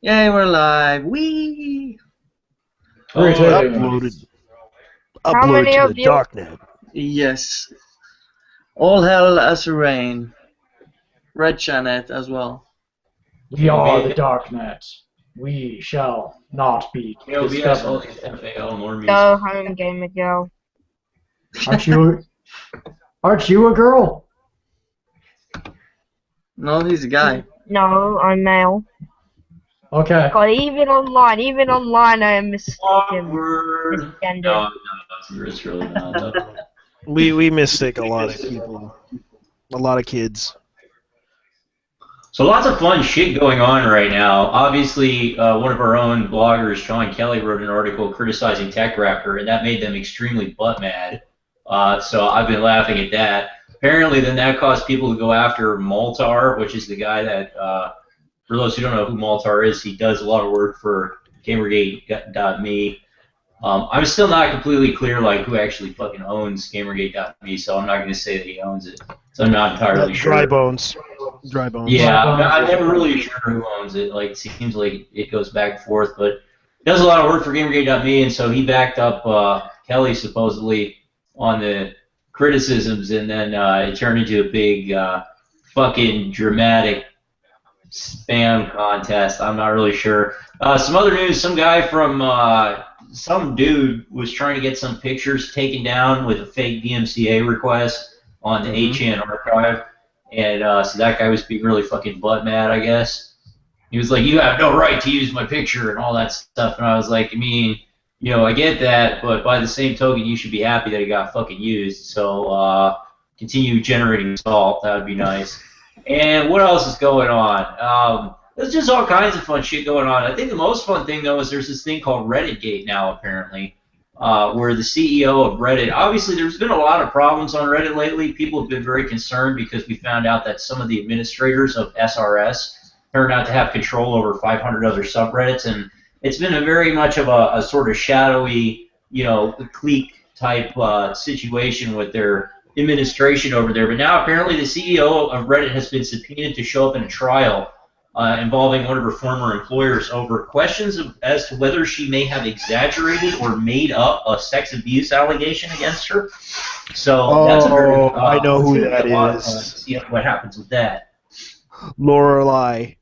Yay, we're live. Wee! Uploaded How many to of the you? darknet. Yes. All hell as rain. Red Janet as well. We are the Darknet. We shall not be discovered. Go home, gamer girl. Aren't you a girl? No, he's a guy. No, I'm male. Okay. God, even online, I am mistaken. Awkward. Misgendered. No, it's really not. We mistake a lot of people, a lot of kids. So lots of fun shit going on right now. Obviously, one of our own bloggers, Sean Kelly, wrote an article criticizing TechRaptor, and that made them extremely butt mad. So I've been laughing at that. Apparently, then that caused people to go after Maltar, which is the guy that, for those who don't know who Maltar is, he does a lot of work for Gamergate.me. I'm still not completely clear who actually fucking owns Gamergate.me, so I'm not going to say that he owns it. So I'm not entirely sure. Dry bones. Yeah, I'm never really sure who owns it. It seems like it goes back and forth, but he does a lot of work for Gamergate.me, and so he backed up Kelly supposedly on the criticisms, and then it turned into a big fucking dramatic spam contest. I'm not really sure. Some other news: some guy from some dude was trying to get some pictures taken down with a fake DMCA request on the 8chan archive. And so that guy was being really fucking butt mad, I guess. He was like, "You have no right to use my picture," and all that stuff. And I was like, I get that, but by the same token, you should be happy that it got fucking used. So continue generating salt. That would be nice. And what else is going on? There's just all kinds of fun shit going on. I think the most fun thing, though, is there's this thing called RedditGate now, apparently. Where the CEO of Reddit, obviously there's been a lot of problems on Reddit lately. People have been very concerned because we found out that some of the administrators of SRS turned out to have control over 500 other subreddits, and it's been a very much of a sort of shadowy, clique type situation with their administration over there. But now apparently the CEO of Reddit has been subpoenaed to show up in a trial involving one of her former employers over questions as to whether she may have exaggerated or made up a sex abuse allegation against her. So that's a very, I know who that is. See what happens with that. Lorelai.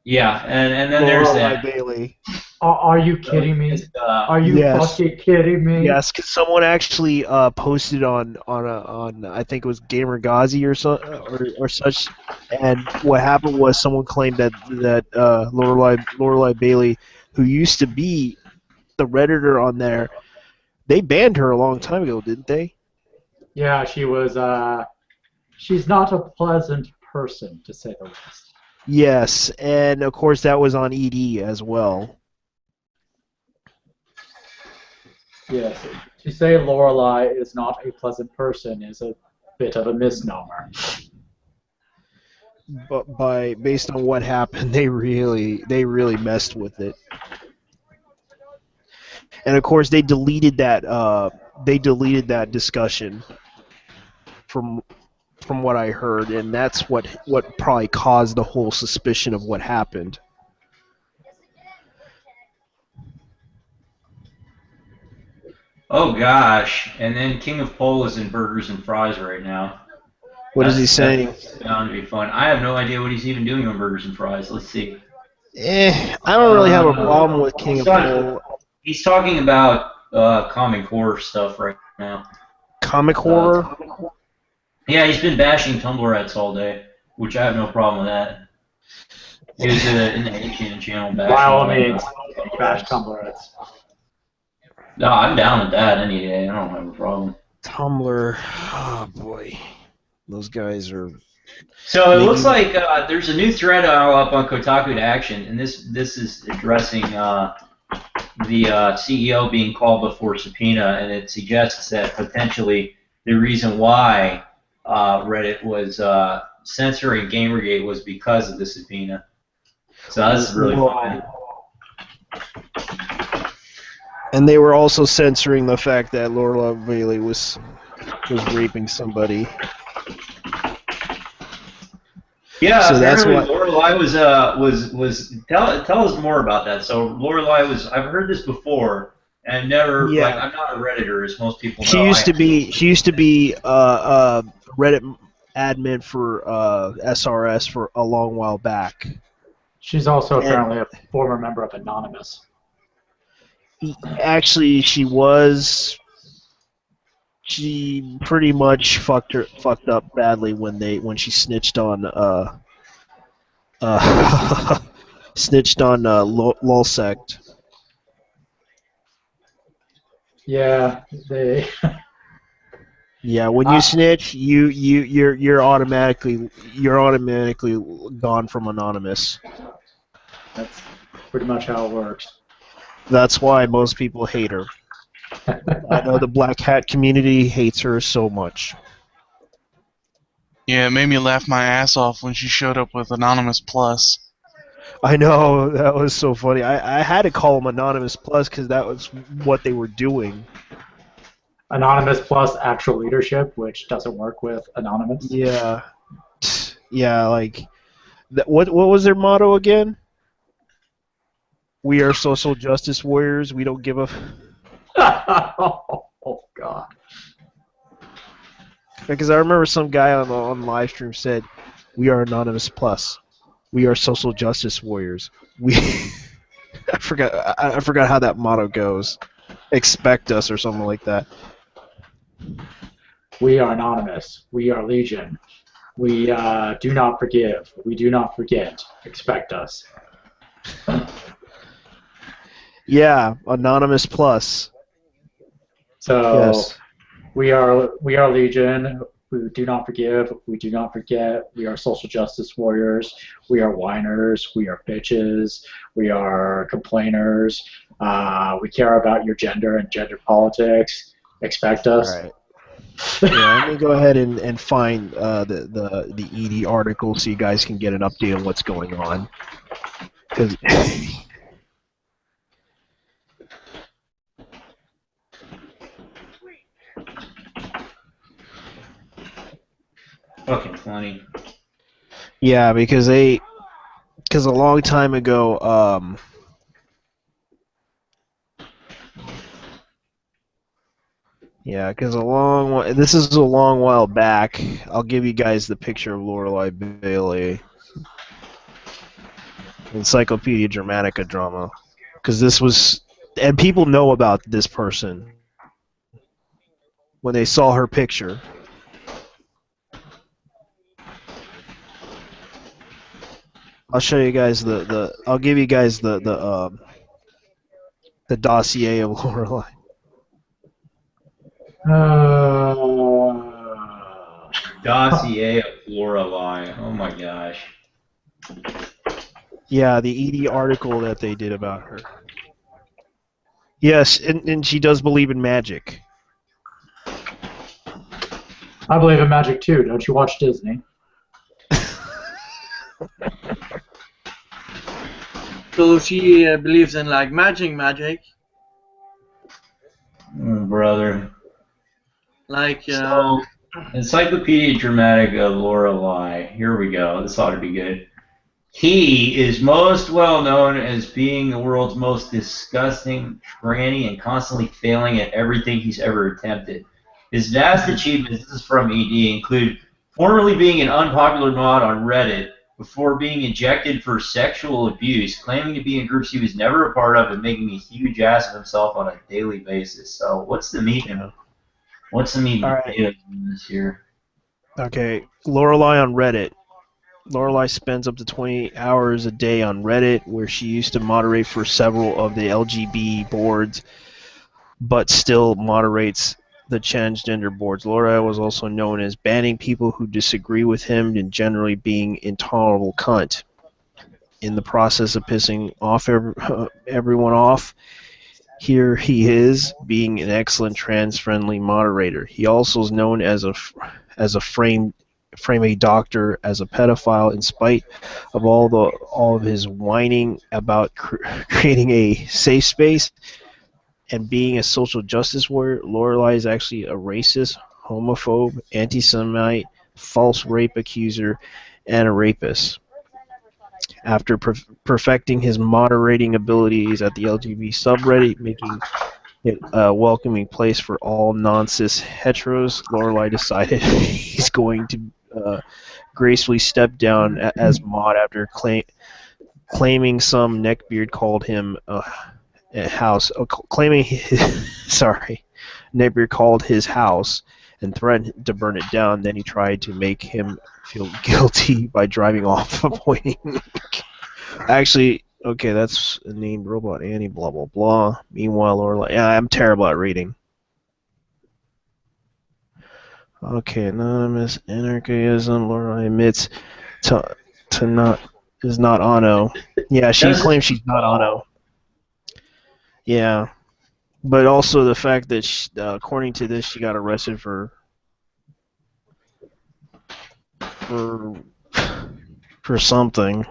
Yeah, and then there's that. Bailey. Are you kidding me? Are you fucking kidding me? Yes, because someone actually posted on I think it was Gamergazi or such, and what happened was someone claimed that Lorelai Bailey, who used to be the Redditor on there, they banned her a long time ago, didn't they? Yeah, she was. She's not a pleasant person, to say the least. Yes, and of course that was on ED as well. Yes, to say Lorelai is not a pleasant person is a bit of a misnomer. But based on what happened, they really messed with it. And of course they deleted that discussion from what I heard, and that's what probably caused the whole suspicion of what happened. Oh gosh, and then King of Pole is in Burgers and Fries right now. What is he saying? That's bound to be fun. I have no idea what he's even doing on Burgers and Fries. Let's see. I don't really have a problem with King of Pole. He's talking about comic horror stuff right now. Comic horror? Yeah, he's been bashing Tumblrettes all day, which I have no problem with that. He was in the 8chan channel bashing. By all means, bash Tumblrettes. No, I'm down with that any day. I don't have a problem. Tumblr, oh boy, those guys are. So it looks like there's a new thread up on Kotaku to Action, and this is addressing the CEO being called before subpoena, and it suggests that potentially the reason why Reddit was censoring Gamergate was because of the subpoena. So that's really funny. And they were also censoring the fact that Lorelai Bailey was raping somebody. Yeah, So that's apparently what. Lorelai was tell us more about that. So Lorelai was I've heard this before and never like Yeah, I'm not a redditor as most people she know. used to be. She used to be Reddit admin for SRS for a long while back. She's also And apparently a former member of Anonymous. actually, she was. She pretty much fucked up badly when she snitched on snitched on Lulsect. Yeah, they. Yeah, when you snitch, you're automatically gone from Anonymous. That's pretty much how it works. That's why most people hate her. I know the Black Hat community hates her so much. Yeah, it made me laugh my ass off when she showed up with Anonymous Plus. I know, that was so funny. I had to call them Anonymous Plus because that was what they were doing. Anonymous plus actual leadership, which doesn't work with Anonymous. Yeah, yeah. Like, what was their motto again? We are social justice warriors. We don't give a. Oh God. Because I remember some guy on live stream said, "We are Anonymous Plus. We are social justice warriors. We." I forgot how that motto goes. Expect us or something like that. We are Anonymous. We are Legion. We do not forgive. We do not forget. Expect us. Yeah, Anonymous Plus. So Yes. we are Legion. We do not forgive. We do not forget. We are social justice warriors. We are whiners. We are bitches. We are complainers. We care about your gender and gender politics. Expect us. All right. Yeah, let me go ahead and find the ED article so you guys can get an update on what's going on. 'Cause Fucking funny. yeah, because a long time ago, yeah, because this is a long while back. I'll give you guys the picture of Lorelei Bailey. Encyclopedia Dramatica drama. Because this was, and people know about this person when they saw her picture. I'll show you guys I'll give you guys the dossier of Lorelei. Dossier of Lorelai. Oh my gosh. Yeah, the ED article that they did about her. Yes, and she does believe in magic. I believe in magic too. Don't you watch Disney? So she believes in like magic, Brother. like So, Encyclopedia Dramatica of Lorelai. Here we go. This ought to be good. He is most well known as being the world's most disgusting tranny and constantly failing at everything he's ever attempted. His vast achievements, this is from ED, include formerly being an unpopular mod on Reddit before being ejected for sexual abuse, claiming to be in groups he was never a part of, and making a huge ass of himself on a daily basis. So what's the meat in this here? Okay, Lorelei on Reddit. Lorelei spends up to 20 hours a day on Reddit, where she used to moderate for several of the LGB boards, but still moderates the transgender boards. Lorelei was also known as banning people who disagree with him and generally being intolerable cunt. In the process of pissing off everyone off, here he is being an excellent trans-friendly moderator. He also is known as a frame a doctor as a pedophile, in spite of all of his whining about creating a safe space and being a social justice warrior. Lorelei is actually a racist, homophobe, anti-Semite, false rape accuser, and a rapist. After perfecting his moderating abilities at the LGBT subreddit, making it a welcoming place for all non-cis heteros, Lorelai decided he's going to gracefully step down as mod after claiming some neckbeard called him neckbeard called his house and threatened to burn it down. Then he tried to make him feel guilty by driving off, pointing. Actually, okay, that's named Robot Annie, blah, blah, blah. Meanwhile, Lorelai... Yeah, I'm terrible at reading. Okay, anonymous anarchism. Lorelai admits is not Ano. Yeah, she claims she's not Ano. Yeah. But also the fact that, according to this, she got arrested for something.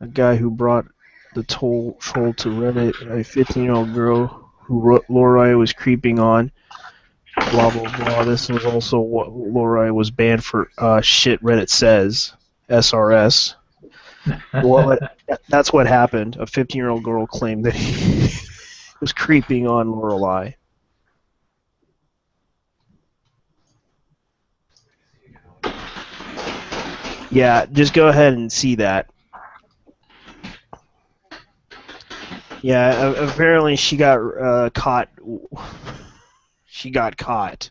A guy who brought the troll to Reddit, a 15-year-old girl who Lorelai was creeping on. Blah, blah, blah. This was also what Lorelai was banned for shit Reddit says. SRS. Well, that's what happened. A 15-year-old girl claimed that he was creeping on Lorelai. Yeah, just go ahead and see that. Yeah, apparently she got caught. She got caught.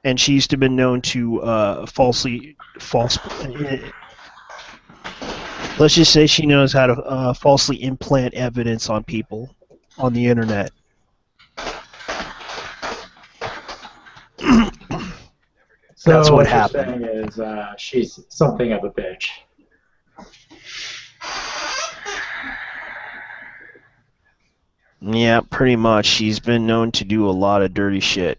And she used to have been known to let's just say she knows how to falsely implant evidence on people on the internet. So that's what what happened. you're saying is she's something of a bitch. Yeah, pretty much. She's been known to do a lot of dirty shit.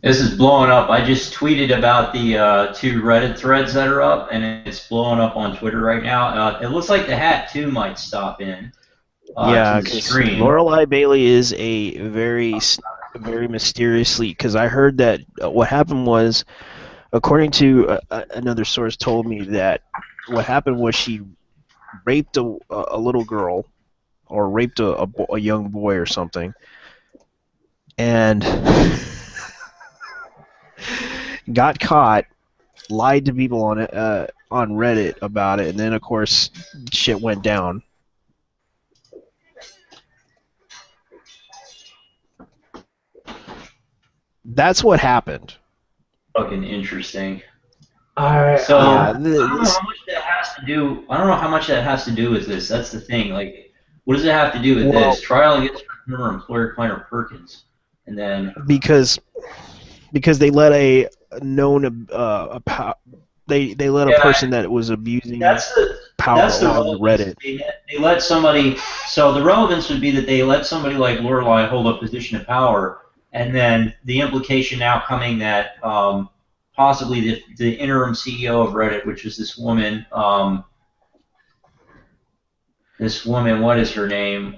This is blowing up. I just tweeted about the 2 Reddit threads that are up, and it's blowing up on Twitter right now. It looks like the Hat too might stop in. Yeah, to the stream. Lorelai Bailey is a very mysteriously. Because I heard that what happened was, according to another source, told me that what happened was she raped a little girl, or raped a young boy or something, and got caught, lied to people on Reddit about it, and then of course shit went down. That's what happened. Fucking interesting. So yeah, I don't know how much that has to do. I don't know how much that has to do with this. That's the thing. Like, what does it have to do with this? Trial against her employer, Kleiner Perkins, and then because they let a known they let a person that was abusing power on Reddit. They let somebody. So the relevance would be that they let somebody like Lorelai hold a position of power, and then the implication now coming that possibly the interim CEO of Reddit, which is this woman. What is her name?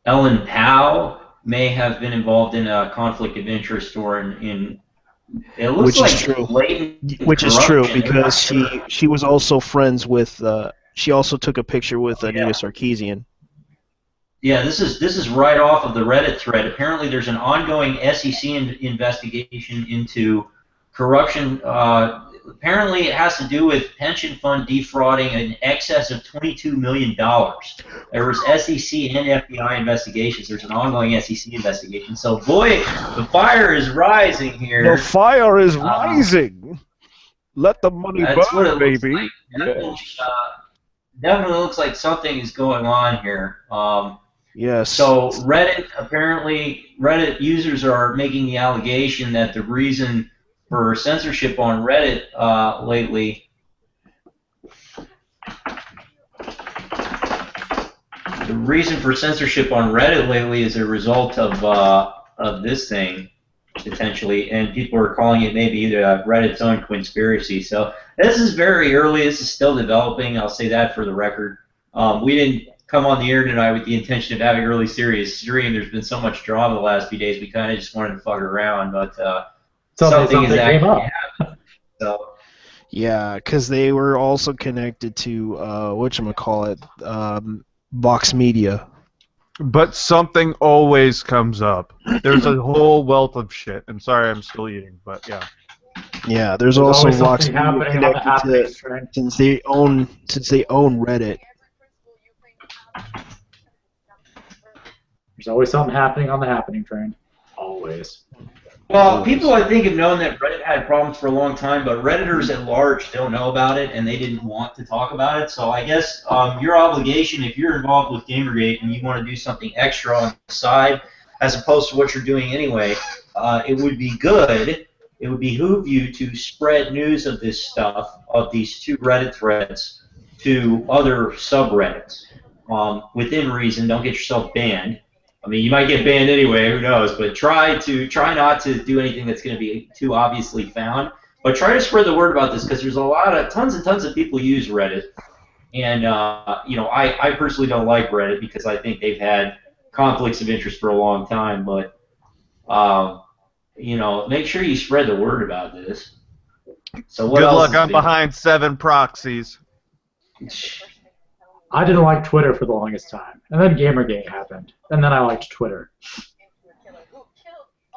Ellen Pao may have been involved in a conflict of interest or in it looks like blatant which is true corruption. because she was also friends with she also took a picture with Anita Sarkeesian. Yeah, this is right off of the Reddit thread. Apparently, there's an ongoing SEC investigation into corruption. Apparently, it has to do with pension fund defrauding in excess of $22 million. There was SEC and FBI investigations. There's an ongoing SEC investigation. So, boy, the fire is rising here. The fire is rising. Let the money burn, baby. Like. Definitely looks like something is going on here. Yes. So Reddit users are making the allegation that the reason for censorship on Reddit lately is a result of this thing, potentially, and people are calling it maybe Reddit's own conspiracy. So this is very early. This is still developing. I'll say that for the record. We didn't come on the air tonight with the intention of having a really serious stream. There's been so much drama the last few days. We kind of just wanted to fuck around, but something is actually happening. So. Yeah, because they were also connected to whatchamacallit, Vox Media. But something always comes up. There's a whole wealth of shit. I'm sorry, I'm still eating, but yeah. Yeah, there's also always Vox something Media happening on the connected to happenings train. since they own Reddit. There's always something happening on the happening train. Always. Well, people I think have known that Reddit had problems for a long time, but Redditors at large don't know about it, and they didn't want to talk about it. So I guess your obligation, if you're involved with Gamergate and you want to do something extra on the side, as opposed to what you're doing anyway, it would be good. It would behoove you to spread news of this stuff, of these 2 Reddit threads, to other subreddits. Within reason, don't get yourself banned. I mean, you might get banned anyway, who knows, but try not to do anything that's going to be too obviously found. But try to spread the word about this, because there's tons and tons of people use Reddit. And, I personally don't like Reddit because I think they've had conflicts of interest for a long time. But, make sure you spread the word about this. So what Good else luck, I'm behind 7 proxies. I didn't like Twitter for the longest time, and then Gamergate happened, and then I liked Twitter.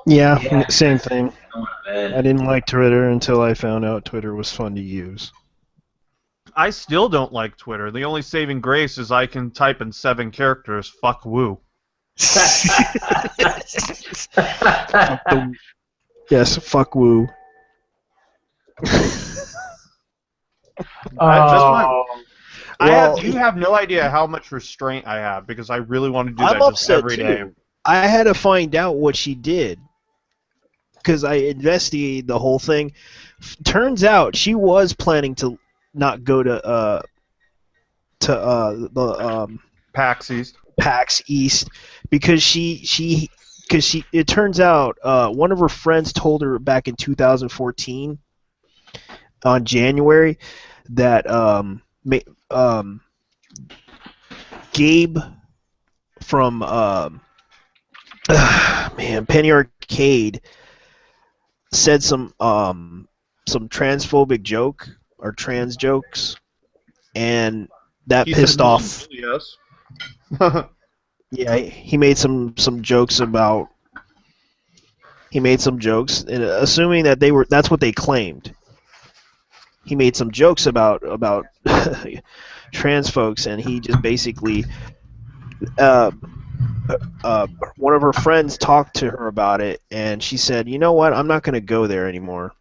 Yeah, same thing. I I didn't like Twitter until I found out Twitter was fun to use. I still don't like Twitter. The only saving grace is I can type in 7 characters, fuck woo. Yes, fuck woo. You have no idea how much restraint I have because I really want to do that just every day. I had to find out what she did because I investigated the whole thing. Turns out she was planning to not go to the PAX East. PAX East because it turns out one of her friends told her back in 2014 on January that Gabe from Penny Arcade said some transphobic joke or trans jokes, and that pissed off. Yes. Yeah, he made some jokes about. He made some jokes, and assuming that that's what they claimed. He made some jokes about trans folks, and he just basically one of her friends talked to her about it, and she said, "You know what? I'm not going to go there anymore."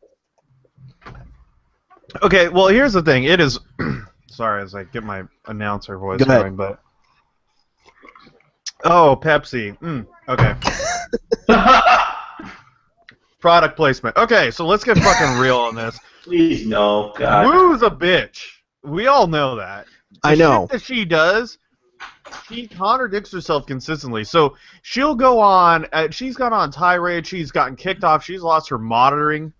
Okay, well, here's the thing. It is sorry as I get my announcer voice going, but Pepsi. Okay. Product placement. Okay, so let's get fucking real on this. Please no, God. Woo's a bitch. We all know that. I know. Shit that she does, she contradicts herself consistently. So she'll go on. She's gone on tirade. She's gotten kicked off. She's lost her monitoring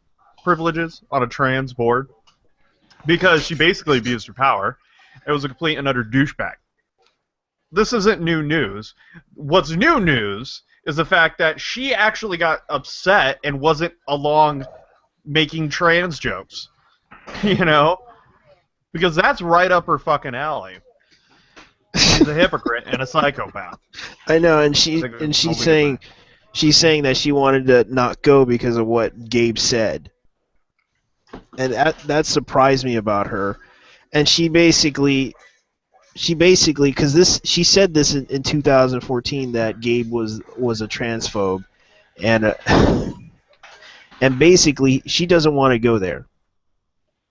privileges on a trans board because she basically abused her power. It was a complete and utter douchebag. This isn't new news. What's new news is the fact that she actually got upset and wasn't along making trans jokes, you know? Because that's right up her fucking alley. She's a hypocrite and a psychopath. I know, and she's saying that she wanted to not go because of what Gabe said, and that surprised me about her. And she basically, because she said this in 2014 that Gabe was a transphobe, and basically she doesn't want to go there.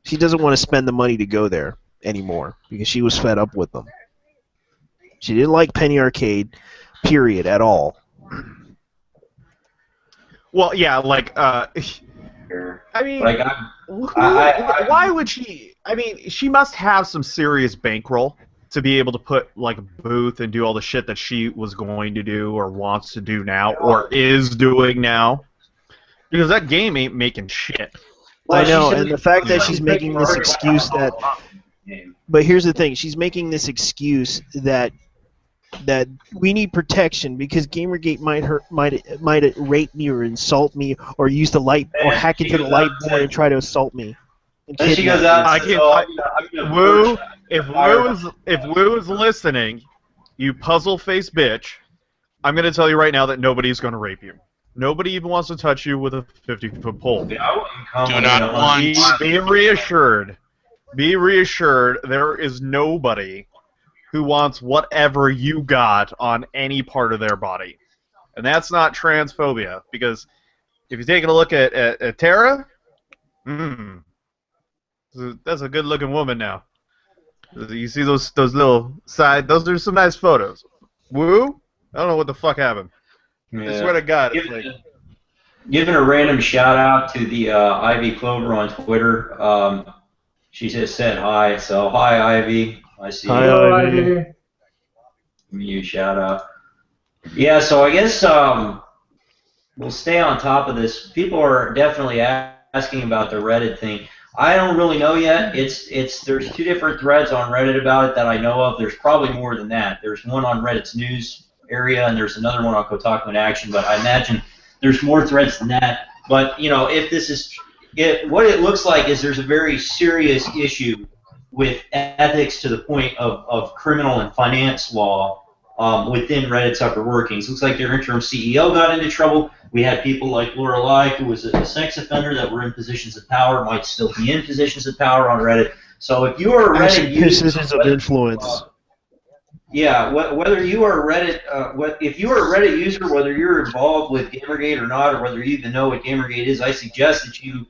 She doesn't want to spend the money to go there anymore because she was fed up with them. She didn't like Penny Arcade, period, at all. Well, yeah, like, I mean, like, why would she? I mean, she must have some serious bankroll to be able to put, like, a booth and do all the shit that she was going to do or wants to do now or is doing now. Because that game ain't making shit. Well, I know, and the fact that she's making this excuse that... But here's the thing, she's making this excuse that that we need protection because Gamergate might rape me or insult me or use the light or hack into the light board and try to assault me. Then she goes out. I and says, can't. "Oh, I, I'm gonna Woo, purge if Woo is listening, you puzzle face bitch, I'm gonna tell you right now that nobody's gonna rape you. Nobody even wants to touch you with a 50-foot pole. Yeah, I wouldn't come Do with not it. want- Be reassured. Be reassured. There is nobody who wants whatever you got on any part of their body, and that's not transphobia. Because if you're taking a look at Tara, that's a good-looking woman now. You see those little side? Those are some nice photos. Woo? I don't know what the fuck happened. I Yeah. swear to God, it's like. Giving a random shout out to the Ivy Clover on Twitter. She just said hi, so hi Ivy. I see Hi, you. Ivy. Give you a shout out. Yeah, so I guess we'll stay on top of this. People are definitely asking about the Reddit thing. I don't really know yet. There's 2 different threads on Reddit about it that I know of. There's probably more than that. There's one on Reddit's news area, and there's another one on Kotaku in Action. But I imagine there's more threads than that. But if this is what it looks like is there's a very serious issue with ethics to the point of criminal and finance law within Reddit's upper workings. Looks like their interim CEO got into trouble. We had people like Lorelei, who was a sex offender, that were in positions of power, might still be in positions of power on Reddit. So if you are a Reddit user, positions of influence. Whether you are a Reddit, if you are a Reddit user, whether you're involved with Gamergate or not, or whether you even know what Gamergate is, I suggest that you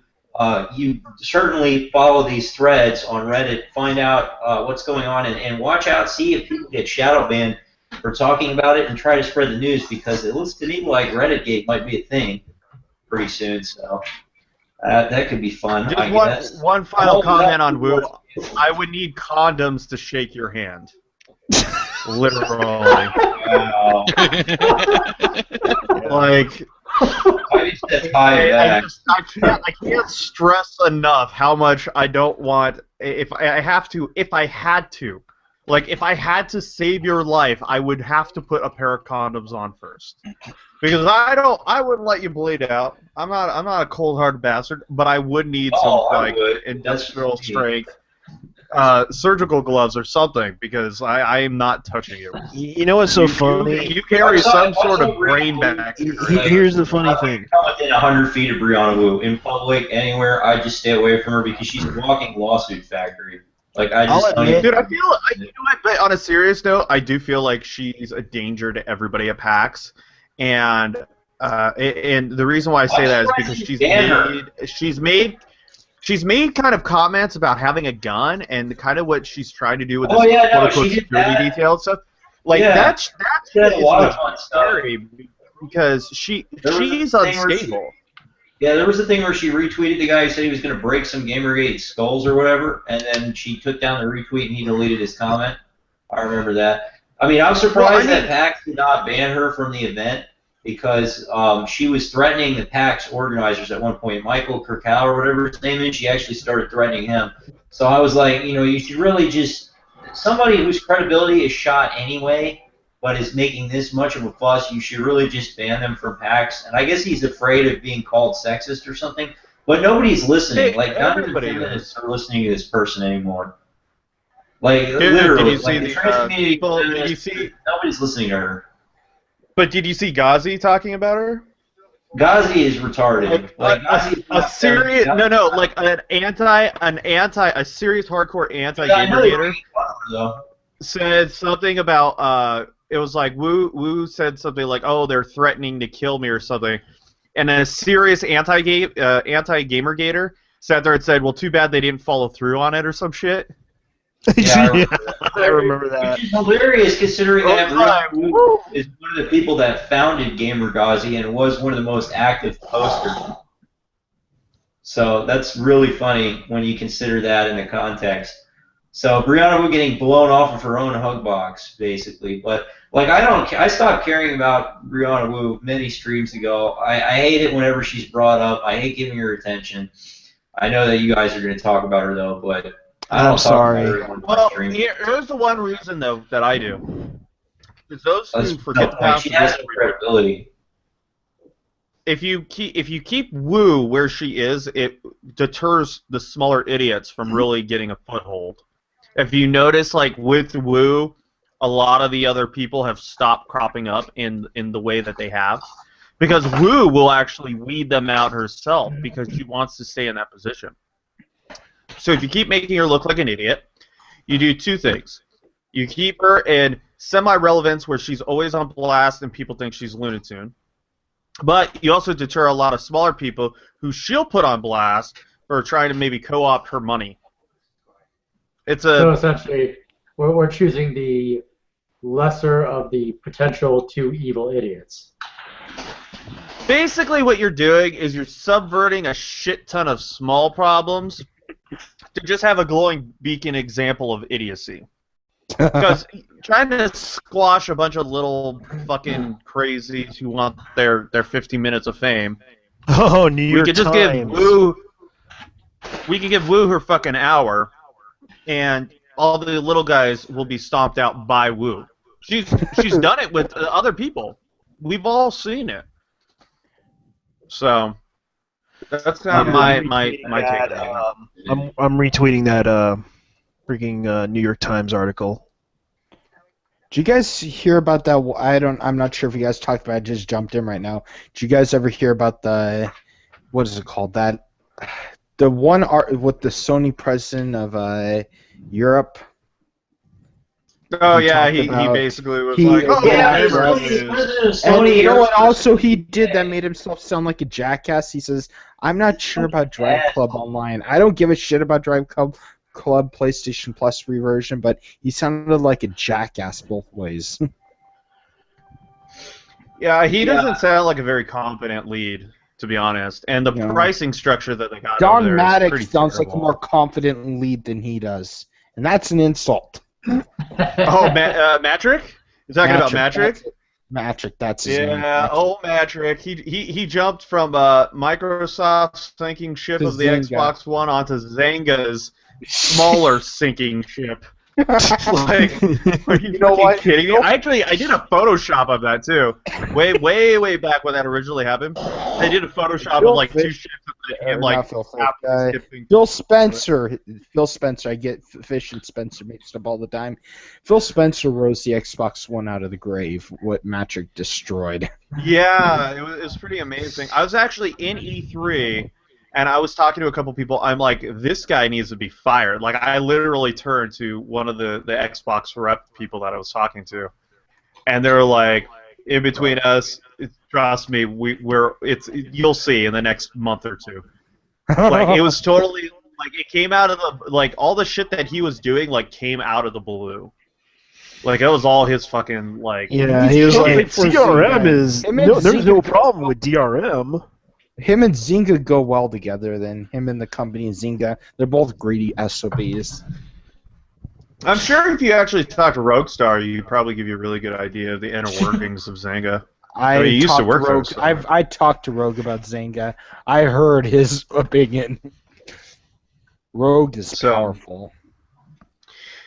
certainly follow these threads on Reddit, find out what's going on, and watch out, see if people get shadow banned for talking about it, and try to spread the news, because it looks to me like RedditGate might be a thing pretty soon. So that could be fun. I guess. Just one final comment on Woo. I would need condoms to shake your hand. Literally. Wow. Like. I can't stress enough how much I don't want. If I had to save your life, I would have to put a pair of condoms on first, because I wouldn't let you bleed out. I'm not a cold-hearted bastard, but I would need some industrial strength surgical gloves or something, because I am not touching you. You know what's so funny? You carry some sort of brain back. Here's the funny thing. Come within 100 feet of Brianna Wu in public, anywhere. I just stay away from her because she's a walking lawsuit factory. Like I just. Dude, but on a serious note, I do feel like she's a danger to everybody at PAX, and the reason why I say that is because she's made kind of comments about having a gun and kind of what she's trying to do with this security detail and stuff. Like that's a lot of fun scary because she's unstable. Yeah, there was a thing where she retweeted the guy who said he was going to break some Gamergate skulls or whatever, and then she took down the retweet and he deleted his comment. I remember that. I mean, I'm surprised that PAX did not ban her from the event, because she was threatening the PAX organizers at one point. Michael Kirkau or whatever his name is, she actually started threatening him. So I was like, you should really just, somebody whose credibility is shot anyway, but is making this much of a fuss, you should really just ban them from PAX. And I guess he's afraid of being called sexist or something, but nobody's listening. Like, none of the feminists are listening to this person anymore. Like, literally. Nobody's listening to her. But did you see Ghazi talking about her? Ghazi is retarded. A serious hardcore anti-Gamergator said something about it was like Woo said something like, oh, they're threatening to kill me or something, and a serious anti-Gamergator sat there and said, well, too bad they didn't follow through on it or some shit. Yeah, I remember that. Which is hilarious, considering that Woo is one of the people that founded Gamerghazi and was one of the most active posters. So that's really funny when you consider that in the context. So Brianna Wu getting blown off of her own hug box, basically. But like, I stopped caring about Brianna Wu many streams ago. I hate it whenever she's brought up. I hate giving her attention. I know that you guys are going to talk about her though, but I don't I'm sorry. Well, here's the one reason though that I do. Because those who forget the She past has some credibility. if you keep Wu where she is, it deters the smaller idiots from really getting a foothold. If you notice, like with Wu, a lot of the other people have stopped cropping up in the way that they have, because Wu will actually weed them out herself because she wants to stay in that position. So if you keep making her look like an idiot, you do two things. You keep her in semi-relevance where she's always on blast and people think she's Looney Tune. But you also deter a lot of smaller people who she'll put on blast for trying to maybe co-opt her money. So essentially, we're choosing the lesser of the potential two evil idiots. Basically what you're doing is you're subverting a shit ton of small problems to just have a glowing beacon example of idiocy. Because trying to squash a bunch of little fucking crazies who want their 50 minutes of fame. Oh, New York We could just Times. give Wu. We could give Wu her fucking hour, and all the little guys will be stomped out by Wu. She's done it with other people. We've all seen it. So that's kind of my take on it. I'm retweeting that freaking New York Times article. Did you guys hear about that? I'm not sure if you guys talked about it. I just jumped in right now. Did you guys ever hear about what is it called? The one art with the Sony president of Europe. Oh yeah, he basically was like, oh yeah, yeah, and you know what also he did that made himself sound like a jackass? He says, I'm not sure about Drive Club Online. I don't give a shit about Drive Club PlayStation Plus reversion, but he sounded like a jackass both ways. Yeah, he doesn't sound like a very competent lead, to be honest. And the pricing structure that they got Don over there is pretty Maddox sounds terrible. like a more confident lead than he does, and that's an insult. Oh, Matrick? You're talking about Matrick? Matrick, that's his name. Yeah, Matrick. He jumped from Microsoft's sinking ship To of the Zynga. Xbox One onto Zynga's smaller sinking ship. Like, are you fucking kidding me? I did a Photoshop of that too. Way back when that originally happened. They did a Photoshop of like two ships of him like skipping. Phil Spencer. I get Fish and Spencer mixed up all the time. Phil Spencer rose the Xbox One out of the grave. What Matrick destroyed. Yeah, it was pretty amazing. I was actually in E3. And I was talking to a couple people. I'm like, this guy needs to be fired. Like, I literally turned to one of the Xbox rep people that I was talking to, and they were like, in between us, trust me, you'll see in the next month or two. Like, it was totally like it came out of the all the shit that he was doing came out of the blue. Like, it was all his fucking Yeah, he was like, DRM is there's no problem with DRM. Him and Zynga go well together. Then him and the company Zynga, they're both greedy SOBs. I'm sure if you actually talk to Roguestar, you'd probably give you a really good idea of the inner workings of Zynga. I mean, he used to work for Rogue. I talked to Rogue about Zynga. I heard his opinion. Rogue is powerful.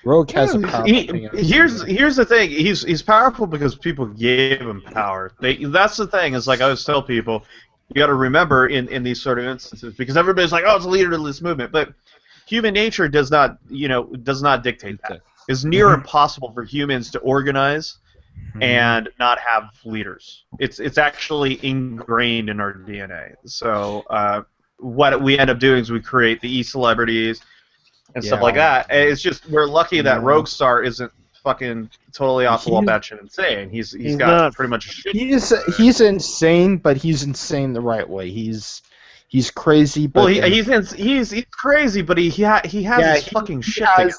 Rogue has a powerful opinion. Here's the thing. He's powerful because people gave him power. That's the thing. Is like I always tell people. You got to remember in these sort of instances, because everybody's like, "Oh, it's a leader of this movement," but human nature does not dictate that. It's near impossible for humans to organize and not have leaders. It's actually ingrained in our DNA. So what we end up doing is we create the e-celebrities and stuff like that. And it's just we're lucky that Roguestar isn't fucking totally off the wall batshit insane. He's got pretty much a shit. He's insane, but he's insane the right way. He's crazy, but he's crazy, but he has his fucking shit together.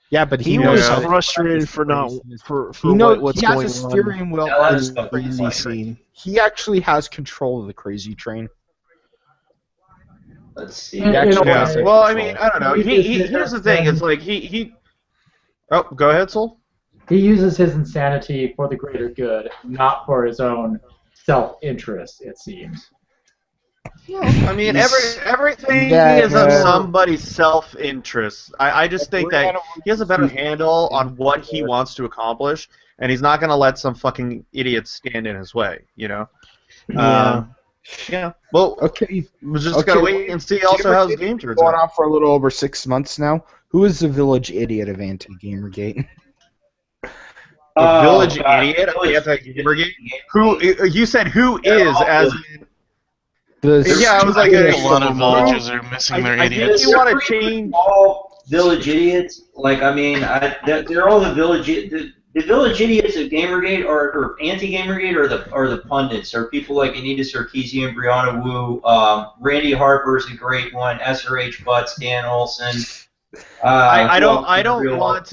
Yeah, but he was frustrated for what's going on. He has a steering wheel on the crazy scene. He actually has control of the crazy train. Let's see. Well, I mean, I don't know. Here's the thing. It's like he. Oh, go ahead, Soul. He uses his insanity for the greater good, not for his own self-interest, it seems. I mean, everything Yeah, is of somebody's self-interest. I just think that he has a better handle on what he wants to accomplish, and he's not going to let some fucking idiot stand in his way, you know? Yeah. Yeah. Well, Okay. we're just going to wait and see also how his game turns Going out. on for a little over 6 months now. Who is the village idiot of Anti-Gamergate? The village God. idiot of Anti-Gamergate? Who, you said who is, as in... Yeah, I was like, A lot of villages are missing their I think idiots. you want to change... All village idiots. Like, I mean, they're all the village. The village idiots of Gamergate or anti-Gamergate are the pundits, are people like Anita Sarkeesian, Brianna Wu, Randy Harper's a great one, SRH Butts, Dan Olson. I don't want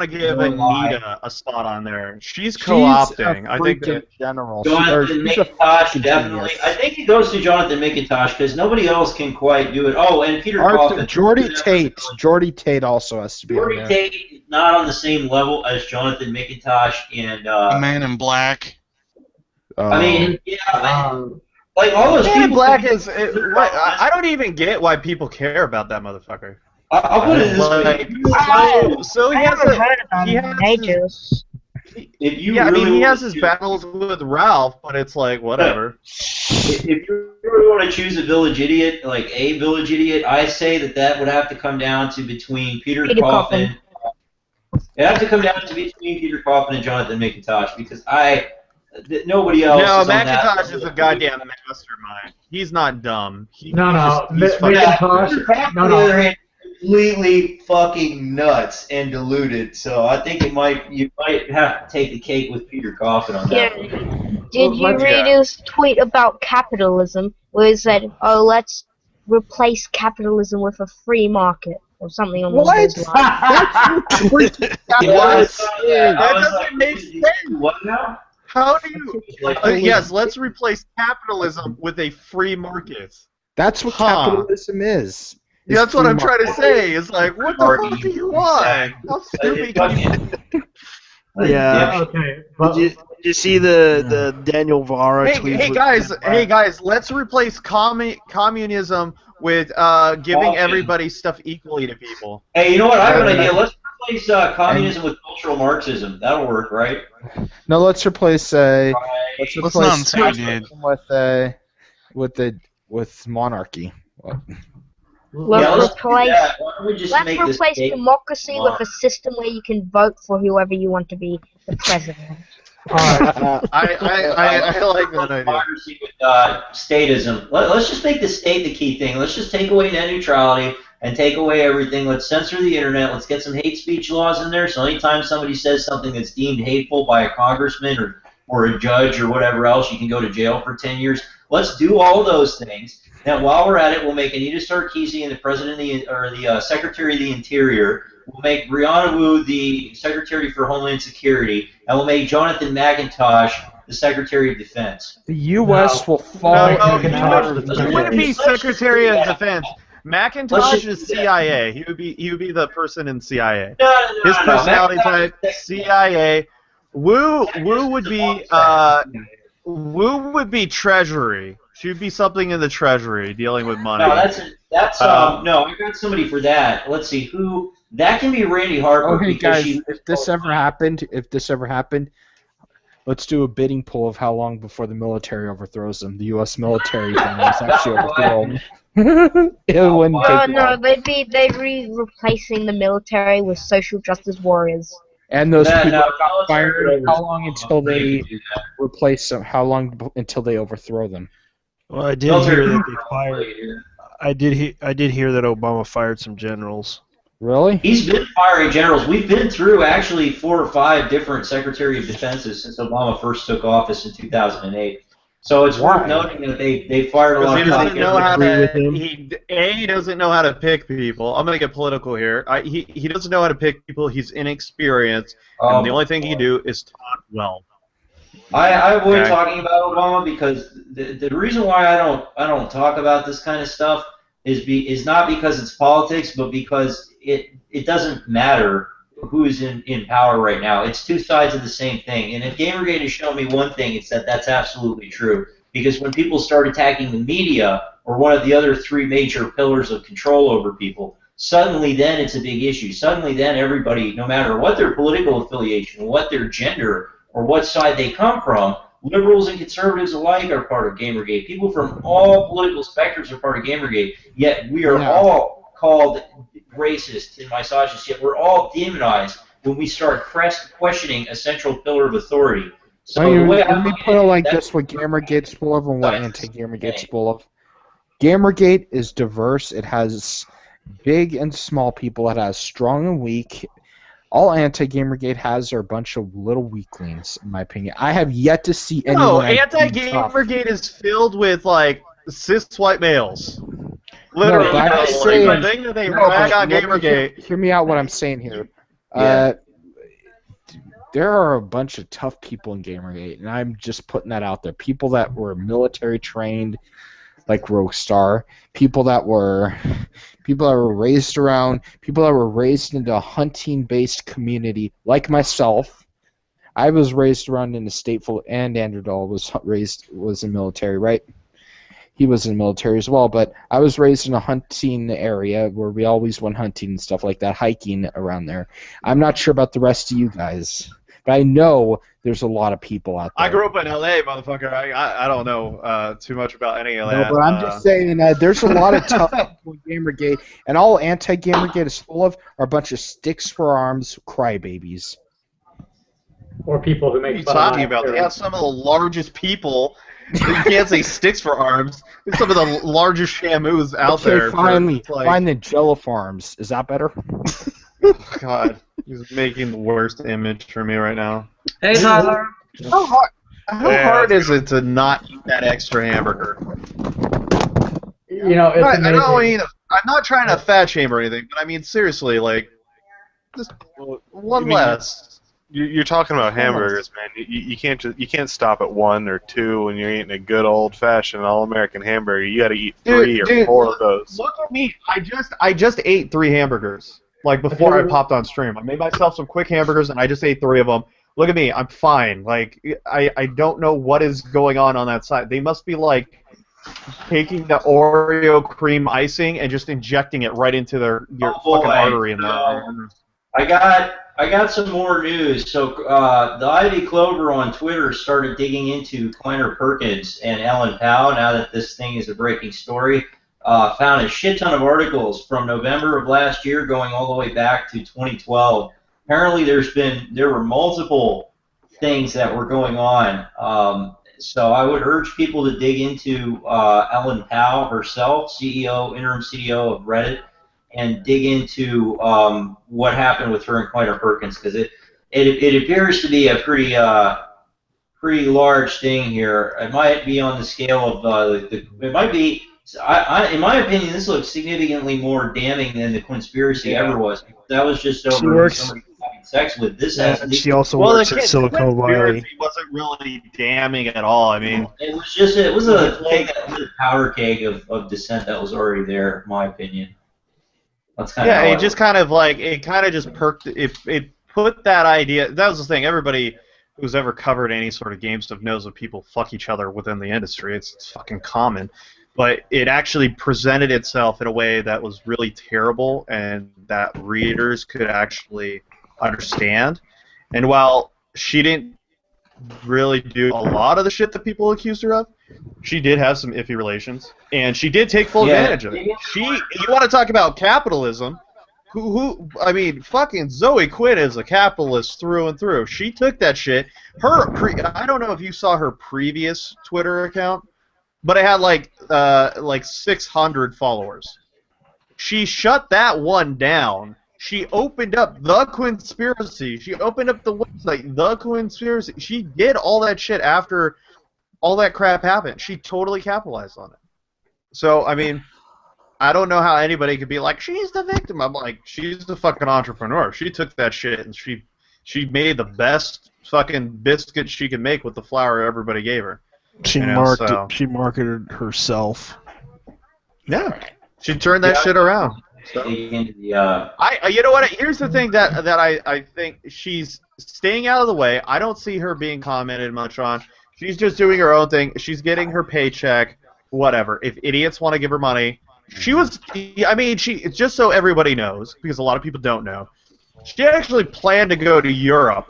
to give Anita a spot on there. She's co-opting. I think that general. Jonathan McIntosh, definitely. I think it goes to Jonathan McIntosh because nobody else can quite do it. Oh, and Peter Coffin. Jordy Tate also has to be on there. Jordy Tate is not on the same level as Jonathan McIntosh and The Man in Black. I mean, yeah, like all those Man people. in Black is. I don't even get why people care about that motherfucker. I'll put it this way. So he I has haven't heard about he him has in ages. If you yeah, I really mean, he want has to his choose- battles with Ralph, but it's like whatever. If you really want to choose a village idiot, like a village idiot, I say that would have to come down to between Peter Coffin. It have to come down to between Peter Coffin and Jonathan McIntosh because nobody else. No, is on that McIntosh is a goddamn mastermind. He's not dumb. He's McIntosh. on the other hand, completely fucking nuts and deluded. So I think you might have to take the cake with Peter Coffin on that. Yeah. one. Did you read his tweet about capitalism where he said, "Oh, let's replace capitalism with a free market" or something on those lines? That doesn't make sense. What now? How do you? Yes, let's replace capitalism with a free market. That's what capitalism is. Yeah, that's what free I'm trying to market. say. It's like, what the fuck do you want? How stupid can you be? Yeah. Okay. Did you see the Daniel Vara tweet? Hey guys, let's replace communism with giving everybody stuff equally to people. Hey, you know what? I have an idea. Let's replace communism with cultural Marxism. That'll work, right? No, let's replace Let's not say we did. with monarchy. Let's make this replace date democracy long. with a system where you can vote for whoever you want to be the president. I like that idea. Democracy with statism. Let's just make the state the key thing. Let's just take away net neutrality and take away everything. Let's censor the internet. Let's get some hate speech laws in there. So anytime somebody says something that's deemed hateful by a congressman or a judge or whatever else, you can go to jail for 10 years. Let's do all those things. Now, while we're at it, we'll make Anita Sarkeesian the president of the Secretary of the Interior. We'll make Brianna Wu the Secretary for Homeland Security, and we'll make Jonathan McIntosh the Secretary of Defense. The U.S. will fall. He wouldn't be Secretary of Defense. McIntosh is CIA. He would be the person in CIA. His personality type, CIA. Wu would be Treasury. She would be something in the Treasury dealing with money. No, no. I got somebody for that. Let's see who. That can be Randy Harper. Okay, guys, if this ever happened, let's do a bidding poll of how long before the military overthrows them. The U.S. military is actually overthrown. It wouldn't take long. They'd be replacing the military with social justice warriors. And those people that got fired, how long until they replace them? How long until they overthrow them? Well, I did hear that they fired. I did hear that Obama fired some generals. Really? He's been firing generals. We've been through actually 4 or 5 different Secretary of Defenses since Obama first took office in 2008. So it's worth noting that they fired a lot of people. He He doesn't know how to pick people. I'm going to get political here. He doesn't know how to pick people. He's inexperienced. And the only thing he can do is talk well. I avoid talking about Obama because the reason why I don't talk about this kind of stuff is not because it's politics, but because it doesn't matter who's in power right now. It's two sides of the same thing. And if Gamergate has shown me one thing, it's that that's absolutely true. because when people start attacking the media or one of the other three major pillars of control over people, suddenly then it's a big issue. Suddenly then everybody, no matter what their political affiliation, what their gender, or what side they come from, liberals and conservatives alike are part of Gamergate. People from all political spectrums are part of Gamergate, yet we are all called racist and misogynist, yet we're all demonized when we start questioning a central pillar of authority. So let me put it like this: what Gamergate's full of and what anti-Gamergate's full of. Gamergate is diverse. It has big and small people. It has strong and weak. All anti-Gamergate has are a bunch of little weaklings, in my opinion. I have yet to see anyone. No, anti-Gamergate is filled with like cis white males. Literally, no, but I'm just saying, the thing that they rag on Gamergate. Hear me out. What I'm saying here. There are a bunch of tough people in Gamergate, and I'm just putting that out there. People that were military trained, like Roguestar, people that were raised around, people that were raised into a hunting-based community, like myself. I was raised around in a stateful, and Anderdal was in military, right? He was in the military as well, but I was raised in a hunting area where we always went hunting and stuff like that, hiking around there. I'm not sure about the rest of you guys. But I know there's a lot of people out there. I grew up in LA, motherfucker. I don't know too much about any of that. No, but I'm just saying there's a lot of tough people in Gamergate, and all anti-Gamergate is full of are a bunch of sticks for arms crybabies. Or people who make fun. What are you talking about? They have some of the largest people. You can't say sticks for arms. Some of the largest shamus out there. Finally, find the Jello Farms. Is that better? God, he's making the worst image for me right now. Hey, Tyler. How hard is it to not eat that extra hamburger? You know, it's amazing. I'm not trying to fat shame or anything, but I mean seriously, like, just one less. You're talking about hamburgers, man. You can't stop at one or two when you're eating a good old-fashioned all-American hamburger. You got to eat three or four of those. Look at me. I just ate 3 hamburgers. Like before I popped on stream, I made myself some quick hamburgers and I just ate 3 of them. Look at me, I'm fine. Like I don't know what is going on that side. They must be like taking the Oreo cream icing and just injecting it right into your fucking artery in there. I got some more news. So the Ivy Clover on Twitter started digging into Kleiner Perkins and Ellen Pao. Now that this thing is a breaking story. Found a shit ton of articles from November of last year going all the way back to 2012. Apparently there were multiple things that were going on. So I would urge people to dig into Ellen Pao herself, interim CEO of Reddit, and dig into what happened with her and Kleiner Perkins, because it appears to be a pretty large thing here. It might be on the scale of it might be. In my opinion, this looks significantly more damning than the conspiracy ever was. That was just over somebody having sex with. This has. She also works at Silicon Valley. It wasn't really damning at all. I mean, it was a powder keg of dissent that was already there, in my opinion. That's kind of it just kind of like it kind of just perked. It put that idea. That was the thing. Everybody who's ever covered any sort of game stuff knows that people fuck each other within the industry. It's fucking common. But it actually presented itself in a way that was really terrible and that readers could actually understand. And while she didn't really do a lot of the shit that people accused her of, she did have some iffy relations, and she did take full advantage of it. You want to talk about capitalism? I mean, fucking Zoe Quinn is a capitalist through and through. She took that shit. I don't know if you saw her previous Twitter account, but it had like 600 followers. She shut that one down. She opened up The Conspiracy. She opened up the website, The Conspiracy. She did all that shit after all that crap happened. She totally capitalized on it. So, I mean, I don't know how anybody could be like, she's the victim. I'm like, she's the fucking entrepreneur. She took that shit and she made the best fucking biscuit she could make with the flour everybody gave her. She marketed herself. Yeah, she turned that shit around. So. You know what? Here's the thing that I think she's staying out of the way. I don't see her being commented much on. She's just doing her own thing. She's getting her paycheck. Whatever. If idiots want to give her money, she was. I mean, just so everybody knows, because a lot of people don't know, she actually planned to go to Europe,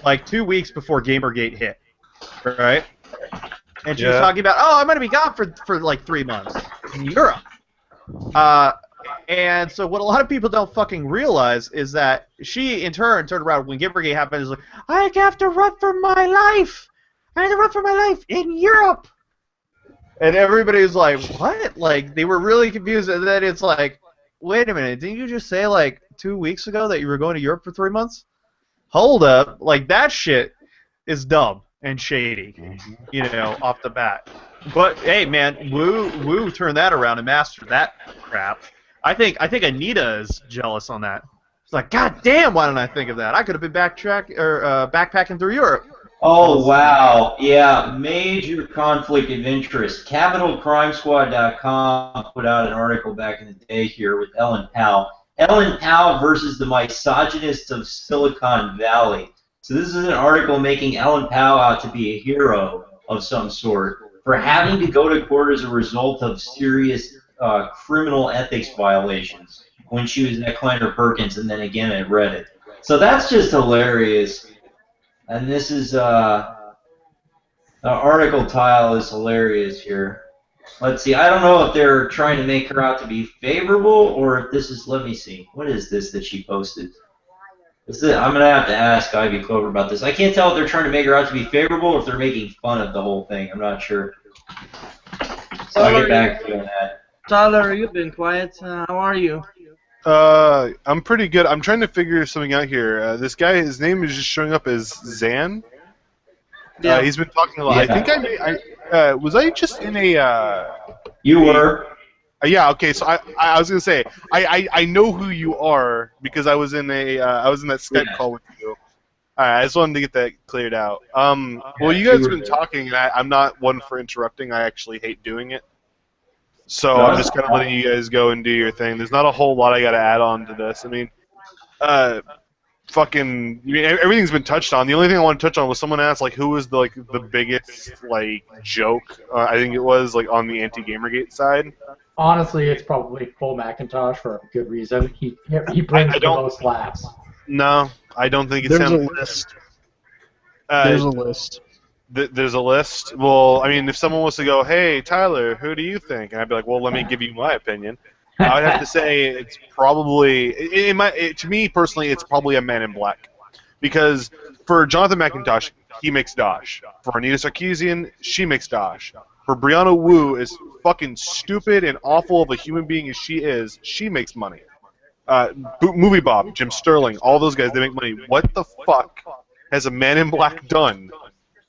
like 2 weeks before Gamergate hit, right? And she was talking about, oh, I'm going to be gone for like 3 months in Europe. And so what a lot of people don't fucking realize is that she, in turn, turned around when Gamergate happened and was like, I have to run for my life. I have to run for my life in Europe. And everybody was like, what? Like, they were really confused. And then it's like, wait a minute. Didn't you just say, like, 2 weeks ago that you were going to Europe for 3 months? Hold up. Like, that shit is dumb and shady, you know, off the bat. But, hey, man, Wu turned that around and mastered that crap. I think Anita is jealous on that. It's like, God damn, why didn't I think of that? I could have been backpacking through Europe. Oh, wow. Yeah, major conflict of interest. CapitalCrimeSquad.com put out an article back in the day here with Ellen Powell. Ellen Powell versus the misogynists of Silicon Valley. So this is an article making Ellen Powell out to be a hero of some sort for having to go to court as a result of serious criminal ethics violations when she was at Kleiner Perkins and then again at Reddit. So that's just hilarious. And this is, the article tile is hilarious here. Let's see, I don't know if they're trying to make her out to be favorable or if this is, let me see, what is this that she posted? I'm going to have to ask Ivy Clover about this. I can't tell if they're trying to make her out to be favorable or if they're making fun of the whole thing. I'm not sure. So I'll get back to you on that. Tyler, you've been quiet. How are you? I'm pretty good. I'm trying to figure something out here. This guy, his name is just showing up as Zan. Yeah. He's been talking a lot. Yeah. I think was I just in a... You were. Yeah, okay, so I was gonna say I know who you are because I was in I was in that Skype call with you. Alright, I just wanted to get that cleared out. Well, you guys have been talking, and I'm not one for interrupting. I actually hate doing it. So I'm just kind of letting you guys go and do your thing. There's not a whole lot I got to add on to this. I mean, everything's been touched on. The only thing I want to touch on was someone asked like who was the biggest like joke. I think it was like on the anti-Gamergate side. Honestly, it's probably Full Macintosh for a good reason. He brings the most laughs. No, I don't think it's There's him. a list. There's a list. There's a list. Well, I mean, if someone was to go, "Hey, Tyler, who do you think?" and I'd be like, "Well, let me give you my opinion." I would have to say it's probably, to me personally, it's probably a Man in Black, because for Jonathan McIntosh, he makes Dosh. For Anita Sarkeesian, she makes Dosh. For Brianna Wu, as fucking stupid and awful of a human being as she is, she makes money. Movie Bob, Jim Sterling, all those guys, they make money. What the fuck has a Man in Black done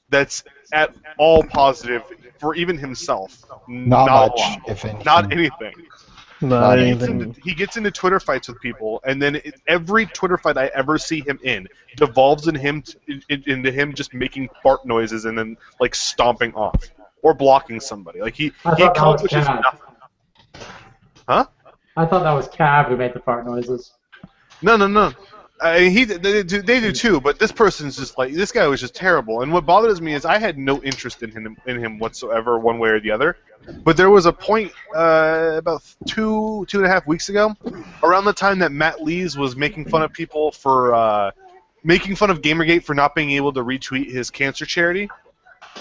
that's at all positive for even himself? Not much, if anything. Not anything. Not anything. He gets into Twitter fights with people, and then every Twitter fight I ever see him in devolves into him just making fart noises and then like stomping off or blocking somebody. Like he accomplishes nothing. Huh? I thought that was Cav who made the fart noises. No. They do too, but this person's just like, this guy was just terrible. And what bothers me is I had no interest in him whatsoever, one way or the other. But there was a point about two and a half weeks ago, around the time that Matt Lees was making fun of people for making fun of Gamergate for not being able to retweet his cancer charity,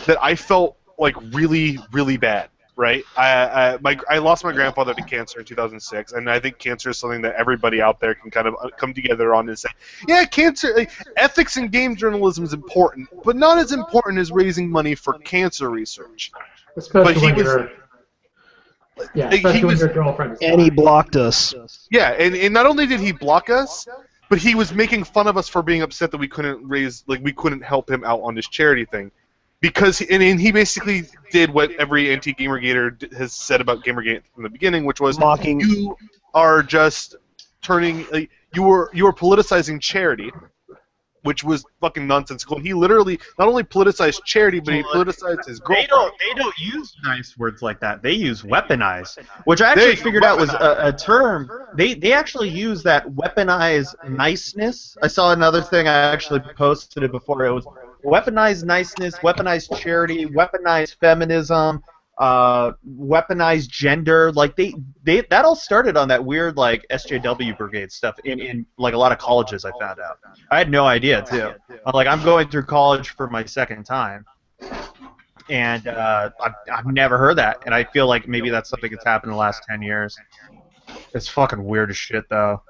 that I felt like really, really bad. Right, I lost my grandfather to cancer in 2006, and I think cancer is something that everybody out there can kind of come together on and say, yeah, cancer, like, ethics in game journalism is important, but not as important as raising money for cancer research. Especially when your girlfriend is and he blocked us. Yeah, and not only did he block us, but he was making fun of us for being upset that we couldn't help him out on his charity thing. Because he basically did what every anti-Gamergater has said about Gamergate from the beginning, which was mocking. You are just turning you were politicizing charity, which was fucking nonsensical. And he literally not only politicized charity, but he politicized his girlfriend. They don't use nice words like that. They use weaponize, which I actually figured out was a term. They actually use that weaponize niceness. I saw another thing. I actually posted it before. It was weaponized niceness, weaponized charity, weaponized feminism, weaponized gender. Like they that all started on that weird like SJW brigade stuff in like a lot of colleges. I found out. I had no idea too. Like I'm going through college for my second time, and I've never heard that, and I feel like maybe that's something that's happened in the last 10 years. It's fucking weird as shit though.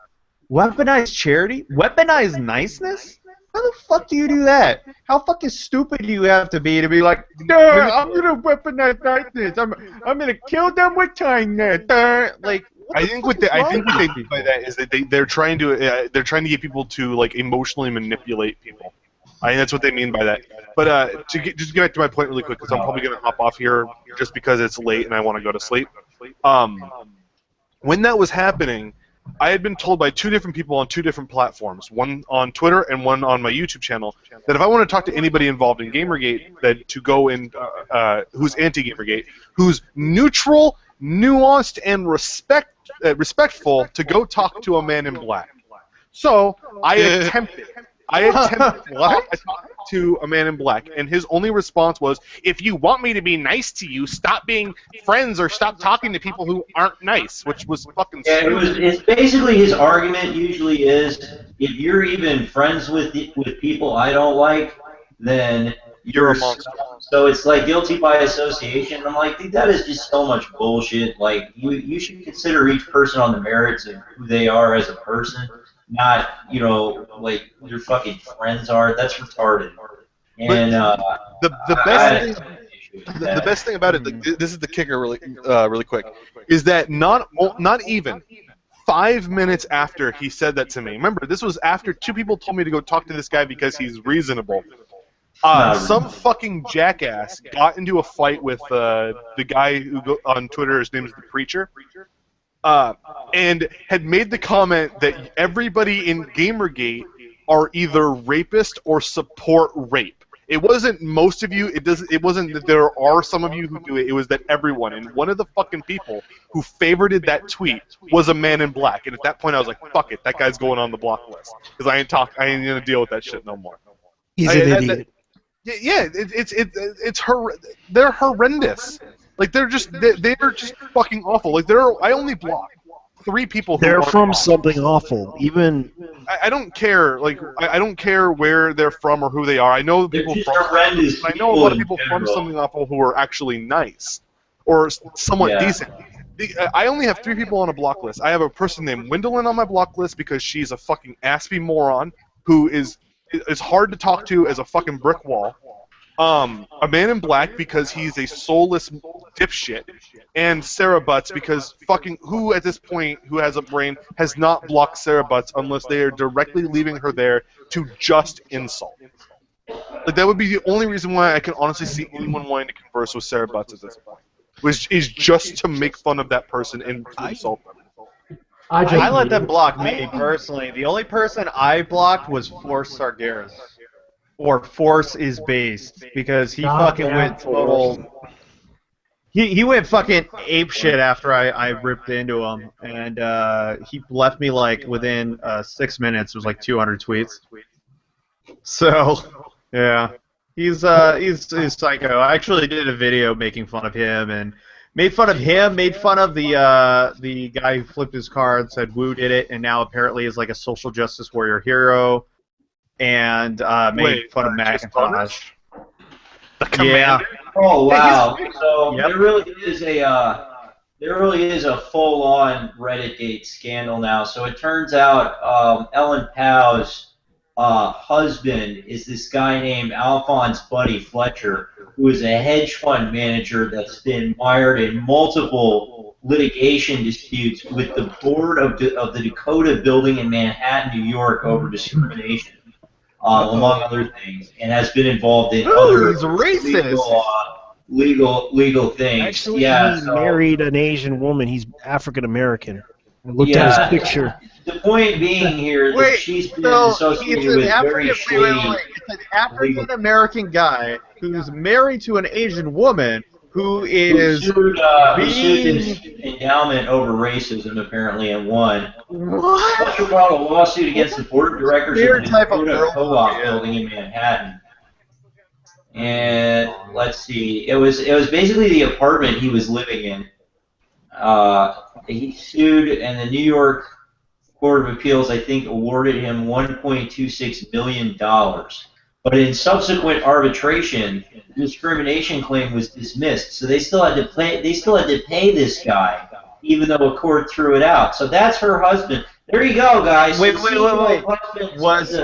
Weaponized charity? Weaponized niceness? How the fuck do you do that? How fucking stupid do you have to be like, no, I'm gonna weaponize niceness. I'm gonna kill them with kindness. Like, I think what they mean by that is that they're trying to get people to like emotionally manipulate people. I think that's what they mean by that. But just get back to my point really quick, because I'm probably gonna hop off here just because it's late and I want to go to sleep. When that was happening, I had been told by 2 different people on 2 different platforms, one on Twitter and one on my YouTube channel, that if I want to talk to anybody involved in Gamergate, that to go in, who's anti-Gamergate, who's neutral, nuanced, and respectful, to go talk to a man in black. So I attempted what? I talked to a man in black, and his only response was, if you want me to be nice to you, stop being friends or stop talking to people who aren't nice, which was fucking stupid. It's basically his argument usually is, if you're even friends with people I don't like, then you're a monster. So it's like guilty by association. I'm like, dude, that is just so much bullshit. Like, you should consider each person on the merits of who they are as a person. Not, like your fucking friends are. That's retarded. And the best thing about it, this is the kicker, really quick, is that not even 5 minutes after he said that to me. Remember, this was after 2 people told me to go talk to this guy because he's reasonable. Some fucking jackass got into a fight with the guy on Twitter. His name is The Preacher. And had made the comment that everybody in Gamergate are either rapist or support rape. It wasn't most of you. It wasn't that there are some of you who do it. It was that everyone. And one of the fucking people who favorited that tweet was a man in black. And at that point, I was like, "Fuck it, that guy's going on the block list because I ain't gonna deal with that shit no more." He's an idiot. They're horrendous. Like they're just fucking awful. Like I only block 3 people who they're are from wrong. something awful. Even I don't care. Like I don't care where they're from or who they are. I know people from. I know a lot of people from something awful who are actually nice or somewhat decent. I only have 3 people on a block list. I have a person named Wendolyn on my block list because she's a fucking aspy moron who is hard to talk to as a fucking brick wall. A man in black because he's a soulless dipshit, and Sarah Butts because fucking who at this point who has a brain has not blocked Sarah Butts unless they are directly leaving her there to just insult. Like that would be the only reason why I can honestly see anyone wanting to converse with Sarah Butts at this point, which is just to make fun of that person and to insult them. I let them block me personally. The only person I blocked was Force Sargeras. Or Force is based because he fucking went total. He went fucking ape shit after I ripped into him, and he left me like within 6 minutes. It was like 200 tweets. So yeah, he's psycho. I actually did a video making fun of him and made fun of him. Made fun of the guy who flipped his car and said Wu did it, and now apparently is like a social justice warrior hero. And made fun of Macintosh. Yeah. Oh wow! So there really is a full-on Reddit-gate scandal now. So it turns out Ellen Pau's husband is this guy named Alphonse Buddy Fletcher, who is a hedge fund manager that's been mired in multiple litigation disputes with the board of the Dakota Building in Manhattan, New York, over discrimination. Among other things, and has been involved in other legal things. Actually, he married an Asian woman. He's African American. I looked at his picture. The point being here that she's been associated with very shady. It's an African American guy who's married to an Asian woman who is sued endowment over racism apparently and won. What? Fletcher brought a lawsuit against the board of directors of the Dakota Co-op building in Manhattan. and let's see, it was basically the apartment he was living in. He sued, and the New York Court of Appeals, I think, awarded him $1.26 million. But in subsequent arbitration, the discrimination claim was dismissed. So they still had to pay this guy, even though a court threw it out. So that's her husband. There you go, guys. Wait. The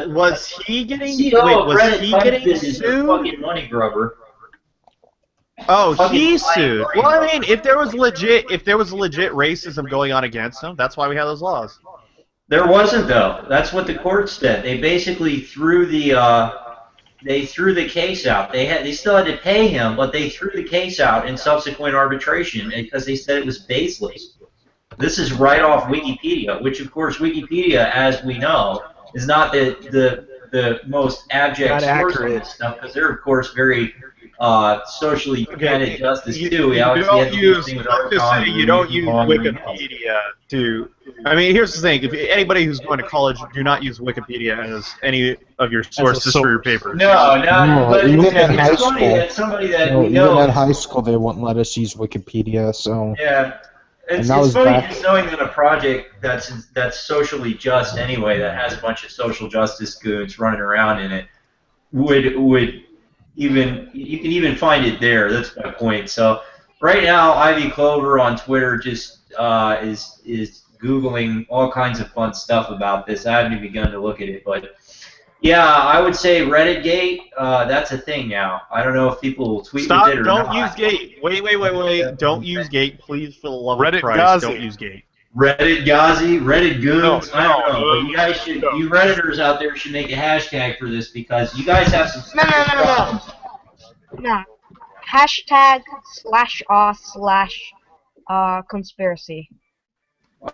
Was he getting? CEO Wait, of was Reddit he Fight getting Business, the sued? fucking money grubber. Oh, he fucking sued. lying. Well, I mean, if there was legit racism going on against him, that's why we have those laws. There wasn't, though. That's what the court said. They basically threw the case out. They still had to pay him, but they threw the case out in subsequent arbitration because they said it was baseless. This is right off Wikipedia, which of course Wikipedia, as we know, is not the most abject Not source on accurate. this stuff because they're of course very socially dependent justice too. We You obviously don't had the use. thing with I'm just Arcon saying, you and don't use everything else. Wikipedia to. I mean, here's the thing: if anybody who's going to college, do not use Wikipedia as any of your sources for your papers. No, but even it's, in high it's funny school. that somebody that No, we even know. in high school, they wouldn't let us use Wikipedia. So Yeah, it's that was funny back- just knowing that a project that's socially just anyway, that has a bunch of social justice goons running around in it, would even you can even find it there. That's my point. So right now, Ivy Clover on Twitter just is googling all kinds of fun stuff about this. I haven't even begun to look at it, but. Yeah, I would say RedditGate, that's a thing now. I don't know if people will tweet Stop! with it or Don't not. use Gate. Wait! Don't use Gate, please. For the love Reddit of Christ, Ghazi. don't use Gate. Reddit Ghazi, Reddit Goons, I don't know. But no, you guys should, you Redditors out there should make a hashtag for this because you guys have some No. problems. No. #/r/conspiracy.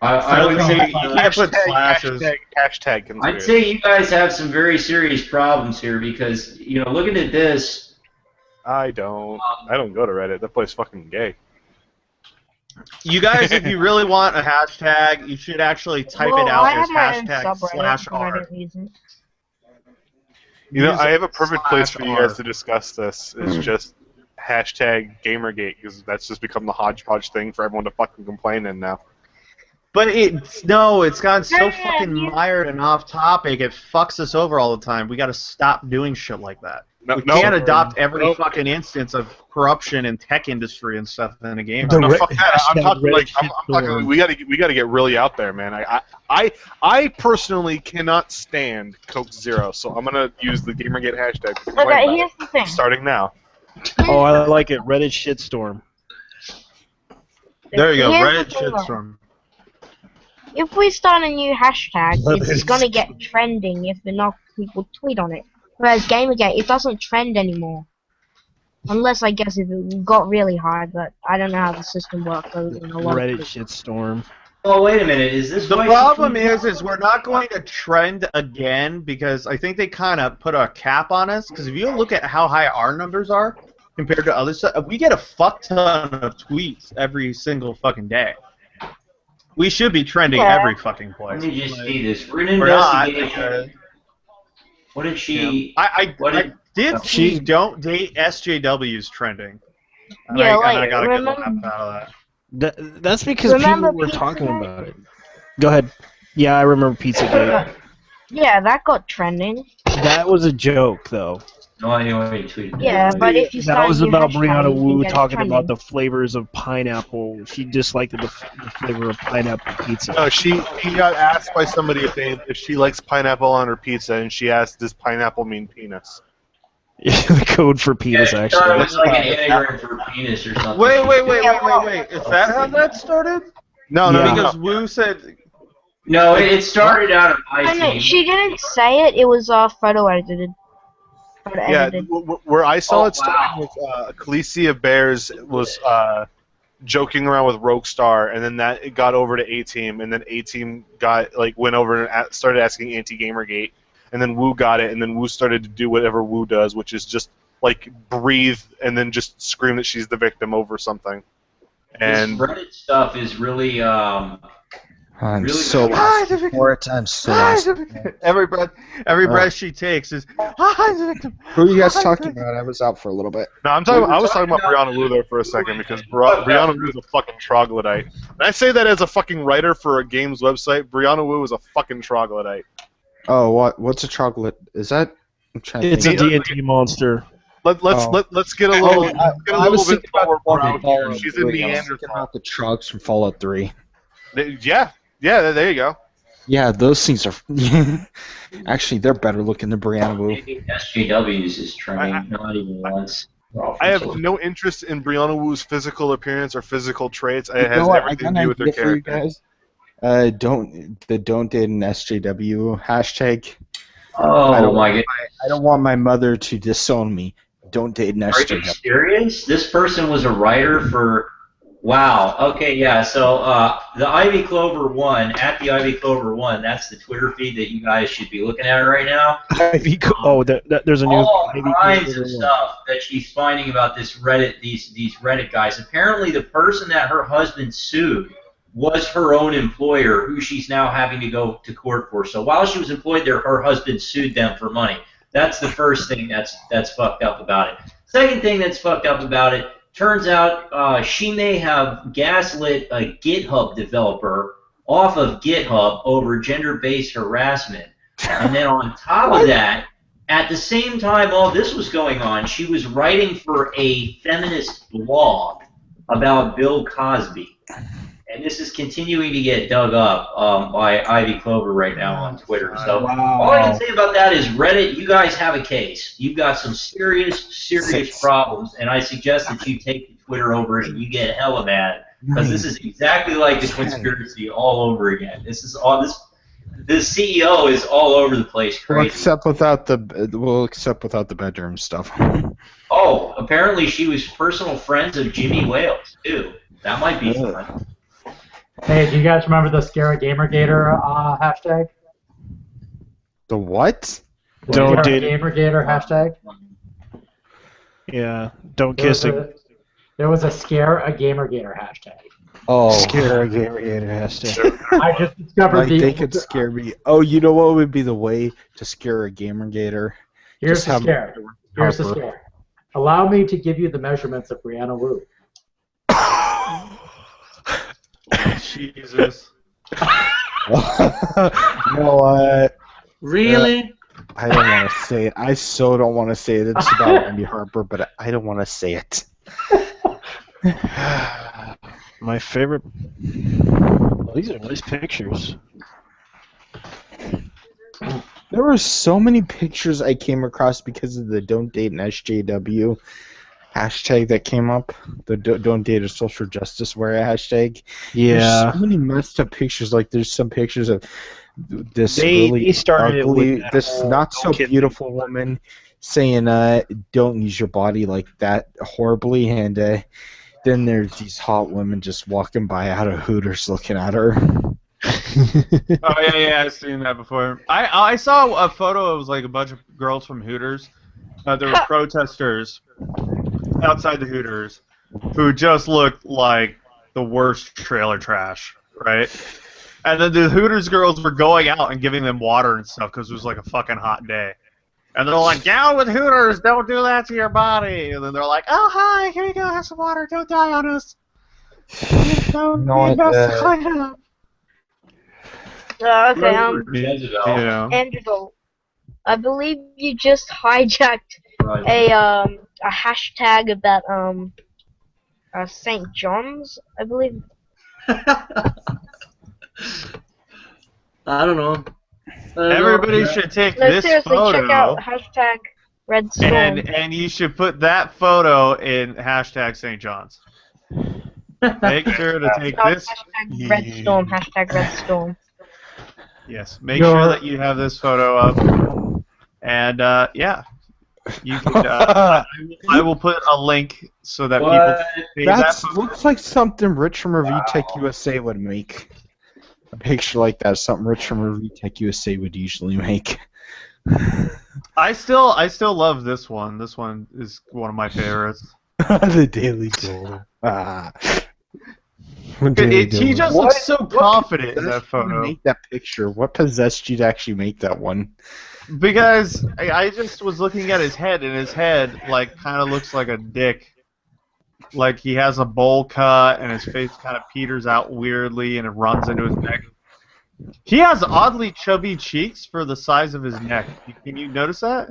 I would say You can't put slashes. Hashtag I'd conspiracy. say you guys have some very serious problems here because looking at this. I don't go to Reddit. That place fucking gay. You guys, if you really want a hashtag, you should actually type Well, it out I as have my own hashtag subreddit, but I /r. don't use it. You know, Use I have a perfect place for you /r. guys to discuss this. Is just hashtag Gamergate because that's just become the hodgepodge thing for everyone to fucking complain in now. But it's gotten so Yeah, fucking you- mired and off topic. It fucks us over all the time. We got to stop doing shit like that. No, We can't no, adopt every no. fucking instance of corruption in tech industry and stuff in a game. The No, Re- fuck that. I'm hashtag talking like Reddit I'm talking. shitstorm. We gotta get really out there, man. I personally cannot stand Coke Zero, so I'm gonna use the Gamergate hashtag. to complain Okay, about here's the thing. it, starting now. Oh, I like it. Reddit shitstorm. There you go. Here's Reddit the thing, though. shitstorm. If we start a new hashtag, it's Reddit. gonna get trending if enough people tweet on it. Whereas Gamergate, it doesn't trend anymore. Unless, I guess, if it got really high, but I don't know how the system works. Other than a lot of Reddit people. shitstorm. Oh wait a minute, is this The why problem she- is we're not going to trend again because I think they kind of put a cap on us. Because if you look at how high our numbers are compared to other stuff, we get a fuck ton of tweets every single fucking day. We should be trending Yeah. every fucking Let place. me just see this. We're an We're not. investigation. What did she? I What I did- did see don't date SJWs trending. And Yeah, I gotta get remember- laughed out of that. That's because Remember people were talking Pizzagate? about it. Go ahead. Yeah, I remember Pizzagate. Yeah, that got trending. That was a joke, though. No idea what he tweeted. Yeah, but if you That start was a new about hashtag, Brianna you can Wu get it talking trending. about the flavors of pineapple. She disliked the flavor of pineapple pizza. No, she got asked by somebody if she likes pineapple on her pizza, and she asked, "Does pineapple mean penis?" The code for penis, Yeah, actually. it's like an anagram for penis or something. Wait. Is that how that started? No, Yeah. Because Wu said. No, it started out of my I know, team. she didn't say it, it was photo edited. Photo Yeah, edited. where I saw Oh, it starting with Khaleesi Bears was joking around with Roguestar, and then it got over to A-Team, and then A-Team went over and started asking Anti-Gamergate, and then Wu got it, and then Wu started to do whatever Wu does, which is just breathe and then just scream that she's the victim over something. This And Reddit stuff is really I'm Really? so lost for it. I'm so lost. every breath she takes is. Who are you guys talking about? I was out for a little bit. No, I was talking about Brianna Wu there for a second because Brianna Wu is a fucking troglodyte. And I say that as a fucking writer for a games website. Brianna Wu is a fucking troglodyte. Oh, what's a chocolate? Is that? I'm trying to It's a think. D&D monster. Let's get a little. Let's get a I was little bit thinking about more Fallout brown here. 3. She's in I was thinking Neanderthal. about the trogs from Fallout 3. Yeah, there you go. Yeah, those things are. Actually, they're better looking than Brianna Wu. SJWs is trimming, not even once. I have no interest in Brianna Wu's physical appearance or physical traits. It You has know what? everything I got to do an with her idea for you character. guys. Don't date an SJW hashtag. Oh my god. I don't want my mother to disown me. Don't date an Are you SJW. serious? This person was a writer for. Wow. Okay, yeah. So the Ivy Clover 1, at the Ivy Clover 1, that's the Twitter feed that you guys should be looking at right now. There's a new. All Ivy kinds Clover of 1. stuff that she's finding about this Reddit, these Reddit guys. Apparently, the person that her husband sued was her own employer, who she's now having to go to court for. So while she was employed there, her husband sued them for money. That's the first thing that's fucked up about it. Second thing that's fucked up about it. Turns out she may have gaslit a GitHub developer off of GitHub over gender-based harassment. And then on top of that, at the same time all this was going on, she was writing for a feminist blog about Bill Cosby. And this is continuing to get dug up by Ivy Clover right now on Twitter. So all I can say about that is Reddit, you guys have a case. You've got some serious problems, and I suggest that you take to Twitter over it and you get hella mad, because this is exactly like the conspiracy all over again. This is all this. The CEO is all over the place, We'll crazy. accept without the bedroom stuff. Oh, apparently she was personal friends of Jimmy Wales too. That might be fun. Hey, do you guys remember the Scare Gamergator hashtag? The what? The Don't Scare date it. Gamergator hashtag? Yeah, don't kiss it. There was a Scare a Gamergator hashtag. Oh, Scare hashtag. I just discovered like they could scare me. Oh, you know what would be the way to scare a Gamergator? Here's Just the have scare. Here's the Harper. scare. Allow me to give you the measurements of Brianna Wu. Jesus. No, Really? I don't want to say it. I so don't want to say it. It's about Wendy Harper, but I don't want to say it. My favorite. Well, these are nice pictures. There were so many pictures I came across because of the Don't Date an SJW hashtag that came up. The Don't Date a Social Justice Warrior hashtag. Yeah. There's so many messed up pictures. Like there's some pictures of this They really started it ugly, with this not so kid beautiful people. woman saying, "Don't use your body like that horribly," and then there's these hot women just walking by out of Hooters looking at her. Oh yeah, I've seen that before. I saw a photo. It was like a bunch of girls from Hooters. There were protesters outside the Hooters who just looked like the worst trailer trash, right? And then the Hooters girls were going out and giving them water and stuff because it was like a fucking hot day. And they're like, "Down with Hooters! Don't do that to your body!" And then they're like, "Oh hi, here you go, have some water. Don't die on us. Don't know need what, us to clean it up." Jezebel. Andrew, I believe you just hijacked a hashtag about St. John's, I believe. I don't know. Everybody should take No, this seriously, photo check out hashtag Red Storm. and you should put that photo in hashtag St. John's. Make sure to take No, this. hashtag Red Storm, hashtag Red Storm. Yes, make sure that you have this photo up. And yeah, you can. I will put a link so that people. See That photo. looks like something Rich from Review Tech USA would make. A picture like that is something Rich from Review Tech USA would usually make. I still love this one. This one is one of my favorites. The Daily Total. Ah. He just looks so confident in that photo. Make that picture. What possessed you to actually make that one? Because I just was looking at his head, and his head like kind of looks like a dick. Like he has a bowl cut, and his face kind of peters out weirdly, and it runs into his neck. He has oddly chubby cheeks for the size of his neck. Can you notice that?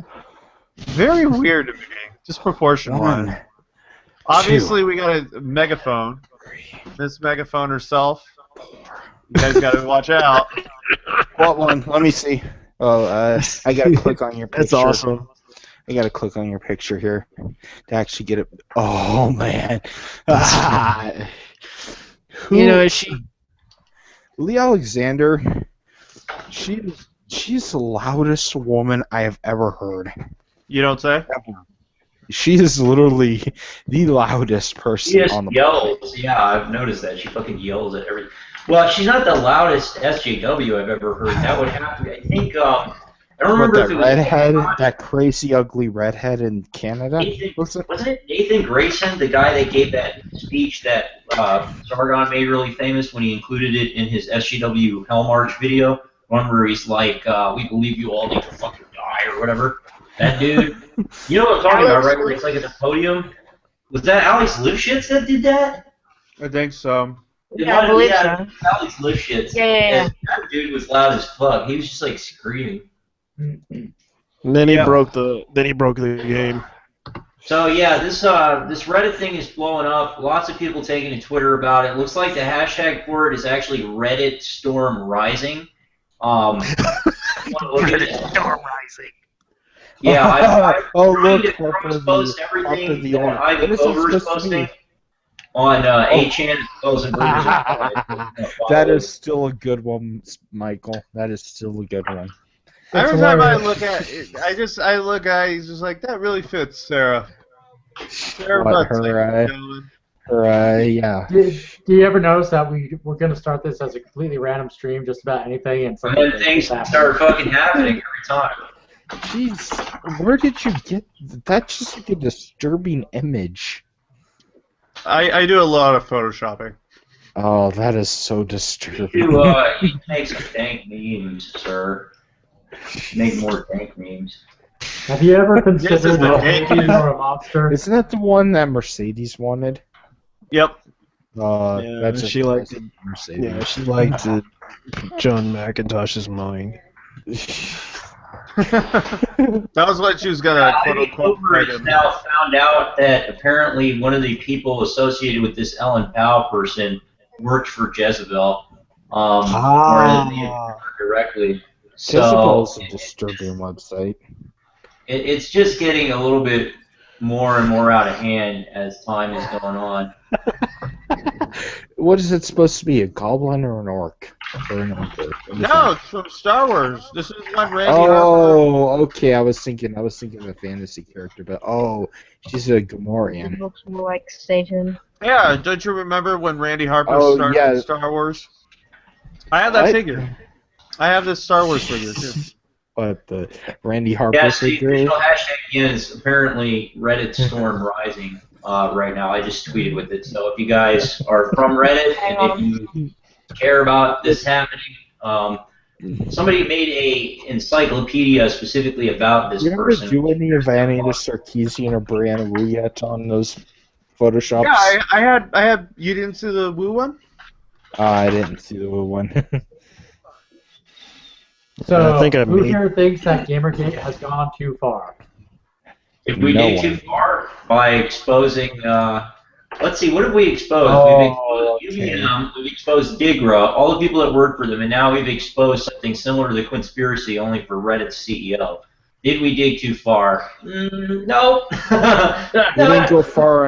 Very weird to me. Disproportionate. One, Obviously, we got a megaphone. Miss Megaphone herself. You guys got to watch out. What one? Let me see. Oh, I gotta click on your picture. That's awesome. I gotta click on your picture here to actually get it. Oh man. You know, she. Lee Alexander. She's the loudest woman I have ever heard. You don't say? She is literally the loudest person She just on the yells. Yeah, I've noticed that. She fucking yells at everything. Well, she's not the loudest SJW I've ever heard. That would have to be. I think. I don't remember What, if that it was redhead, that crazy ugly redhead in Canada. Wasn't it Nathan Grayson, the guy that gave that speech that Sargon made really famous when he included it in his SJW Hell March video? One where he's like, "We believe you all need to fucking die" or whatever. That dude. You know what I'm talking about, right? Where it's like at the podium. Was that Alex Lifshitz that did that? I think so. Yeah, I believe so. Alex Lifshitz. Yeah. And that dude was loud as fuck. He was just like screaming. And then he broke the game. So yeah, this Reddit thing is blowing up. Lots of people taking to Twitter about it. Looks like the hashtag for it is actually Reddit Storm Rising. Reddit Storm Rising. Yeah, I look, post everything that Ivan Over is posting on 8chan as well as in That is still a good one, Michael. That is still a good one. Every time I look at it, I look at it, he's just like, that really fits Sarah. Sarah What, Butts, yeah. Do you ever notice that we're going to start this as a completely random stream, just about anything, and then things start fucking happening every time. Jeez, where did you get that's just like a disturbing image. I do a lot of photoshopping. Oh, that is so disturbing. You make some dank memes, sir. Make more dank memes. Have you ever considered the making or a monster? Isn't that the one that Mercedes wanted? Yep. That's she liked it. Mercedes. Yeah, she liked it. John McIntosh's mind. That was what she was gonna quote unquote. Has now found out that apparently one of the people associated with this Ellen Powell person worked for Jezebel. Directly. Jezebel So is a disturbing website. it's just getting a little bit more and more out of hand as time is going on. What is it supposed to be? A goblin or an orc? Or an orc? No, it's from Star Wars. This is when Randy Oh, okay. I was thinking of a fantasy character, but she's a Gamorrean. It looks more like Satan. Yeah, don't you remember when Randy Harper started Star Wars? I have that figure. I have this Star Wars figure too. What, the Randy Harper Yeah, figure? the official hashtag again is apparently Reddit Storm Rising right now. I just tweeted with it. So if you guys are from Reddit and if you care about this happening, somebody made a encyclopedia specifically about this person. Did you ever do any of Anita Sarkeesian or Brianna Wu yet on those Photoshops? Yeah, I had. You didn't see the Wu one? I didn't see the Wu one. So, I think I who made- here thinks that Gamergate has gone too far? If we No get too one. far by exposing, let's see, what have we exposed? Oh, we've exposed Digra, all the people that work for them, and now we've exposed something similar to the conspiracy, only for Reddit's CEO. Did we dig too far? No. We didn't go far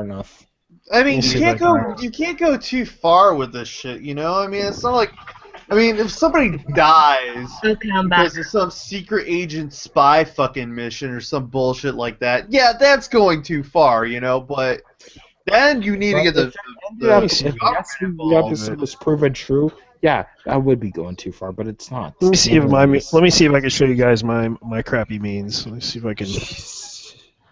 enough. I mean, Let's you see can't if I go. You can't go too far with this shit. You know, I mean, it's not like. I mean, if somebody dies Okay, I'm back. because of some secret agent spy fucking mission or some bullshit like that, yeah, that's going too far, you know. But then you need to get the the episode was proven true. Yeah, I would be going too far, but it's not. Let me see if I can show you guys my crappy means. Let me see if I can.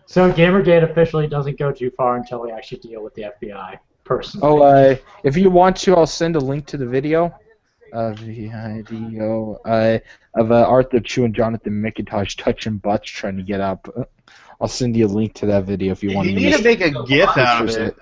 So Gamergate officially doesn't go too far until we actually deal with the FBI. personally. Oh, if you want to, I'll send a link to the video. Of Arthur Chu and Jonathan McIntosh touching butts trying to get up. I'll send you a link to that video if you want You to need use to make a GIF out of it.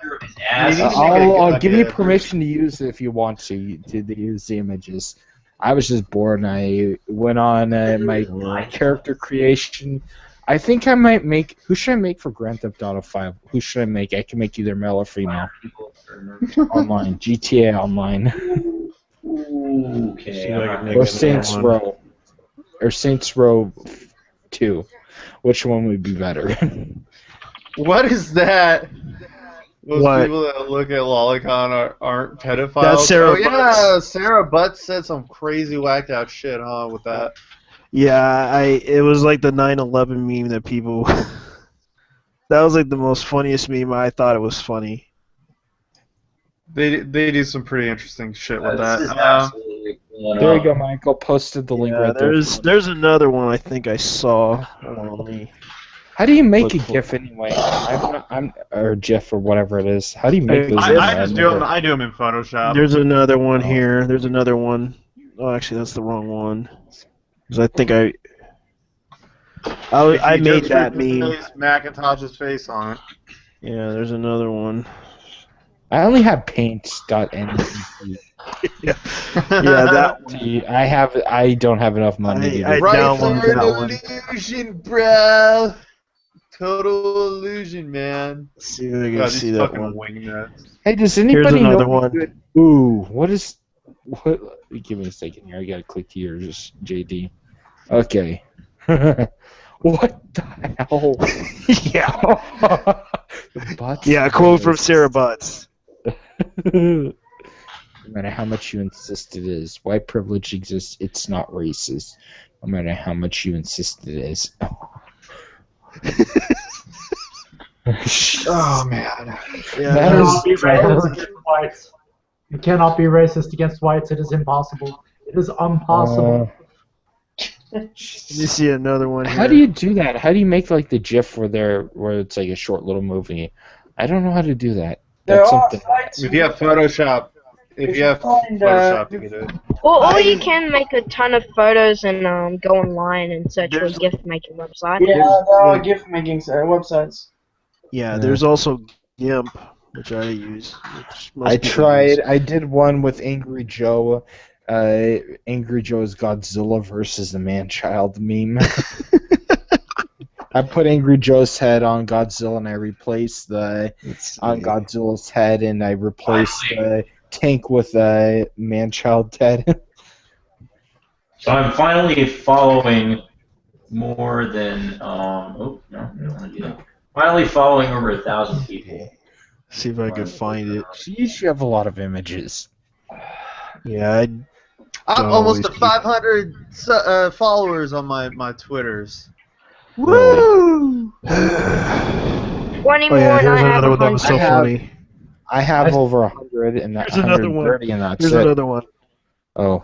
I'll give you permission to use it if you want to use the images. I was just bored and I went on my character creation. I think I might make. Who should I make for Grand Theft Auto 5? Who should I make? I can make either male or female. Online. GTA Online. Okay. Or Saints Row. Or Saints Row 2. Which one would be better? What is that? Those What? people that look at Lolicon aren't pedophiles. That's Sarah yeah, Butts. Sarah Butts said some crazy whacked out shit, huh? With that. Yeah, it was like the 9/11 meme that people. That was like the most funniest meme. I thought it was funny. They do some pretty interesting shit with This is that. absolutely going There you on. go, Michael. Posted the link Yeah, right there. there's another one I think I saw. Hold on, let me- How do you make a Look for- GIF anyway? Or GIF or whatever it is. How do you make those? I just do them. I do them in Photoshop. There's another one here. There's another one. Oh, actually, that's the wrong one. 'Cause I think I If you made just that meme. replace Macintosh's face on it. Yeah, there's another one. I only have paint.npp. Yeah, that one. See, I don't have enough money. I Right downloaded for that one. illusion, bro. Total illusion, man. Let's see if I can God, see these that fucking one. wingnuts. Hey, does anybody another know? one. Ooh, what? Give me a second here. I gotta click to yours, JD. Okay. What the hell? Yeah. The butts Yeah, a quote from Sarah Butts. No matter how much you insist it is, white privilege exists, it's not racist. No matter how much you insist it is. Oh man. Yeah, That You is cannot be racist dark. against whites. You cannot be racist against whites. It is impossible. It is impossible. let me see another one here. How do you do that? How do you make like the GIF where it's like a short little movie? I don't know how to do that. That's something. If you have Photoshop, you can do it. Or you can make a ton of photos and go online and search for a There's- gift making website. Yeah, there are gift making websites. Yeah, there's also GIMP, which I use. Which most I people tried. use. I did one with Angry Joe. Angry Joe's Godzilla versus the Man-Child meme. I put Angry Joe's head on Godzilla and I replaced the on Godzilla's head and I replaced the tank with a Man-Child head. So I'm finally following more than oh no, I don't want to do that. Finally following over 1,000 people. See if I can find it. Jeez, you have a lot of images. Yeah, I'm Don't almost always at keep- 500 followers on my Twitters. Woo! 20 Oh more yeah, and I here's have another one that was so 100. funny. I have over 100 and Here's another one. 130 and that's Here's it. another one. Oh.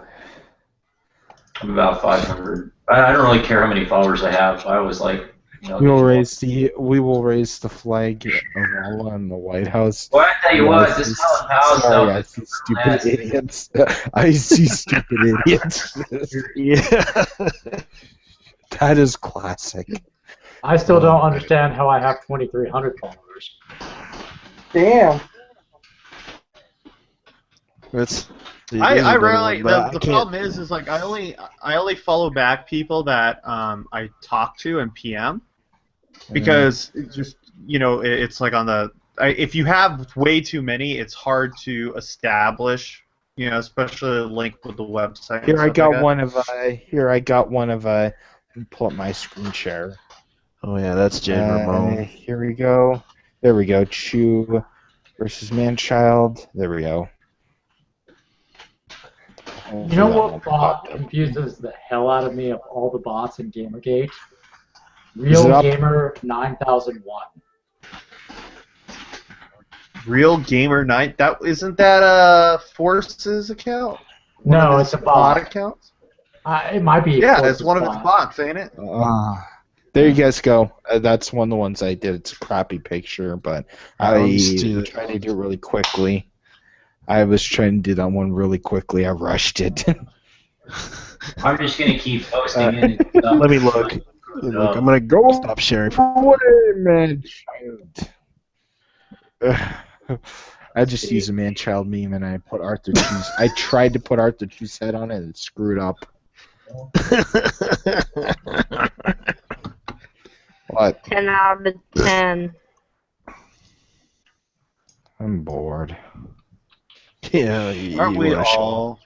I'm about 500. I don't really care how many followers I have. I was like, you know, We will raise the flag of Allah in the White House. well, I tell you Yeah, what, this Helen Powell Sorry, stuff. I see stupid idiots. I see stupid idiots. Yeah. That is classic. I still don't understand how I have 2,300 followers. Damn. That's. I rarely. One, but The I can't- problem is like I only follow back people that I talk to and PM because it's just it's like on the if you have way too many, it's hard to establish. Especially a link with the website. and Here I stuff got like that. one of. Here I got one of. Let me pull up my screen share. Oh yeah, that's Jade Ramone. Here we go. There we go. Chew versus Manchild. There we go. You know what bot confuses the hell out of me of all the bots in Gamergate? Is it Real up? Gamer 9001. Real Gamer Night. That isn't that Force's account? No, One of it's a his bot. accounts. It might be. Yeah, Force's it's one of its bot. bots, ain't it? There you guys go. That's one of the ones I did. It's a crappy picture, but I tried to do it really quickly. I was trying to do that one really quickly. I rushed it. I'm just gonna keep posting it. Let me look. I'm gonna go stop sharing. What a man child. I just used a man-child meme and I put Arthur Chu's. I tried to put Arthur Chu's head on it and it screwed up. What? 10 out of 10. I'm bored. Yeah, Aren't we you are. all?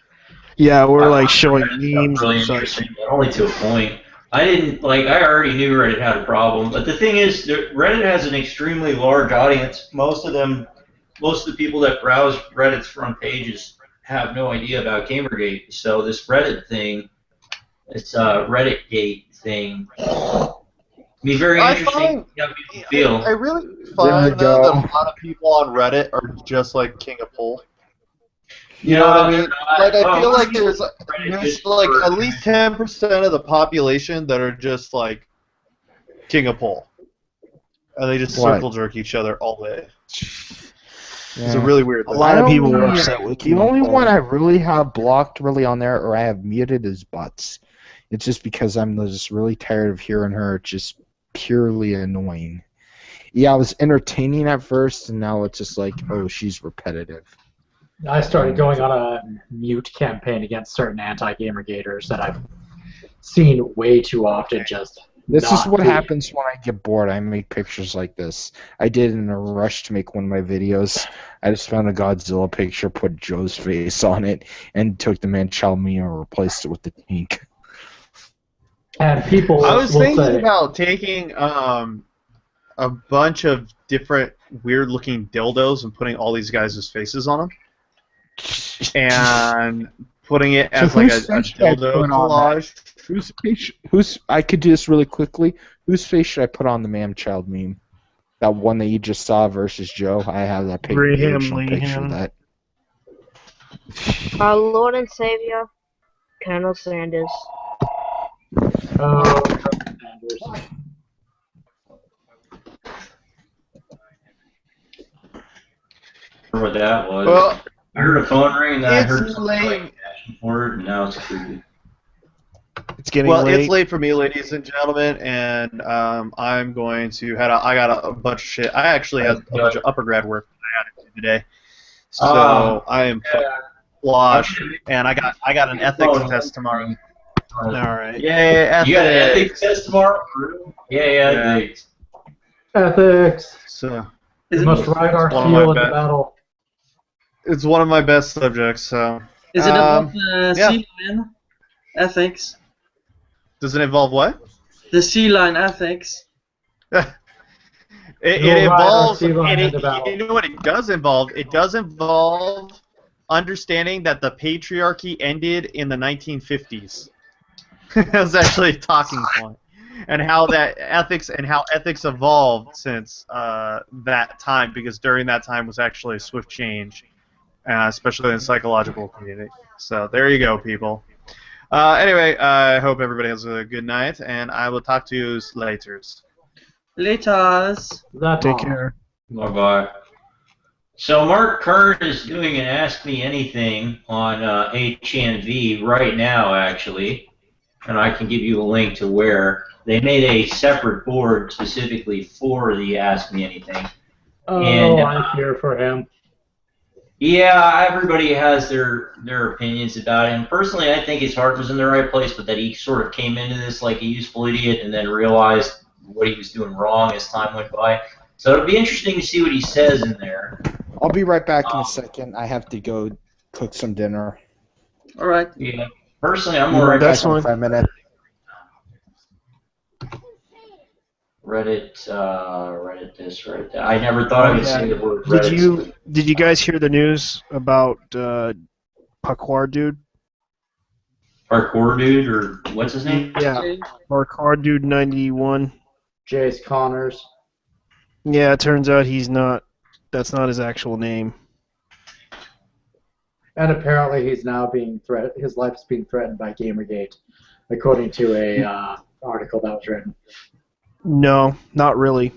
Yeah, we're like showing memes Really and such. interesting, but only to a point. I already knew Reddit had a problem, but the thing is, Reddit has an extremely large audience. Most of the people that browse Reddit's front pages have no idea about Gamergate. So this Reddit thing, it's a RedditGate thing. Be very interesting to see how people feel. I really find though that a lot of people on Reddit are just like King of Pool. You know what I mean? Like I feel like there's like at least 10% of the population that are just like King of Pool, and they just circle jerk each other all day. It's a really weird thing. A lot of people were upset with the only one I really have blocked really on there, or I have muted, is Butts. It's just because I'm just really tired of hearing her. It's just purely annoying. Yeah, I was entertaining at first, and now it's just like, oh, she's repetitive. I started going on a mute campaign against certain anti-Gamergaters that I've seen way too often. This is what happens when I get bored. I make pictures like this. I did in a rush to make one of my videos. I just found a Godzilla picture, put Joe's face on it, and took the man-child meme and replaced it with the tank. And people I was will thinking say, about taking a bunch of different weird-looking dildos and putting all these guys' faces on them, and putting it as like a dildo collage. I could do this really quickly. Whose face should I put on the man-child meme? That one that you just saw versus Joe. I have that picture of that. Our Lord and Savior, Colonel Sanders. oh, What that was. Well, I heard a phone ring, and then I it's heard something late. like passion for it, and now it's creepy. It's getting Well, late. it's late for me, ladies and gentlemen, and I'm going to head out. I got a bunch of shit. I actually had a bunch of upper grad work that I had to do today, so I am flushed, and I got an ethics test tomorrow. All right. Yeah, You got an ethics test tomorrow? Yeah. ethics. So We must ride our one of my heel in the bet- battle. it's one of my best subjects. So Is it about yeah. sea lion ethics? Does it involve what? The sea lion ethics. It We'll ride our involves. sea lion in the battle. You know what it does involve? It does involve understanding that the patriarchy ended in the 1950s. That's actually a talking point, and how ethics evolved since that time, because during that time was actually a swift change, especially in the psychological community. So there you go, people. Anyway, I hope everybody has a good night, and I will talk to you later. Laters. Take care. Bye-bye. So Mark Kern is doing an Ask Me Anything on HNV right now, actually, and I can give you a link to where they made a separate board specifically for the Ask Me Anything. Oh, And, I'm here for him. Yeah, everybody has their opinions about him. Personally, I think his heart was in the right place, but that he sort of came into this like a useful idiot and then realized what he was doing wrong as time went by. So it'll be interesting to see what he says in there. I'll be right back in a second. I have to go cook some dinner. All right. Yeah. Personally, I'm more That's back in fine. 5 minutes. Reddit this, Reddit that. I never thought I would say the word Reddit. Did you guys hear the news about Parkour Dude? Parkour Dude, or what's his name? Yeah, Parkour Dude 91. Jace Connors. Yeah, it turns out he's not. That's not his actual name. And apparently he's now being his life is being threatened by Gamergate, according to a article that was written. No, not really.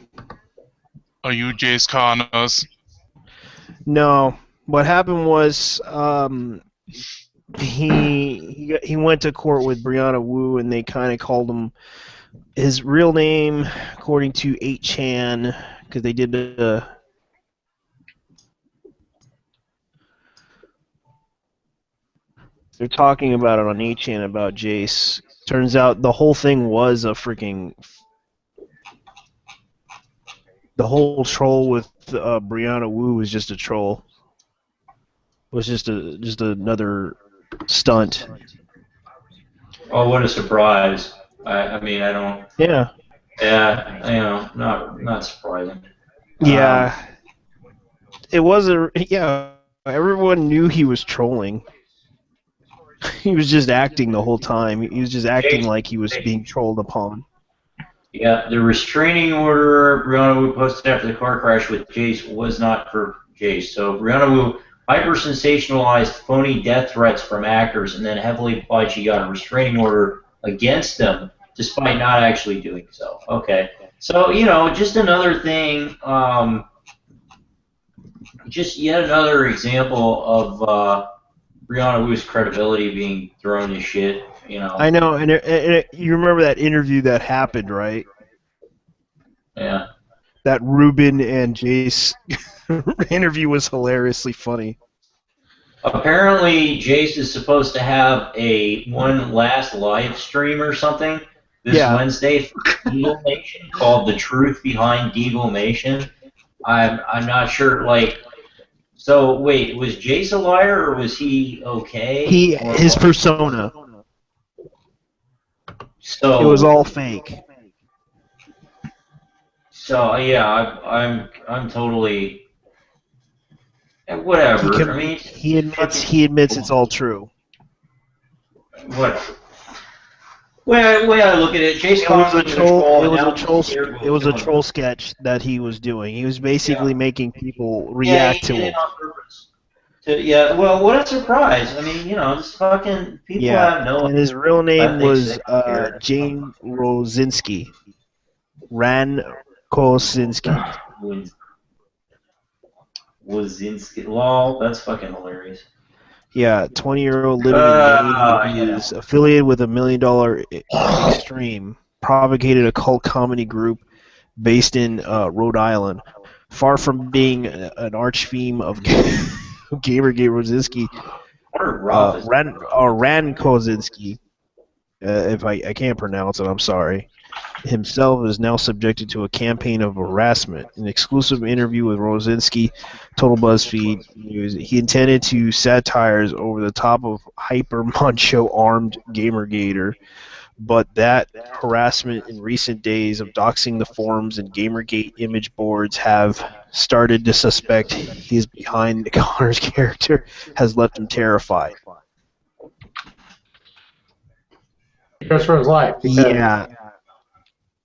Are you Jace Carnos? No. What happened was he went to court with Brianna Wu, and they kind of called him his real name, according to 8chan, because they did they're talking about it on 8chan about Jace. Turns out the whole thing was a freaking... The whole troll with Brianna Wu was just a troll. Was just another stunt. Oh, what a surprise! I mean, I don't. Yeah. Yeah, not surprising. Yeah. It was everyone knew he was trolling. He was just acting the whole time. He was just acting like he was being trolled upon. Yeah, the restraining order Brianna Wu posted after the car crash with Jace was not for Jace. So Brianna Wu hyper-sensationalized phony death threats from actors and then heavily implied she got a restraining order against them despite not actually doing so. Okay. So, just another thing, just yet another example of Brianna Wu's credibility being thrown to shit, I know, and you remember that interview that happened, right? Yeah. That Ruben and Jace interview was hilariously funny. Apparently, Jace is supposed to have one last live stream or something this Wednesday for Deagle Nation called "The Truth Behind Deagle Nation." I'm not sure. So wait, was Jace a liar or was he okay? His persona. So it was all fake. So yeah, I'm totally whatever. He admits it's all true. What? Way I look at it, Jace it was a troll sketch that he was doing. He was basically making people react to it. On purpose. Well, what a surprise! This fucking people have no. And his real name was Jane Rosinski. Ran Kosinski. Wozinski. Lol, that's fucking hilarious. Yeah, 20-year-old living in Maine who is affiliated with $1 Million Extreme, propagated a cult comedy group based in Rhode Island. Far from being an arch-theme of Gamergate Rosinski, Ran Kosinski, if I can't pronounce it, I'm sorry, himself is now subjected to a campaign of harassment. An exclusive interview with Rosinski, Total BuzzFeed News, he intended to satires over the top of hyper macho armed Gamergator, but that harassment in recent days of doxing the forums and Gamergate image boards have started to suspect he's behind Connor's character has left him terrified. Just for his life. Yeah.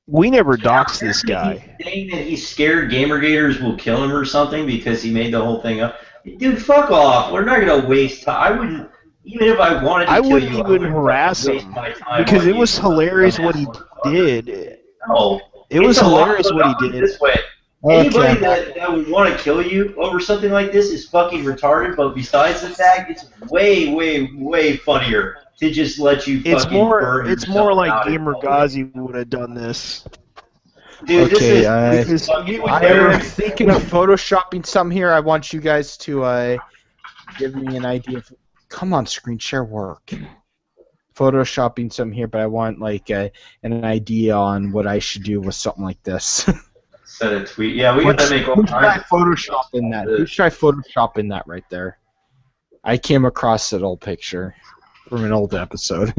We never doxed this guy. Saying that he's scared Gamergators will kill him or something because he made the whole thing up. Dude, fuck off. We're not going to waste time. I wouldn't, even if I wanted to I kill wouldn't you, even harass him because it was hilarious what he did. No. It was hilarious what he did. This way. Anybody that would want to kill you over something like this is fucking retarded, but besides the fact, it's way, way, way funnier to just let you fucking burn It's yourself more like out. Gamer Ghazi would have done this. Dude, Okay, this is I am thinking of photoshopping some here. I want you guys to give me an idea. Come on, screen share work. Photoshopping some here, but I want an idea on what I should do with something like this. Set a tweet. Yeah, we gotta make all Who's try kinds photoshopping that? Who's try photoshopping that right there? I came across that old picture from an old episode.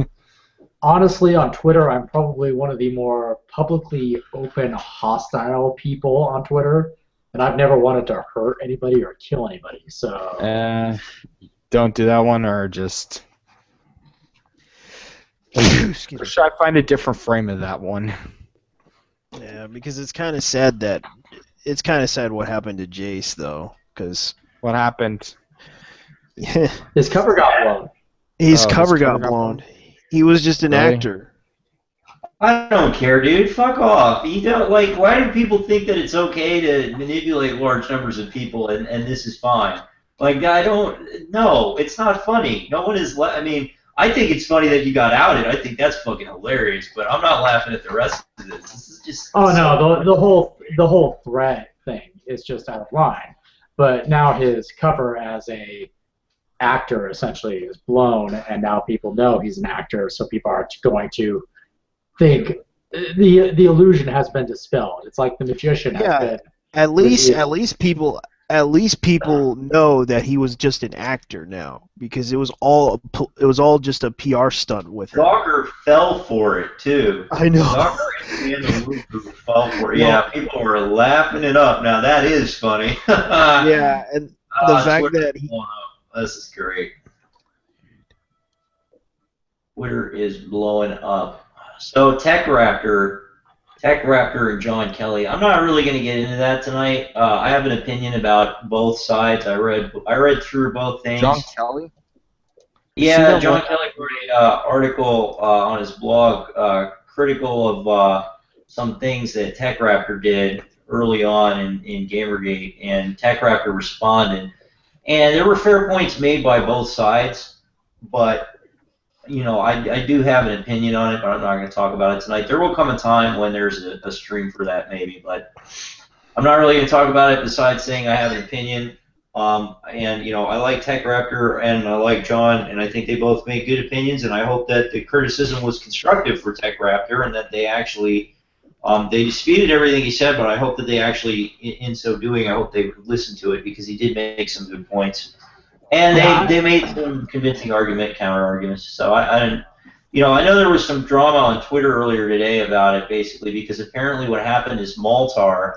Honestly, on Twitter, I'm probably one of the more publicly open, hostile people on Twitter, and I've never wanted to hurt anybody or kill anybody. So. Don't do that one, or just. Should I find a different frame of that one? Yeah, because it's kind of sad what happened to Jace, though. Because what happened? His cover got blown. His cover got blown. He was just an actor. I don't care, dude. Fuck off. You don't like. Why do people think that it's okay to manipulate large numbers of people and this is fine? Like, I don't. No, it's not funny. No one is. I mean, I think it's funny that you got outed. I think that's fucking hilarious. But I'm not laughing at the rest of this. This is just. Oh no, the whole threat thing is just out of line. But now his cover as a actor essentially is blown, and now people know he's an actor, so people are going to think the illusion has been dispelled. It's like the magician has been. At least people know that he was just an actor now, because it was all just a PR stunt with him. Gawker fell for it too. I know. Gawker fell for it. Yeah, people were laughing it up. Now that is funny. Yeah, and the fact that he. This is great. Twitter is blowing up. So TechRaptor and John Kelly. I'm not really going to get into that tonight. I have an opinion about both sides. I read through both things. John Kelly? Yeah, John Kelly wrote an article on his blog critical of some things that TechRaptor did early on in Gamergate, and TechRaptor responded. And there were fair points made by both sides, but you know, I do have an opinion on it, but I'm not going to talk about it tonight. There will come a time when there's a stream for that, maybe, but I'm not really going to talk about it besides saying I have an opinion. And, you know, I like TechRaptor and I like John, and I think they both make good opinions, and I hope that the criticism was constructive for TechRaptor and that they actually, they disputed everything he said, but I hope that they actually, in so doing, I hope they listened to it, because he did make some good points. And they made some convincing counter arguments. So I you know, I know there was some drama on Twitter earlier today about it, basically, because apparently what happened is Maltar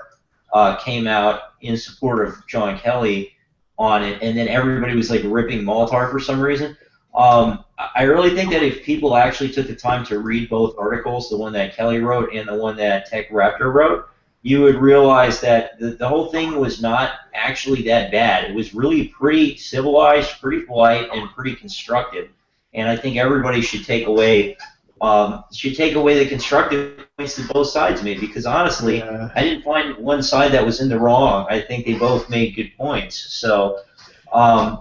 came out in support of John Kelly on it, and then everybody was like ripping Maltar for some reason. I really think that if people actually took the time to read both articles, the one that Kelly wrote and the one that TechRaptor wrote, you would realize that the whole thing was not actually that bad. It was really pretty civilized, pretty polite, and pretty constructive. And I think everybody should take away the constructive points that both sides made, because honestly, I didn't find one side that was in the wrong. I think they both made good points. So,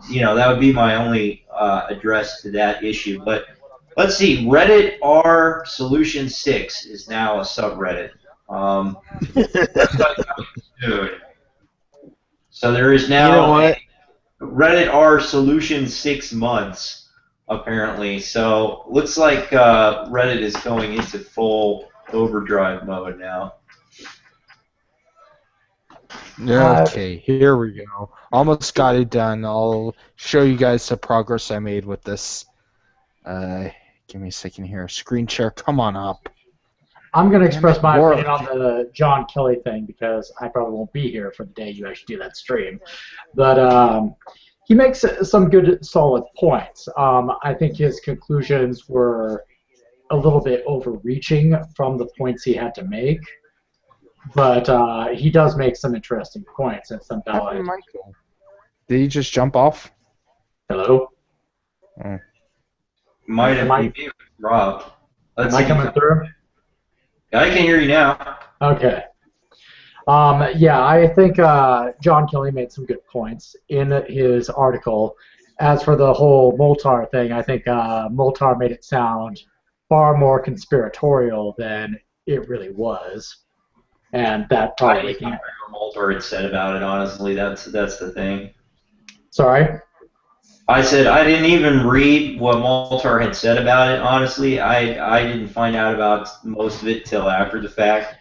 you know, that would be my only address to that issue. But let's see, Reddit R Solution 6 is now a subreddit. Dude. So there is now Reddit R Solution 6 months, apparently. So looks like Reddit is going into full overdrive mode now. Okay, here we go. Almost got it done. I'll show you guys the progress I made with this. Give me a second here. Screen share, come on up. I'm going to express my opinion on the John Kelly thing, because I probably won't be here for the day you actually do that stream. But he makes some good, solid points. I think his conclusions were a little bit overreaching from the points he had to make. But he does make some interesting points and some valid. Did he just jump off? Hello? Might have been Rob. Am I coming through? I can hear you now. Okay. Yeah, I think John Kelly made some good points in his article. As for the whole Moltar thing, I think Moltar made it sound far more conspiratorial than it really was. And that probably... I didn't remember what Moltar had said about it, honestly. That's the thing. Sorry? I said I didn't even read what Moltar had said about it, honestly. I didn't find out about most of it till after the fact.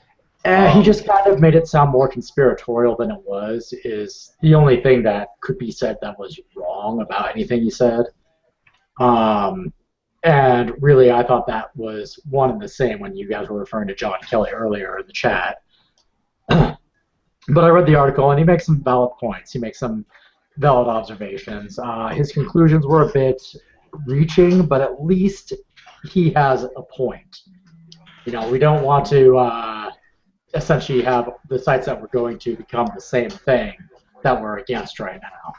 He just kind of made it sound more conspiratorial than it was, is the only thing that could be said that was wrong about anything he said. And really, I thought that was one and the same when you guys were referring to John Kelly earlier in the chat. But I read the article, and he makes some valid points. He makes some valid observations. His conclusions were a bit reaching, but at least he has a point. You know, we don't want to essentially have the sites that we're going to become the same thing that we're against right now.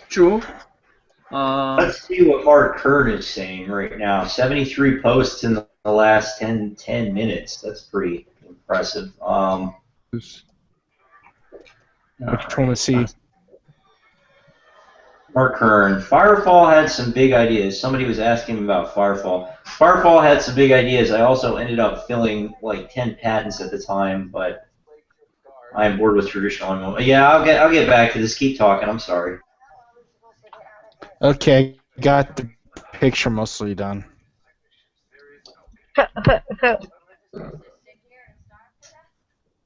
True. Let's see what Mark Kern is saying right now. 73 posts in the last 10 minutes. That's pretty impressive. Which one to see? Mark Kern. Firefall had some big ideas. Somebody was asking about Firefall. Firefall had some big ideas. I also ended up filling like 10 patents at the time, but I am bored with traditional MMO. Yeah, I'll get back to this. Keep talking. I'm sorry. Okay, got the picture mostly done.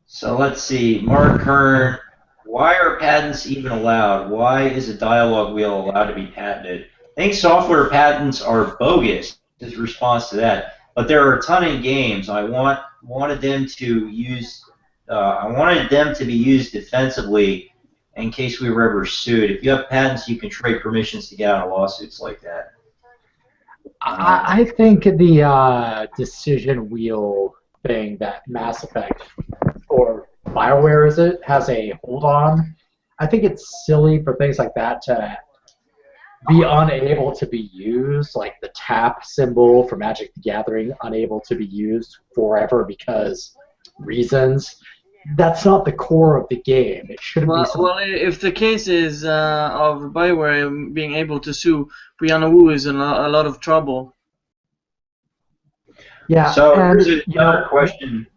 So let's see. Mark Kern. Why are patents even allowed? Why is a dialogue wheel allowed to be patented? I think software patents are bogus. His response to that. But there are a ton in games. I wanted them to use. I wanted them to be used defensively in case we were ever sued. If you have patents, you can trade permissions to get out of lawsuits like that. I think the decision wheel thing that Mass Effect or BioWare has a hold on. I think it's silly for things like that to be unable to be used, like the tap symbol for Magic the Gathering, unable to be used forever because reasons. That's not the core of the game. It shouldn't be something. Well, if the case is of BioWare being able to sue, Brianna Wu is in a lot of trouble. Yeah. So here's another question.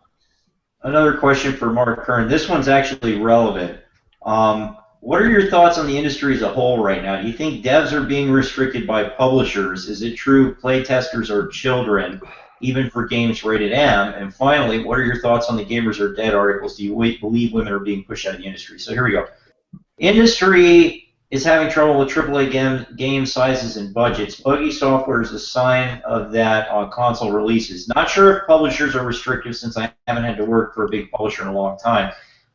Another question for Mark Kern. This one's actually relevant. What are your thoughts on the industry as a whole right now? Do you think devs are being restricted by publishers? Is it true playtesters are children, even for games rated M? And finally, what are your thoughts on the Gamers Are Dead articles? Do you believe women are being pushed out of the industry? So here we go. Industry is having trouble with AAA game sizes and budgets. Buggy software is a sign of that on console releases. Not sure if publishers are restrictive since I haven't had to work for a big publisher in a long time.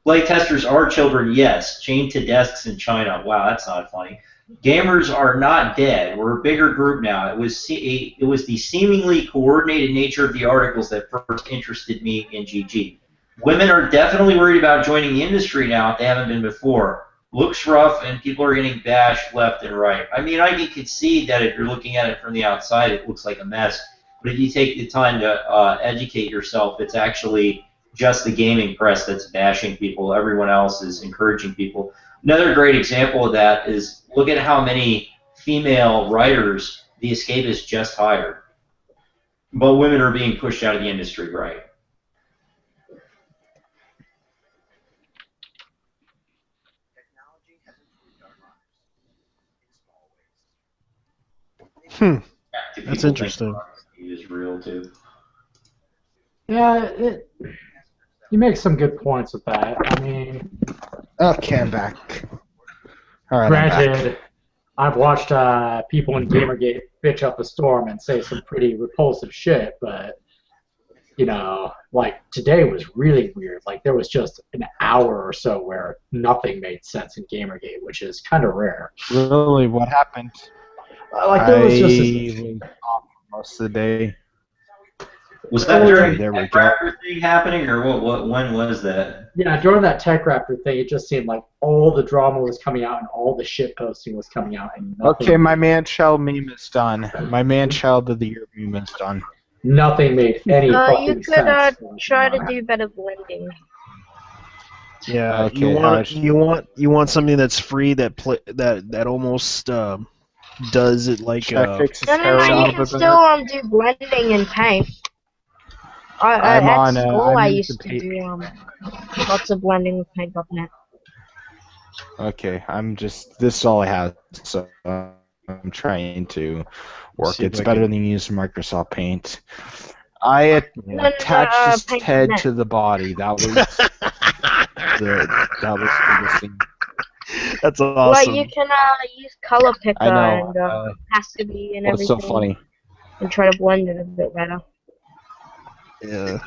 Playtesters are children, yes. Chained to desks in China. Wow, that's not funny. Gamers are not dead. We're a bigger group now. It was the seemingly coordinated nature of the articles that first interested me in GG. Women are definitely worried about joining the industry now if they haven't been before. Looks rough, and people are getting bashed left and right. I mean, I can concede that if you're looking at it from the outside, it looks like a mess. But if you take the time to educate yourself, it's actually just the gaming press that's bashing people. Everyone else is encouraging people. Another great example of that is look at how many female writers The Escapists just hired. But women are being pushed out of the industry, right? That's interesting. Is real too. Yeah, you make some good points with that. I mean, okay, I'm back. All right, granted, I've watched people in Gamergate bitch up a storm and say some pretty repulsive shit, but you know, like today was really weird. Like there was just an hour or so where nothing made sense in Gamergate, which is kind of rare. Really, what happened? Like there was just this off most of the day. Was that during the Tech Raptor thing happening, or when was that? Yeah, during that Tech Raptor thing, it just seemed like all the drama was coming out and all the shit posting was coming out. And okay, my man-child meme is done. My man-child of the year meme is done. Nothing made any fucking you could sense. try to do better blending. Yeah, okay, you want something that's free that almost does it like Should I fix this No, you can still do blending in Paint. At school, I used to do lots of blending with Paint.net. Okay, this is all I have, so I'm trying to work. It's better than using Microsoft Paint. I attached his head to the body. That was the biggest thing. That's awesome. Well, you can use color picker I know. and has to be and What's everything. so funny? And try to blend it a bit better. Yeah.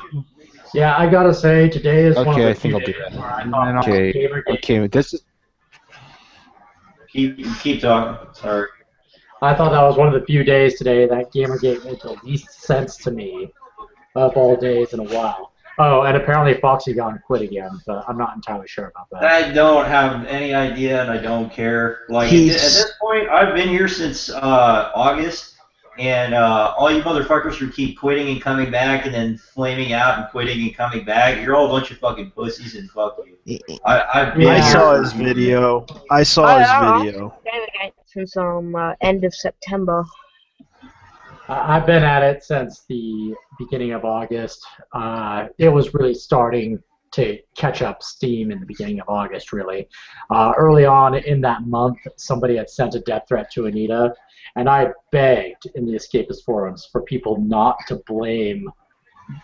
Yeah, I gotta say, today is one of the I think I'll do that. Okay, this is... Keep talking. Sorry. I thought that was one of the few days today that Gamergate made the least sense to me of all days in a while. Oh, and apparently Foxygon quit again, but I'm not entirely sure about that. I don't have any idea, and I don't care. Like at this point, I've been here since August, and all you motherfuckers who keep quitting and coming back, and then flaming out and quitting and coming back, you're all a bunch of fucking pussies, and fuck you. I saw his video. I saw his video. Since end of September. I've been at it since the beginning of August. It was really starting to catch up steam in the beginning of August, really. Early on in that month, somebody had sent a death threat to Anita, and I begged in the Escapist forums for people not to blame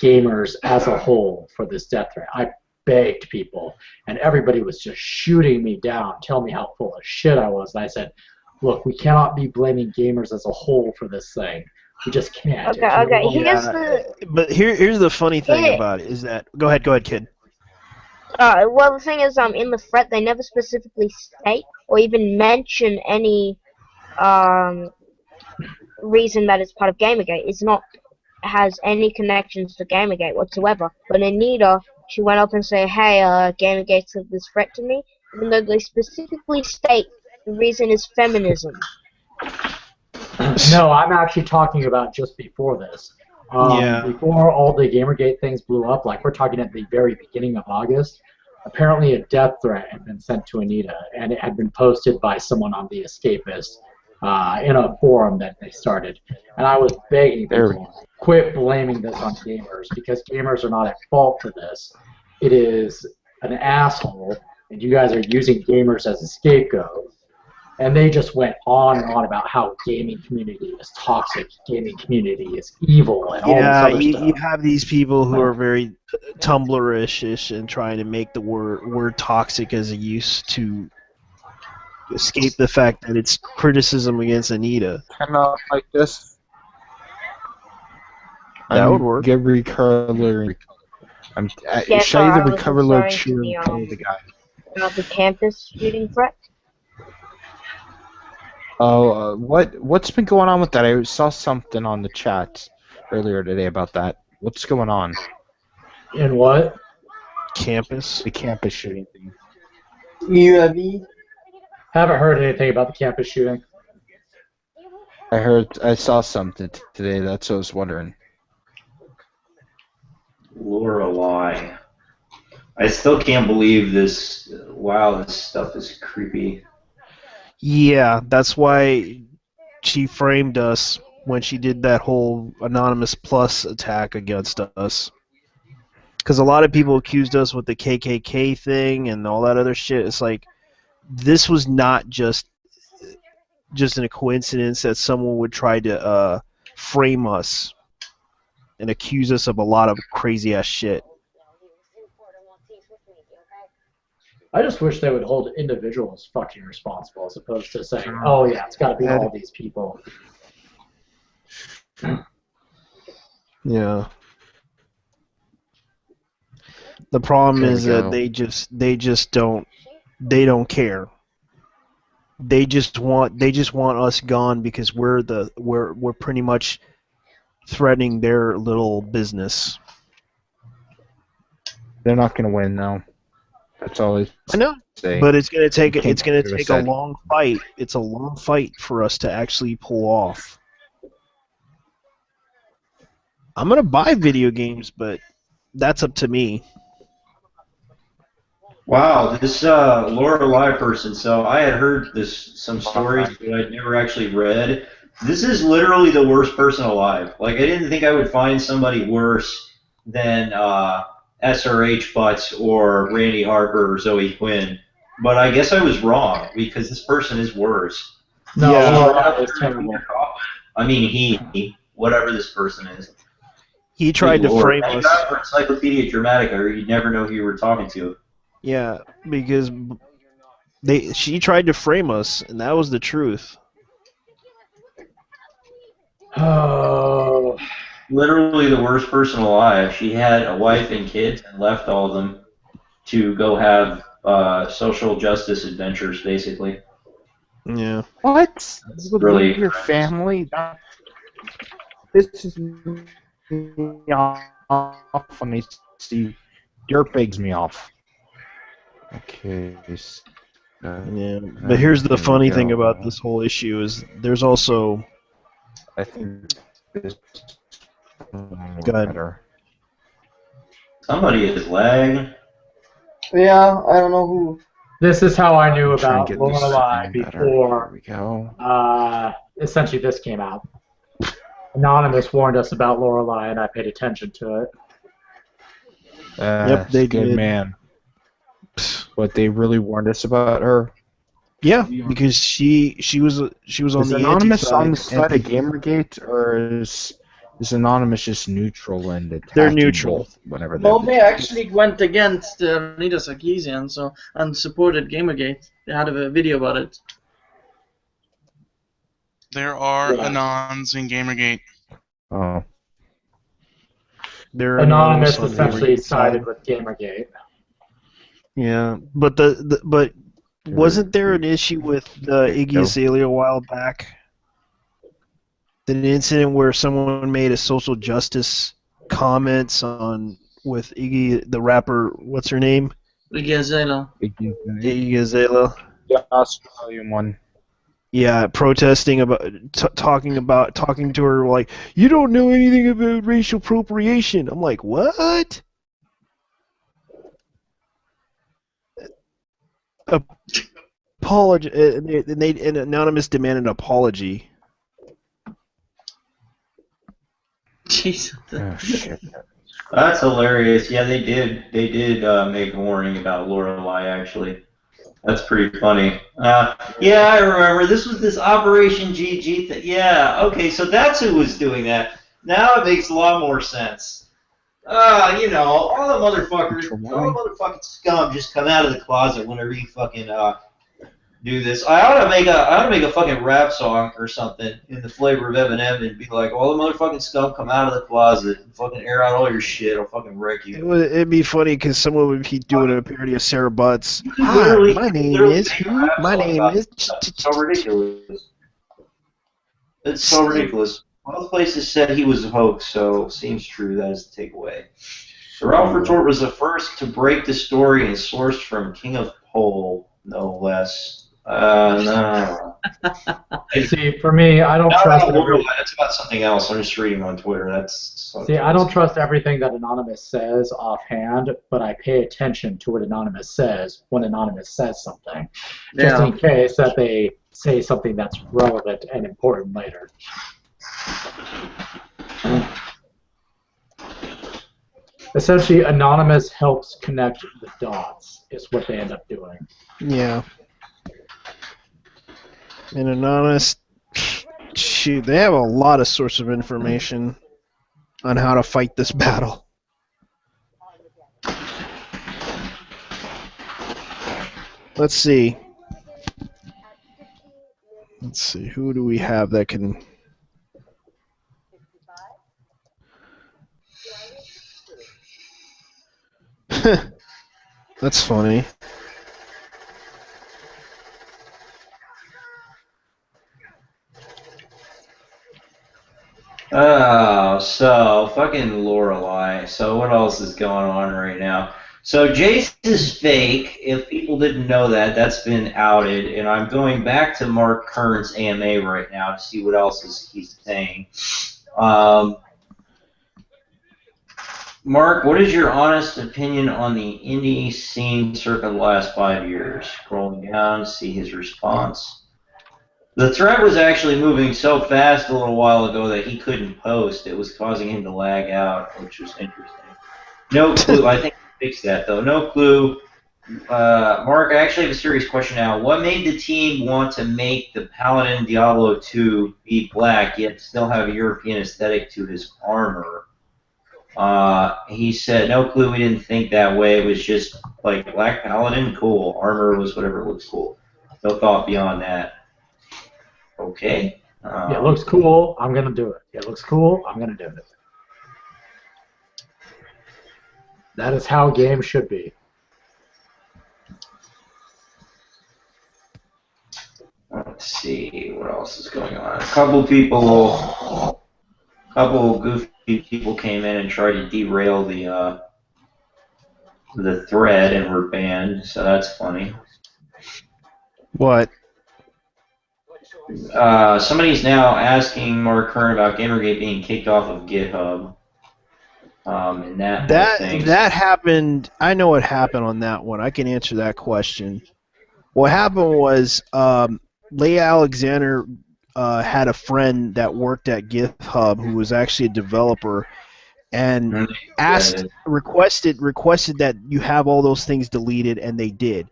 gamers as a whole for this death threat. I begged people, and everybody was just shooting me down, telling me how full of shit I was. And I said, look, we cannot be blaming gamers as a whole for this thing. We just can't. Okay. But here's the funny thing about it is that go ahead, kid. Well, the thing is, in the threat, they never specifically state or even mention any reason that it's part of Gamergate. It's not has any connections to Gamergate whatsoever. But Anita, she went up and said, "Hey, Gamergate sent this threat to me," even though they specifically state the reason is feminism. No, I'm actually talking about just before this. Before all the Gamergate things blew up, like we're talking at the very beginning of August, apparently a death threat had been sent to Anita, and it had been posted by someone on The Escapist in a forum that they started. And I was begging people, quit blaming this on gamers, because gamers are not at fault for this. It is an asshole, and you guys are using gamers as a scapegoat. And they just went on and on about how gaming community is toxic, gaming community is evil, and all this other stuff. You have these people who are very Tumblr-ish and trying to make the word toxic as a use to escape the fact that it's criticism against Anita. Kind of like this. That would work. Get Recover. Show you the Recover Lord cheering for the guy. About the campus shooting threat. Oh, what's been going on with that? I saw something on the chat earlier today about that. What's going on? In what? Campus? The campus shooting thing. UAV? Haven't heard anything about the campus shooting. I saw something today. That's what I was wondering. Lorelei. I still can't believe this. Wow, this stuff is creepy. Yeah, that's why she framed us when she did that whole Anonymous Plus attack against us. Because a lot of people accused us with the KKK thing and all that other shit. It's like, this was not just a coincidence that someone would try to frame us and accuse us of a lot of crazy-ass shit. I just wish they would hold individuals fucking responsible as opposed to saying, oh yeah, it's got to be all these people. Yeah. The problem is that they just don't care. They just want us gone because we're pretty much threatening their little business. They're not gonna win now. That's all I know. Say. But it's gonna take a long fight. It's a long fight for us to actually pull off. I'm gonna buy video games, but that's up to me. Wow, this Lorelei person. So I had heard some stories, but I'd never actually read. This is literally the worst person alive. Like, I didn't think I would find somebody worse than SRH Butts or Randy Harper or Zoe Quinn, but I guess I was wrong because this person is worse. No, that was terrible. I mean, whatever this person is. He tried to frame us. For Encyclopedia Dramatica, you'd never know who you were talking to. Yeah, because she tried to frame us, and that was the truth. Oh. Literally the worst person alive. She had a wife and kids and left all of them to go have social justice adventures, basically. Yeah. What? Really? Your family? This is off when they See, dirt begs me off. Okay. Yeah, but here's the funny thing about this whole issue is there's also. I think this Go ahead. better. Somebody is lagging. Yeah, I don't know who. This is how I knew Try and about get this Lorelei screen better. before There we go. essentially this came out. Anonymous warned us about Lorelei, and I paid attention to it. Yep, they good did. man. But they really warned us about her. Yeah, because she was on Is the Anonymous anti-side. on the side of Gamergate, or is Anonymous just neutral and They're attacking neutral. both whenever No, they they actually went against Anita Sarkeesian and supported Gamergate. They had a video about it. There are Yeah. Anons in Gamergate. Oh. They're Anonymous on the essentially Gamergate side. sided with Gamergate. Yeah, but but wasn't there an issue with Iggy Azalea a while back? An incident where someone made a social justice comments on with Iggy, the rapper. What's her name? Iggy Azalea. Iggy Azalea. The Australian one. Yeah, protesting about talking to her like, you don't know anything about racial appropriation. I'm like, what? Apology, and Anonymous demanded an apology. Jesus. Oh, shit. That's hilarious. Yeah, they did. They did make a warning about Lorelei. Actually, that's pretty funny. Yeah, I remember. This was this Operation GG thing. Yeah. Okay, so that's who was doing that. Now it makes a lot more sense. You know, all the motherfucking scum just come out of the closet whenever you fucking do this. I ought to make a fucking rap song or something in the flavor of Eminem and be like, all the motherfucking scum come out of the closet and fucking air out all your shit. I'll fucking wreck you. It'd be funny because someone would be doing a parody of Sarah Butts. Literally- Hi, my name literally is make a who? rap My song name about is. it. It's so ridiculous. It's so ridiculous. Both places said he was a hoax, so seems true. That is the takeaway. The Ralph Retort was the first to break the story and sourced from King of Pole, no less. No. See, for me, I don't trust. That's about something else. I'm just reading on Twitter. That's. See, I don't trust everything that Anonymous says offhand, but I pay attention to what Anonymous says when Anonymous says something, just Yeah. in case that they say something that's relevant and important later. Essentially, Anonymous helps connect the dots, is what they end up doing. Yeah. And Anonymous, shoot, they have a lot of sources of information on how to fight this battle. Let's see. Who do we have that can... That's funny. Oh, so fucking Lorelei. So what else is going on right now? So Jace is fake. If people didn't know that, that's been outed. And I'm going back to Mark Kern's AMA right now to see what else he's saying. Mark, what is your honest opinion on the indie scene circa the last 5 years? Scrolling down, see his response. The thread was actually moving so fast a little while ago that he couldn't post. It was causing him to lag out, which was interesting. No clue. I think he fixed that, though. No clue. Mark, I actually have a serious question now. What made the team want to make the Paladin Diablo 2 be black, yet still have a European aesthetic to his armor? He said, no clue, we didn't think that way. It was just like Black Paladin, cool. Armor was whatever looks cool. No thought beyond that. Okay. Yeah, it looks cool, I'm going to do it. It looks cool, I'm going to do it. That is how games should be. Let's see, what else is going on? A couple goofy people came in and tried to derail the the thread and were banned, so that's funny. What? Somebody's now asking Mark Kern about Gamergate being kicked off of GitHub. And that happened. I know what happened on that one. I can answer that question. What happened was Leah Alexander had a friend that worked at GitHub who was actually a developer, and requested that you have all those things deleted, and they did,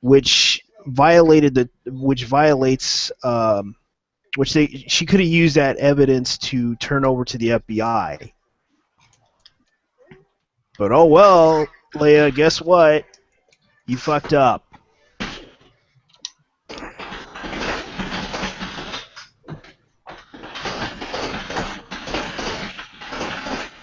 which she could have used that evidence to turn over to the FBI. But oh well, Leia, guess what? You fucked up.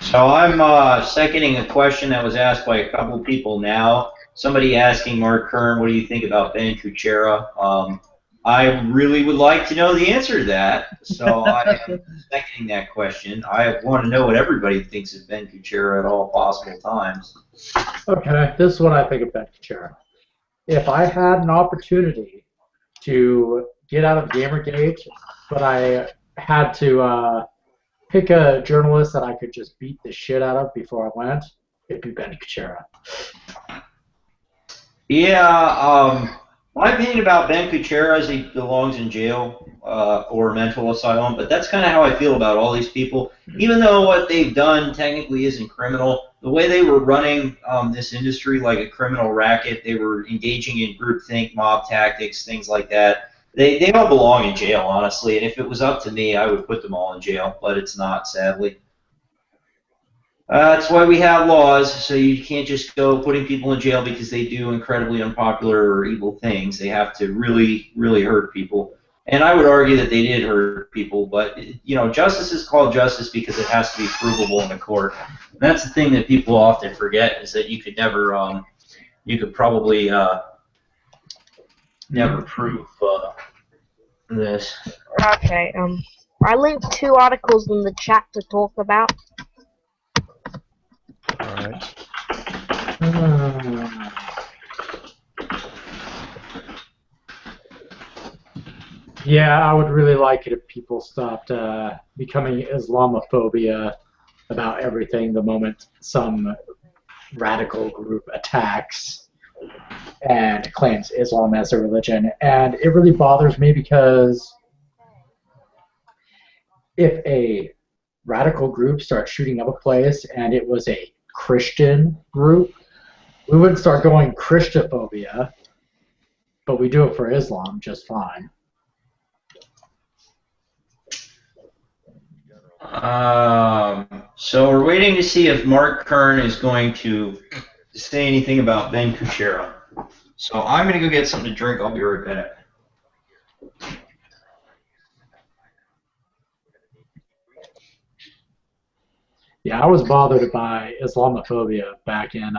So I'm seconding a question that was asked by a couple people now. Somebody asking Mark Kern, what do you think about Ben Kuchera? I really would like to know the answer to that, so I am seconding that question. I want to know what everybody thinks of Ben Kuchera at all possible times. Okay, this is what I think of Ben Kuchera. If I had an opportunity to get out of Gamergate, but I had to pick a journalist that I could just beat the shit out of before I went, it'd be Ben Kuchera. Yeah, my opinion about Ben Kuchera is he belongs in jail or mental asylum, but that's kind of how I feel about all these people. Even though what they've done technically isn't criminal, the way they were running this industry like a criminal racket, they were engaging in groupthink, mob tactics, things like that. They all belong in jail, honestly, and if it was up to me, I would put them all in jail, but it's not, sadly. That's why we have laws, so you can't just go putting people in jail because they do incredibly unpopular or evil things. They have to really, really hurt people. And I would argue that they did hurt people, but, you know, justice is called justice because it has to be provable in a court. And that's the thing that people often forget, is that you could never, you could probably never prove this. Okay, I linked 2 articles in the chat to talk about. Alright. Yeah, I would really like it if people stopped becoming Islamophobia about everything the moment some radical group attacks and claims Islam as a religion. And it really bothers me because if a radical group starts shooting up a place and it was a Christian group, we wouldn't start going Christophobia, but we do it for Islam just fine. So we're waiting to see if Mark Kern is going to say anything about Ben Kuchera. So I'm going to go get something to drink. I'll be right back. Yeah, I was bothered by Islamophobia back in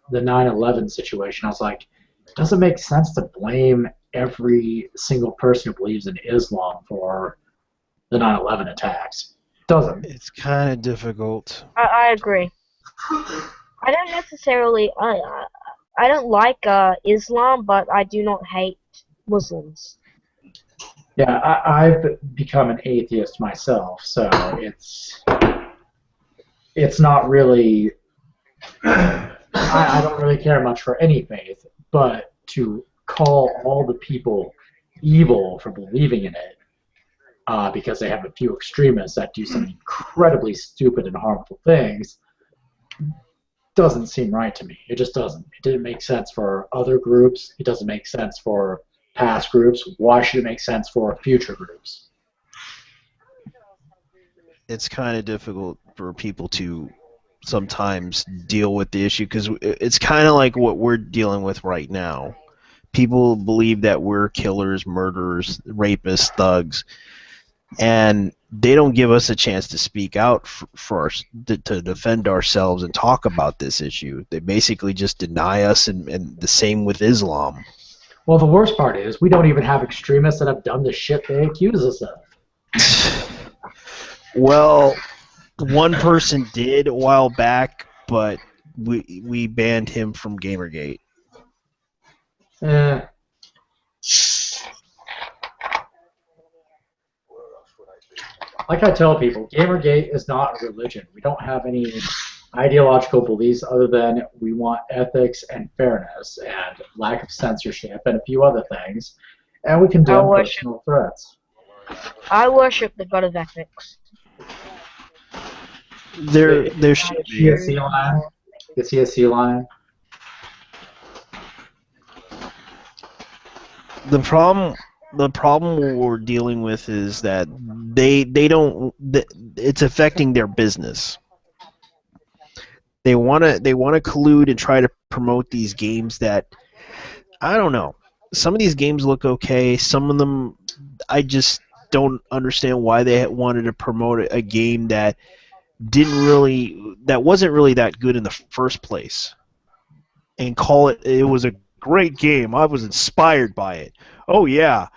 the 9/11 situation. I was like, it doesn't make sense to blame every single person who believes in Islam for the 9/11 attacks. Doesn't. It's kind of difficult. I agree. I don't necessarily. I don't like Islam, but I do not hate Muslims. Yeah, I've become an atheist myself, so it's not really. I don't really care much for any faith, but to call all the people evil for believing in it because they have a few extremists that do some incredibly stupid and harmful things doesn't seem right to me. It just doesn't. It didn't make sense for other groups. It doesn't make sense for past groups. Why should it make sense for future groups? It's kind of difficult for people to sometimes deal with the issue because it's kind of like what we're dealing with right now. People believe that we're killers, murderers, rapists, thugs, and they don't give us a chance to speak out to defend ourselves and talk about this issue. They basically just deny us, and the same with Islam. Well, the worst part is we don't even have extremists that have done the shit they accuse us of. Well, one person did a while back, but we banned him from Gamergate. Eh. Like I tell people, Gamergate is not a religion. We don't have any ideological beliefs other than we want ethics and fairness and lack of censorship and a few other things, and we condemn personal threats. I worship the god of ethics. There should be a sea lion. Is he a sea lion? The problem we're dealing with is that they don't. It's affecting their business. They wanna collude and try to promote these games that, I don't know. Some of these games look okay. Some of them, I just don't understand why they wanted to promote a game that wasn't really that good in the first place, and call it was a great game. I was inspired by it. Oh yeah,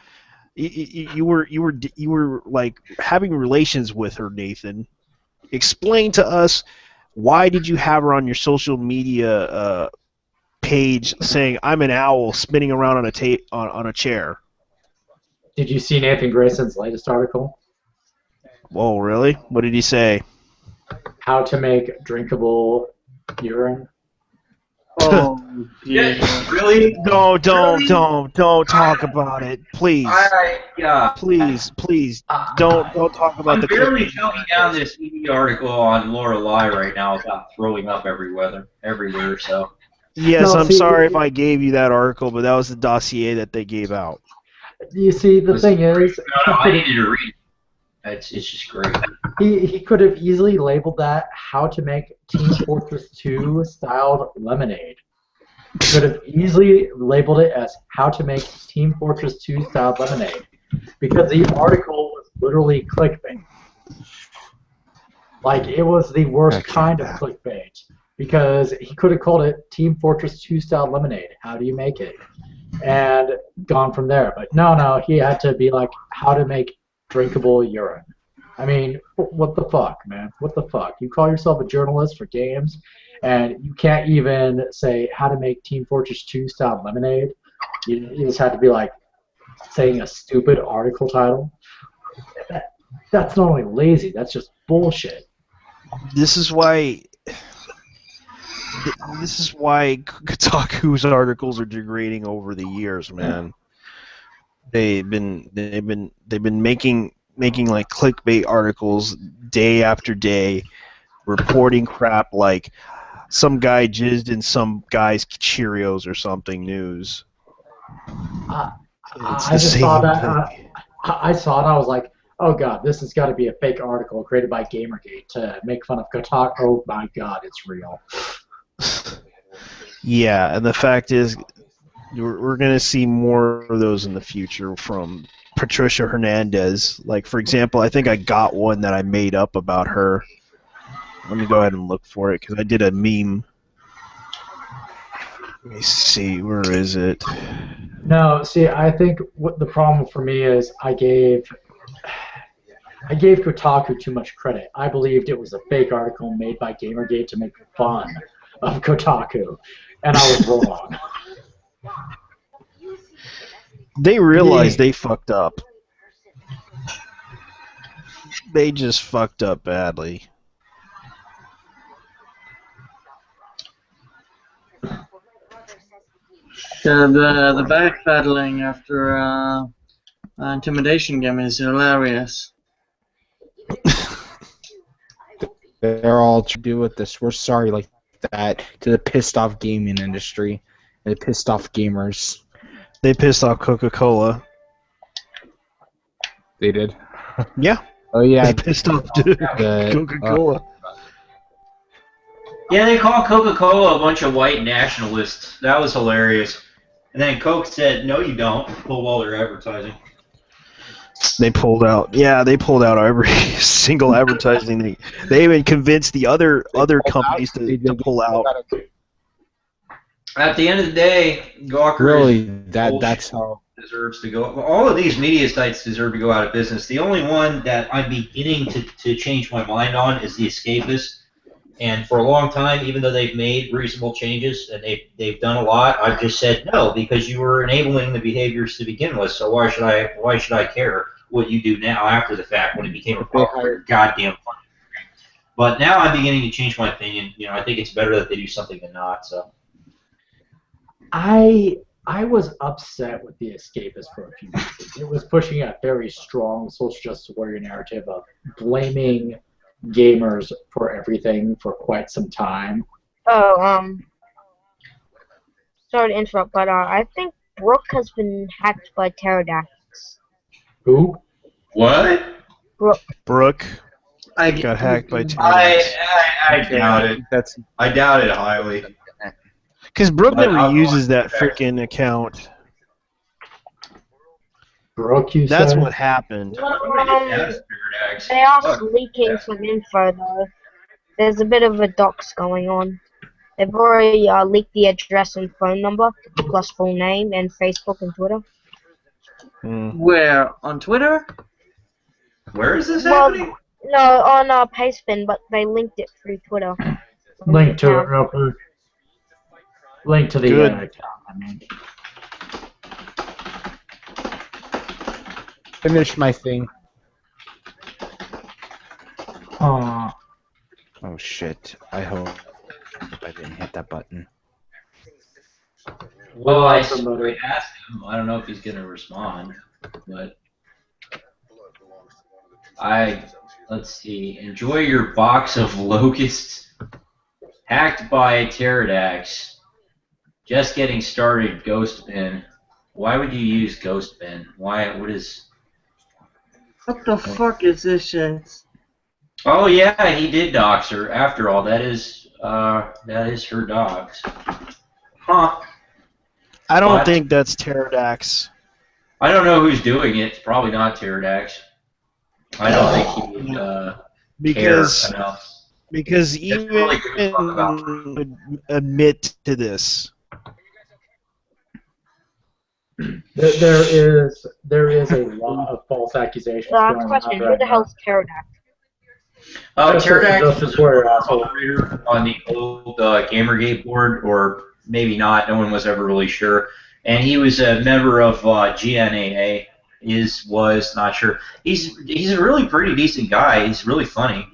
you were like having relations with her, Nathan. Explain to us, why did you have her on your social media page saying I'm an owl spinning around on a chair? Did you see Nathan Grayson's latest article? Whoa, really? What did he say? How to make drinkable urine. Oh, yeah. Really? No, don't talk about it, please. Please, don't talk about the. I'm barely choking down this ED article on Lorelei right now without throwing up everywhere. So. Yes, I'm sorry if I gave you that article, but that was the dossier that they gave out. You see, the thing is, I needed to read. It's just great. He could have easily labeled that "How to Make Team Fortress 2 Styled Lemonade." He could have easily labeled it as "How to Make Team Fortress 2 Styled Lemonade," because the article was literally clickbait. Like, it was the worst kind of clickbait, because he could have called it Team Fortress 2 Styled Lemonade. How do you make it? And gone from there. But no, he had to be like, "How to Make drinkable urine." I mean, what the fuck, man? What the fuck? You call yourself a journalist for games, and you can't even say how to make Team Fortress 2 style lemonade. You just have to be like saying a stupid article title. That's not only lazy, that's just bullshit. This is why Kotaku's articles are degrading over the years, man. They've been making like clickbait articles day after day, reporting crap like some guy jizzed in some guy's Cheerios or something news. I saw it. I was like, oh god, this has got to be a fake article created by Gamergate to make fun of Kotaku. Oh my god, it's real. Yeah, and the fact is, we're going to see more of those in the future from Patricia Hernandez. Like, for example, I think I got one that I made up about her. Let me go ahead and look for it, because I did a meme. Let me see, where is it? No, see, I think what the problem for me is I gave Kotaku too much credit. I believed it was a fake article made by Gamergate to make fun of Kotaku, and I was wrong. They realized they fucked up. They just fucked up badly. The backpedaling after intimidation game is hilarious. They're all to do with this. We're sorry like that to the pissed off gaming industry and the pissed off gamers. They pissed off Coca-Cola. They did? Yeah. Oh yeah. They pissed off Coca-Cola. Yeah, they call Coca-Cola a bunch of white nationalists. That was hilarious. And then Coke said, "No, you don't." Pulled all their advertising. They pulled out. Yeah, they pulled out every single advertising. They even convinced the other companies to pull out. At the end of the day, Gawker really that's how deserves to go. All of these media sites deserve to go out of business. The only one that I'm beginning to change my mind on is The Escapist. And for a long time, even though they've made reasonable changes and they've done a lot, I've just said no because you were enabling the behaviors to begin with. So why should I care what you do now after the fact when it became a popular goddamn fun? But now I'm beginning to change my opinion. You know, I think it's better that they do something than not. So I was upset with the Escapist for a few reasons. It was pushing a very strong social justice warrior narrative of blaming gamers for everything for quite some time. Oh, sorry to interrupt, but I think Brooke has been hacked by Pterodax. Who? what? Brooke I got hacked by Pterodax. I doubt it. I doubt it highly. Because Brooke But never I'm uses not- that freaking account. Brooke, you That's said? what happened. They are leaking some info though. There's a bit of a dox going on. They've already leaked the address and phone number, plus full name, and Facebook and Twitter. Where? On Twitter? Where is this Well, happening? no, on Pastebin, but they linked it through Twitter. Link to it real quick. Link to the Good. account, I mean. Finish my thing. Uh, Oh shit! I hope I didn't hit that button. Well, I asked him. I don't know if he's going to respond, but let's see. Enjoy your box of locusts. Hacked by Pterodax. Just getting started, Ghostbin. Why would you use Ghostbin? What is... What the fuck is this shit? Oh yeah, he did dox her. After all, that is her dox. Huh. I don't What? think that's Pterodax. I don't know who's doing it. It's probably not Pterodax. I don't think he would Because care enough. because That's even really good to talk about. would admit to this. there is a lot of false accusations going Question, on who right the now. hell's Pterodax? Pterodax Justice was a Warrior asshole. moderator on the old Gamergate board, or maybe not. No one was ever really sure. And he was a member of GNAA. Was not sure. He's a really pretty decent guy. He's really funny.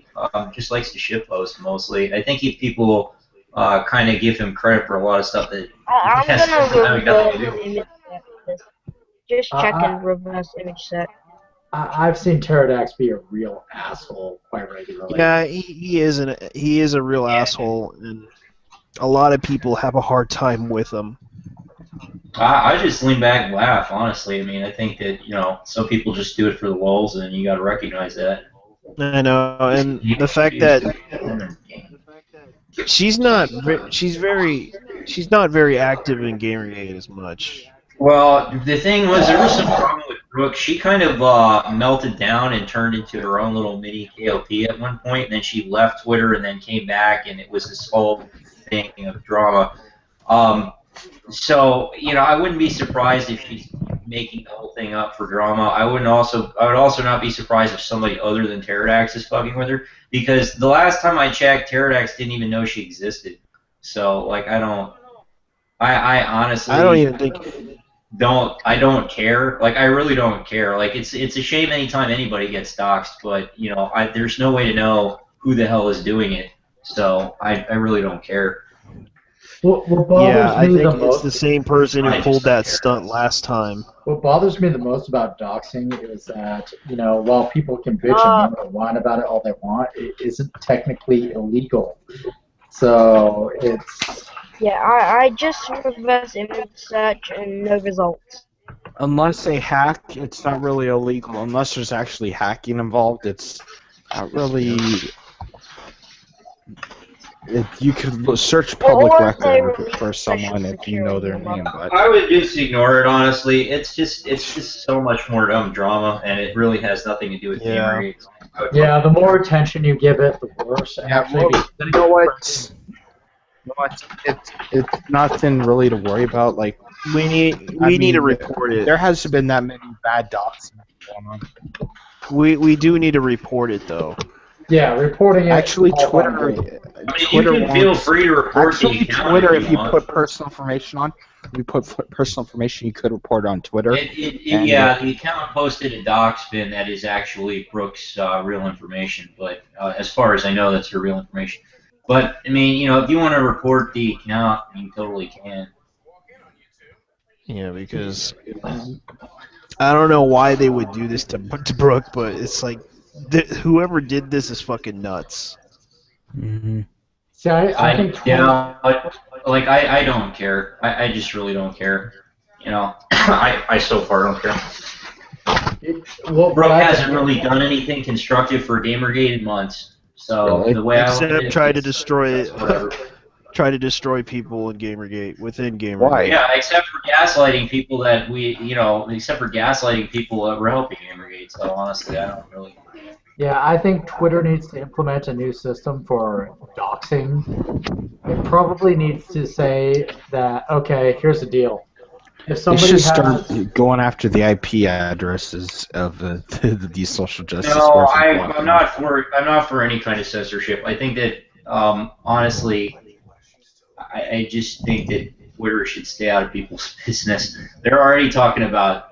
Just likes to shitpost mostly. I think if people kind of give him credit for a lot of stuff that I'm has gonna nothing to reverse do. image set. Just check and reverse image set. I've seen Pterodax be a real asshole quite regularly. Yeah, he is a real asshole, and a lot of people have a hard time with him. I just lean back and laugh, honestly. I mean, I think that, some people just do it for the lulz, and you got to recognize that. I know, and the fact that she's not very active in Gamergate as much. Well, the thing was, there was some problem with Brooke. She kind of melted down and turned into her own little mini KOP at one point, and then she left Twitter and then came back, and it was this whole thing of drama. So, I wouldn't be surprised if she's making the whole thing up for drama. I would also not be surprised if somebody other than Pterodax is fucking with her, because the last time I checked, Pterodax didn't even know she existed. So, I honestly... I don't even think... I don't care. I really don't care. It's a shame anytime anybody gets doxxed, but, there's no way to know who the hell is doing it. So, I really don't care. What bothers Yeah, I me think the it's most, the same person who I pulled just that don't care. stunt last time. what bothers me the most about doxing is that, while people can bitch and moan and whine about it all they want, it isn't technically illegal. So it's... Yeah, I just reverse image search and no results. Unless they hack, it's not really illegal. Unless there's actually hacking involved, it's not really. You could search public Or if they record release for someone social if you know their security name, but I would just ignore it, honestly. It's just so much more dumb drama, and it really has nothing to do with Yeah. Gamergate. Yeah, the more attention you give it, the worse. Actually, you know what? It's nothing really to worry about. Like We need to report it. there hasn't been that many bad docs going on. We do need to report it though. yeah, reporting it. Actually, all Twitter. fine. mean, Twitter you can feel wants- free to report Actually, the account Twitter, if if you you want. put personal information on, you could report on Twitter. And, Yeah, the account posted a doc spin that is actually Brooke's real information, but as far as I know, that's her real information. But, I mean, if you want to report the account, you totally can. Yeah, because I don't know why they would do this to Brooke, but it's like whoever did this is fucking nuts. Mhm. See, I think I don't care. I just really don't care. I so far don't care. Brooke hasn't really done anything constructive for Gamergate in months. So Really? the way I Except look at it, try to whatever. try to destroy people in Gamergate within Gamergate. Why? Yeah, except for gaslighting people that except for gaslighting people that were helping Gamergate. So honestly, I don't really. Yeah, I think Twitter needs to implement a new system for doxing. It probably needs to say that, okay, here's the deal. If They somebody should has, start going after the IP addresses of these social justice No, warriors. I'm not for any kind of censorship. I think that honestly, I just think that Twitter should stay out of people's business. They're already talking about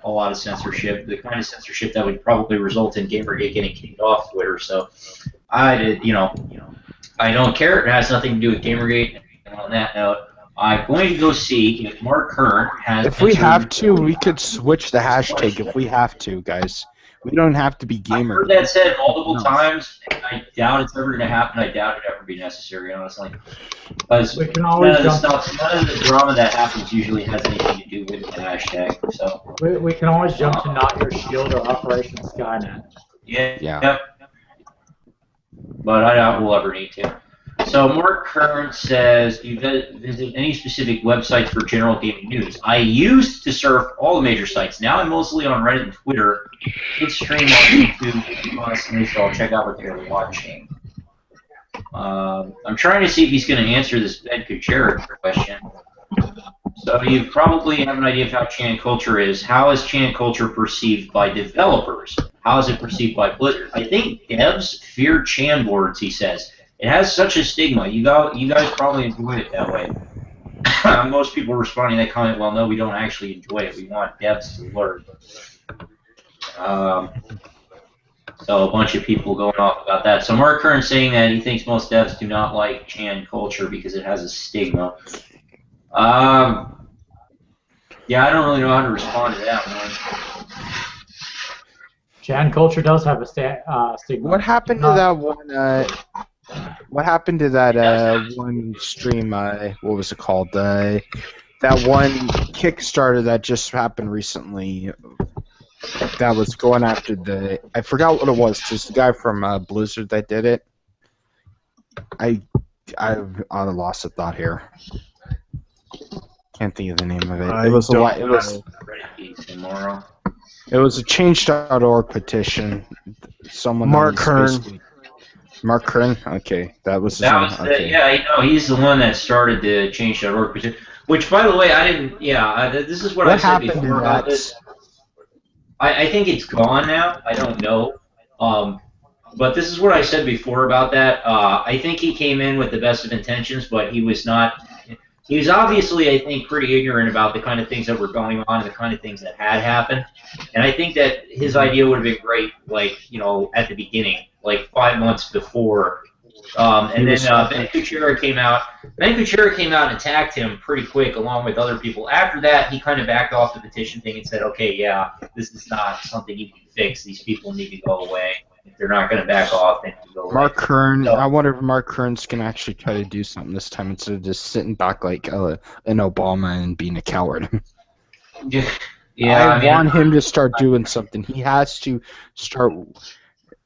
a lot of censorship, the kind of censorship that would probably result in Gamergate getting kicked off Twitter. So I don't care. It has nothing to do with Gamergate. And on that note, I'm going to go see if Mark Kern has. If we have to, we could switch the hashtag if we have to, guys. We don't have to be I've gamer. heard that said multiple times, and I doubt it's ever going to happen. I doubt it'd ever be necessary, honestly. Because We can none always of the jump. none of the drama that happens usually has anything to do with the hashtag. So We can always jump to Not Your Shield or Operation Skynet. yeah. Yeah. But I doubt we'll ever need to. So Mark Kern says, do you visit any specific websites for general gaming news? I used to surf all the major sites. Now I'm mostly on Reddit and Twitter. Kids stream on YouTube, honestly, so I'll check out what they're watching. I'm trying to see if he's going to answer this Ben Kuchera question. So you probably have an idea of how Chan culture is. How is Chan culture perceived by developers? How is it perceived by Blizzard? I think devs fear Chan boards, he says. It has such a stigma. You guys probably enjoy it that way. Most people responding to that comment, well, no, we don't actually enjoy it. We want devs to learn. So a bunch of people going off about that. So Mark Kern saying that he thinks most devs do not like Chan culture because it has a stigma. Yeah, I don't really know how to respond to that one. Chan culture does have a stigma. What happened to that one? What happened to that one stream? What was it called? That one Kickstarter that just happened recently. That was going after the. I forgot what it was. Just the guy from Blizzard that did it. I lost a thought here. Can't think of the name of it. It was a lot. It was. It was a Change.org petition. Someone. Mark Kern. Mark Kern? Okay, that was his That name. was Okay. yeah, I know. He's the one that started the Change.org petition. Which, by the way, I didn't. Yeah, this is what I said happened before to about that? this. I think it's gone now. I don't know. But this is what I said before about that. I think he came in with the best of intentions, but he was not. He was obviously, I think, pretty ignorant about the kind of things that were going on and the kind of things that had happened. And I think that his idea would have been great, like, at the beginning, like 5 months before. And then Ben Kuchera came out. Ben Kuchera came out and attacked him pretty quick, along with other people. After that, he kind of backed off the petition thing and said, okay, yeah, this is not something you can fix. These people need to go away. If they're not going to back off, they need to go away. Mark Kern. So- I wonder if Mark Kern's gonna actually try to do something this time instead of just sitting back like an Obama and being a coward. Yeah, I want him to start doing something. He has to start.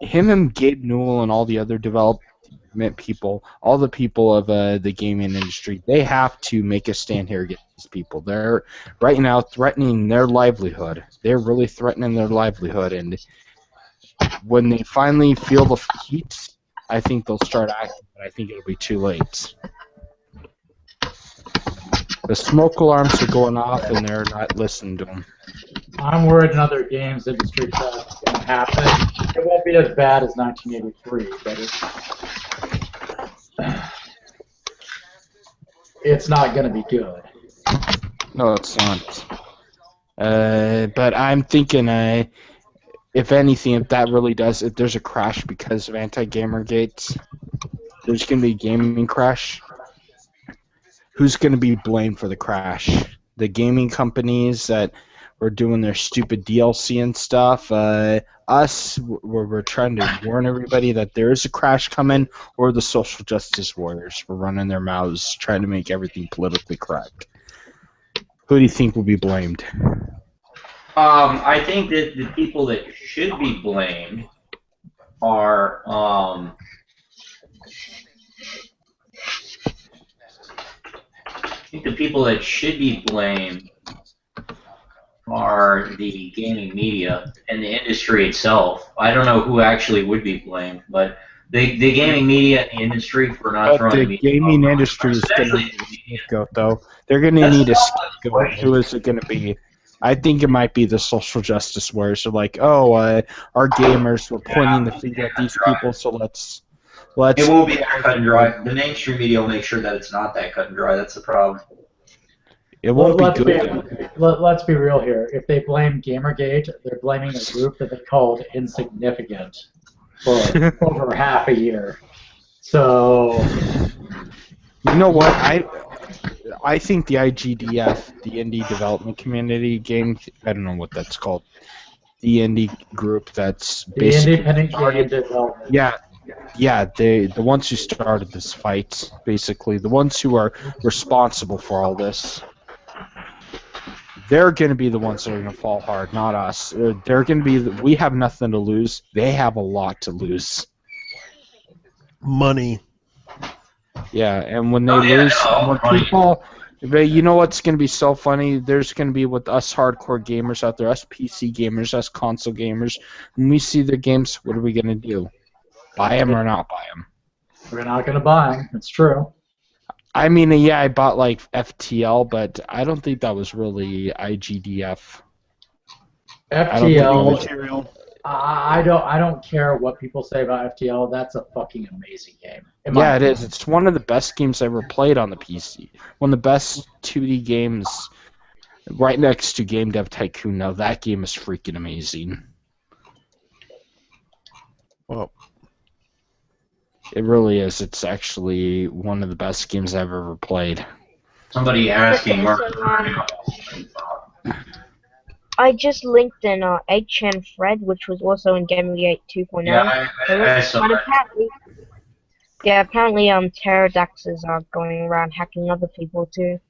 Him and Gabe Newell and all the other development people, all the people of the gaming industry, they have to make a stand here against these people. They're right now threatening their livelihood. They're really threatening their livelihood, and when they finally feel the heat, I think they'll start acting, but I think it'll be too late. The smoke alarms are going off, and they're not listening to them. I'm worried another games industry crash is going to happen. It won't be as bad as 1983, but it's not going to be good. No, it's not. But I'm thinking, if anything, if that really does, if there's a crash because of anti-Gamergate, there's going to be a gaming crash. Who's going to be blamed for the crash? The gaming companies that were doing their stupid DLC and stuff. Us, we're trying to warn everybody that there is a crash coming, or the social justice warriors were running their mouths trying to make everything politically correct. Who do you think will be blamed? I think that the people that should be blamed are I think the people that should be blamed are the gaming media and the industry itself. I don't know who actually would be blamed, but the gaming media and the industry for not throwing the gaming industry is going to need a scapegoat, though. They're going to need a scapegoat. Who is it going to be? I think it might be the social justice warriors. They're like, oh, our gamers were pointing the finger at these people, so let's. It won't be that cut and dry. The mainstream media will make sure that it's not that cut and dry. That's the problem. It won't be good. Let's be real here. If they blame Gamergate, they're blaming a group that they called insignificant for over half a year. So, you know what? I think the IGDF, the indie development community game, I don't know what that's called. The indie group that's basically the independent game development. Yeah, the ones who started this fight, basically, the ones who are responsible for all this. They're going to be the ones that are going to fall hard, not us. They're going to be. We have nothing to lose. They have a lot to lose. Money. Yeah, and when they lose, when people, you know what's going to be so funny? There's going to be with us hardcore gamers out there, us PC gamers, us console gamers. When we see their games, what are we going to do? Buy them or not buy them? We're not going to buy them. It's true. I mean, yeah, I bought like FTL, but I don't think that was really IGDF. FTL. I don't care what people say about FTL. That's a fucking amazing game. Yeah, it is. It's one of the best games I ever played on the PC. One of the best 2D games, right next to Game Dev Tycoon. Now that game is freaking amazing. Well, it really is. It's actually one of the best games I've ever played. Somebody asking Mark. I just linked an 8chan thread, which was also in Gamergate 2.0. Yeah, I saw that. Apparently, pterodactyls are going around hacking other people too.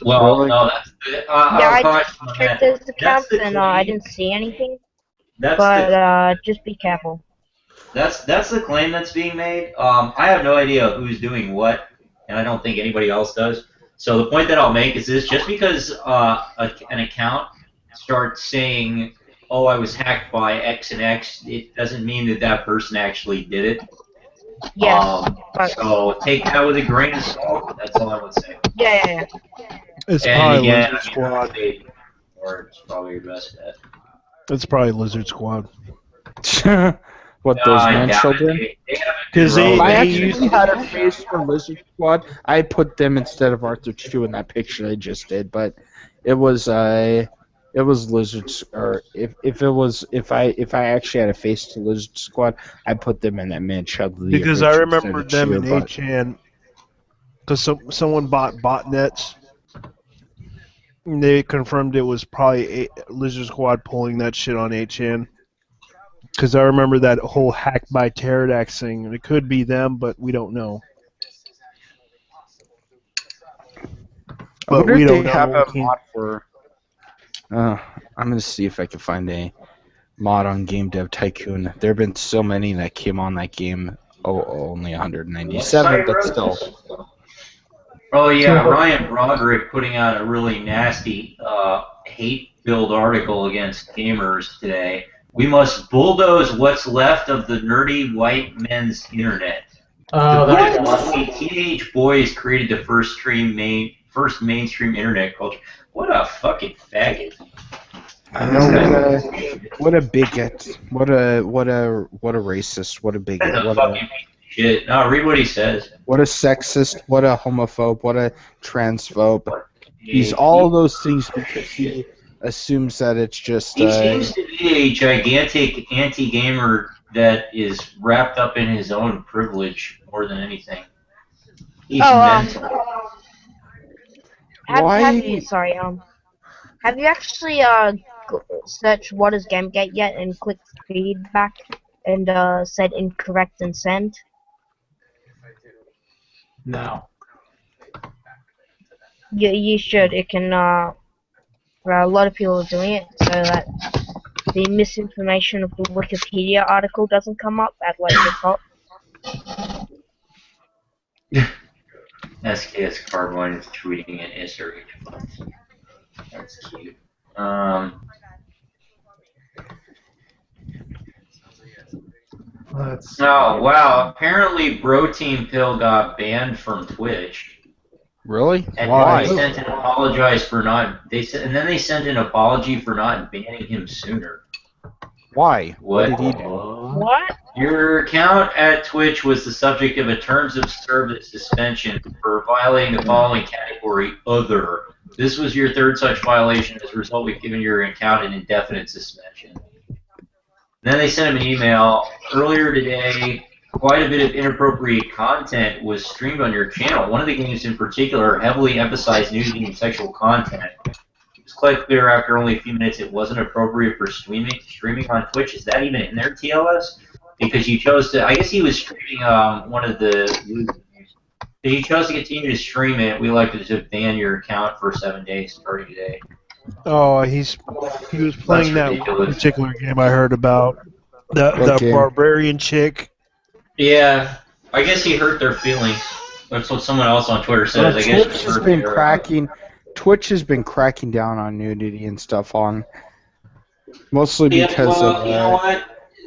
Well, no, that's I checked those accounts and I didn't see anything. Just be careful. That's the claim that's being made. I have no idea who's doing what, and I don't think anybody else does. So the point that I'll make is this: just because an account starts saying, "Oh, I was hacked by X and X," it doesn't mean that that person actually did it. Yes. So take that with a grain of salt. That's all I would say. Yeah. It's probably again, Lizard Squad. Or it's probably your best bet. It's probably Lizard Squad. What, those man-children? Because I actually had a face for Lizard Squad. I put them instead of Arthur Chu in that picture I just did, but it was Lizards. Or if I actually had a face to Lizard Squad, I put them in that man-child. Because I remember them in 8chan. Because someone bought botnets. And they confirmed it was probably Lizard Squad pulling that shit on 8chan. Because I remember that whole hack by Pterodax thing. And it could be them, but we don't know. But we don't know. Have a mod for... I'm going to see if I can find a mod on Game Dev Tycoon. There have been so many that came on that game. Only 197, but still. Oh yeah, Ryan Broderick putting out a really nasty hate-filled article against gamers today. We must bulldoze what's left of the nerdy white men's internet. The teenage boys created the first mainstream internet culture. What a fucking faggot! I know. What a bigot! What a racist! What a bigot! shit. No, read what he says. What a sexist, what a homophobe, what a transphobe. He's all those things because he assumes that it's just... He seems to be a gigantic anti-gamer that is wrapped up in his own privilege more than anything. He's mental. Have you actually searched what is Gamergate yet and clicked feedback and said incorrect and send? No. You should. It can. Well, a lot of people are doing it so that the misinformation of the Wikipedia article doesn't come up at like the top. SKS Carbine is tweeting at SRH. That's cute. Oh wow! Apparently, Bro Team Pill got banned from Twitch. Really? And Why? they sent an apologize for not. And then they sent an apology for not banning him sooner. Why? What did he do? What? Your account at Twitch was the subject of a terms of service suspension for violating the following category: other. This was your third such violation. As a result, we've given your account an indefinite suspension. Then they sent him an email earlier today. Quite a bit of inappropriate content was streamed on your channel. One of the games in particular heavily emphasized nudity and sexual content. It was quite clear after only a few minutes it wasn't appropriate for streaming on Twitch. Is that even in there, TLS? Because you chose to, I guess he was streaming one of the games. If you chose to continue to stream it, we elected to ban your account for 7 days starting today. Oh, he was playing that ridiculous. particular game I heard about. That game? barbarian chick. Yeah, I guess he hurt their feelings. That's what someone else on Twitter says. I guess Twitch has been cracking. Twitch has been cracking down on nudity and stuff mostly because of. You know what?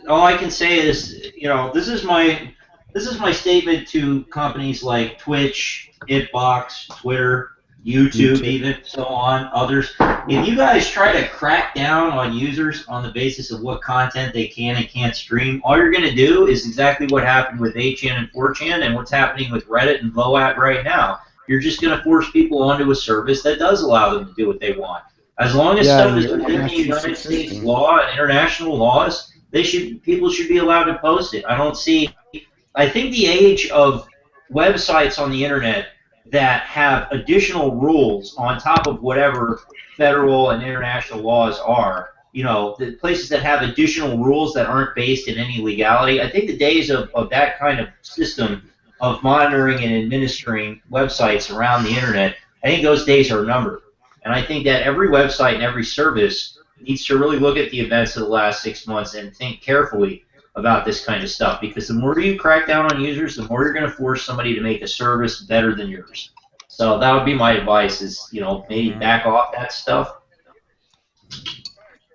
All I can say is, this is my statement to companies like Twitch, Hitbox, Twitter, YouTube, even so on, others. If you guys try to crack down on users on the basis of what content they can and can't stream, all you're going to do is exactly what happened with 8chan and 4chan and what's happening with Reddit and Voat right now. You're just going to force people onto a service that does allow them to do what they want. As long as stuff is within the United States law and international laws, people should be allowed to post it. I think the age of websites on the internet that have additional rules on top of whatever federal and international laws are, the places that have additional rules that aren't based in any legality, I think the days of that kind of system of monitoring and administering websites around the internet, I think those days are numbered. And I think that every website and every service needs to really look at the events of the last 6 months and think carefully about this kind of stuff, because the more you crack down on users, the more you're going to force somebody to make a service better than yours. So that would be my advice: is maybe back off that stuff.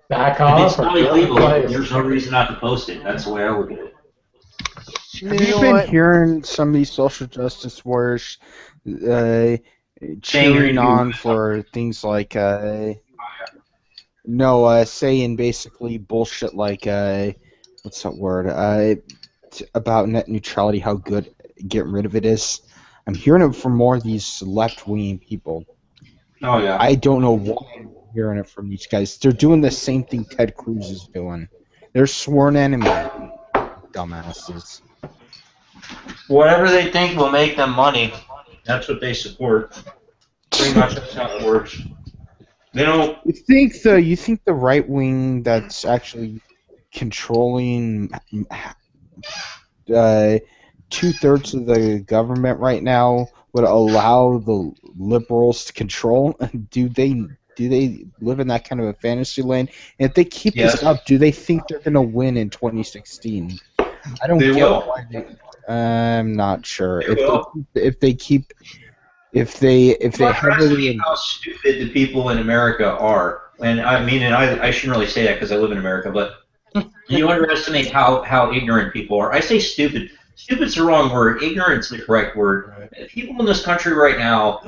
Back If off. it's not illegal, there's no reason not to post it. That's the way I look at it. Have you been hearing some of these social justice warriors cheering on for things like saying basically bullshit like what's that word? About net neutrality, how good getting rid of it is. I'm hearing it from more of these left-wing people. Oh yeah. I don't know why I'm hearing it from these guys. They're doing the same thing Ted Cruz is doing. They're sworn enemy, dumbasses. Whatever they think will make them money, that's what they support. Pretty much that's how it works. They don't. You think the right wing that's actually controlling 2/3 of the government right now would allow the liberals to control? Do they live in that kind of a fantasy land? And if they keep this up, do they think they're going to win in 2016? I don't get why they. I'm not sure. If they heavily. How stupid the people in America are, and I shouldn't really say that because I live in America, but you underestimate how ignorant people are. I say stupid. Stupid's the wrong word. Ignorant's the correct word. Right. People in this country right now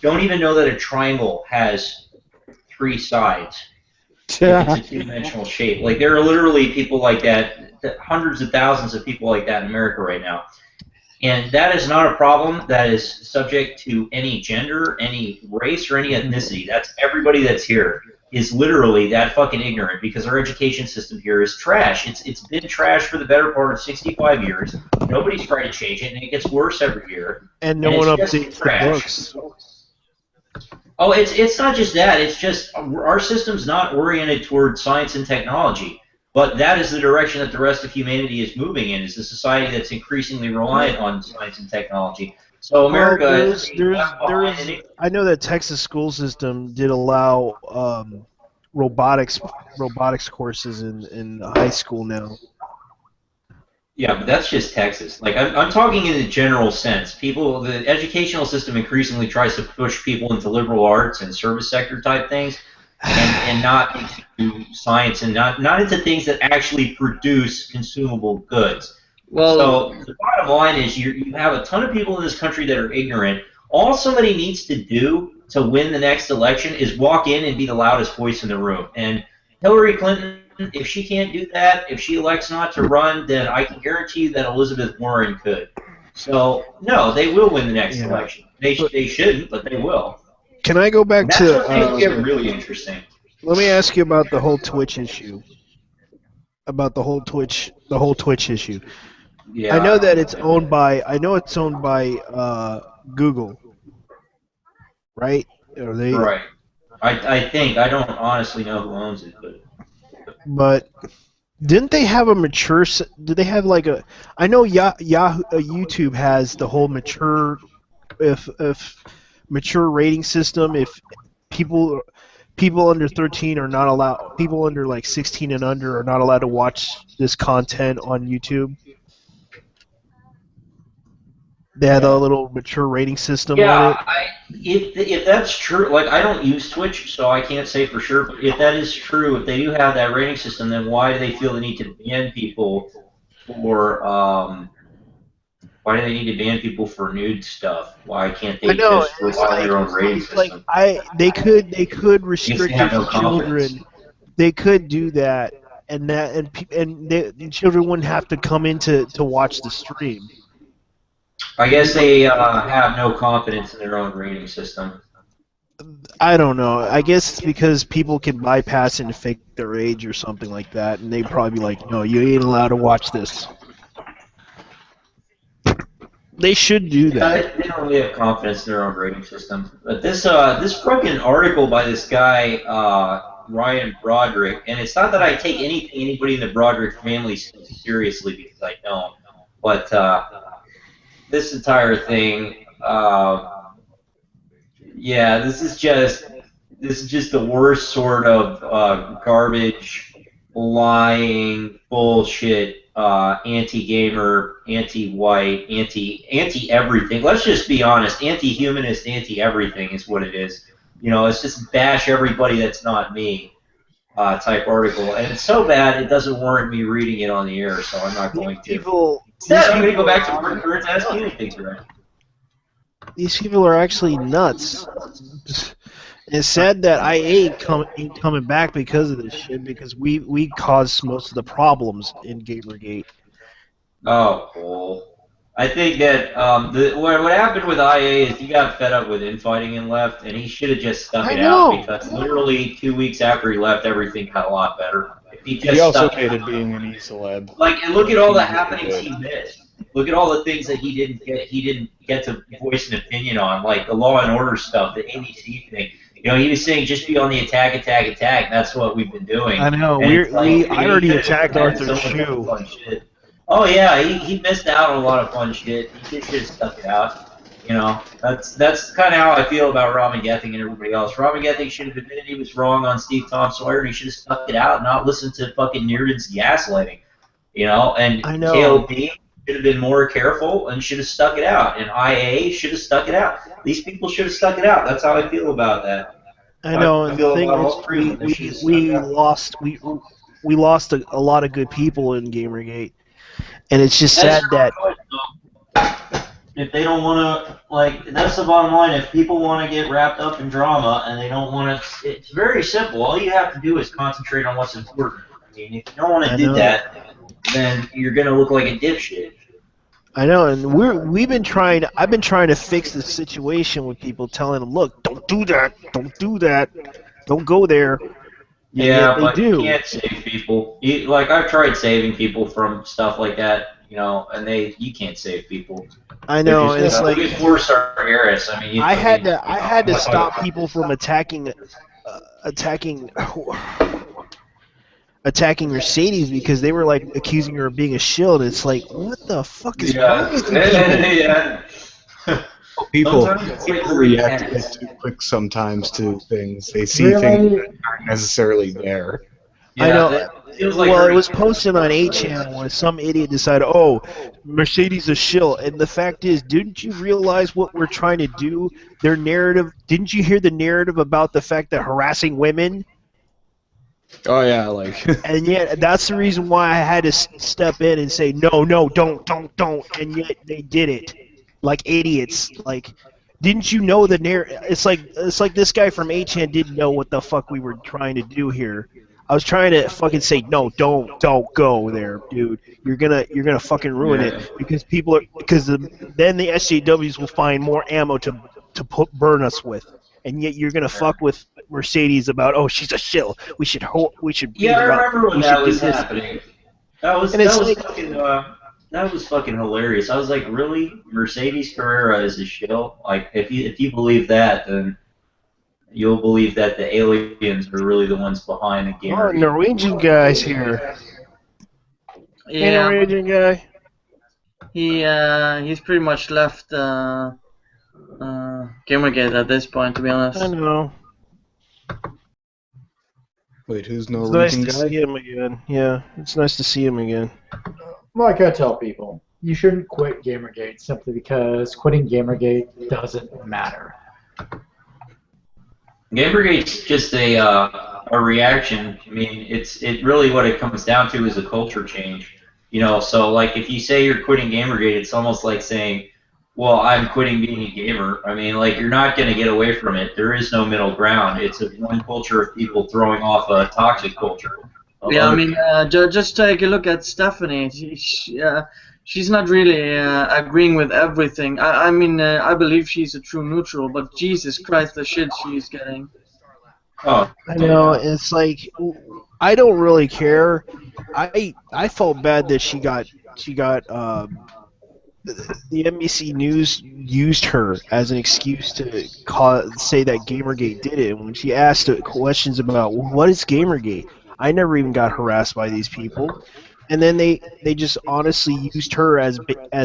don't even know that a triangle has 3 sides. if it's a two-dimensional shape. Like there are literally people like that, hundreds of thousands of people like that in America right now. And that is not a problem that is subject to any gender, any race, or any ethnicity. That's everybody that's here is literally that fucking ignorant because our education system here is trash. It's been trash for the better part of 65 years. Nobody's trying to change it, and it gets worse every year. And no one updates the books. Oh, it's not just that. It's just our system's not oriented toward science and technology. But that is the direction that the rest of humanity is moving in, is a society that's increasingly reliant on science and technology. So America I know that Texas school system did allow robotics courses in high school now. Yeah, but that's just Texas. Like I'm talking in a general sense. The educational system increasingly tries to push people into liberal arts and service sector type things. And not into science and not into things that actually produce consumable goods. Well, so the bottom line is you have a ton of people in this country that are ignorant. All somebody needs to do to win the next election is walk in and be the loudest voice in the room. And Hillary Clinton, if she can't do that, if she elects not to run, then I can guarantee you that Elizabeth Warren could. So, no, they will win the next election. They shouldn't, but they will. Can I go back to? That's what makes it really interesting. Let me ask you about the whole Twitch issue. About the whole Twitch issue. Yeah. I know that it's owned by. Google. Right? Are they? Right. I think I don't honestly know who owns it, But didn't they have a mature? Did they have like a? I know YouTube has the whole mature. If mature rating system, if people under 13 are not allowed, people under like 16 and under are not allowed to watch this content on YouTube. They had a little mature rating system on it. If that's true, like I don't use Twitch, so I can't say for sure, but if that is true, if they do have that rating system, then why do they feel the need to ban people for why do they need to ban people for nude stuff? Why can't they just provide their own rating system? They could restrict your children. They could do that, and the children wouldn't have to come in to watch the stream. I guess they have no confidence in their own rating system. I don't know. I guess it's because people can bypass and fake their age or something like that, and they'd probably be like, "No, you ain't allowed to watch this." They should do that. They don't really have confidence in their own rating system. But this fucking article by this guy Ryan Broderick, and it's not that I take anybody in the Broderick family seriously because I don't, but this entire thing, yeah, this is just the worst sort of garbage, lying, bullshit. Anti-gamer, anti-white, anti-everything. Let's just be honest. Anti-humanist, anti-everything is what it is. You know, it's just bash everybody that's not me type article. And it's so bad it doesn't warrant me reading it on the air, so I'm not going to. Instead, I'm going to go back to Rick Burns asking anything today. These people are actually nuts. It's sad that I ain't coming back because of this shit, because we caused most of the problems in Gamergate. Oh, cool. I think that what happened with IA is he got fed up with infighting and left, and he should have just stuck it out, because literally 2 weeks after he left, everything got a lot better. If he also hated being an E-celeb. Like, and look at all the happenings he missed. Look at all the things that he didn't get to voice an opinion on, like the Law and Order stuff, the ABC thing. You know, he was saying just be on the attack. That's what we've been doing. I know. I already attacked Arthur Shue. Oh yeah, he missed out on a lot of fun shit. He should have stuck it out. You know, that's kind of how I feel about Robin Gething and everybody else. Robin Gething should have admitted he was wrong on Steve Tom Sawyer, and he should have stuck it out, and not listened to fucking Nearden's gaslighting. You know, and KOP should have been more careful and should have stuck it out, and IA should have stuck it out. These people should have stuck it out. That's how I feel about that. I know, and the thing is, we lost a lot of good people in Gamergate, and it's just sad that if they don't want to, like, that's the bottom line. If people want to get wrapped up in drama and they don't want to, it's very simple. All you have to do is concentrate on what's important. I mean, if you don't want to do that, then you're gonna look like a dipshit. I know, and I've been trying to fix the situation with people, telling them, look, don't do that, don't go there. Yeah, but you can't save people. Like, I've tried saving people from stuff like that, you know, and you can't save people. I know, it's like it's worse are Harris. I mean, I had to stop people from attacking Mercedes because they were like accusing her of being a shield. It's like, what the fuck is wrong with you? Yeah. People react too quick sometimes to things. They see things that aren't necessarily there. I know. Well, it was posted on 8chan when some idiot decided, oh, Mercedes a shill. And the fact is, didn't you realize what we're trying to do? Their narrative. Didn't you hear the narrative about the fact that harassing women? Oh yeah, like. And yet, that's the reason why I had to step in and say, no, don't. And yet they did it, like idiots. Like, didn't you know the narrative? It's like this guy from 8chan didn't know what the fuck we were trying to do here. I was trying to fucking say, no, don't go there, dude. You're gonna fucking ruin it because then the SJWs will find more ammo to burn us with, and yet you're gonna fuck with Mercedes about, oh, she's a shill. We should beat her up. I remember when that was happening. That was fucking hilarious. I was like, really? Mercedes Carrera is a shill? Like, if you believe that, then you'll believe that the aliens are really the ones behind the game. Oh, Norwegian guy's here. Yeah. Hey, Norwegian guy. He's pretty much left Gamergate at this point, to be honest. I know. Wait, who's It's Norwegian nice to guy? see him again. Yeah, it's nice to see him again. Like I tell people, you shouldn't quit Gamergate simply because quitting Gamergate doesn't matter. Gamergate's just a reaction. I mean, it really what it comes down to is a culture change. You know, so like if you say you're quitting Gamergate, it's almost like saying, well, I'm quitting being a gamer. I mean, like, you're not going to get away from it. There is no middle ground. It's one culture of people throwing off a toxic culture. Yeah, I mean, just take a look at Stephanie. She's not really agreeing with everything. I mean, I believe she's a true neutral, but Jesus Christ, the shit she's getting. Oh, I know. It's like, I don't really care. I felt bad that she got the NBC News used her as an excuse to say that Gamergate did it. And when she asked questions about, well, what is Gamergate, I never even got harassed by these people. And then they just honestly used her as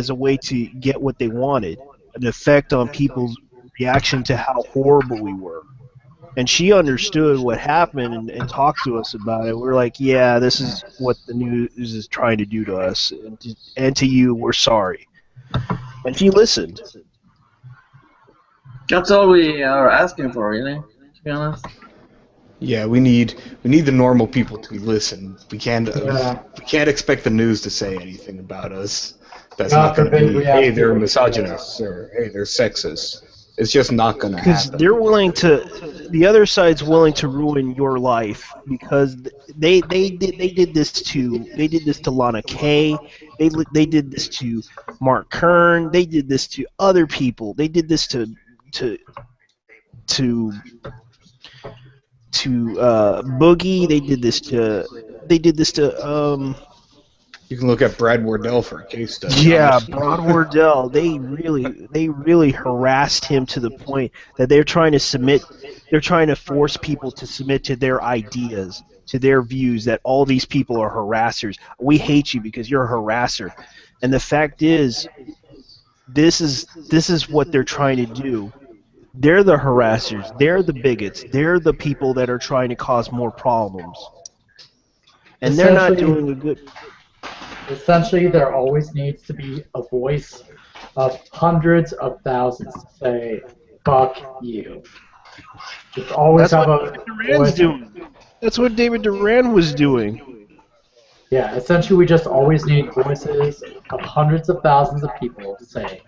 a way to get what they wanted, an effect on people's reaction to how horrible we were. And she understood what happened and talked to us about it. We're like, yeah, this is what the news is trying to do to us. And to you, we're sorry. And she listened. That's all we are asking for, really, to be honest. Yeah, we need the normal people to listen. We can't expect the news to say anything about us. That's not going to be, hey, they're misogynists or hey, they're sexist. It's just not going to happen. Because they're willing to, the other side's willing to ruin your life because they did this to Lana Kay, they did this to Mark Kern, they did this to other people, they did this to Boogie, they did this to you can look at Brad Wardell for a case study. Yeah, Brad Wardell. They really harassed him to the point that they're trying to force people to submit to their ideas, to their views, that all these people are harassers. We hate you because you're a harasser. And the fact is, this is what they're trying to do. They're the harassers. They're the bigots. They're the people that are trying to cause more problems. And they're not doing a good... Essentially, there always needs to be a voice of hundreds of thousands to say, fuck you. Just always have a voice. That's what David Duran was doing. Yeah, essentially we just always need voices of hundreds of thousands of people to say,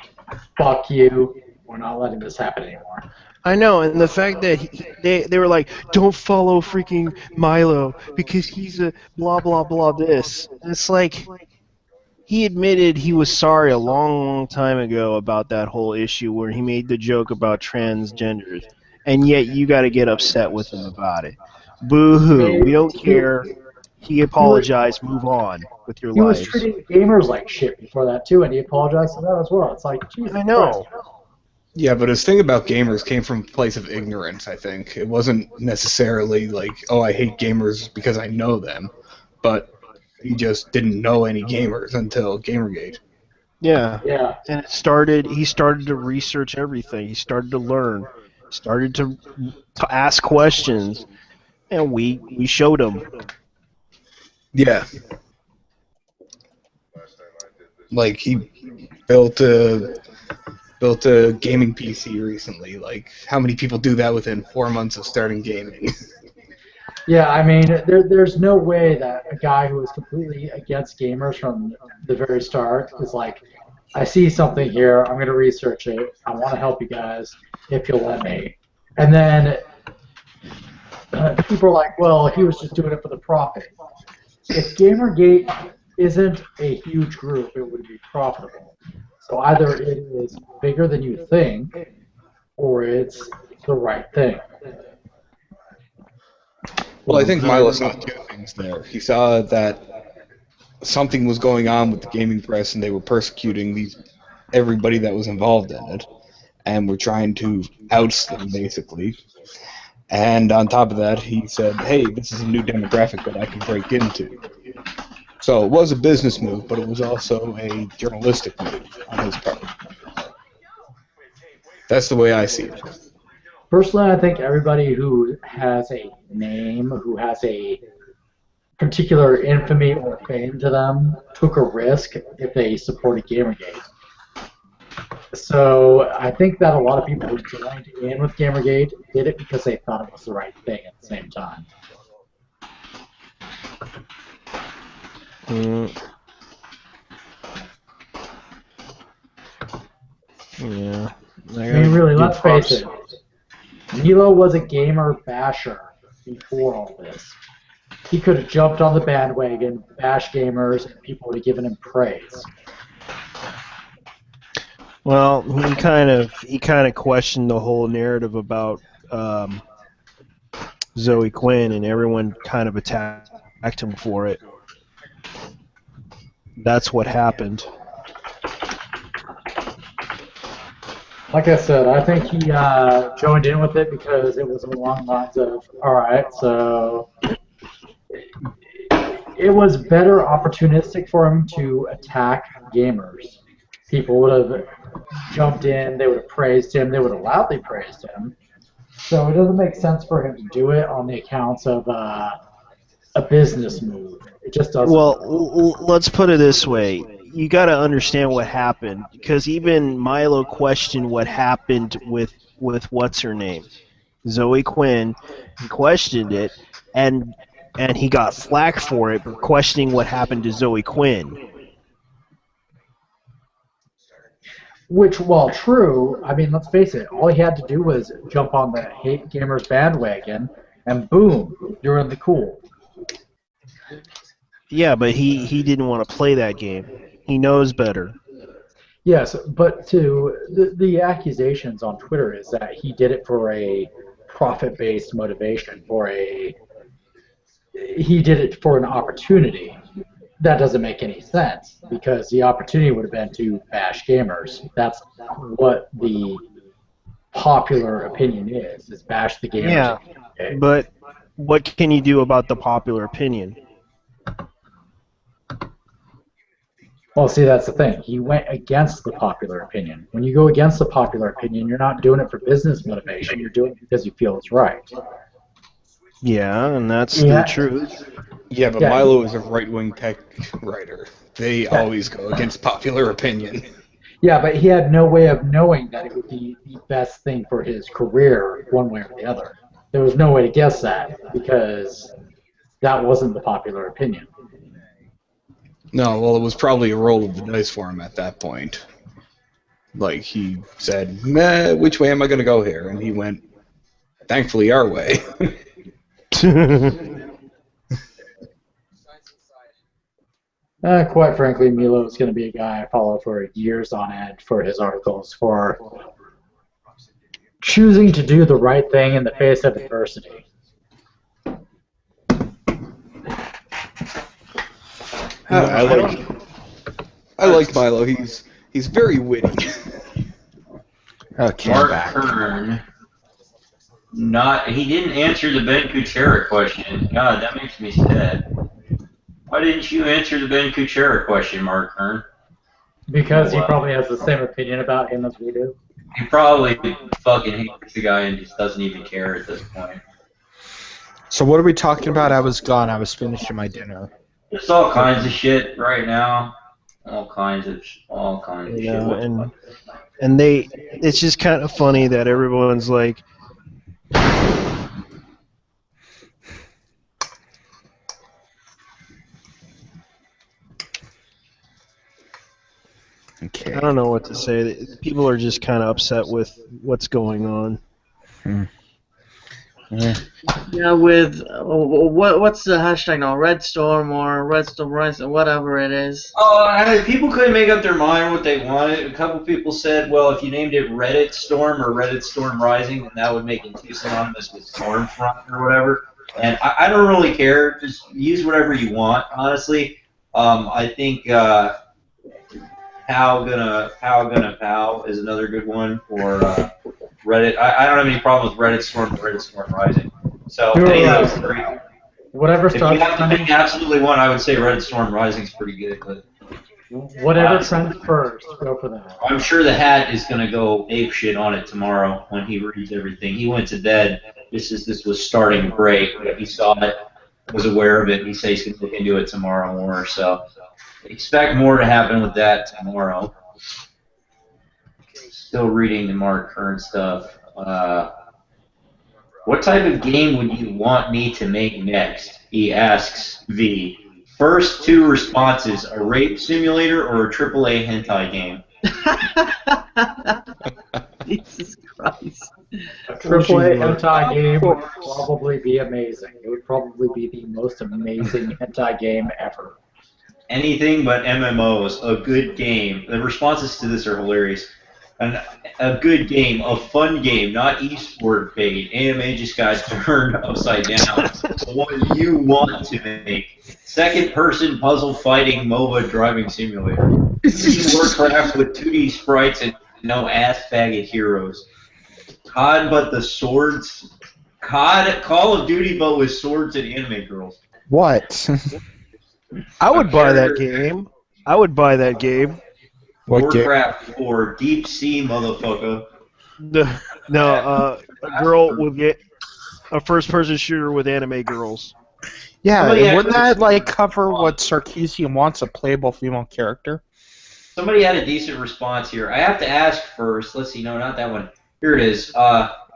fuck you, we're not letting this happen anymore. I know, and the fact that they were like, don't follow freaking Milo because he's a blah blah blah this. And it's like, he admitted he was sorry a long, long time ago about that whole issue where he made the joke about transgenders, and yet you got to get upset with him about it. Boo-hoo, we don't care. He apologized, move on with your He was lives. treating gamers like shit before that too, and he apologized for that as well. It's like, Jesus I know. Christ. Yeah, but his thing about gamers came from a place of ignorance, I think. It wasn't necessarily like, oh, I hate gamers because I know them, but he just didn't know any gamers until Gamergate. Yeah. Yeah. And he started to research everything. He started to learn, started to ask questions, and we showed him. Yeah. Like, he built a gaming PC recently. Like, how many people do that within 4 months of starting gaming? Yeah, I mean, there's no way that a guy who was completely against gamers from the very start is like, I see something here, I'm going to research it, I want to help you guys, if you'll let me. And then people are like, well, he was just doing it for the profit. If Gamergate isn't a huge group, it would be profitable. So either it is bigger than you think, or it's the right thing. Well, I think Milo saw two things there. He saw that something was going on with the gaming press, and they were persecuting everybody that was involved in it, and were trying to oust them, basically. And on top of that, he said, hey, this is a new demographic that I can break into. So it was a business move, but it was also a journalistic move on his part. That's the way I see it. Personally, I think everybody who has a name, who has a particular infamy or fame to them, took a risk if they supported Gamergate. So I think that a lot of people who joined in with Gamergate did it because they thought it was the right thing at the same time. Yeah. I mean, really, let's face it. Milo was a gamer basher before all this. He could have jumped on the bandwagon, bashed gamers, and people would have given him praise. Well, he kind of questioned the whole narrative about Zoe Quinn, and everyone kind of attacked him for it. That's what happened. Like I said, I think he joined in with it because it was along the lines of, all right, so it was better opportunistic for him to attack gamers. People would have jumped in, they would have praised him, they would have loudly praised him. So it doesn't make sense for him to do it on the accounts of a business move. It just doesn't. Well, let's put it this way. You got to understand what happened, because even Milo questioned what happened with what's her name, Zoe Quinn. He questioned it, and he got flack for it for questioning what happened to Zoe Quinn. Which, while true, I mean, let's face it, all he had to do was jump on the hate gamers bandwagon, and boom, you're in the cool. Yeah, but he didn't want to play that game. He knows better. Yes, but the accusations on Twitter is that he did it for a profit-based motivation, he did it for an opportunity. That doesn't make any sense, because the opportunity would have been to bash gamers. That's what the popular opinion is bash the gamers. Yeah, okay. But what can you do about the popular opinion? Well, see, that's the thing. He went against the popular opinion. When you go against the popular opinion, you're not doing it for business motivation. You're doing it because you feel it's right. Yeah, and that's the truth. Yeah, but Milo is a right-wing tech writer. They always go against popular opinion. Yeah, but he had no way of knowing that it would be the best thing for his career one way or the other. There was no way to guess that, because that wasn't the popular opinion. No, well, it was probably a roll of the dice for him at that point. Like, he said, meh, which way am I going to go here? And he went, thankfully, our way. Quite frankly, Milo is going to be a guy I follow for years on end for his articles, for choosing to do the right thing in the face of adversity. I like Milo. He's very witty. Okay, Mark Kern. He didn't answer the Ben Kuchera question. God, that makes me sad. Why didn't you answer the Ben Kuchera question, Mark Kern? Because he probably has the same opinion about him as we do. He probably fucking hates the guy and just doesn't even care at this point. So what are we talking about? I was gone. I was finishing my dinner. There's all kinds of shit right now. All kinds of shit. And it's just kind of funny that everyone's like, okay. I don't know what to say. People are just kind of upset with what's going on. Yeah, with what's the hashtag now? Redstorm or Redstorm Rise or whatever it is. People couldn't make up their mind what they wanted. A couple people said, well, if you named it Reddit Storm or Reddit Storm Rising, then that would make it too synonymous with Stormfront or whatever. And I don't really care. Just use whatever you want, honestly. I think Pow Gonna Pow is another good one for Reddit. I don't have any problem with Reddit Storm or Reddit Storm Rising. So any of those three. Whatever if you have to pick absolutely one, I would say Reddit Storm Rising is pretty good. But whatever trends first, go for that. I'm sure the Hat is going to go apeshit on it tomorrow when he reads everything. He went to bed just as this was starting to break. He saw it, was aware of it, and he says he's going to look into it tomorrow more. So expect more to happen with that tomorrow. Still reading the Mark Kern stuff. What type of game would you want me to make next? He asks V. First two responses, a rape simulator or a AAA hentai game? Jesus Christ. A AAA hentai game would probably be amazing. It would probably be the most amazing hentai game ever. Anything but MMOs. A good game. The responses to this are hilarious. A good game, a fun game, not esport bait. AMA just got turned upside down. What you want to make. Second-person puzzle fighting MOBA driving simulator. Warcraft with 2D sprites and no ass-faggot heroes. COD but the swords. COD, Call of Duty but with swords and anime girls. What? I would buy that game. I would buy that game. Warcraft 4, Deep Sea, motherfucker. No, a girl will get a first-person shooter with anime girls. Yeah, wouldn't that like cover what Sarkeesian wants, a playable female character? Somebody had a decent response here. I have to ask first. Let's see. No, not that one. Here it is.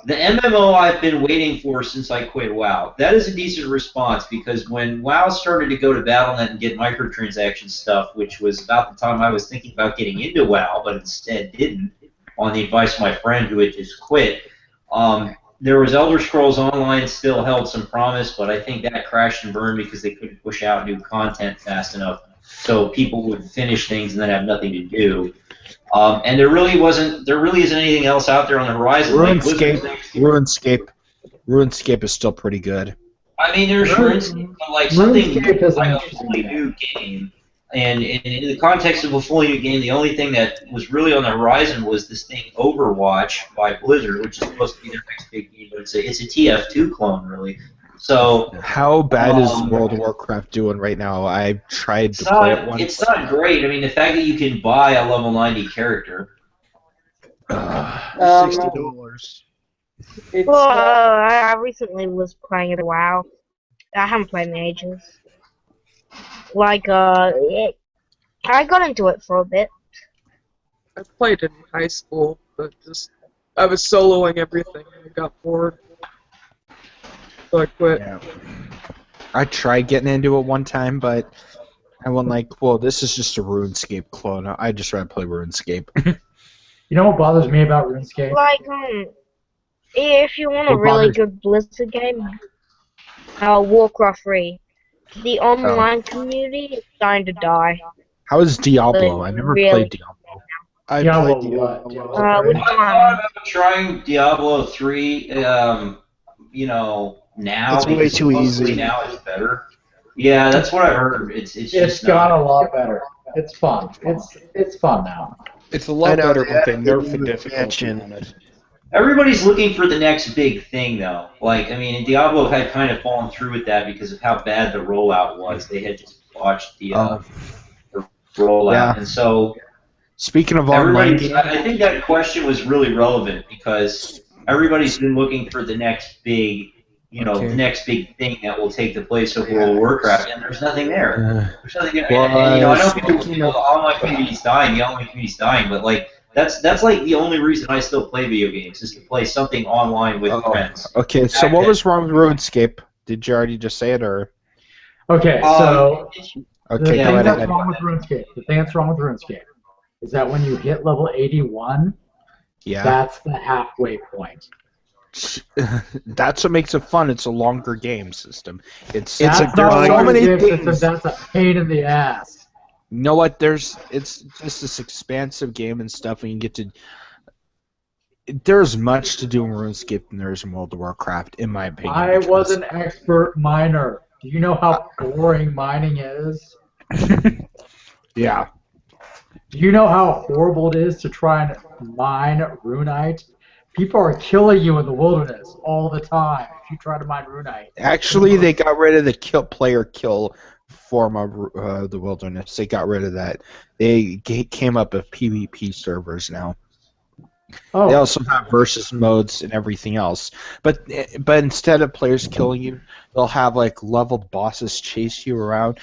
The MMO I've been waiting for since I quit WoW. That is a decent response because when WoW started to go to Battle.net and get microtransaction stuff, which was about the time I was thinking about getting into WoW, but instead didn't, on the advice of my friend who had just quit, there was Elder Scrolls Online still held some promise, but I think that crashed and burned because they couldn't push out new content fast enough. So people would finish things and then have nothing to do. And there really isn't anything else out there on the horizon. RuneScape is still pretty good. I mean, there's RuneScape, but like something like a fully new game. And in the context of a fully new game, the only thing that was really on the horizon was this thing Overwatch by Blizzard, which is supposed to be their next big game, but it's a TF2 clone, really. So how bad is World of Warcraft doing right now? I tried to play it once. It's not great. I mean, the fact that you can buy a level 90 character. $60. Well, I recently was playing it a while. I haven't played in ages. Like, I got into it for a bit. I played in high school, but I was soloing everything and I got bored. So I quit. Yeah. I tried getting into it one time, but I went like, well, this is just a RuneScape clone. I just rather play RuneScape. You know what bothers me about RuneScape? Like, if you want a What really bothers- good Blizzard game, Warcraft 3. The online community is starting to die. How is Diablo? I never Really? played Diablo. I Diablo played what? Diablo. Diablo Which 3? I one? thought about trying Diablo 3, now. It's way because too supposedly easy. Now it's better. Yeah, that's what I heard. It's It's just got a not. lot better. It's fun. It's fun now. It's a I lot know, better, they but they added nerf a the new difficulty expansion. on it. Everybody's looking for the next big thing, though. Like, I mean, Diablo had kind of fallen through with that because of how bad the rollout was. They had just botched the rollout, Yeah. and so Speaking of online everybody. games, I think that question was really relevant because everybody's been looking for the next big, Okay. the next big thing that will take the place of World of Warcraft, and there's nothing there. There's nothing there. Well, And, I know speaking people, the online community's dying. The online community's dying, but like that's like the only reason I still play video games is to play something online with friends. okay, so what was wrong with RuneScape? Did you already just say it, or? Okay, so Okay, the go thing right that's ahead. wrong with RuneScape is that when you hit level 81, Yeah. that's the halfway point. That's what makes it fun. It's a longer game system. It's That's there's not so what many it is, things. That's a pain in the ass. You know what? It's just this expansive game and stuff, and you get to. There's much to do in RuneScape than there is in World of Warcraft, in my opinion. I because- was an expert miner. Do you know how boring mining is? Yeah. Do you know how horrible it is to try and mine Runite? People are killing you in the wilderness all the time if you try to mine Runite. Actually, they got rid of the player kill form of the wilderness. They got rid of that. They came up with PvP servers now. Oh. They also have versus modes and everything else. But instead of players killing you, they'll have like leveled bosses chase you around,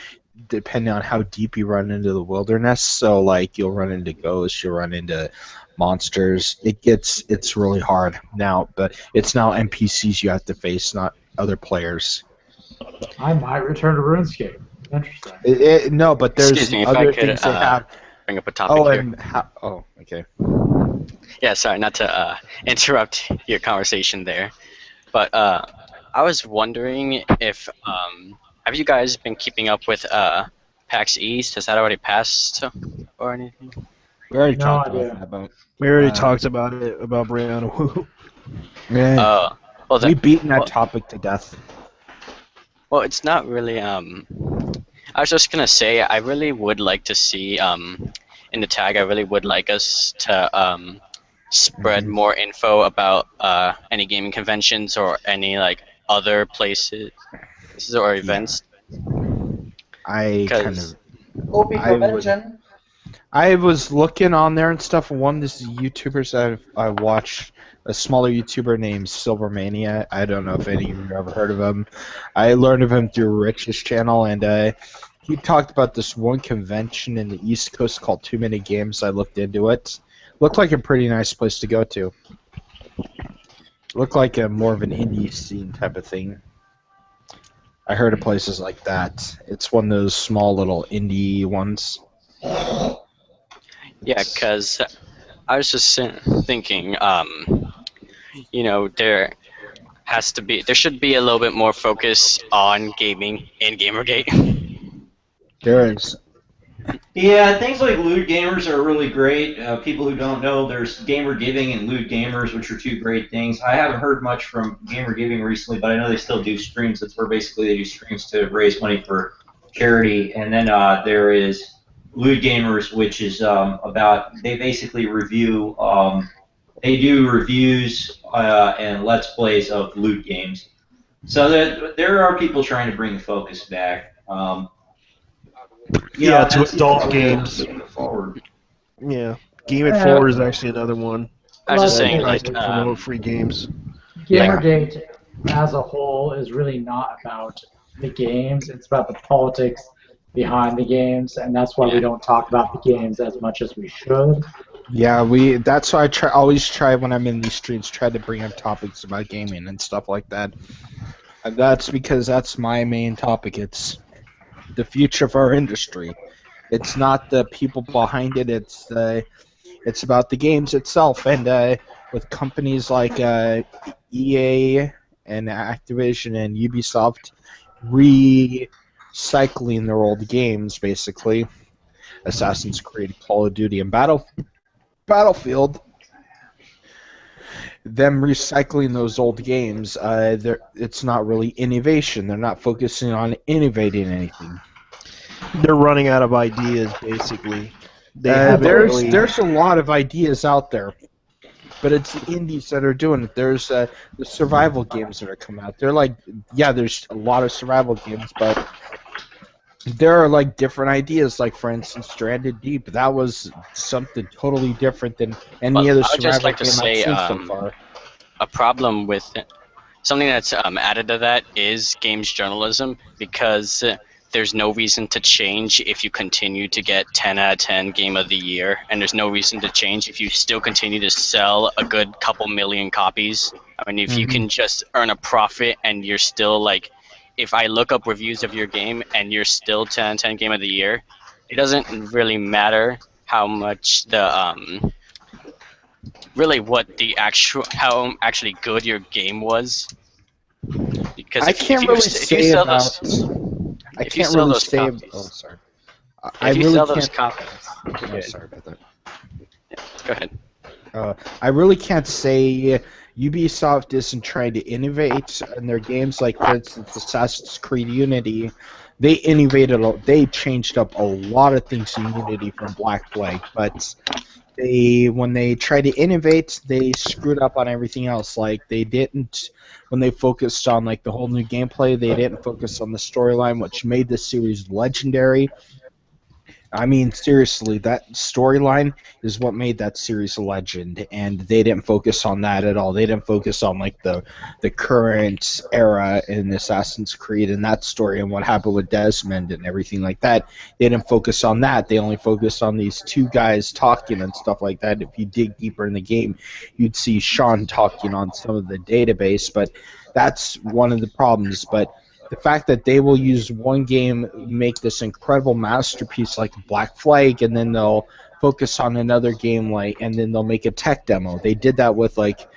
depending on how deep you run into the wilderness. So like you'll run into ghosts, you'll run into monsters. It's really hard now, but it's now NPCs you have to face, not other players. I might return to RuneScape. Interesting. No, but there's Excuse me, if other I could things they have. bring up a topic Oh, here. and okay. Yeah, sorry, not to interrupt your conversation there, but I was wondering if have you guys been keeping up with PAX East? Has that already passed or anything? We already No talked idea. about that. We already talked about it, about Brianna Wu. Yeah. Well, we beaten that well- topic to death. Well, it's not really. I was just gonna say I really would like to see in the tag. I really would like us to spread more info about any gaming conventions or any like other places or events. I kind 'Cause- of. OP I would- convention. I was looking on there and stuff. One of these YouTubers that I watched, a smaller YouTuber named Silvermania. I don't know if any of you have ever heard of him. I learned of him through Rich's channel, and he talked about this one convention in the East Coast called Too Many Games. I looked into it. Looked like a pretty nice place to go to. Looked like a more of an indie scene type of thing. I heard of places like that. It's one of those small little indie ones. Yeah, because I was just thinking, there should be a little bit more focus on gaming in Gamergate. There is. Yeah, things like Lewd Gamers are really great. People who don't know, there's Gamer Giving and Lewd Gamers, which are two great things. I haven't heard much from Gamer Giving recently, but I know they still do streams. That's where basically they do streams to raise money for charity. And then there is Lewd Gamers, which is they basically review, they do reviews and Let's Plays of loot games. So there are people trying to bring the focus back. Yeah, to that's- adult games. Forward. Yeah, Game It Forward is actually another one. I was just that saying, tries like, to promote free games. Gamergate as a whole is really not about the games. It's about the politics behind the games, and that's why we don't talk about the games as much as we should. Yeah, that's why I always try when I'm in these streams, try to bring up topics about gaming and stuff like that. And that's because that's my main topic. It's the future of our industry. It's not the people behind it. It's about the games itself, and with companies like EA and Activision and Ubisoft recycling their old games, basically, Assassin's Creed, Call of Duty, and Battlefield. Them recycling those old games, it's not really innovation. They're not focusing on innovating anything. They're running out of ideas, basically. There's a lot of ideas out there, but it's the indies that are doing it. There's the survival games that are coming out. They're like, yeah, there's a lot of survival games, but there are like different ideas. Like for instance, Stranded Deep. That was something totally different than any other survival game I've seen so far. A problem with something that's added to that is games journalism, because there's no reason to change if you continue to get 10 out of 10 Game of the Year, and there's no reason to change if you still continue to sell a good couple million copies. I mean, if you can just earn a profit and you're still like, if I look up reviews of your game and you're still 10 out of 10 Game of the Year, it doesn't really matter how much the really what the how actually good your game was, because I can't really say about. I can't really say. Oh, sorry. I really can't. Copies. Sorry about that. Yeah, go ahead. I really can't say Ubisoft isn't trying to innovate in their games. Like for instance, Assassin's Creed Unity, they innovated. They changed up a lot of things in Unity from Black Flag, but when they tried to innovate, they screwed up on everything else. Like they didn't, when they focused on like the whole new gameplay, they didn't focus on the storyline, which made the series legendary. I mean, seriously, that storyline is what made that series a legend, and they didn't focus on that at all. They didn't focus on like the current era in Assassin's Creed and that story and what happened with Desmond and everything like that. They didn't focus on that. They only focused on these two guys talking and stuff like that. If you dig deeper in the game, you'd see Sean talking on some of the database, but that's one of the problems. But the fact that they will use one game, make this incredible masterpiece like Black Flag, and then they'll focus on another game and then they'll make a tech demo. They did that with like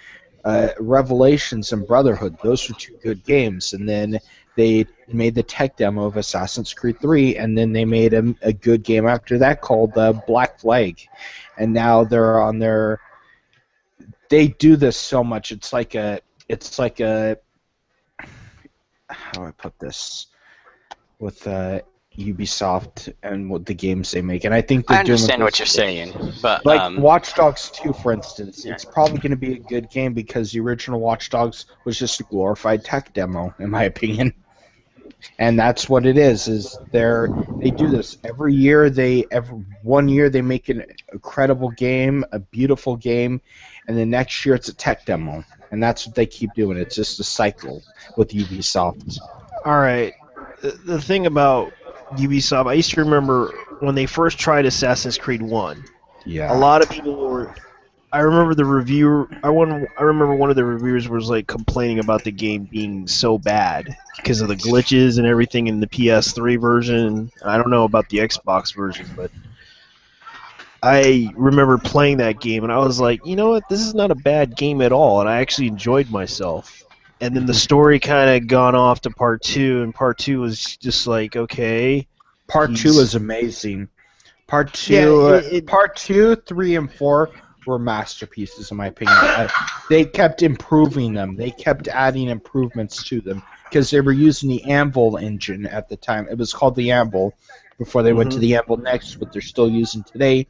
Revelations and Brotherhood. Those were two good games, and then they made the tech demo of Assassin's Creed 3, and then they made a good game after that called Black Flag, and now they're on their. They do this so much. It's like a. How do I put this with Ubisoft and what the games they make, and I think I understand what you're saying, but like Watch Dogs 2, for instance, it's probably going to be a good game because the original Watch Dogs was just a glorified tech demo, in my opinion, and that's what it is. They do this every year. Every 1 year they make an incredible game, a beautiful game, and the next year it's a tech demo. And that's what they keep doing. It's just a cycle with Ubisoft. All right. The thing about Ubisoft, I used to remember when they first tried Assassin's Creed 1. Yeah. A lot of people were. I remember the reviewer. I remember one of the reviewers was like complaining about the game being so bad because of the glitches and everything in the PS3 version. I don't know about the Xbox version, but I remember playing that game, and I was like, you know what, this is not a bad game at all, and I actually enjoyed myself. And then the story kind of gone off to Part 2, and Part 2 was just like, okay. Part 2 was amazing. Part 2, Part 2, 3, and 4 were masterpieces, in my opinion. They kept improving them. They kept adding improvements to them, because they were using the Anvil engine at the time. It was called the Anvil before they went to the Anvil Next, what they're still using today.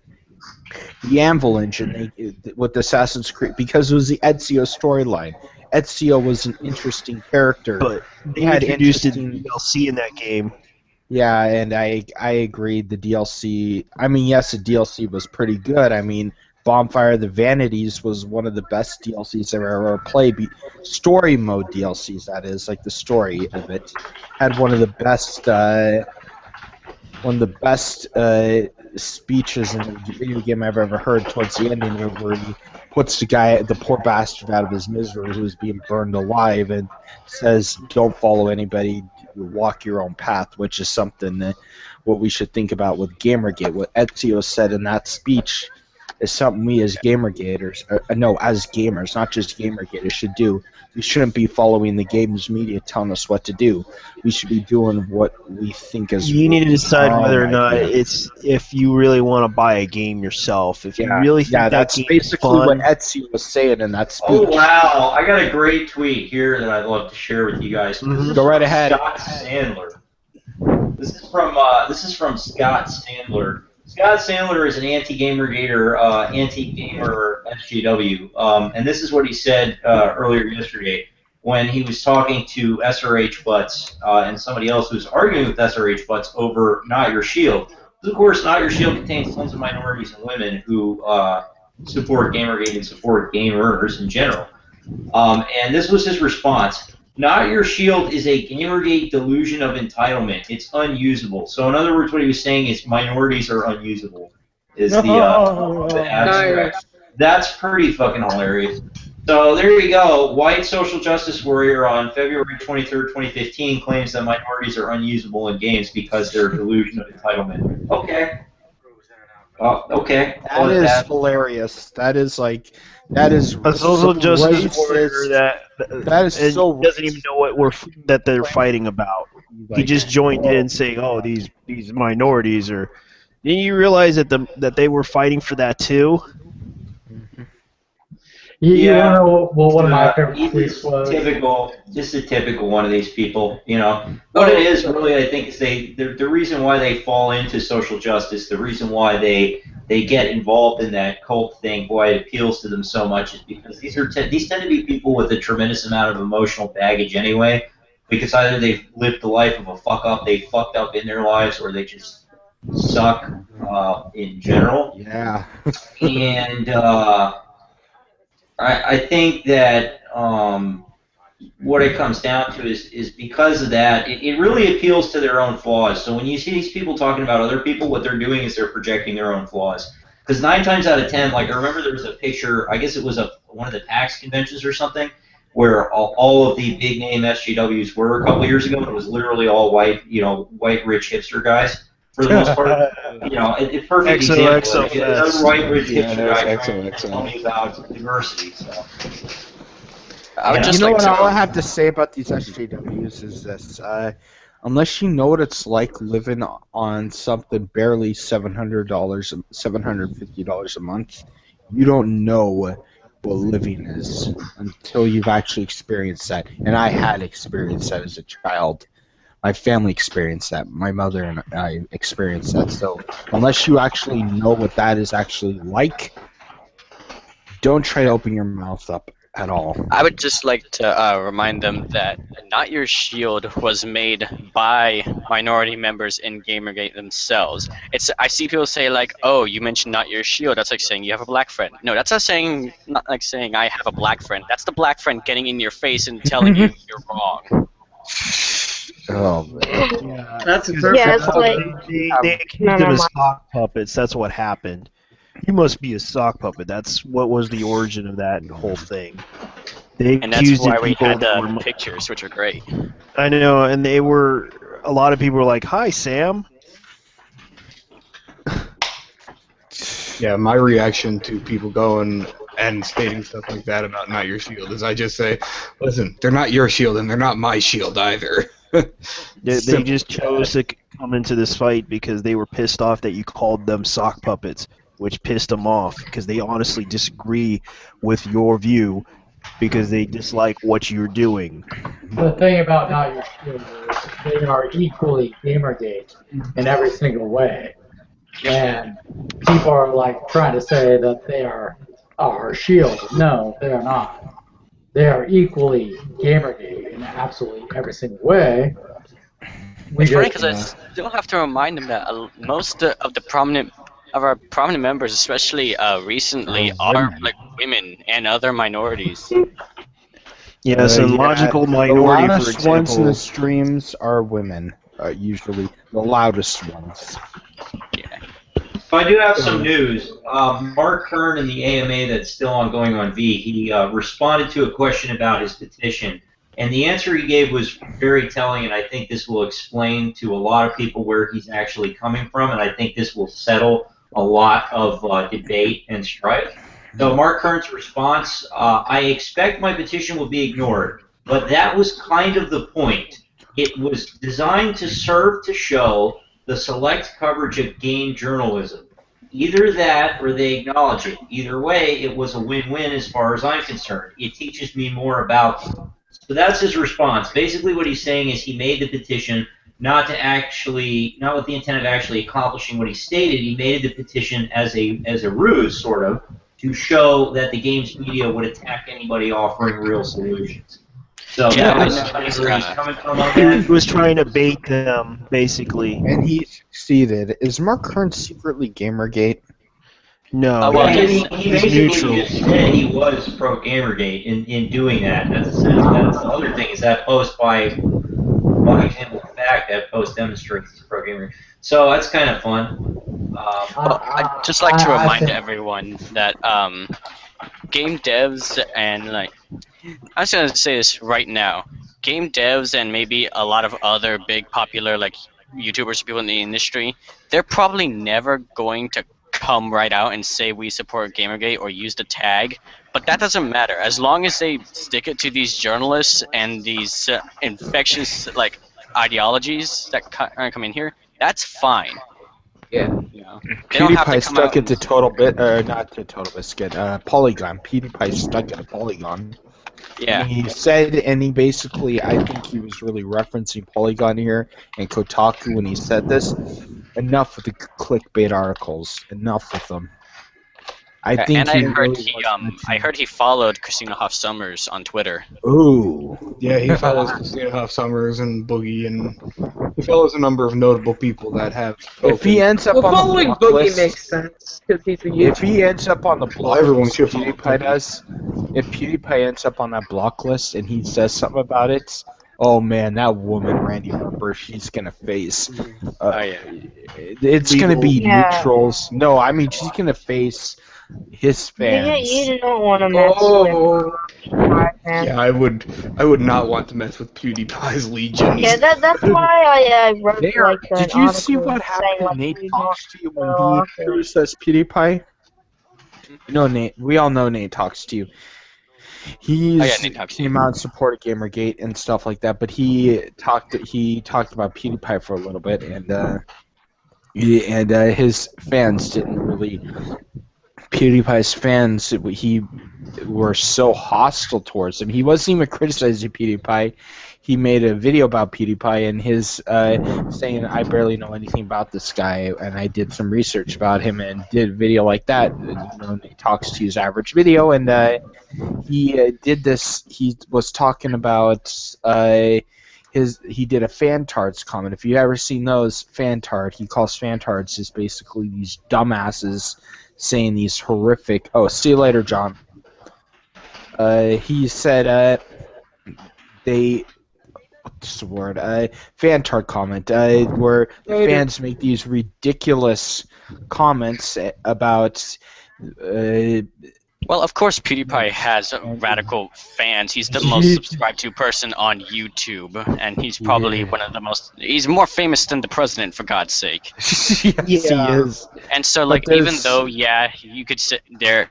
The Anvil engine with Assassin's Creed, because it was the Ezio storyline. Ezio was an interesting character, but they had introduced the DLC in that game. Yeah, and I agree. The DLC. I mean, yes, the DLC was pretty good. I mean, Bonfire of the Vanities was one of the best DLCs I've ever played. Story mode DLCs, that is, like the story of it, had one of the best speeches in a video game I've ever heard towards the ending, where he puts the poor bastard out of his misery who's being burned alive, and says, "Don't follow anybody, walk your own path," which is something that what we should think about with Gamergate. What Ezio said in that speech is something we as Gamergaters, as gamers, not just Gamergaters, should do. We shouldn't be following the games media telling us what to do. We should be doing what we think is. You need to decide whether or not it's if you really want to buy a game yourself. If you really think that's game basically is fun, what Ezio was saying in that speech. Oh wow! I got a great tweet here that I'd love to share with you guys. Go right ahead. Scott Sandler. This is from Scott Sandler. Scott Sandler is an anti-Gamergator, anti-gamer SJW, and this is what he said earlier yesterday when he was talking to SRH Butts and somebody else who was arguing with SRH Butts over Not Your Shield. Of course, Not Your Shield contains tons of minorities and women who support Gamergate and support gamers in general. And this was his response. Not Your Shield is a Gamergate delusion of entitlement. It's unusable. So in other words, what he was saying is minorities are unusable. Is the abstract. That's pretty fucking hilarious. So there you go. White social justice warrior on February 23rd, 2015 claims that minorities are unusable in games because they're a delusion of entitlement. Okay. Okay. That is hilarious. That is a social justice warrior that is so doesn't even know what they're fighting about. He just joined in saying, "Oh, these minorities are." Didn't you realize that they were fighting for that too? Yeah. One of my favorite tweets was just a typical one of these people. You know what it is really. I think is the reason why they fall into social justice, the reason why they get involved in that cult thing, why it appeals to them so much, is because these tend to be people with a tremendous amount of emotional baggage anyway. Because either they've lived the life of a fuck up, they fucked up in their lives, or they just suck in general. Yeah. And I think that what it comes down to is because of that, it really appeals to their own flaws. So when you see these people talking about other people, what they're doing is they're projecting their own flaws. Because 9 times out of 10, like I remember there was a picture, I guess it was one of the PAX conventions or something, where all of the big name SJWs were a couple years ago, and it was literally all white rich hipster guys. For the most part, it's perfect example. Another white rich hipster guy trying to tell me about diversity. So. All I have to say about these SJWs is this: unless you know what it's like living on something barely $700, $750 a month, you don't know what living is until you've actually experienced that. And I had experienced that as a child. My family experienced that. My mother and I experienced that. So unless you actually know what that is actually like, don't try to open your mouth up at all. I would just like to remind them that Not Your Shield was made by minority members in Gamergate themselves. I see people say like, "Oh, you mentioned Not Your Shield. That's like saying you have a black friend." No, that's not like saying I have a black friend. That's the black friend getting in your face and telling you you're wrong. Oh man. Yeah, that's exactly. They accused him of sock puppets. That's what happened. You must be a sock puppet. That's what was the origin of that whole thing. And that's why we had the pictures, which are great. I know, and a lot of people were like, "Hi, Sam." Yeah, my reaction to people going and stating stuff like that about Not Your Shield is I just say, listen, they're not your shield and they're not my shield either. They just chose to come into this fight because they were pissed off that you called them sock puppets, which pissed them off because they honestly disagree with your view because they dislike what you're doing. The thing about Not Your Shield is they are equally Gamergate in every single way. And people are like trying to say that they are our shield. No, they are not. They are equally Gamergate in absolutely every single way. It's funny because I still have to remind them that most of our prominent members, especially recently, are like women and other minorities. Yes, and logical minority, the for loudest example. ones in the streams are women, usually the loudest ones. Yeah. So I do have some news. Mark Kern in the AMA that's still ongoing on V, he responded to a question about his petition, and the answer he gave was very telling, and I think this will explain to a lot of people where he's actually coming from, and I think this will settle a lot of debate and strife. So Mark Kern's response, I expect my petition will be ignored, but that was kind of the point. It was designed to serve to show the select coverage of game journalism. Either that or they acknowledge it. Either way, it was a win-win as far as I'm concerned. It teaches me more about them. So that's his response. Basically what he's saying is he made the petition not with the intent of actually accomplishing what he stated. He made the petition as a ruse, sort of, to show that the games media would attack anybody offering real solutions. So Yeah, that's where he's coming from on that. He was trying to bait them, basically. And he succeeded. Is Mark Kern secretly Gamergate? No. Well, he's he basically neutral. just said he was pro Gamergate in doing that. That's the other thing is that post by example of fact, that post demonstrates he's pro Gamergate. So that's kind of fun. I'd just like to remind everyone that game devs and I was gonna say this right now. Game devs and maybe a lot of other big popular YouTubers, people in the industry, they're probably never going to come right out and say we support Gamergate or use the tag, but that doesn't matter as long as they stick it to these journalists and these infectious ideologies that come in here. That's fine. Yeah. You know, they don't have to PewDiePie come stuck out it to Total Bit, or not to Total Biscuit, Polygon. PewDiePie stuck it to Polygon. Yeah. And he said, and he basically, I think he was really referencing Polygon here and Kotaku when he said this. Enough with the clickbait articles. Enough with them. I think and I heard he followed Christina Hoff Sommers on Twitter. Ooh. Yeah, he follows Christina Hoff Summers and Boogie, and he follows a number of notable people that have. If he ends up on following the block Boogie list, makes sense because he's a YouTuber. if he ends up on the block everyone list, should follow PewDiePie does. If PewDiePie ends up on that block list and he says something about it, oh man, that woman Randy Harper, she's gonna face. It's gonna be neutrals. No, I mean she's gonna face his fans. You do not want to mess with Yeah, I would not want to mess with PewDiePie's legions. Yeah, that's why I wrote There, an did you see article what happened saying, when Nate talks to you when he criticizes PewDiePie? No, Nate. We all know Nate talks to you. He came out and supported Gamergate and stuff like that, but he talked about PewDiePie for a little bit, and his fans didn't really. PewDiePie's fans, he were so hostile towards him. He wasn't even criticizing PewDiePie. He made a video about PewDiePie and his saying, I barely know anything about this guy, and I did some research about him and did a video like that. And, he talks to his average video, and he did this. He was talking about he did a fantards comment. If you've ever seen those fantard, he calls fantards is basically these dumbasses saying these horrific. Oh, see you later, John. He said what's the word? Fantard comment, where fans make these ridiculous comments about. Well, of course, PewDiePie has radical fans. He's the most subscribed to person on YouTube, and he's probably one of the most. He's more famous than the president, for God's sake. Yes, he is. And so, even though, you could sit there,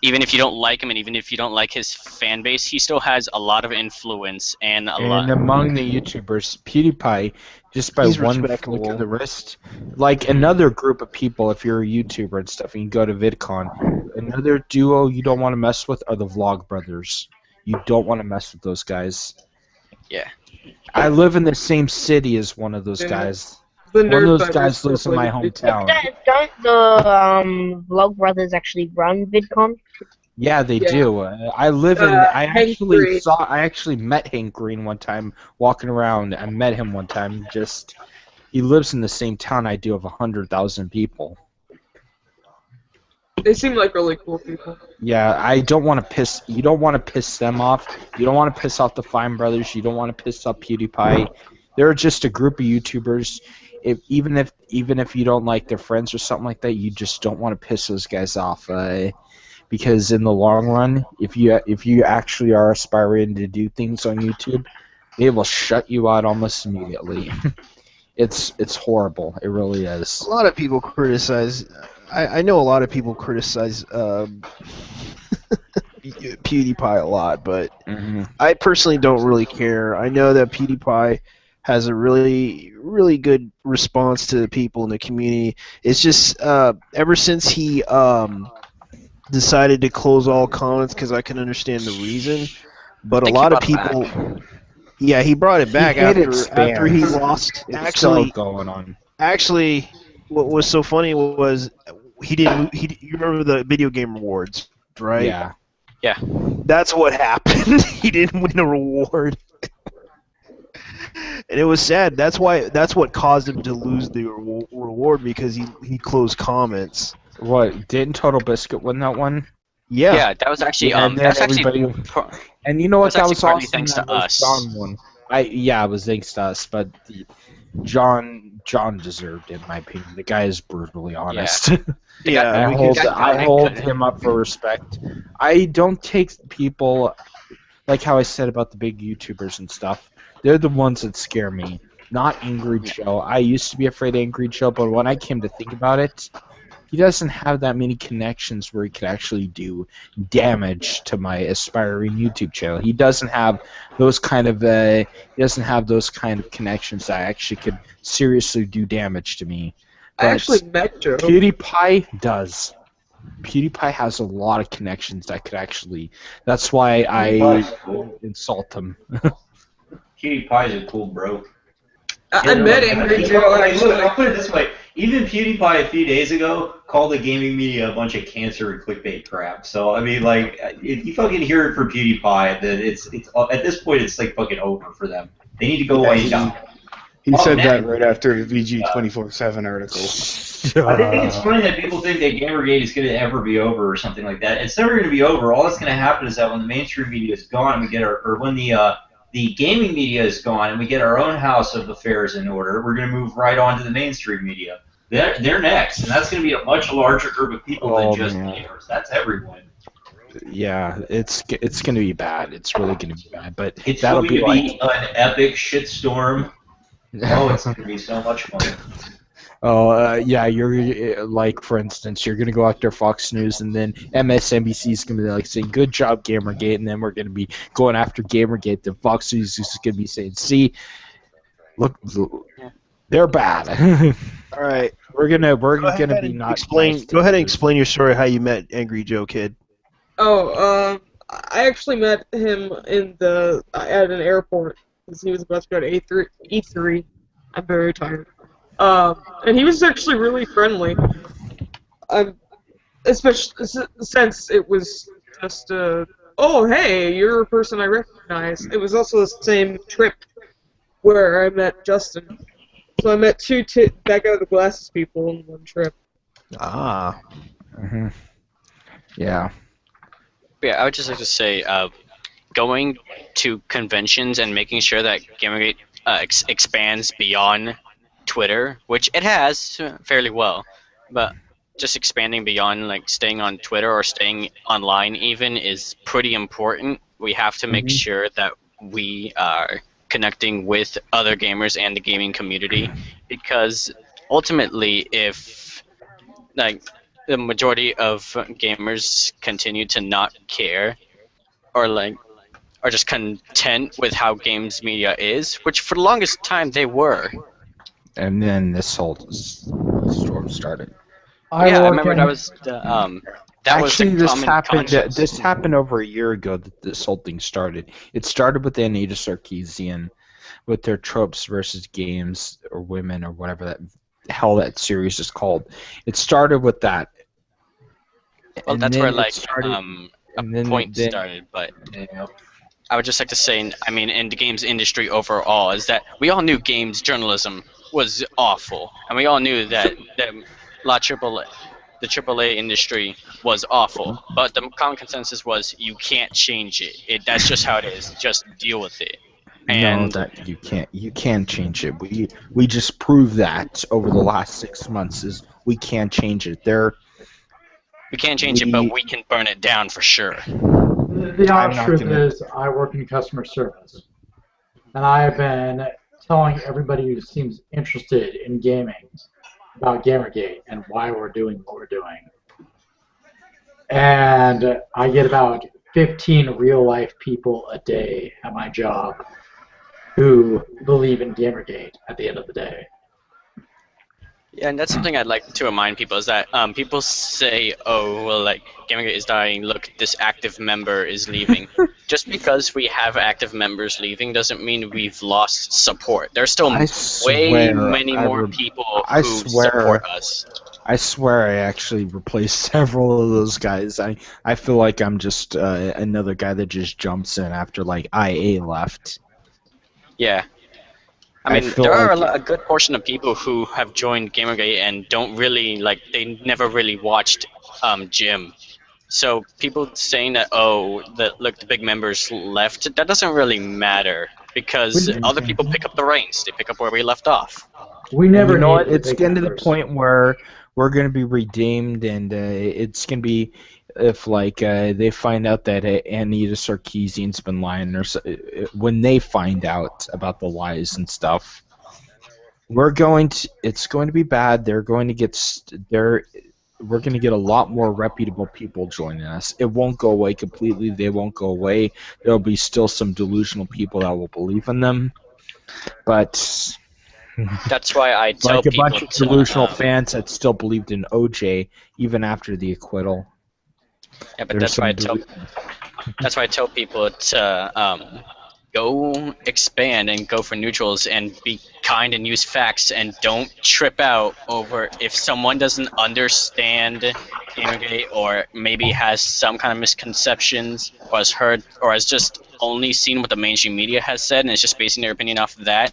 even if you don't like him, and even if you don't like his fan base, he still has a lot of influence and a lot. And among the YouTubers, PewDiePie, just by one flick of the wrist, like another group of people, if you're a YouTuber and stuff, and you go to VidCon, another duo you don't want to mess with are the Vlog Brothers. You don't want to mess with those guys. Yeah. I live in the same city as one of those guys. One of those guys lives in my hometown. Don't the Vlog Brothers actually run VidCon? Yeah, they do. I live in. I actually met Hank Green one time walking around. I met him one time. He lives in the same town I do of 100,000 people. They seem like really cool people. Yeah, I don't want to piss. You don't want to piss them off. You don't want to piss off the Fine Brothers. You don't want to piss off PewDiePie. They're just a group of YouTubers, even if you don't like their friends or something like that, you just don't want to piss those guys off. Because in the long run, if you actually are aspiring to do things on YouTube, they will shut you out almost immediately. It's horrible. It really is. A lot of people criticize. I know a lot of people criticize PewDiePie a lot, but I personally don't really care. I know that PewDiePie has a really, really good response to the people in the community. It's just ever since he decided to close all comments, because I can understand the reason, but a lot of people. Yeah, he brought it back after he lost. It's actually, still going on. Actually, what was so funny was he didn't. You remember the video game awards, right? Yeah. Yeah. That's what happened. He didn't win a reward, and it was sad. That's what caused him to lose the reward, because he closed comments. What, didn't Total Biscuit win that one? Yeah. Yeah, that was actually and then that's everybody. actually And you know what? That was partly awesome. thanks that to was us. John won. It was thanks to us, but John deserved it, in my opinion. The guy is brutally honest. Yeah, I hold him up for respect. I don't take people like how I said about the big YouTubers and stuff. They're the ones that scare me, not Angry Joe. I used to be afraid of Angry Joe, but when I came to think about it, he doesn't have that many connections where he could actually do damage to my aspiring YouTube channel. He doesn't have those kind of connections that actually could seriously do damage to me. I actually met Joe. PewDiePie does. PewDiePie has a lot of connections that could actually. That's why I insult him. PewDiePie's a cool bro. I met Angry Joe. Look, I'll put it this way. Even PewDiePie a few days ago called the gaming media a bunch of cancer and clickbait crap. So, I mean, like, if you fucking hear it from PewDiePie, then it's at this point, it's like fucking over for them. They need to go away and die. He said that right after the VG247 article. I think it's funny that people think that Gamergate is going to ever be over or something like that. It's never going to be over. All that's going to happen is that when the mainstream media is gone, and we get when the gaming media is gone, and we get our own house of affairs in order, we're going to move right on to the mainstream media. They're next, and that's going to be a much larger group of people than just gamers. That's everyone. Yeah, it's going to be bad. It's really going to be bad. But It's that'll going to be be an epic shitstorm. Oh, it's going to be so much fun. Oh, yeah, you're like, for instance, you're going to go after Fox News, and then MSNBC is going to be like saying, good job, Gamergate, and then we're going to be going after Gamergate, then Fox News is going to be saying, see, look, they're bad. All right. We're gonna be not explain. Go ahead and explain your story how you met Angry Joe Kid. Oh, I actually met him at an airport because he was about to go to E3. I'm very tired. And he was actually really friendly. Especially since it was just oh hey, you're a person I recognize. It was also the same trip where I met Justin. So I met that guy with the glasses people in one trip. Ah. Mm-hmm. Yeah. Yeah, I would just like to say, going to conventions and making sure that Gamergate expands beyond Twitter, which it has fairly well, but just expanding beyond, like, staying on Twitter or staying online even is pretty important. We have to make sure that we are connecting with other gamers and the gaming community, because ultimately, if like the majority of gamers continue to not care or like are just content with how games media is, which for the longest time they were. And then this whole storm started. I remember that was the Actually, was the common conscience. this happened over a year ago that this whole thing started. It started with Anita Sarkeesian with their tropes versus games or women or whatever that hell that series is called. It started with that. Well, And that's then where it like started- a point started, but I would just like to say, I mean, in the games industry overall, is that we all knew games journalism was awful, and we all knew that the AAA industry was awful, but the common consensus was you can't change it. That's just how it is. Just deal with it. And no, that you can't. You can change it. We just proved that over the last 6 months. Is we can change it. we can't change it, but we can burn it down for sure. The honest truth is, I work in customer service, and I have been telling everybody who seems interested in gaming about Gamergate and why we're doing what we're doing. And I get about 15 real-life people a day at my job who believe in Gamergate at the end of the day. Yeah, and that's something I'd like to remind people is that people say, oh, well, like, Gamergate is dying, look, this active member is leaving. Just because we have active members leaving doesn't mean we've lost support. There's still many more people who support us. I swear I actually replaced several of those guys. I feel like I'm just another guy that just jumps in after, like, IA left. Yeah. I mean, there are a good portion of people who have joined Gamergate and don't really, like, they never really watched Gym. So people saying that, oh, look, the big members left, that doesn't really matter because other people pick up the reins. They pick up where we left off. We never know what? It's getting to the point where we're going to be redeemed, and it's going to be if like they find out that Anita Sarkeesian's been lying, or when they find out about the lies and stuff, it's going to be bad. They're going to get we're going to get a lot more reputable people joining us. It won't go away completely. They won't go away. There'll be still some delusional people that will believe in them, but that's why I tell like a people bunch of delusional fans that still believed in OJ even after the acquittal. Yeah, but that's why I tell people to go expand and go for neutrals and be kind and use facts and don't trip out over if someone doesn't understand Gamergate or maybe has some kind of misconceptions or has heard or has just only seen what the mainstream media has said and is just basing their opinion off of that.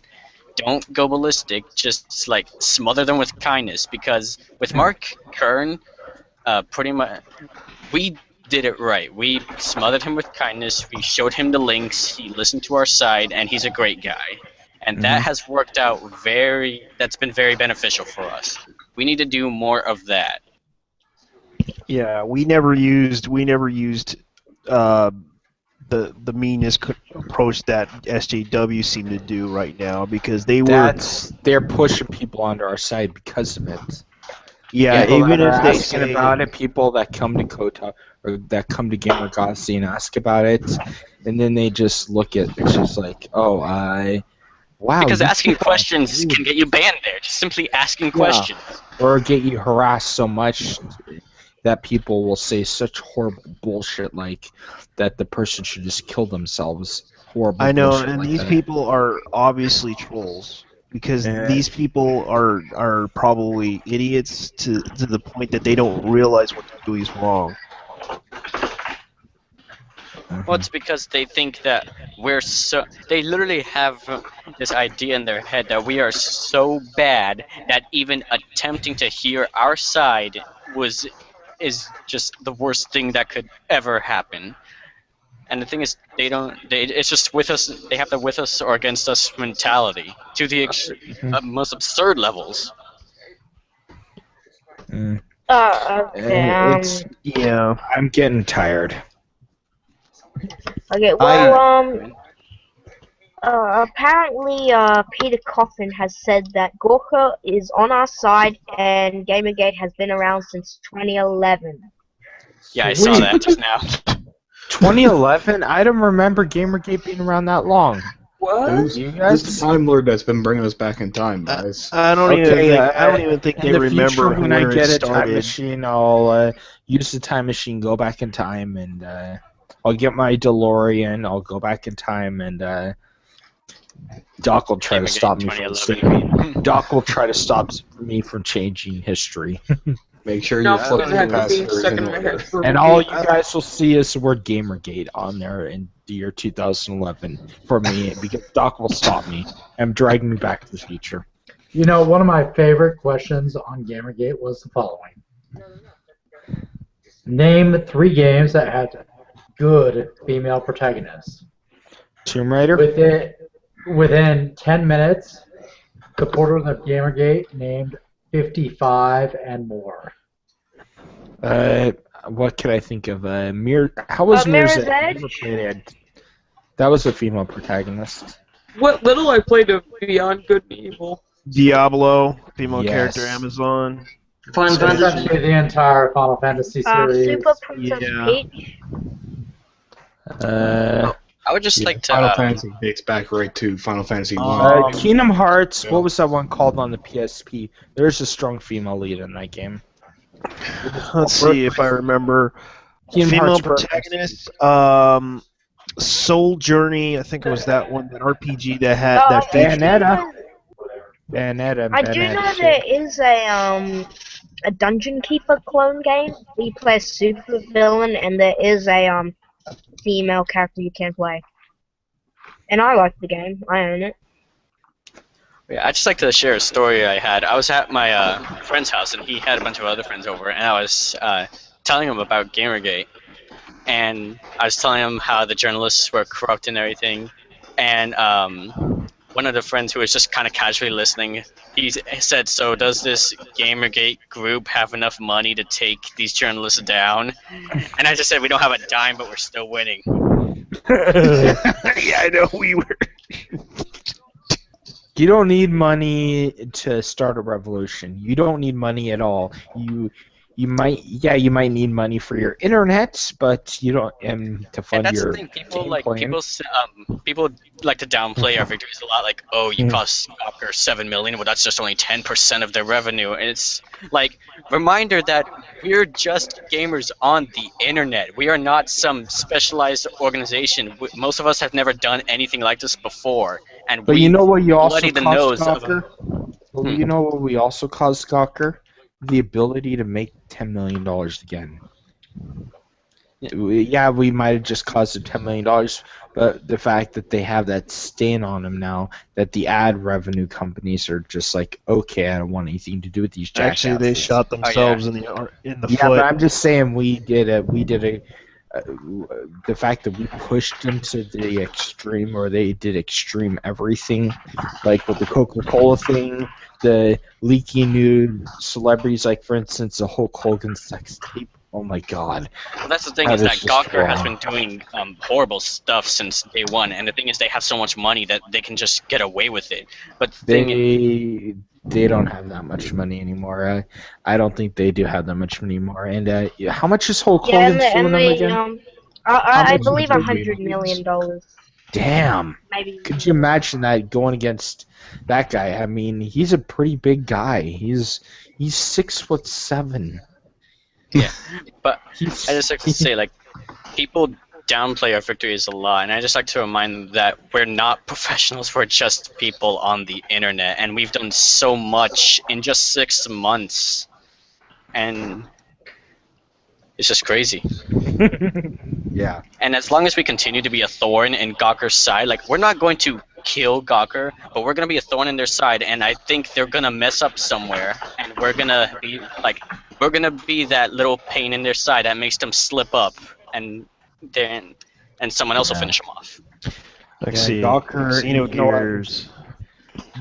Don't go ballistic. Just like smother them with kindness because with Mark Kern, pretty much we did it right. We smothered him with kindness. We showed him the links. He listened to our side, and he's a great guy. And that has worked out that's been very beneficial for us. We need to do more of that. Yeah, we never used the meanest approach that SJW seem to do right now because they're pushing people onto our side because of it. Yeah, even if they say about it, people that come to Kota or that come to Gamergate and ask about it, and then they just look at it's just like, oh, wow. Because asking questions can get you banned there. Just simply asking questions. Or get you harassed so much that people will say such horrible bullshit like that the person should just kill themselves. Horrible. I know, and these people are obviously trolls. Because these people are probably idiots to the point that they don't realize what they're doing is wrong. Well, it's because they think that they literally have this idea in their head that we are so bad that even attempting to hear our side is just the worst thing that could ever happen. And the thing is, it's just with us. They have the with us or against us mentality to the most absurd levels. Okay. I'm getting tired. Okay. Well, apparently, Peter Coffin has said that Gorka is on our side, and Gamergate has been around since 2011. Yeah, I saw that just now. 2011? I don't remember Gamergate being around that long. What? You guys? Who's the Time Lord that's been bringing us back in time, guys? I don't even think they remember when I get a time started. machine, I'll use the time machine, go back in time, and I'll get my DeLorean. I'll go back in time, and Doc will try to stop me from. Doc will try to stop me from changing history. Make sure you flip the passwords in order. And all you guys will see is the word Gamergate on there in the year 2011 for me because Doc will stop me and drag me back to the future. You know, one of my favorite questions on Gamergate was the following. Name 3 games that had good female protagonists. Tomb Raider? within 10 minutes, supporters of Gamergate named 55 and more. What could I think of? How was Mirror's Mirror's Edge? Edge? Never played it. That was a female protagonist. What little I played of Beyond Good and Evil. Diablo, female Yes. character, Amazon. Final So Fantasy. essentially the entire Final Fantasy series. Super Princess Yeah. Peach. I would just like to. Final Fantasy dates back right to Final Fantasy Oh. 1. Kingdom Hearts. What was that one called on the PSP? There's a strong female lead in that game. Let's see if I remember. Kingdom Female Hearts protagonist. Soul Journey. I think it was that one, that RPG that had Oh, that featured. Bayonetta. I do know there is a Dungeon Keeper clone game where you play a super villain and there is a female character you can play. And I like the game. I own it. Yeah, I'd just like to share a story I had. I was at my friend's house, and he had a bunch of other friends over, and I was telling him about Gamergate. And I was telling him how the journalists were corrupt and everything. And one of the friends who was just kind of casually listening, he said, "So does this Gamergate group have enough money to take these journalists down?" And I just said, "We don't have a dime, but we're still winning." Yeah, I know we were. You don't need money to start a revolution. You don't need money at all. You might need money for your internet, but you don't to fund And that's your the thing. People game like plan. people like to downplay our victories a lot. Like, oh, you cost Stalker $7 million. Well, that's just only 10% of their revenue. And it's like reminder that we're just gamers on the internet. We are not some specialized organization. Most of us have never done anything like this before, and But we you know what you also bloody the caused, nose of Gawker? Well, you know what we also caused, Gawker? The ability to make $10 million again. Yeah, we might have just caused them $10 million, but the fact that they have that stain on them now, that the ad revenue companies are just like, okay, I don't want anything to do with these jackasses. Actually, they shot themselves in the Yeah, foot. but I'm just saying the fact that we pushed them to the extreme, or they did extreme everything, like with the Coca-Cola thing, the leaking nude celebrities, like for instance the Hulk Hogan sex tape. Oh my God. Well, that's the thing That is is that just Gawker has wrong. been doing horrible stuff since day one, and the thing is they have so much money that they can just get away with it. But the thing They don't have that much money anymore. I don't think they do have that much money anymore. And how much is Hulk Yeah, Hogan suing them again? I much believe is the $100 million. Damn. Maybe. Could you imagine that going against that guy? I mean, he's a pretty big guy. He's 6'7". Yeah, but I just like to say, like, people downplay our victories a lot, and I just like to remind them that we're not professionals, we're just people on the internet, and we've done so much in just 6 months, and it's just crazy. Yeah. And as long as we continue to be a thorn in Gawker's side, like, we're not going to kill Gawker, but we're going to be a thorn in their side, and I think they're going to mess up somewhere, and we're going to be, like, we're going to be that little pain in their side that makes them slip up, and then someone else will finish them off. Let's see. Gawker, Xenogears.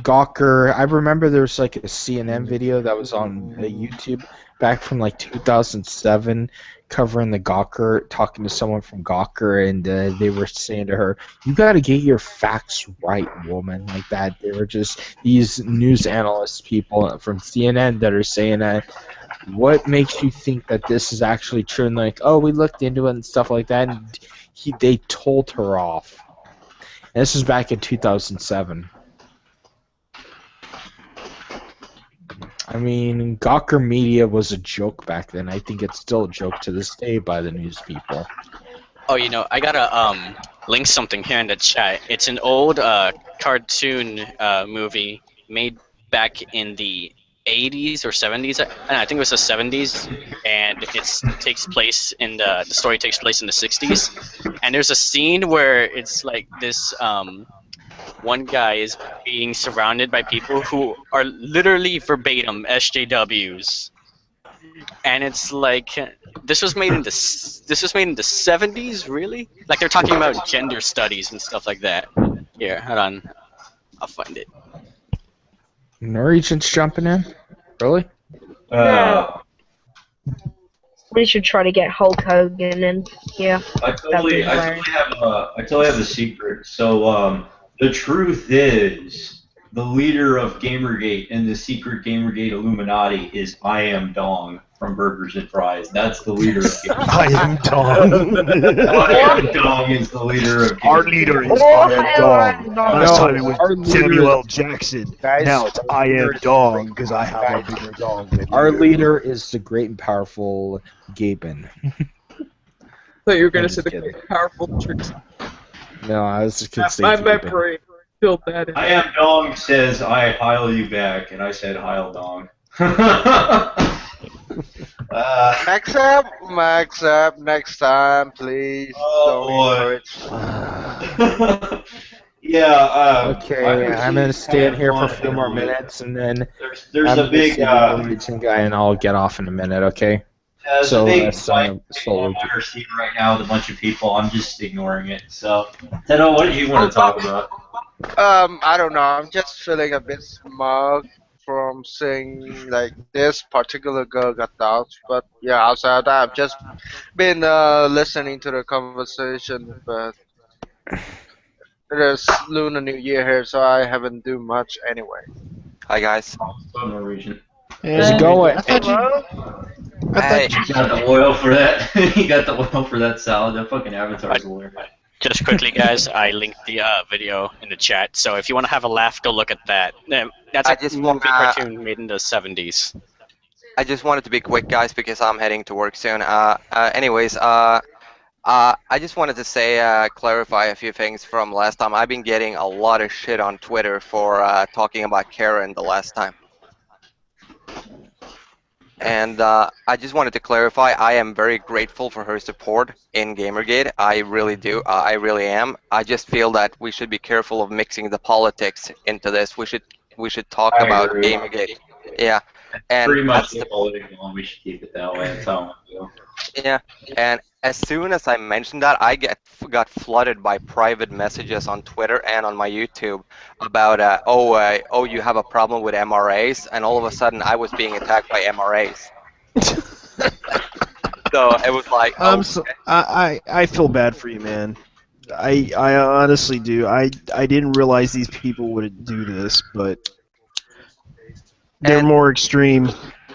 Gawker. I remember there was like a CNN video that was on YouTube back from like 2007, covering the Gawker, talking to someone from Gawker, and they were saying to her, "You got to get your facts right, woman." Like that. They were just these news analyst people from CNN that are saying that. What makes you think that this is actually true? And like, oh, we looked into it and stuff like that, and they told her off. And this was back in 2007. I mean, Gawker Media was a joke back then. I think it's still a joke to this day by the news people. Oh, you know, I gotta link something here in the chat. It's an old cartoon movie made back in the 80s or 70s. I think it was the 70s, and it takes place in the story takes place in the 60s. And there's a scene where it's like this one guy is being surrounded by people who are literally verbatim SJWs. And it's like this was made in the 70s, really? Like they're talking about gender studies and stuff like that. Here, hold on. I'll find it. Norwegian's jumping in? Really? We should try to get Hulk Hogan and yeah. I totally have a secret. So the truth is, the leader of Gamergate and the secret Gamergate Illuminati is I Am Dong from Burgers and Fries. That's the leader of Gamergate. I Am Dong. I Am Dong is the leader of Gamergate. Our leader is I Am Dong. Last time it was Samuel L. Jackson. Guys, Now it's I Am Dong because I have a bigger dong than Our you. leader is the great and powerful Gaben. So you were gonna I'm say just the kidding. powerful tricks. No, I was just gonna say My Gaben. memory filled that in. I Am Dong says I heil you back, and I said heil Dong. Max up, next time, please. Oh, Don't Yeah. Okay, I'm gonna stand here for a few more minutes, and then There's I'm a big gonna see the Norwegian guy, and I'll get off in a minute. Okay. there's So a big sign up fight solo. on my scene right now with a bunch of people. I'm just ignoring it. So, Tenno, what do you want to talk about? I don't know. I'm just feeling a bit smug from seeing like this particular girl got out. But yeah, outside of that, I've just been listening to the conversation. But it is Lunar New Year here, so I haven't do much anyway. Hi guys. Norwegian. How's it going? Hey. You got the oil for that? You got the oil for that salad? That fucking Avatar's oil. Just quickly, guys, I linked the video in the chat, so if you want to have a laugh, go look at that. That's a movie cartoon made in the 70s. I just wanted to be quick, guys, because I'm heading to work soon. Anyways, I just wanted to say, clarify a few things from last time. I've been getting a lot of shit on Twitter for talking about Karen the last time. And I just wanted to clarify, I am very grateful for her support in Gamergate. I really do. I really am. I just feel that we should be careful of mixing the politics into this. We should talk I about agree. Gamergate. Yeah. And Pretty much that's the political, and we should keep it that way. That's how I feel. Yeah, and as soon as I mentioned that, I got flooded by private messages on Twitter and on my YouTube about, oh, you have a problem with MRAs, and all of a sudden I was being attacked by MRAs. So it was like, I feel bad for you, man. I honestly do. I didn't realize these people would do this, but they're more extreme.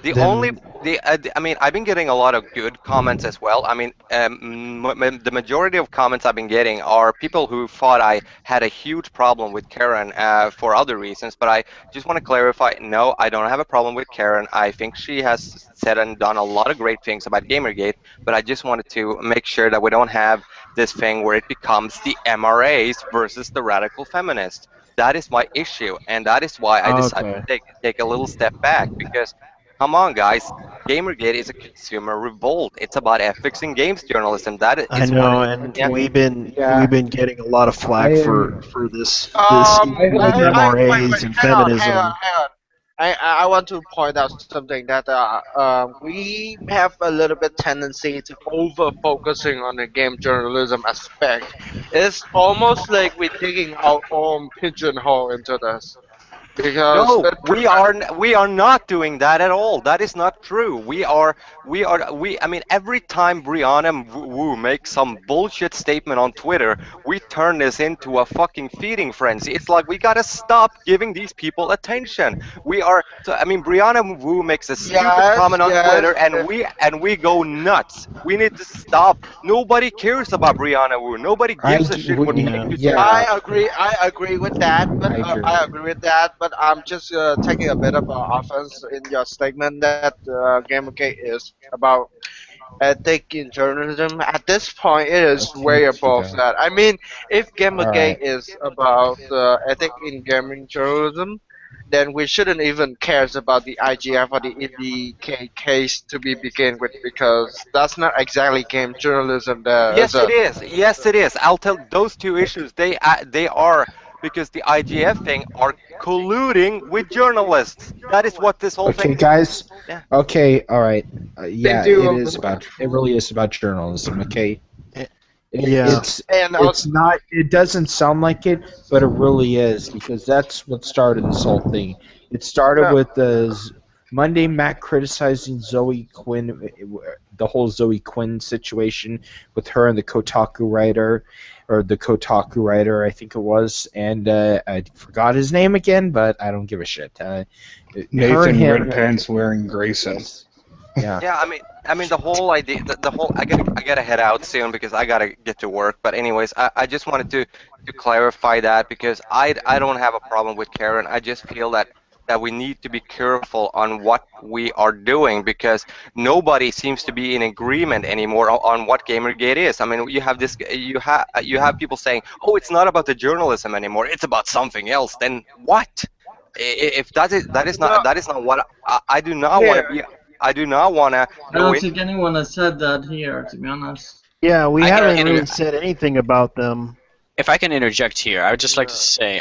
I mean, I've been getting a lot of good comments as well. I mean, the majority of comments I've been getting are people who thought I had a huge problem with Karen for other reasons, but I just want to clarify, no, I don't have a problem with Karen. I think she has said and done a lot of great things about Gamergate, but I just wanted to make sure that we don't have this thing where it becomes the MRAs versus the radical feminists. That is my issue, and that is why I decided to take a little step back, because come on, guys. Gamergate is a consumer revolt. It's about ethics in games journalism. That is. I know, and we've been getting a lot of flack for this MRAs and feminism. Hang on. I want to point out something that we have a little bit tendency to over focusing on the game journalism aspect. It's almost like we're digging our own pigeonhole into this. Because no, we are not doing that at all. That is not true. I mean, every time Brianna Wu makes some bullshit statement on Twitter, we turn this into a fucking feeding frenzy. It's like we gotta stop giving these people attention. I mean, Brianna Wu makes a stupid comment on Twitter, and we go nuts. We need to stop. Nobody cares about Brianna Wu. Nobody gives a shit what you say. I agree with that, but I agree with that. But I'm just taking a bit of offense in your statement that Gamergate is about ethic in journalism. At this point, it is way above that. I mean, if Gamergate is about ethic in gaming journalism, then we shouldn't even care about the IGF or the EDK case to be begin with, because that's not exactly game journalism. Yes, it is. Yes, it is. I'll tell those two issues. They are. Because the IGF thing are colluding with journalists. That is what this whole thing is. Okay, guys. Yeah. Okay, all right. Yeah, do it is about. It really is about journalism. Okay. Yeah. It's not. It doesn't sound like it, but it really is because that's what started this whole thing. It started with Monday Mac criticizing Zoe Quinn, the whole Zoe Quinn situation with her and the Kotaku writer, I think it was, and I forgot his name again, but I don't give a shit. Nathan Red Pants wearing Grayson. Yeah. Yeah, I mean the whole idea, the whole. I gotta head out soon because I gotta get to work. But anyways, I just wanted to clarify that because I don't have a problem with Karen. I just feel that we need to be careful on what we are doing because nobody seems to be in agreement anymore on what Gamergate is. I mean, you have people saying, "Oh, it's not about the journalism anymore. It's about something else." Then what? If that is not what I do not want to be. I do not want to. I don't think anyone has said that here, to be honest. Yeah, we haven't really said anything about them. If I can interject here, I would just like to say,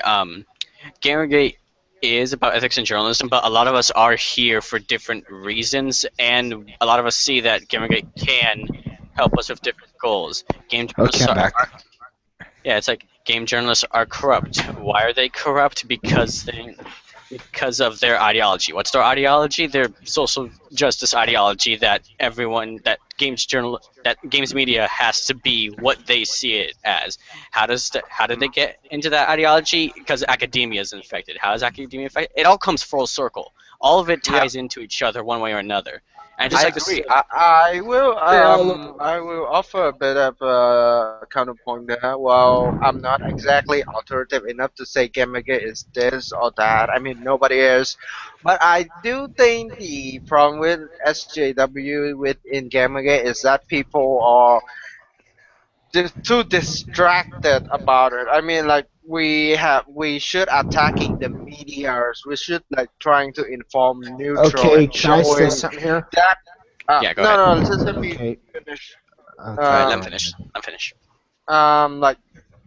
Gamergate is about ethics and journalism, but a lot of us are here for different reasons, and a lot of us see that Gamergate can help us with different goals. Yeah, it's like game journalists are corrupt. Why are they corrupt? Because of their ideology. What's their ideology? Their social justice ideology that games media has to be what they see it as. How did they get into that ideology? Because academia is infected. How is academia infected? It all comes full circle. All of it ties into each other one way or another. And I agree. I will offer a bit of a counterpoint there. Well, I'm not exactly authoritative enough to say Gamergate is this or that. I mean, nobody is. But I do think the problem with SJW within Gamergate is that people are too distracted about it. I mean, like we should attacking the medias. We should like trying to inform neutral. Okay, and can I say showing something here? That, yeah, go ahead. No, let me finish. I'm finished.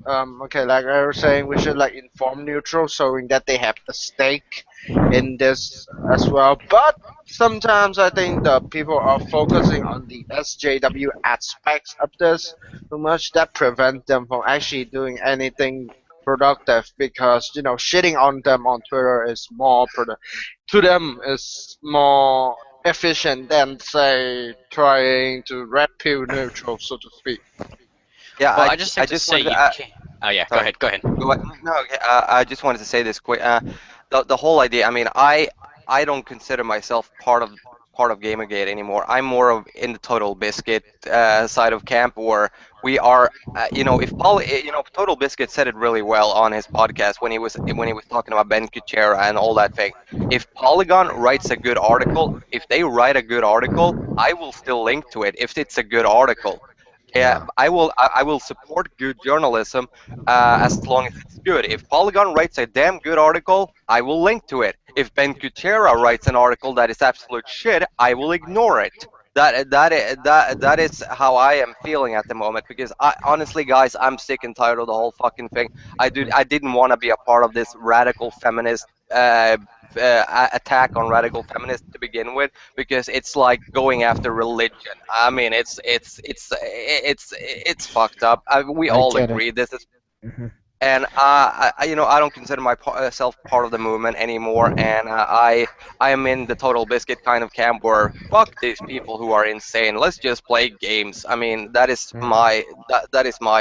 Okay, like I was saying, we should like inform neutral, showing that they have a stake in this as well. But sometimes I think the people are focusing on the SJW aspects of this too much that prevents them from actually doing anything productive because shitting on them on Twitter is more to them is more efficient than say trying to red pill neutral, so to speak. Yeah, well, I just say you can't. Oh yeah, sorry. Go ahead. No, okay. I just wanted to say this quick. The whole idea. I mean, I don't consider myself part of Gamergate anymore. I'm more of in the Total Biscuit side of camp, where we are. If Total Biscuit said it really well on his podcast when he was talking about Ben Kuchera and all that thing. If Polygon writes a good article, if they write a good article, I will still link to it if it's a good article. Yeah, I will support good journalism as long as it's good. If Polygon writes a damn good article, I will link to it. If Ben Kuchera writes an article that is absolute shit, I will ignore it. That is how I am feeling at the moment because honestly, guys, I'm sick and tired of the whole fucking thing. I didn't want to be a part of this radical feminist attack on radical feminists to begin with because it's like going after religion. I mean, it's fucked up. We all agree this is. And I don't consider myself part of the movement anymore, and I am in the Total Biscuit kind of camp where fuck these people who are insane. Let's just play games. I mean, that is my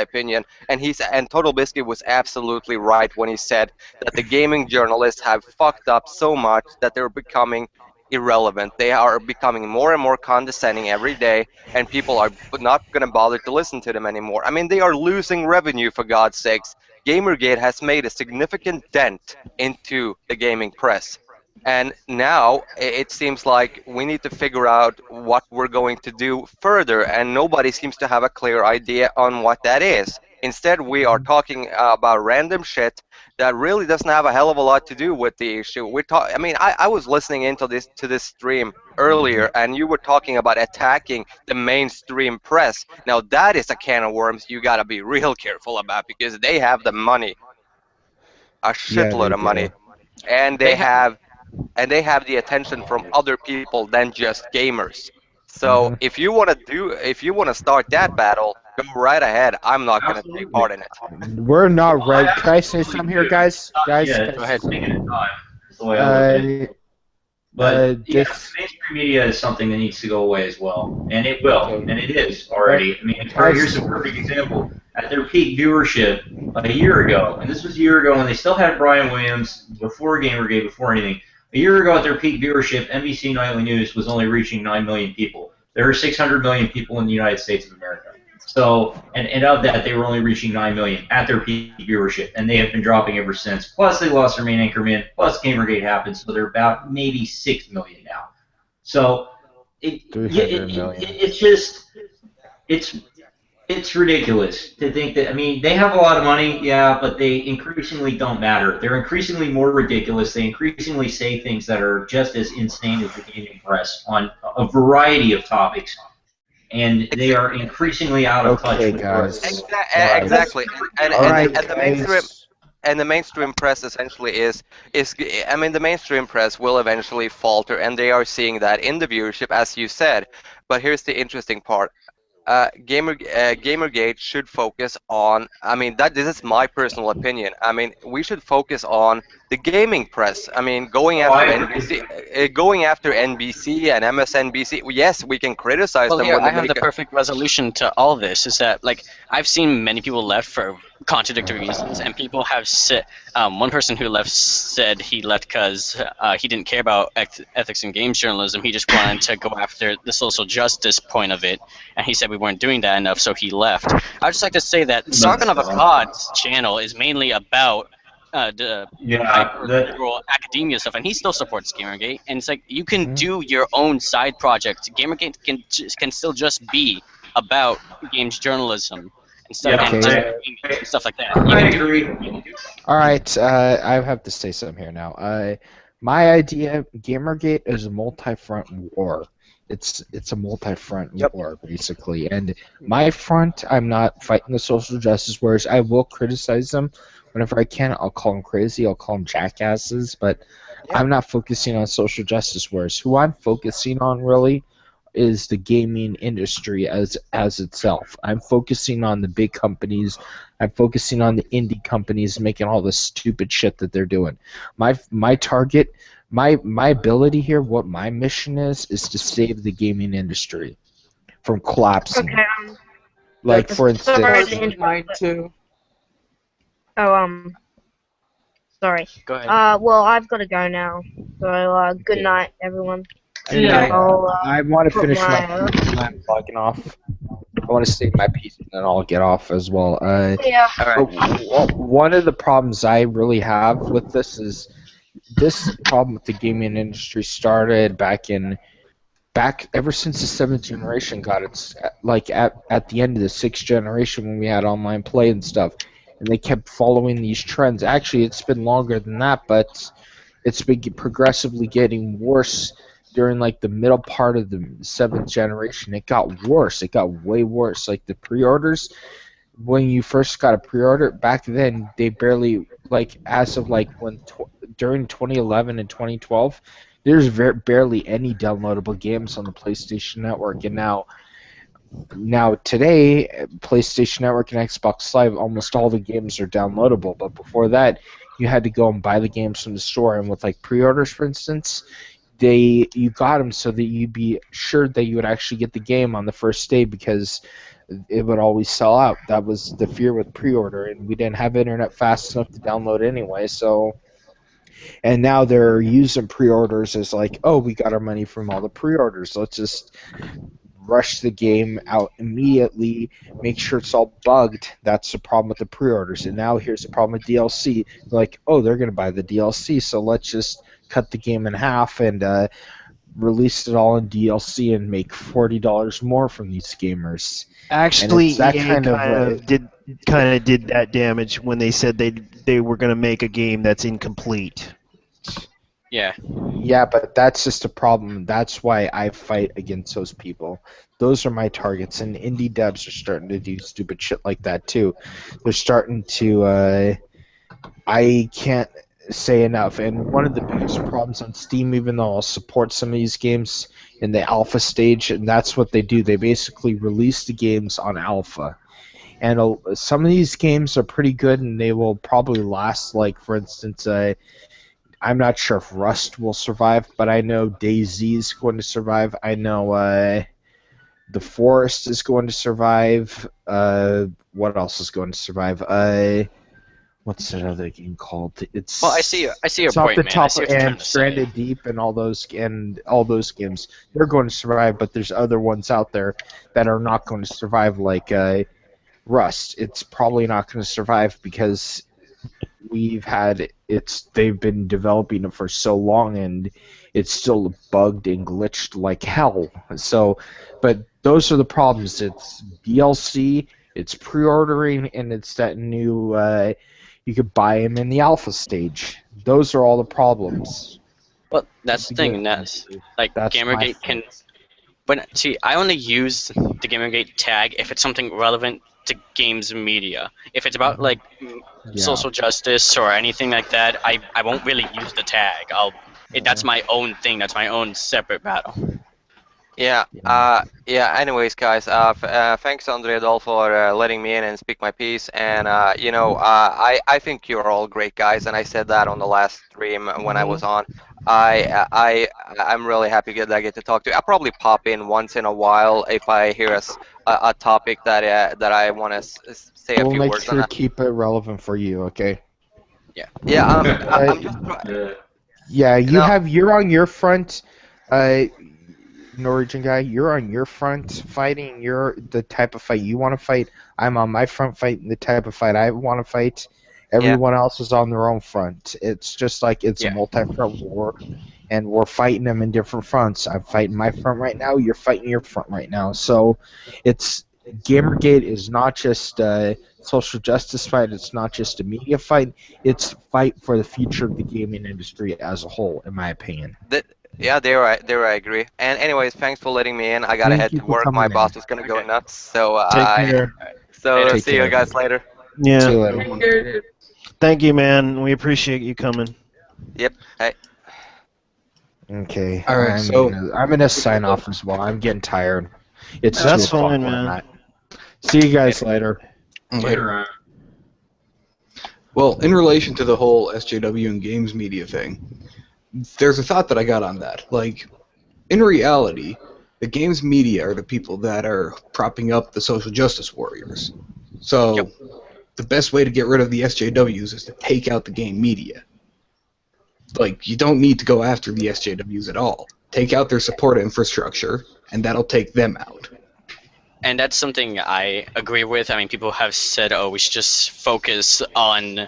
opinion. And Total Biscuit was absolutely right when he said that the gaming journalists have fucked up so much that they're becoming irrelevant. They are becoming more and more condescending every day, and people are not going to bother to listen to them anymore. I mean, they are losing revenue, for God's sakes. Gamergate has made a significant dent into the gaming press. And now it seems like we need to figure out what we're going to do further, and nobody seems to have a clear idea on what that is. Instead, we are talking about random shit that really doesn't have a hell of a lot to do with the issue. I mean, I was listening into this stream earlier, and you were talking about attacking the mainstream press. Now, that is a can of worms you gotta be real careful about because they have the money, a shitload of money, and they have the attention from other people than just gamers. So if you want to start that battle, Go right ahead. I'm not going to take part in it. We're not ready. Can I say something here, guys? Guys, Yeah, guys? go ahead. Taking its time. That's the way I look at it. But yeah, mainstream media is something that needs to go away as well, and it will, and it is already. I mean, here's a perfect example. At their peak viewership a year ago, and this was a year ago when they still had Brian Williams, before Gamergate, before anything. A year ago at their peak viewership, NBC Nightly News was only reaching 9 million people. There are 600 million people in the United States of America. So, and of that, they were only reaching 9 million at their peak viewership, and they have been dropping ever since. Plus, they lost their main anchorman. Plus, Gamergate happened, so they're about maybe 6 million now. So, it's just, it's ridiculous to think that. I mean, they have a lot of money, yeah, but they increasingly don't matter. They're increasingly more ridiculous. They increasingly say things that are just as insane as the gaming press on a variety of topics. And they are increasingly out of touch with guys. Exactly. And the mainstream press essentially is I mean, the mainstream press will eventually falter, and they are seeing that in the viewership, as you said. But here's the interesting part. Gamergate should focus on, I mean, this is my personal opinion. I mean, we should focus on the gaming press. I mean, going after NBC and MSNBC. Yes, we can criticize them. Well, I have the perfect resolution to all this. Is that, like, I've seen many people left for contradictory reasons, and people have said, one person who left said he left because he didn't care about ethics in games journalism. He just wanted to go after the social justice point of it, and he said we weren't doing that enough, so he left. I'd just like to say that Sargon of Akkad's channel is mainly about the liberal academia stuff, and he still supports Gamergate. And it's like, you can do your own side project. Gamergate can still just be about games journalism and stuff, and stuff like that. I agree. All right, I have to say something here now. My idea, Gamergate is a multi-front war. It's a multi-front war, basically. And my front, I'm not fighting the social justice wars. I will criticize them whenever I can. I'll call them crazy. I'll call them jackasses. But I'm not focusing on social justice wars. Who I'm focusing on, really, is the gaming industry as itself. I'm focusing on the big companies. I'm focusing on the indie companies making all the stupid shit that they're doing. My target, my ability here, what my mission is to save the gaming industry from collapsing. Okay. Like, for instance. Mine too. Sorry. Go ahead. Well, I've got to go now. So, good night, everyone. And I want to finish my piece. I'm logging off. I want to state my piece and then I'll get off as well. Yeah. One of the problems I really have with this is this problem with the gaming industry started back ever since the 7th generation got its, like at the end of the 6th generation when we had online play and stuff, and they kept following these trends. Actually, it's been longer than that, but it's been progressively getting worse during like the middle part of the 7th generation. It got worse. It got way worse. Like the pre-orders, when you first got a pre-order back then, they barely, like, as of like during 2011 and 2012, there's barely any downloadable games on the PlayStation Network. And now today, PlayStation Network and Xbox Live, almost all the games are downloadable. But before that, you had to go and buy the games from the store. And with like pre-orders, for instance, you got them so that you'd be sure that you would actually get the game on the first day, because it would always sell out. That was the fear with pre-order, and we didn't have internet fast enough to download anyway. So, and now they're using pre-orders as like, oh, we got our money from all the pre-orders. Let's just rush the game out immediately, make sure it's all bugged. That's the problem with the pre-orders. And now here's the problem with DLC. Like, oh, they're going to buy the DLC, so let's just cut the game in half and release it all in DLC and make $40 more from these gamers. Actually, EA kind of did that damage when they said they were going to make a game that's incomplete. Yeah. Yeah, but that's just a problem. That's why I fight against those people. Those are my targets, and indie devs are starting to do stupid shit like that too. They're starting to. I can't say enough. And one of the biggest problems on Steam, even though I'll support some of these games in the alpha stage, and that's what they do. They basically release the games on alpha. and some of these games are pretty good, and they will probably last. Like for instance, I'm not sure if Rust will survive, but I know DayZ is going to survive. I know The Forest is going to survive. What else is going to survive? What's that other game called? It's Well, I see your it's point, off the man. I top see what you're trying and to say. Stranded Deep and all those games. They're going to survive, but there's other ones out there that are not going to survive, like Rust. It's probably not going to survive because they've been developing it for so long, and it's still bugged and glitched like hell. So, but those are the problems. It's DLC, it's pre-ordering, and it's that new. You could buy them in the alpha stage. Those are all the problems. Well, that's the thing. That's like Gamergate can. But see, I only use the Gamergate tag if it's something relevant to games media. If it's about like social justice or anything like that, I won't really use the tag. That's my own thing. That's my own separate battle. Yeah. Anyways, guys, thanks, Andre Adol, for letting me in and speak my piece. And I think you're all great guys, and I said that on the last stream when I was on. I'm really happy that I get to talk to you. I'll probably pop in once in a while if I hear a topic that I want to say a We'll few make words sure on. to keep it relevant for you, okay? Yeah. Yeah. I'm just. Yeah, you're on your front, Norwegian guy. You're on your front fighting the type of fight you want to fight. I'm on my front fighting the type of fight I want to fight. Everyone else is on their own front. It's just like it's a multi-front war, and we're fighting them in different fronts. I'm fighting my front right now. You're fighting your front right now. So, Gamergate is not just a social justice fight. It's not just a media fight. It's a fight for the future of the gaming industry as a whole, in my opinion. Yeah, there I agree. And anyways, thanks for letting me in. I gotta head to work. My boss is gonna go nuts. So Take care. So see you guys later. Yeah. See you later. Thank you, man. We appreciate you coming. Yep. Hey. Okay. All right, I'm gonna sign off as well. I'm getting tired. It's That's 2 o'clock fine, where I'm man. at. See you guys later. Later. Well, in relation to the whole SJW and games media thing, there's a thought that I got on that. Like, in reality, the games media are the people that are propping up the social justice warriors. So, the best way to get rid of the SJWs is to take out the game media. Like, you don't need to go after the SJWs at all. Take out their support infrastructure, and that'll take them out. And that's something I agree with. I mean, people have said, "Oh, we should just focus on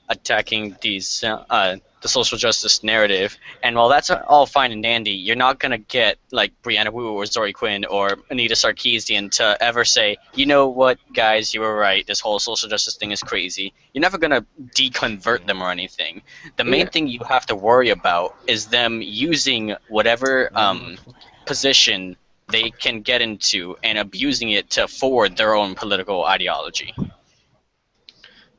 attacking these the social justice narrative." And while that's all fine and dandy, you're not gonna get like Brianna Wu or Zoe Quinn or Anita Sarkeesian to ever say, "You know what, guys, you were right. This whole social justice thing is crazy." You're never gonna deconvert them or anything. The main thing you have to worry about is them using whatever position they can get into and abusing it to forward their own political ideology.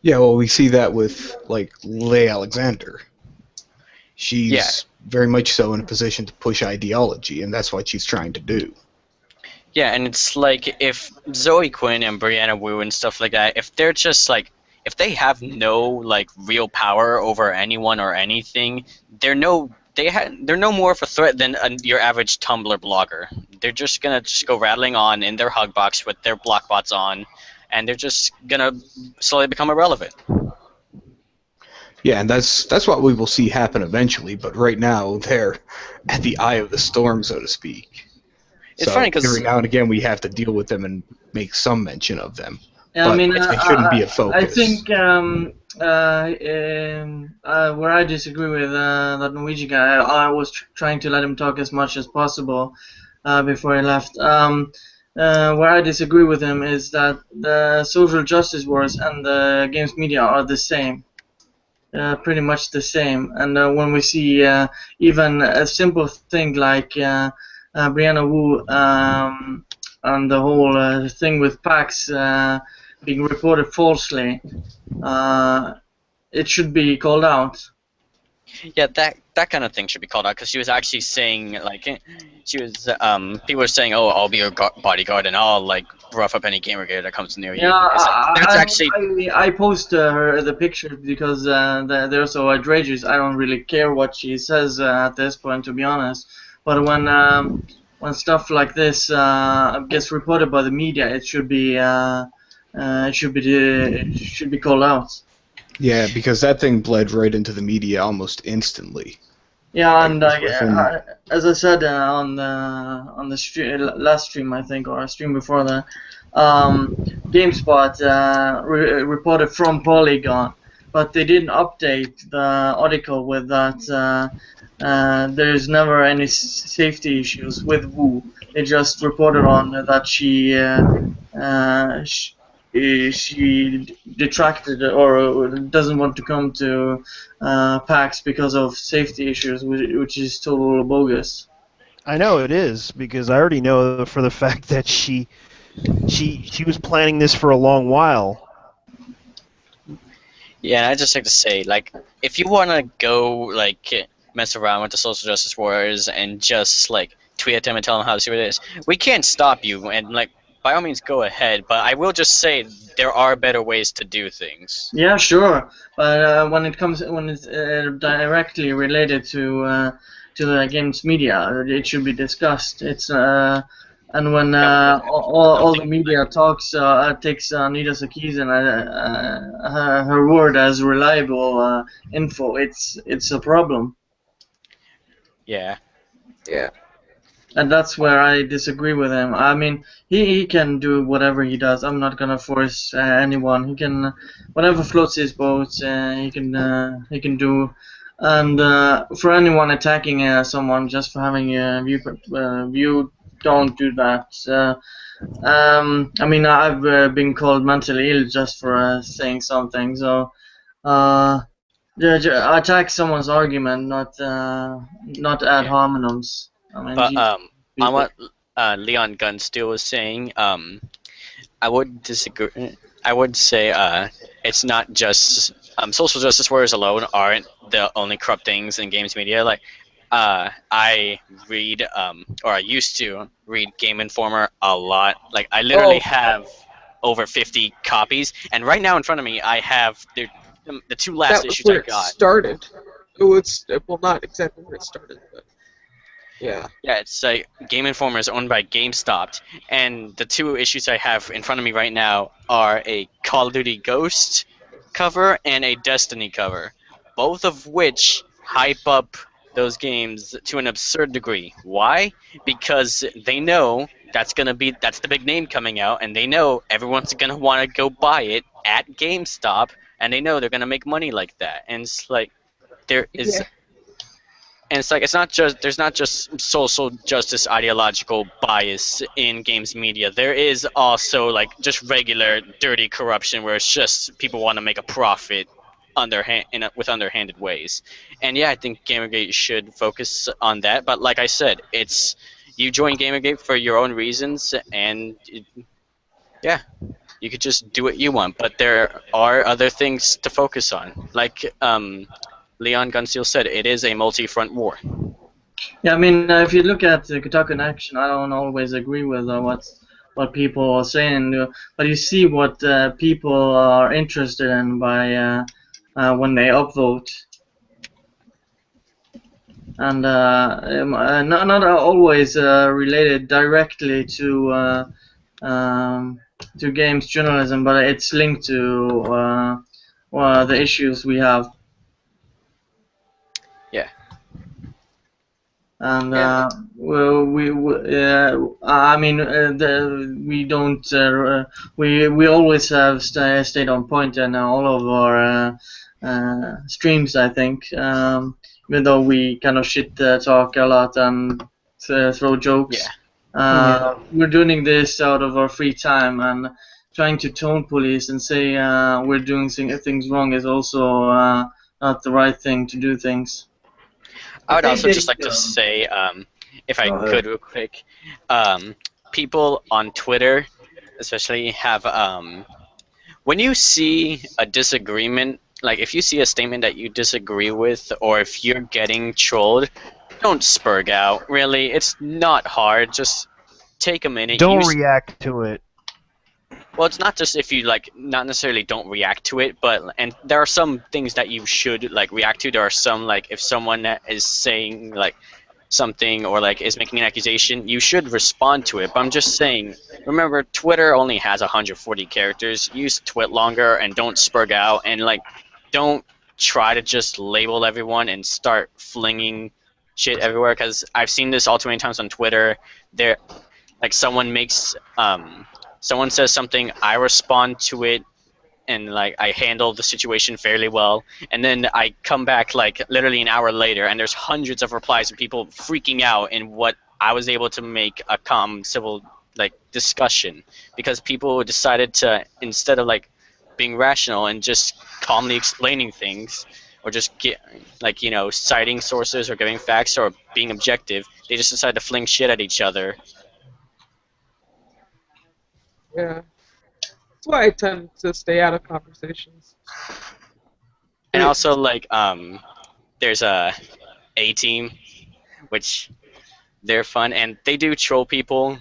Yeah, well, we see that with, like, Leigh Alexander. She's very much so in a position to push ideology, and that's what she's trying to do. Yeah, and it's like if Zoe Quinn and Brianna Wu and stuff like that, if they're just like, if they have no like real power over anyone or anything, they're no more of a threat than your average Tumblr blogger. They're just gonna go rattling on in their hug box with their block bots on, and they're just gonna slowly become irrelevant. Yeah, and that's what we will see happen eventually. But right now, they're at the eye of the storm, so to speak. It's funny because every now and again we have to deal with them and make some mention of them. Yeah, but I mean, it shouldn't be a focus. I think where I disagree with that Norwegian guy, I was trying to let him talk as much as possible before he left. Where I disagree with him is that the social justice wars and the games media are the same. Pretty much the same. And when we see even a simple thing like Brianna Wu and the whole thing with PAX being reported falsely, it should be called out. Yeah, that kind of thing should be called out because she was actually saying like she was people were saying, oh, I'll be your bodyguard and I'll like rough up any gamer that comes near Yeah, you. It's like, that's actually I post her the picture because they're so outrageous. I don't really care what she says at this point, to be honest. But when stuff like this gets reported by the media, it should be called out. Yeah, because that thing bled right into the media almost instantly. Yeah, and within- as I said on the last stream, I think, or a stream before that, GameSpot reported from Polygon, but they didn't update the article with that. There's never any safety issues with Wu. They just reported on that she detracted or doesn't want to come to PAX because of safety issues, which is total bogus. I know it is because I already know for the fact that she was planning this for a long while. Yeah, I just like to say, like, if you want to go like mess around with the social justice warriors and just like tweet at them and tell them how to see what it is, we can't stop you, and like by all means go ahead. But I will just say there are better ways to do things. Yeah, sure, but when it's directly related to the games media, it should be discussed. It's and when all the media takes Anita Sarkeesian her word as reliable info, it's a problem. Yeah. Yeah. And that's where I disagree with him. I mean, he can do whatever he does. I'm not gonna force anyone. He can, whatever floats his boat, he can do. And for anyone attacking someone just for having a view, don't do that. I mean, I've been called mentally ill just for saying something. So, attack someone's argument, not ad hominems. I mean, But Jesus, on what Leon Gunsteel was saying, I would disagree. I would say it's not just social justice warriors alone aren't the only corrupt things in games media. Like I read or I used to read Game Informer a lot. Like I literally have over 50 copies, and right now in front of me I have the two last That was issues where I got. it started. Well, not exactly where it started, but yeah. Yeah, it's like Game Informer is owned by GameStop, and the two issues I have in front of me right now are a Call of Duty Ghost cover and a Destiny cover, both of which hype up those games to an absurd degree. Why? Because they know that's the big name coming out, and they know everyone's gonna want to go buy it at GameStop, and they know they're gonna make money like that. And it's like there is. Yeah. And it's like there's not just social justice ideological bias in games media. There is also like just regular dirty corruption where it's just people want to make a profit with underhanded ways. And yeah, I think Gamergate should focus on that. But like I said, it's you join Gamergate for your own reasons, and yeah, you could just do what you want. But there are other things to focus on, like Leon Gunsteel said, it is a multi-front war. Yeah, I mean, if you look at Kotaku in action, I don't always agree with what people are saying, but you see what people are interested in by when they upvote, and not always related directly to games journalism, but it's linked to the issues we have. Yeah. And I mean, we don't. We always have stayed on point in all of our streams, I think. Even though we kind of shit talk a lot and throw jokes. Yeah. We're doing this out of our free time, and trying to tone police and say we're doing things wrong is also not the right thing to do things. I would also just like to say, if I could real quick, people on Twitter especially have, when you see a disagreement like if you see a statement that you disagree with, or if you're getting trolled, don't spurg out. Really, it's not hard. Just take a minute. Don't react to it. Well, it's not just if you like, not necessarily don't react to it, but and there are some things that you should like react to. There are some like if someone is saying like something or like is making an accusation, you should respond to it. But I'm just saying, remember, Twitter only has 140 characters. Use Twit longer and don't spurg out, and like don't try to just label everyone and start flinging shit everywhere. Because I've seen this all too many times on Twitter. There, like someone makes someone says something, I respond to it, and like I handle the situation fairly well, and then I come back like literally an hour later, and there's hundreds of replies of people freaking out in what I was able to make a calm, civil like discussion, because people decided to, instead of like being rational and just calmly explaining things, or just get like, you know, citing sources or giving facts or being objective, they just decided to fling shit at each other. Yeah. That's why I tend to stay out of conversations. And also, like, there's A-Team, which they're fun, and they do troll people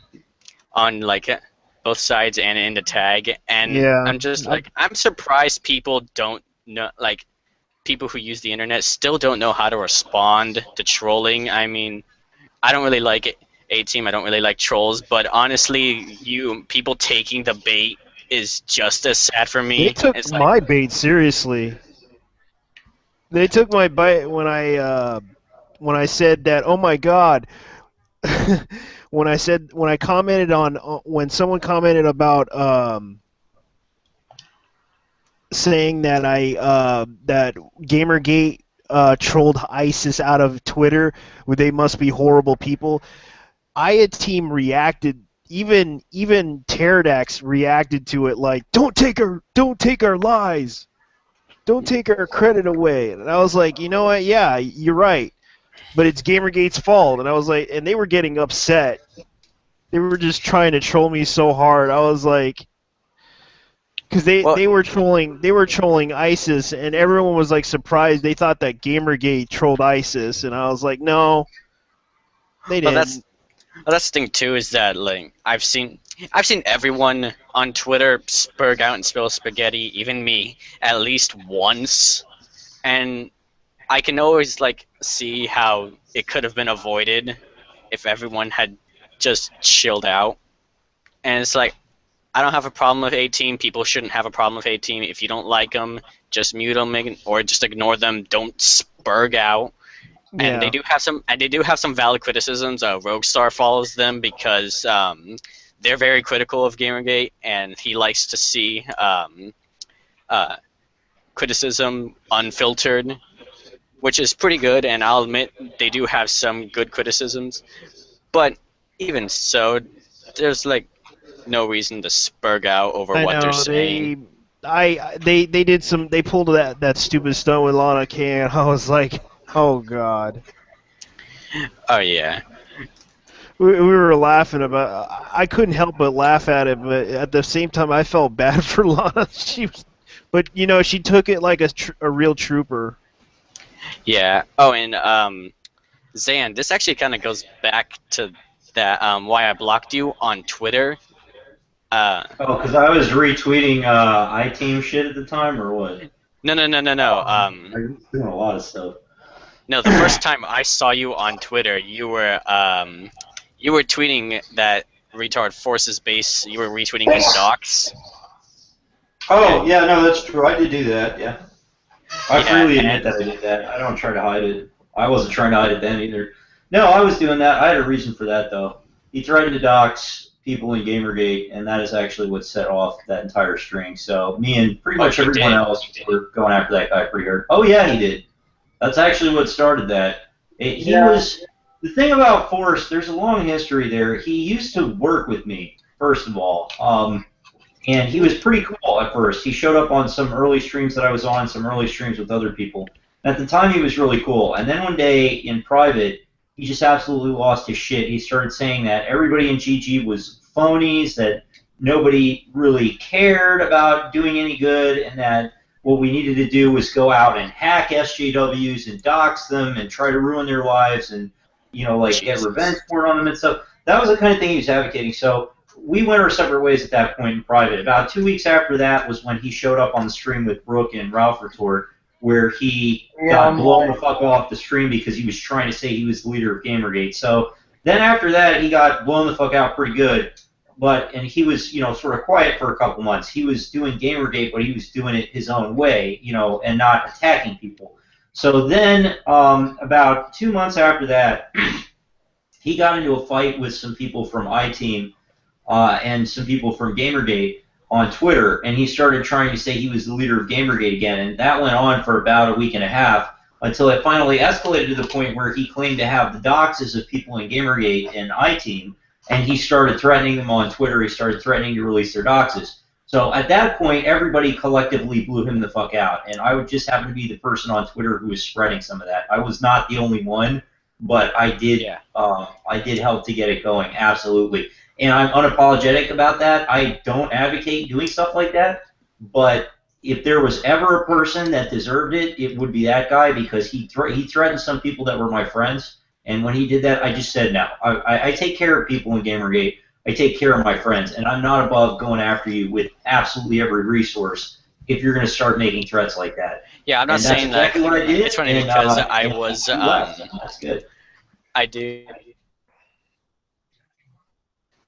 on, like, both sides and in the tag, and Yeah. I'm just, like, I'm surprised people don't know, like, people who use the internet still don't know how to respond to trolling. I mean, I don't really like it. A-Team, I don't really like trolls, but honestly, people taking the bait is just as sad for me. They took It's my bait seriously. They took my bait when I said that. Oh my God! when I commented on when someone commented about saying that that Gamergate trolled ISIS out of Twitter, where they must be horrible people. A-Team reacted, even Pterodax reacted to it like, don't take our lies, don't take our credit away. And I was like, you know what? Yeah, you're right, but it's Gamergate's fault. And I was like, and they were getting upset. They were just trying to troll me so hard. I was like, because they were trolling ISIS, and everyone was like surprised. They thought that Gamergate trolled ISIS, and I was like, no, they didn't. Well, that's the thing too, is that like I've seen everyone on Twitter spurg out and spill spaghetti, even me, at least once, and I can always like see how it could have been avoided if everyone had just chilled out. And it's like, I don't have a problem with A-Team. People shouldn't have a problem with A-Team. If you don't like them, just mute them or just ignore them. Don't spurg out. And Yeah. they do have some valid criticisms. Roguestar follows them because they're very critical of Gamergate, and he likes to see criticism unfiltered, which is pretty good. And I'll admit they do have some good criticisms, but even so, there's like no reason to spurg out over what they're saying. They pulled that stupid stunt with Lana K, and I was like, oh God. Oh yeah. We were laughing about. I couldn't help but laugh at it, but at the same time, I felt bad for Lana. But you know, she took it like a real trooper. Yeah. Oh, and Zan, this actually kind of goes back to that why I blocked you on Twitter. Because I was retweeting I-Team shit at the time, or what? No. I'm doing a lot of stuff. No, the first time I saw you on Twitter, you were tweeting that retard Forces base. You were retweeting his docs. Oh, yeah, no, that's true. I did do that, yeah. I freely admit that I did that. I don't try to hide it. I wasn't trying to hide it then either. No, I was doing that. I had a reason for that, though. He threatened to dox people in Gamergate, and that is actually what set off that entire string. So me and pretty much everyone else were going after that guy pretty hard. Oh, yeah, he did. That's actually what started that. He was... The thing about Forrest, there's a long history there. He used to work with me, first of all. And he was pretty cool at first. He showed up on some early streams that I was on, some early streams with other people. And at the time, he was really cool. And then one day, in private, he just absolutely lost his shit. He started saying that everybody in GG was phonies, that nobody really cared about doing any good, and that what we needed to do was go out and hack SJWs and dox them and try to ruin their lives and, you know, like get revenge porn on them and stuff. That was the kind of thing he was advocating. So we went our separate ways at that point in private. About 2 weeks after that was when he showed up on the stream with Brooke and Ralph Retort, where he got blown the fuck off the stream because he was trying to say he was the leader of Gamergate. So then after that, he got blown the fuck out pretty good. And he was, you know, sort of quiet for a couple months. He was doing Gamergate, but he was doing it his own way, you know, and not attacking people. So then, about 2 months after that, he got into a fight with some people from iTeam and some people from Gamergate on Twitter, and he started trying to say he was the leader of Gamergate again, and that went on for about a week and a half until it finally escalated to the point where he claimed to have the doxes of people in Gamergate and iTeam, and he started threatening them on Twitter. He started threatening to release their doxes. So at that point, everybody collectively blew him the fuck out, and I would just happen to be the person on Twitter who was spreading some of that. I was not the only one, but I did help to get it going, absolutely. And I'm unapologetic about that. I don't advocate doing stuff like that, but if there was ever a person that deserved it, it would be that guy, because he threatened some people that were my friends, and when he did that, I just said no. I take care of people in Gamergate. I take care of my friends, and I'm not above going after you with absolutely every resource if you're going to start making threats like that. Yeah, I'm not saying exactly that. What I did, it's funny because I was. That's good. I do.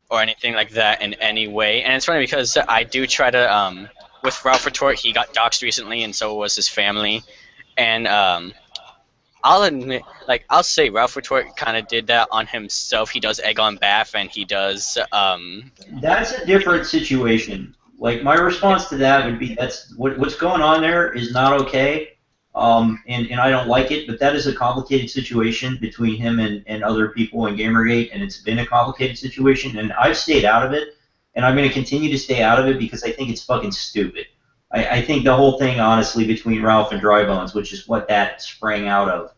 Or anything like that in any way, and it's funny because I do try to. With Ralph Retort, he got doxxed recently, and so was his family, and I'll admit, like, I'll say Ralph Retort kind of did that on himself. He does egg on Bath, and he does. That's a different situation. Like, my response to that would be that's what's going on there is not okay, and I don't like it. But that is a complicated situation between him and other people in Gamergate, and it's been a complicated situation. And I've stayed out of it, and I'm going to continue to stay out of it because I think it's fucking stupid. I think the whole thing, honestly, between Ralph and Drybones, which is what that sprang out of,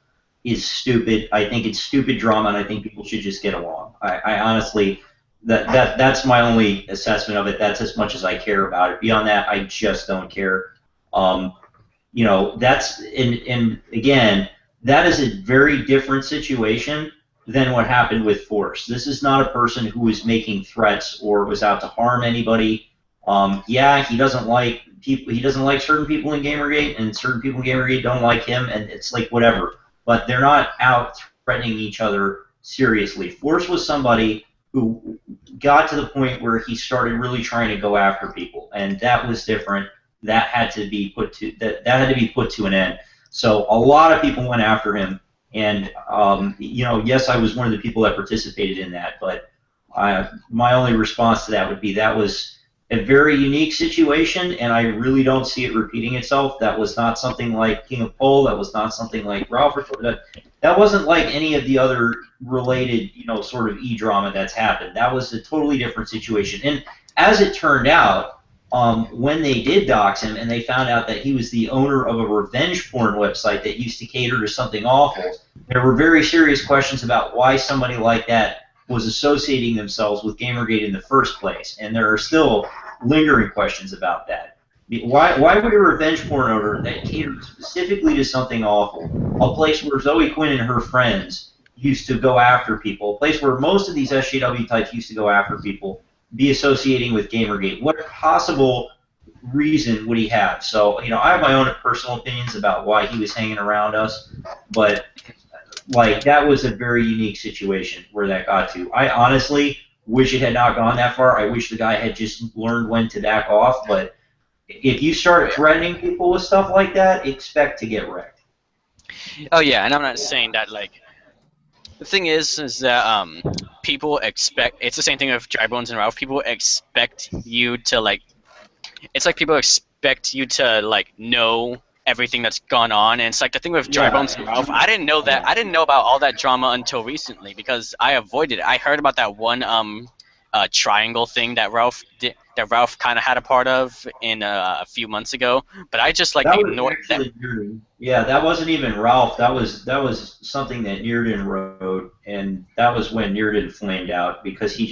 is stupid. I think it's stupid drama, and I think people should just get along. I honestly, that's my only assessment of it. That's as much as I care about it. Beyond that, I just don't care. You know, that's and again, that is a very different situation than what happened with Force. This is not a person who was making threats or was out to harm anybody. Yeah, he doesn't like people. He doesn't like certain people in Gamergate, and certain people in Gamergate don't like him, and it's like whatever. But they're not out threatening each other seriously. Force was somebody who got to the point where he started really trying to go after people, and that was different. That had to be put to an end. So a lot of people went after him, and you know, yes, I was one of the people that participated in that. But my only response to that would be that was a very unique situation, and I really don't see it repeating itself. That was not something like King of Pole. That was not something like Ralph. That wasn't like any of the other related, you know, sort of e-drama that's happened. That was a totally different situation. And as it turned out, when they did dox him and they found out that he was the owner of a revenge porn website that used to cater to something awful, there were very serious questions about why somebody like that was associating themselves with Gamergate in the first place, and there are still lingering questions about that. Why would a revenge porn owner that catered specifically to something awful, a place where Zoe Quinn and her friends used to go after people, a place where most of these SJW types used to go after people, be associating with Gamergate? What possible reason would he have? So, you know, I have my own personal opinions about why he was hanging around us, but like, that was a very unique situation where that got to. I honestly wish it had not gone that far. I wish the guy had just learned when to back off, but if you start threatening people with stuff like that, expect to get wrecked. Oh yeah, and I'm not saying that, like, the thing is that people expect, it's the same thing with Drybones and Ralph, people expect you to, like, it's like people expect you to, like, know everything that's gone on, and it's like the thing with Drybones and Ralph, I didn't know about all that drama until recently because I avoided it. I heard about that one triangle thing that Ralph kind of had a part of in a few months ago, but I just like ignored that. Yeah, that wasn't even Ralph. That was something that Nearden wrote, and that was when Nearden flamed out because he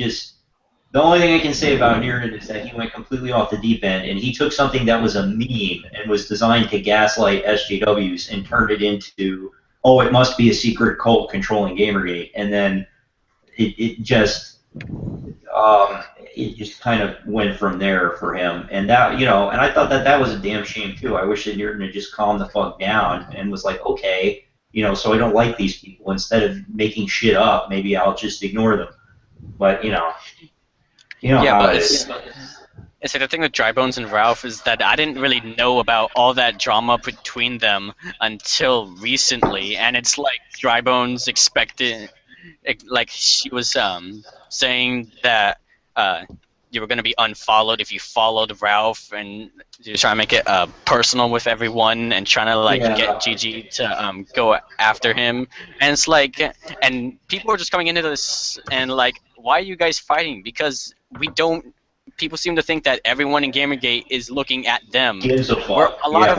The only thing I can say about Nirden is that he went completely off the deep end, and he took something that was a meme and was designed to gaslight SJWs and turned it into, oh, it must be a secret cult controlling Gamergate, and then it just kind of went from there for him, and that, and I thought that was a damn shame too. I wish that Nirden had just calmed the fuck down and was like, okay, so I don't like these people. Instead of making shit up, maybe I'll just ignore them. But but it's like the thing with Drybones and Ralph is that I didn't really know about all that drama between them until recently, and it's like Drybones expected, like she was saying that you were going to be unfollowed if you followed Ralph, and you're trying to make it personal with everyone and trying to get GG to go after him, and it's like, and people are just coming into this and like, why are you guys fighting? Because people seem to think that everyone in Gamergate is looking at them. A lot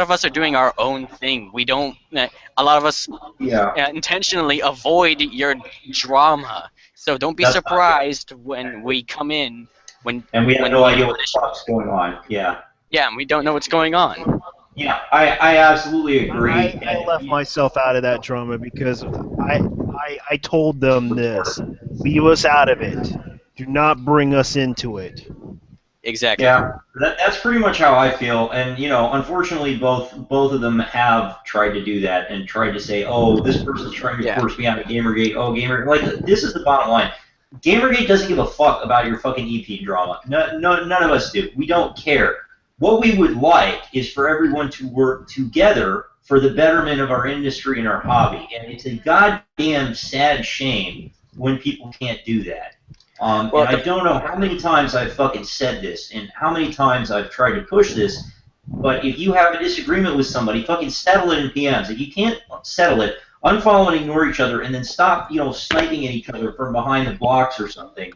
of us are doing our own thing. We don't. A lot of us intentionally avoid your drama. So don't be surprised when we come in and we have no idea what the fuck's going on. Yeah. Yeah, and we don't know what's going on. Yeah, I absolutely agree. I left myself out of that drama because I told them this: leave us out of it. Do not bring us into it. Exactly. Yeah, that's pretty much how I feel, and unfortunately, both of them have tried to do that and tried to say, "Oh, this person's trying to force me out of Gamergate." Oh, Gamergate, this is the bottom line. Gamergate doesn't give a fuck about your fucking EP drama. None of us do. We don't care. What we would like is for everyone to work together for the betterment of our industry and our hobby, and it's a goddamn sad shame when people can't do that. And I don't know how many times I've fucking said this and how many times I've tried to push this, but if you have a disagreement with somebody, fucking settle it in PMs. If you can't settle it, unfollow and ignore each other, and then stop, sniping at each other from behind the blocks or something,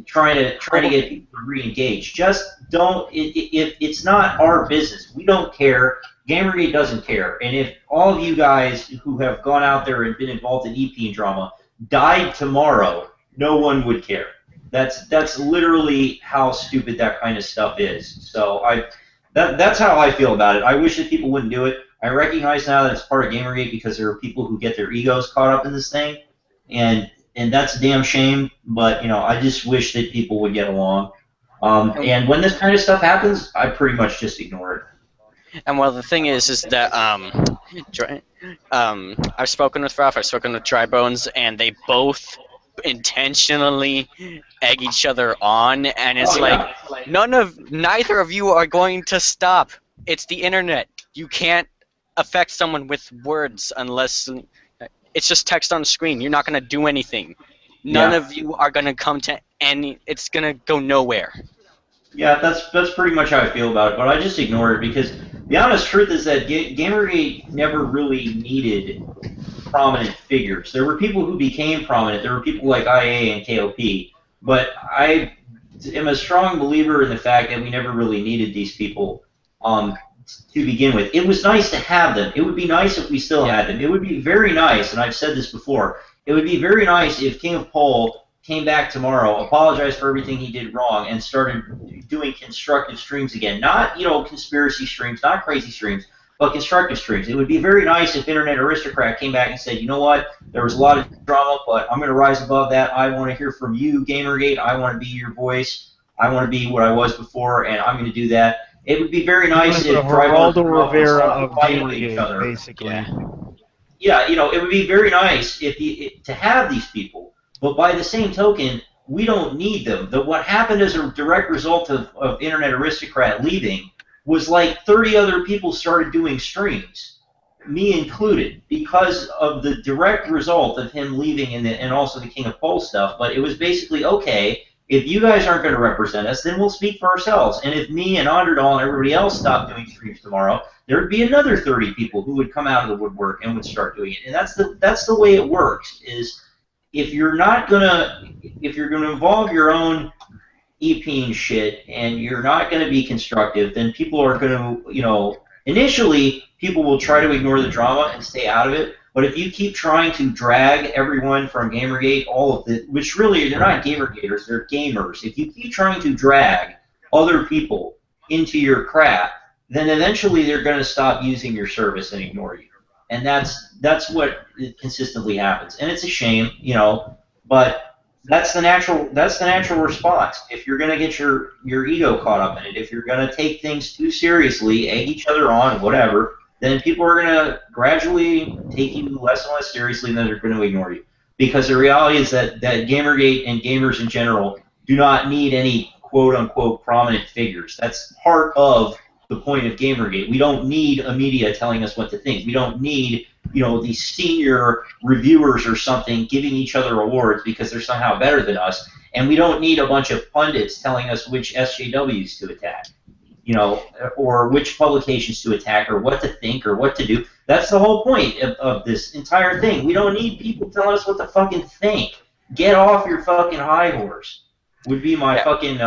trying to get people to re-engage. Just don't. It's not our business. We don't care. Gamergate doesn't care. And if all of you guys who have gone out there and been involved in EP drama died tomorrow, no one would care. That's literally how stupid that kind of stuff is. So that's how I feel about it. I wish that people wouldn't do it. I recognize now that it's part of Gamergate because there are people who get their egos caught up in this thing, and that's a damn shame. But I just wish that people would get along. And when this kind of stuff happens, I pretty much just ignore it. And well, the thing is that I've spoken with Ralph, I've spoken with Drybones, and they both intentionally egg each other on, and it's neither of you are going to stop. It's the internet. You can't affect someone with words unless it's just text on the screen. You're not going to do anything. None of you are going to come to any. It's going to go nowhere. Yeah, that's pretty much how I feel about it, but I just ignore it because the honest truth is that Gamergate never really needed prominent figures. There were people who became prominent. There were people like IA and KOP, but I am a strong believer in the fact that we never really needed these people to begin with. It was nice to have them. It would be nice if we still had them. It would be very nice, and I've said this before, it would be very nice if King of Pole came back tomorrow, apologized for everything he did wrong, and started doing constructive streams again. Not, conspiracy streams, not crazy streams, but constructive streams. It would be very nice if Internet Aristocrat came back and said, you know what, there was a lot of drama, but I'm going to rise above that. I want to hear from you, Gamergate. I want to be your voice. I want to be what I was before, and I'm going to do that. It would be very nice if Geraldo Rivera of Gamergate, basically. Yeah, it would be very nice to have these people. But by the same token, we don't need them. What happened as a direct result of Internet Aristocrat leaving was like 30 other people started doing streams, me included, because of the direct result of him leaving and also the King of Pole stuff. But it was basically, okay, if you guys aren't going to represent us, then we'll speak for ourselves. And if me and Underdoll and everybody else stopped doing streams tomorrow, there would be another 30 people who would come out of the woodwork and would start doing it. And that's the way it works. Is if you're gonna involve your own EP and shit, and you're not gonna be constructive, then people are gonna, initially people will try to ignore the drama and stay out of it. But if you keep trying to drag everyone from Gamergate, all of it, which really they're not Gamergaters, they're gamers. If you keep trying to drag other people into your crap, then eventually they're going to stop using your service and ignore you. And that's what consistently happens. And it's a shame, you know, but that's the natural response. If you're going to get your ego caught up in it, if you're going to take things too seriously, egg each other on, whatever, then people are going to gradually take you less and less seriously, and then they're going to ignore you. Because the reality is that Gamergate and gamers in general do not need any quote-unquote prominent figures. That's part of the point of Gamergate. We don't need a media telling us what to think. We don't need, you know, these senior reviewers or something giving each other awards because they're somehow better than us. And we don't need a bunch of pundits telling us which SJWs to attack, you know, or which publications to attack, or what to think, or what to do. That's the whole point of this entire thing. We don't need people telling us what to fucking think. Get off your fucking high horse. Would be my fucking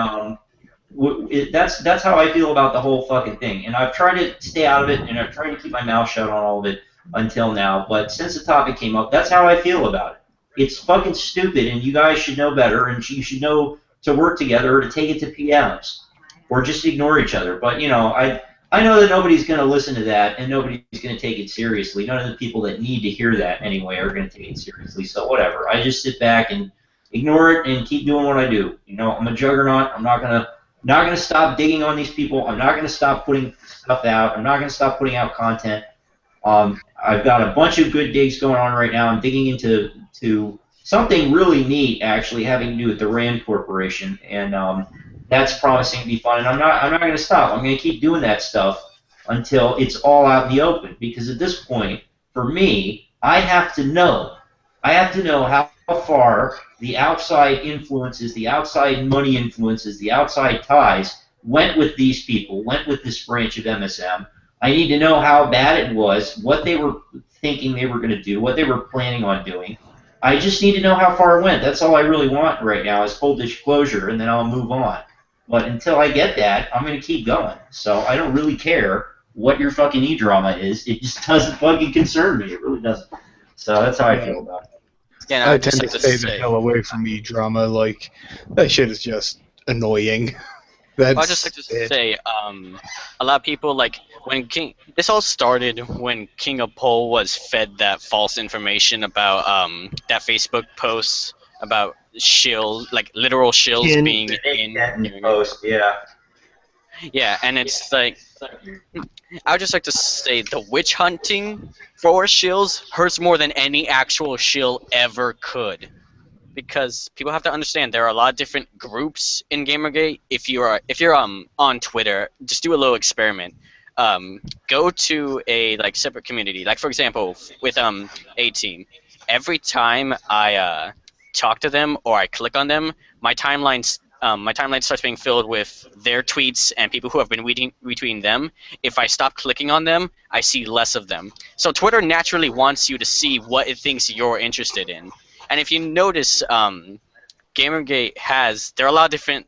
that's how I feel about the whole fucking thing. And I've tried to stay out of it, and I've tried to keep my mouth shut on all of it until now. But since the topic came up, that's how I feel about it. It's fucking stupid, and you guys should know better, and you should know to work together or to take it to PMs, or just ignore each other. But, you know, I know that nobody's going to listen to that, and nobody's going to take it seriously. None of the people that need to hear that anyway are going to take it seriously. So whatever. I just sit back and ignore it and keep doing what I do. You know, I'm a juggernaut. I'm not gonna stop digging on these people. I'm not gonna stop putting stuff out. I'm not gonna stop putting out content. I've got a bunch of good digs going on right now. I'm digging into something really neat, actually, having to do with the Rand Corporation, and that's promising to be fun. And I'm not gonna stop. I'm gonna keep doing that stuff until it's all out in the open. Because at this point, for me, I have to know how far the outside influences, the outside money influences, the outside ties went with these people, went with this branch of MSM. I need to know how bad it was, what they were thinking they were going to do, what they were planning on doing. I just need to know how far it went. That's all I really want right now is full disclosure, and then I'll move on. But until I get that, I'm going to keep going. So I don't really care what your fucking E-drama is. It just doesn't fucking concern me. It really doesn't. So that's how I feel about it. Yeah, no, I tend to stay the hell away from E-drama. Like, that shit is just annoying. I'd just like to say, a lot of people, like, this all started when King of Pole was fed that false information about that Facebook post about shills, like literal shills being in post, yeah. Yeah, and it's like, I would just like to say the witch hunting for shills hurts more than any actual shill ever could. Because people have to understand there are a lot of different groups in Gamergate. If you're on Twitter, just do a little experiment. Go to a separate community. Like for example, with A-Team. Every time I talk to them or I click on them, my timeline starts being filled with their tweets and people who have been retweeting them. If I stop clicking on them, I see less of them. So Twitter naturally wants you to see what it thinks you're interested in. And if you notice, Gamergate there are a lot of different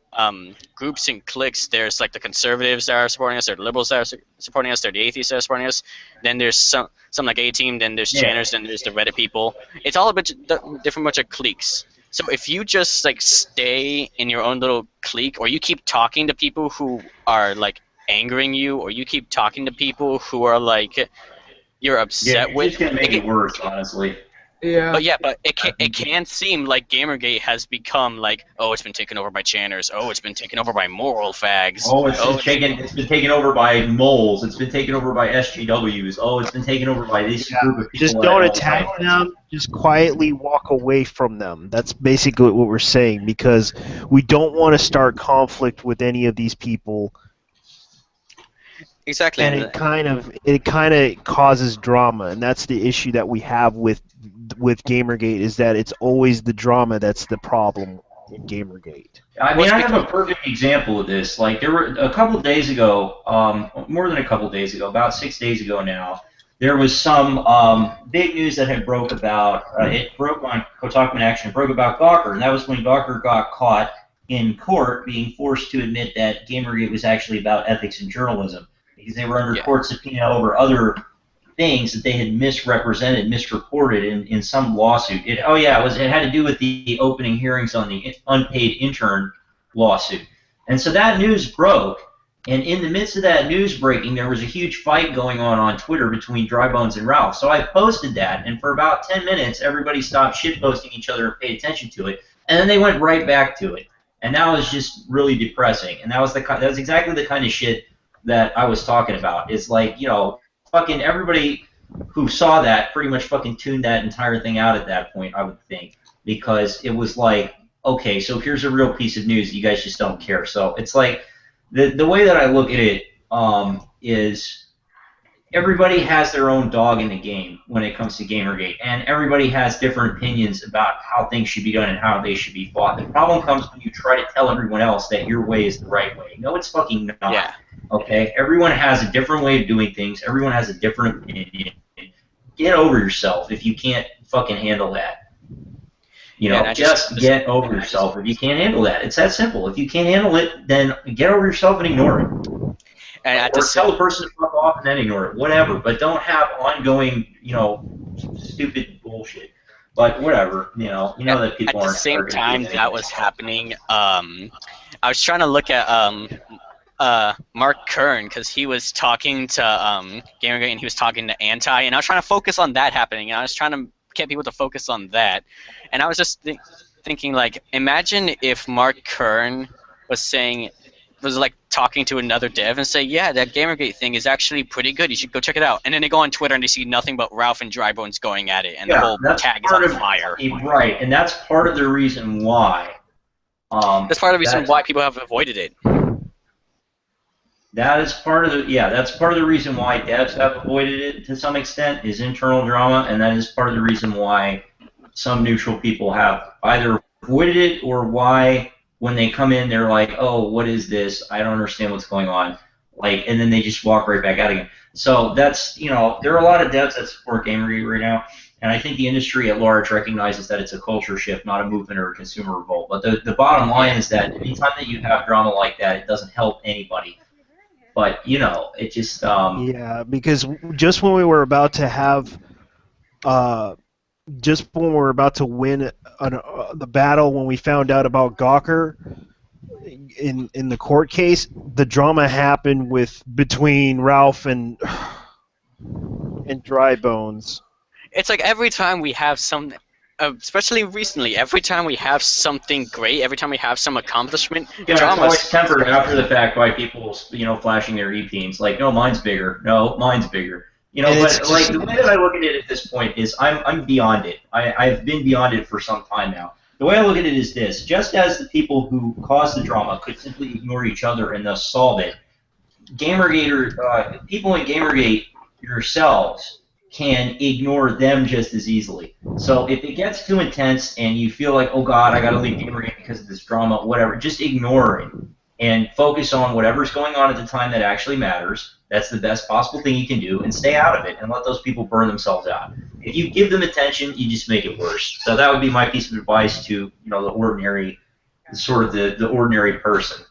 groups and cliques. There's like the conservatives that are supporting us, there are the liberals that are supporting us, there are the atheists that are supporting us. Then there's some like A-Team, then there's Channers, then there's the Reddit people. It's all a different bunch of cliques. So if you just like stay in your own little clique, or you keep talking to people who are like angering you, or you keep talking to people who are like you're upset with, it's gonna make it worse, honestly. Yeah. But it can seem like Gamergate has become like, oh, it's been taken over by Channers. Oh, it's been taken over by moral fags. Oh, it's been taken over by moles. It's been taken over by SGWs. Oh, it's been taken over by this group of people. Just don't attack them. Just quietly walk away from them. That's basically what we're saying, because we don't want to start conflict with any of these people. Exactly. And it kind of causes drama, and that's the issue that we have with Gamergate, is that it's always the drama that's the problem in Gamergate. I mean, I have a perfect example of this. Like, there were a couple of days ago, more than a couple of days ago, about 6 days ago now, there was some big news that had broke about, it broke on Kotaku in Action, it broke about Gawker, and that was when Gawker got caught in court being forced to admit that Gamergate was actually about ethics and journalism, because they were under court subpoena over other things that they had misrepresented, misreported in some lawsuit. It had to do with the opening hearings on the unpaid intern lawsuit. And so that news broke, and in the midst of that news breaking, there was a huge fight going on Twitter between Drybones and Ralph. So I posted that, and for about 10 minutes, everybody stopped shitposting each other and paid attention to it, and then they went right back to it. And that was just really depressing. And that was exactly the kind of shit that I was talking about. It's like, fucking everybody who saw that pretty much fucking tuned that entire thing out at that point, I would think, because it was like, okay, so here's a real piece of news, you guys just don't care. So it's like, the way that I look at it is everybody has their own dog in the game when it comes to Gamergate, and everybody has different opinions about how things should be done and how they should be fought. The problem comes when you try to tell everyone else that your way is the right way. No, it's fucking not. Yeah. Okay? Everyone has a different way of doing things. Everyone has a different opinion. Get over yourself if you can't fucking handle that. Just get over yourself if you can't handle that. It's that simple. If you can't handle it, then get over yourself and ignore it. And or tell the person to fuck off and then ignore it. Whatever. But don't have ongoing, stupid bullshit. But whatever. You know that people aren't. At the same time that was happening, I was trying to look at Mark Kern, because he was talking to Gamergate and he was talking to Anti, and I was trying to focus on that happening, and I was trying to get people to focus on that, and I was just thinking, like, imagine if Mark Kern was like talking to another dev and say, yeah, that Gamergate thing is actually pretty good, you should go check it out, and then they go on Twitter and they see nothing but Ralph and Drybones going at it, and the whole tag is on fire. Right, and that's part of the reason why. That's part of the reason why people have avoided it. That is part of that's part of the reason why devs have avoided it to some extent, is internal drama, and that is part of the reason why some neutral people have either avoided it, or why when they come in they're like, oh, what is this? I don't understand what's going on. And then they just walk right back out again. So that's, there are a lot of devs that support Gamergate right now, and I think the industry at large recognizes that it's a culture shift, not a movement or a consumer revolt. But the bottom line is that anytime that you have drama like that, it doesn't help anybody. But it just yeah, because just when we were about to have, just when we were about to win the battle, when we found out about Gawker in the court case, the drama happened between Ralph and Drybones. It's like every time we have some. Especially recently, every time we have something great, every time we have some accomplishment, it's always tempered after the fact by people, flashing their e-beams. Like, no, mine's bigger. No, mine's bigger. But the way that I look at it at this point is I'm beyond it. I've been beyond it for some time now. The way I look at it is this: just as the people who caused the drama could simply ignore each other and thus solve it, people in Gamergate yourselves can ignore them just as easily. So if it gets too intense and you feel like, oh God, I gotta leave Gamergate because of this drama, whatever, just ignore it and focus on whatever's going on at the time that actually matters. That's the best possible thing you can do, and stay out of it and let those people burn themselves out. If you give them attention, you just make it worse. So that would be my piece of advice to the ordinary, the ordinary person.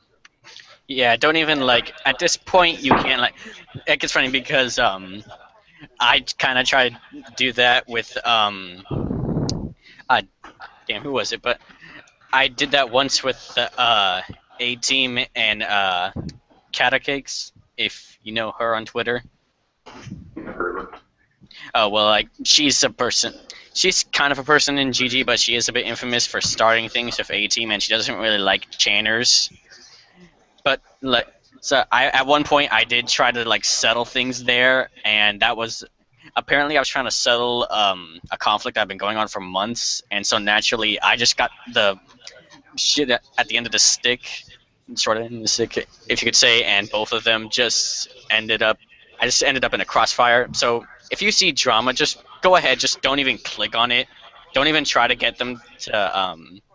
Yeah, don't even at this point you can't it gets funny because I kind of tried to do that with damn, who was it? But I did that once with the A-Team and Catacakes, if you know her on Twitter. Oh well, she's a person. She's kind of a person in GG, but she is a bit infamous for starting things with A-Team, and she doesn't really like channers. But so at one point I did try to settle things there, and that was apparently I was trying to settle a conflict that had been going on for months, and so naturally I just got the shit at the end of the stick, sort of in the stick, if you could say, and both of them just ended up. I just ended up in a crossfire. So if you see drama, just go ahead, just don't even click on it. Don't even try to get them to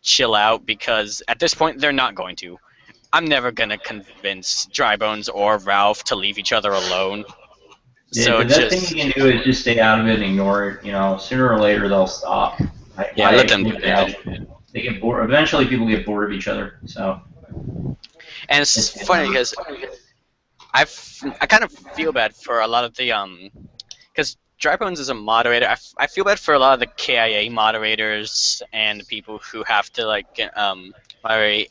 chill out, because at this point they're not going to. I'm never gonna convince Drybones or Ralph to leave each other alone. Yeah, So the best thing you can do is just stay out of it and ignore it. Sooner or later they'll stop. Let them do that. They get bored. Eventually, people get bored of each other. So. And it's funny because I kind of feel bad for a lot of the because Drybones is a moderator. I feel bad for a lot of the KIA moderators and the people who have to like moderate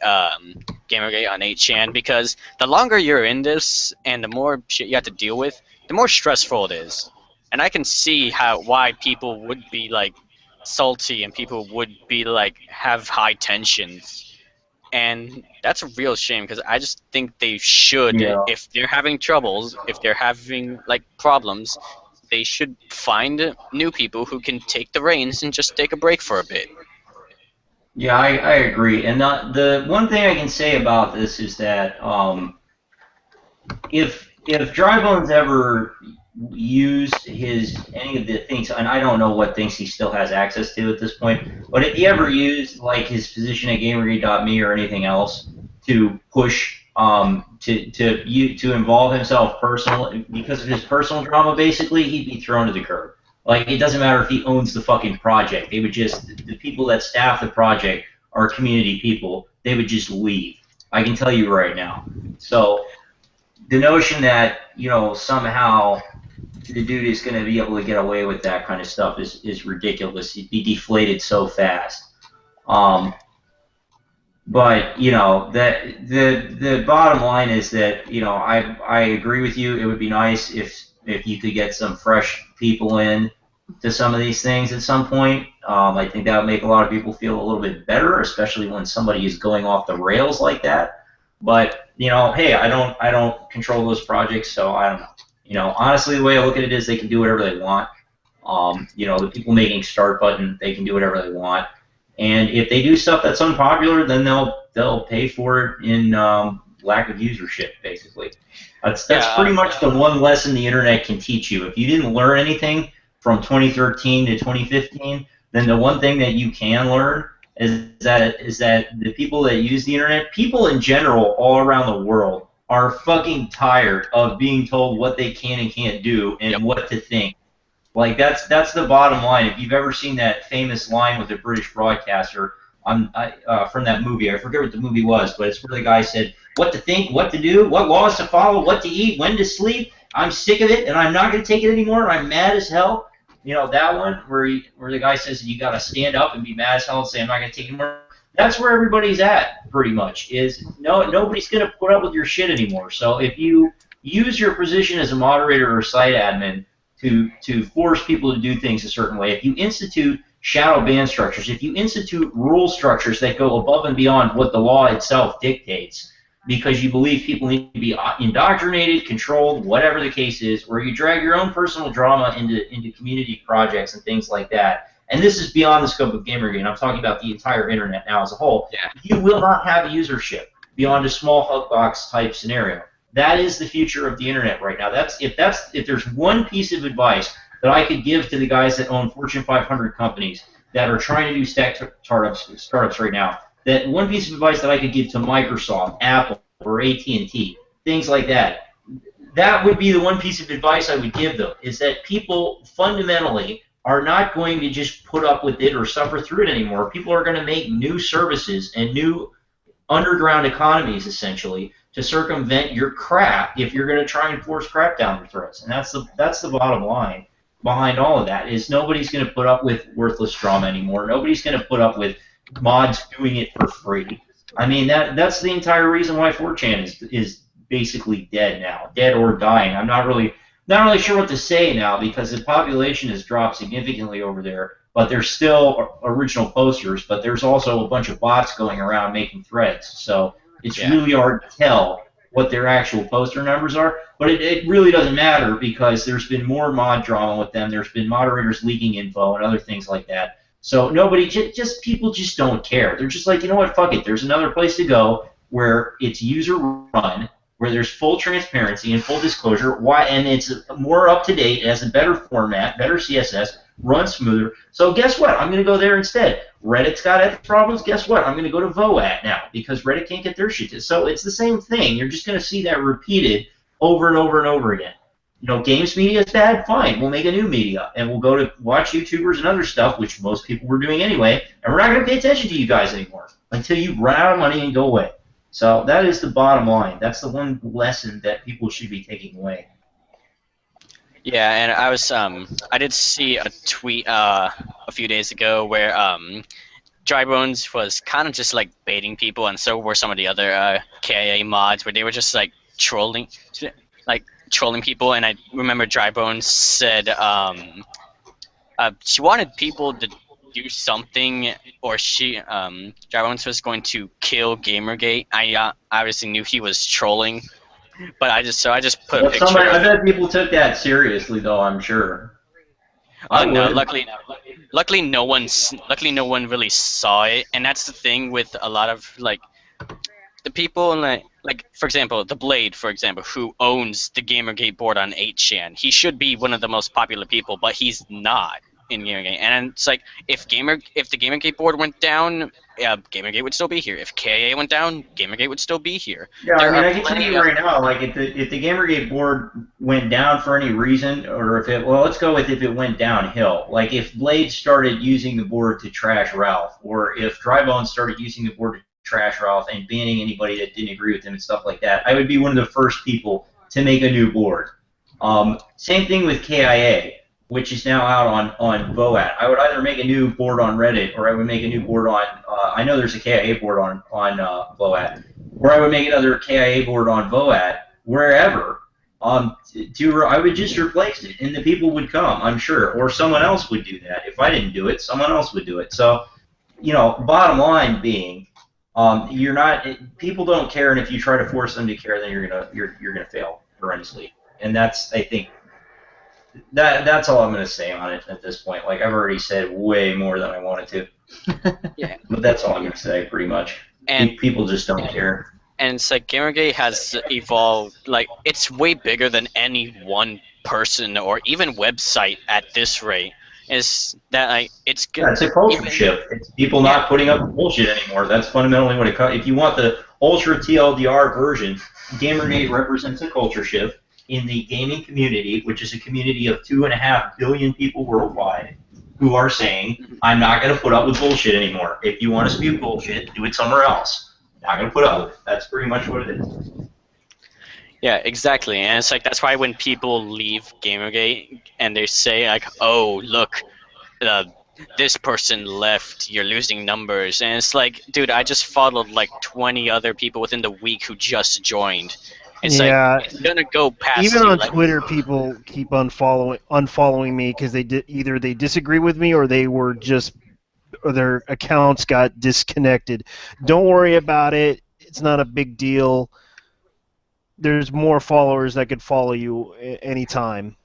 Gamergate on 8chan, because the longer you're in this and the more shit you have to deal with, the more stressful it is. And I can see why people would be like salty and people would be like have high tensions. And that's a real shame, because I just think they should, if they're having troubles, if they're having like problems, they should find new people who can take the reins and just take a break for a bit. Yeah, I agree. And the one thing I can say about this is that if Drybones ever used any of the things, and I don't know what things he still has access to at this point, but if he ever used like his position at Gamergate.me or anything else to push to involve himself personally because of his personal drama, basically he'd be thrown to the curb. Like, it doesn't matter if he owns the fucking project. They would just, the people that staff the project are community people. They would just leave. I can tell you right now. So the notion that, somehow the dude is going to be able to get away with that kind of stuff is ridiculous. He'd be deflated so fast. But that the bottom line is that I agree with you. It would be nice if you could get some fresh people in to some of these things at some point. I think that would make a lot of people feel a little bit better, especially when somebody is going off the rails like that. But hey, I don't control those projects, so I don't know. Honestly, the way I look at it is they can do whatever they want. The people making Start Button, they can do whatever they want. And if they do stuff that's unpopular, then they'll pay for it in lack of usership, basically. That's pretty much the one lesson the internet can teach you. If you didn't learn anything from 2013 to 2015, then the one thing that you can learn is that the people that use the internet, people in general all around the world, are fucking tired of being told what they can and can't do and what to think. Like, that's the bottom line. If you've ever seen that famous line with the British broadcaster from that movie, I forget what the movie was, but it's where the guy said, what to think, what to do, what laws to follow, what to eat, when to sleep. I'm sick of it, and I'm not going to take it anymore, and I'm mad as hell. That one where the guy says that you got to stand up and be mad as hell and say, I'm not going to take it anymore. That's where everybody's at, pretty much, is nobody's going to put up with your shit anymore. So if you use your position as a moderator or site admin to force people to do things a certain way, if you institute shadow ban structures, if you institute rule structures that go above and beyond what the law itself dictates, because you believe people need to be indoctrinated, controlled, whatever the case is, or you drag your own personal drama into community projects and things like that, and this is beyond the scope of Gamergate, I'm talking about the entire internet now as a whole, you will not have usership beyond a small Hugbox type scenario. That is the future of the internet right now. If there's one piece of advice that I could give to the guys that own Fortune 500 companies that are trying to do startups right now, that one piece of advice that I could give to Microsoft, Apple, or AT&T, things like that, that would be the one piece of advice I would give them, is that people fundamentally are not going to just put up with it or suffer through it anymore. People are going to make new services and new underground economies, essentially, to circumvent your crap if you're going to try and force crap down their throats. And that's the bottom line behind all of that, is nobody's going to put up with worthless drama anymore. Nobody's going to put up with mods doing it for free. I mean, that's the entire reason why 4chan is basically dead now, dead or dying. I'm not really sure what to say now, because the population has dropped significantly over there, but there's still original posters, but there's also a bunch of bots going around making threads. So it's really hard to tell what their actual poster numbers are, but it really doesn't matter, because there's been more mod drama with them. There's been moderators leaking info and other things like that. So people just don't care. They're just like, you know what, fuck it. There's another place to go where it's user run, where there's full transparency and full disclosure, and it's more up to date, it has a better format, better CSS, runs smoother. So guess what? I'm going to go there instead. Reddit's got ethics problems. Guess what? I'm going to go to Voat now, because Reddit can't get their shit. So it's the same thing. You're just going to see that repeated over and over and over again. Games media is bad? Fine. We'll make a new media, and we'll go to watch YouTubers and other stuff, which most people were doing anyway, and we're not going to pay attention to you guys anymore until you run out of money and go away. So that is the bottom line. That's the one lesson that people should be taking away. Yeah, and I did see a tweet a few days ago where Dry Bones was kind of just like baiting people, and so were some of the other KIA mods, where they were just like trolling people. And I remember Dry Bones said she wanted people to do something, or Dry Bones was going to kill Gamergate. I obviously knew he was trolling, but I just put a picture. I bet people took that seriously, though. I'm sure. No, luckily no one really saw it, and that's the thing with a lot of like the people like for example, the Blade, for example, who owns the Gamergate board on 8chan. He should be one of the most popular people, but he's not in Gamergate. And it's like if the Gamergate board went down, Gamergate would still be here. If KIA went down, Gamergate would still be here. Yeah, I can tell you right now, like if the Gamergate board went down for any reason, or if it let's go with if it went downhill. Like if Blade started using the board to trash Ralph, or if Drybones started using the board to trash Ralph and banning anybody that didn't agree with him and stuff like that, I would be one of the first people to make a new board. Same thing with KIA, which is now out on VOAT. I would either make a new board on Reddit, or I would make a new board on, I know there's a KIA board on VOAT, or I would make another KIA board on VOAT, wherever. I would just replace it, and the people would come, I'm sure, or someone else would do that. If I didn't do it, someone else would do it. So, bottom line being, people don't care, and if you try to force them to care, then you're gonna fail horrendously. And that's, I think, that's all I'm going to say on it at this point. Like, I've already said way more than I wanted to. Yeah. But that's all I'm going to say, pretty much. And people just don't care. And it's like Gamergate has evolved. Like, it's way bigger than any one person or even website at this rate. Is that like it's good? Yeah, it's a culture shift. It's people not putting up bullshit anymore. That's fundamentally what it. If you want the ultra TLDR version, Gamergate represents a culture shift in the gaming community, which is a community of 2.5 billion people worldwide, who are saying, I'm not going to put up with bullshit anymore. If you want to spew bullshit, do it somewhere else. Not going to put up with it. That's pretty much what it is. Yeah, exactly. And it's like, that's why when people leave Gamergate and they say, like, oh, look, this person left, you're losing numbers. And it's like, dude, I just followed like 20 other people within the week who just joined. It's like, it's gonna go past. Even on Twitter, people keep unfollowing me because either they disagree with me or or their accounts got disconnected. Don't worry about it. It's not a big deal. There's more followers that could follow you anytime.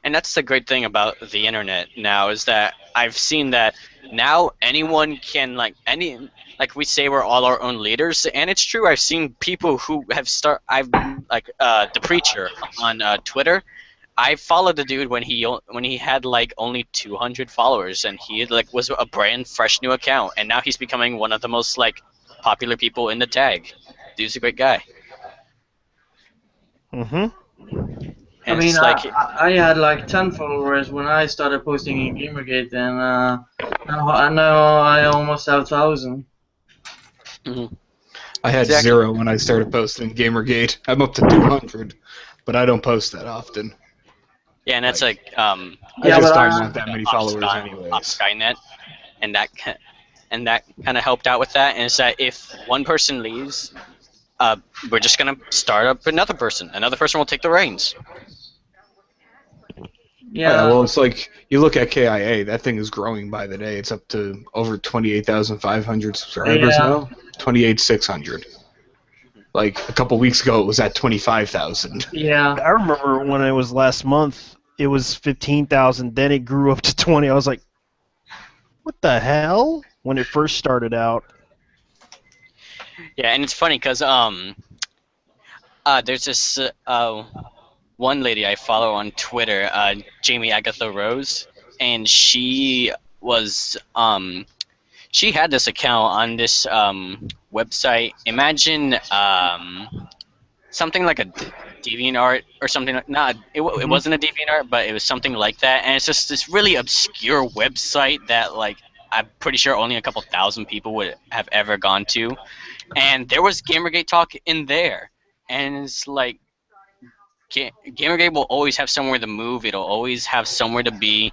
And that's the great thing about the internet now, is that I've seen that now anyone can, like we say we're all our own leaders, and it's true. I've seen people who have the Preacher on Twitter. I followed the dude when he had like only 200 followers, and he was a brand fresh new account, and now he's becoming one of the most popular people in the tag. Dude's a great guy. Mm-hmm. I mean, I had like 10 followers when I started posting in Gamergate, and now I almost have 1,000. Mm-hmm. I had 0 when I started posting Gamergate. I'm up to 200, but I don't post that often. Yeah, and that's I just don't want that many followers anyways. Skynet, and that kind of helped out with that. And it's that if one person leaves, we're just gonna start up another person. Another person will take the reins. Yeah. Well, it's like you look at KIA. That thing is growing by the day. It's up to over 28,500 subscribers now. 28,600. Like a couple weeks ago, it was at 25,000. Yeah. I remember when it was last month, it was 15,000. Then it grew up to 20. I was like, what the hell? When it first started out. Yeah, and it's funny because there's this one lady I follow on Twitter, Jamie Agatha Rose, and she was she had this account on this website. Imagine something like a DeviantArt or something. It wasn't a DeviantArt, but it was something like that. And it's just this really obscure website that I'm pretty sure only a couple thousand people would have ever gone to. and there was Gamergate talk in there, and it's like Gamergate will always have somewhere to move. It'll always have somewhere to be.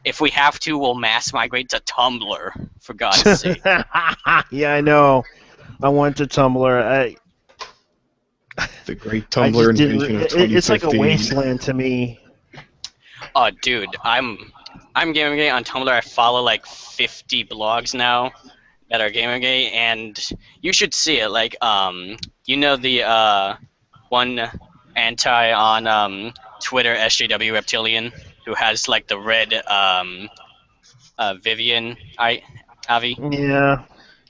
If we have to, we'll mass migrate to Tumblr, for God's sake. Yeah, I know. I went to Tumblr. The great Tumblr invention of 2015. It's like a wasteland to me. Oh, dude, I'm Gamergate on Tumblr. I follow like 50 blogs now that are Gamergate, and you should see it. Like, you know the one anti on Twitter, SJW Reptilian, who has like the red Vivian Avi. Yeah.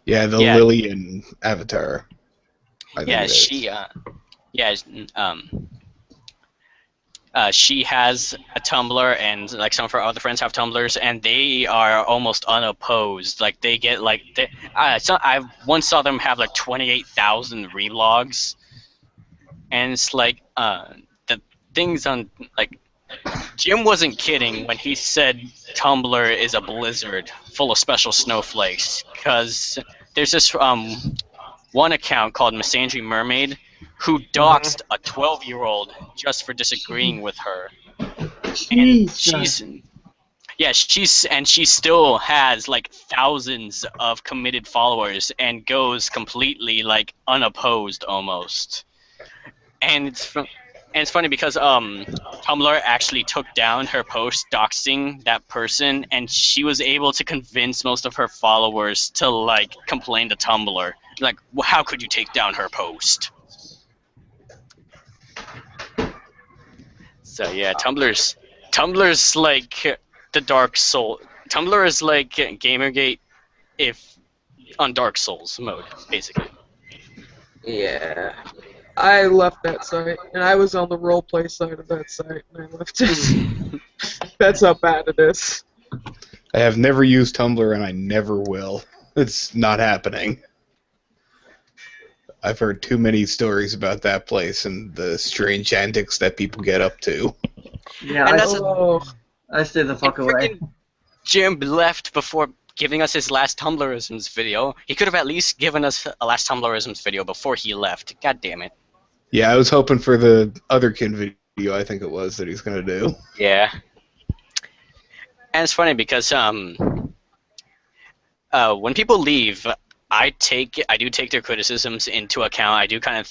Yeah, the Lillian avatar. Yeah, she has a Tumblr, and like some of her other friends have Tumblrs, and they are almost unopposed. Like they get like I once saw them have like 28,000 reblogs, and it's like the things on like Jim wasn't kidding when he said Tumblr is a blizzard full of special snowflakes, because there's this one account called Misandry Mermaid who doxed a 12-year-old just for disagreeing with her. And she still has like thousands of committed followers and goes completely like unopposed almost. And it's funny because Tumblr actually took down her post doxing that person, and she was able to convince most of her followers to like complain to Tumblr. Like, well, how could you take down her post? So yeah, Tumblr's like the Dark Soul. Tumblr is like Gamergate if on Dark Souls mode, basically. Yeah. I left that site, and I was on the roleplay side of that site, and I left it. That's how bad it is. I have never used Tumblr, and I never will. It's not happening. I've heard too many stories about that place and the strange antics that people get up to. Yeah, I stay the fuck away. Jim left before giving us his last Tumblrisms video. He could have at least given us a last Tumblrisms video before he left. God damn it. Yeah, I was hoping for the Otherkin video, I think it was, that he's going to do. Yeah. And it's funny because when people leave, I do take their criticisms into account. I do kind of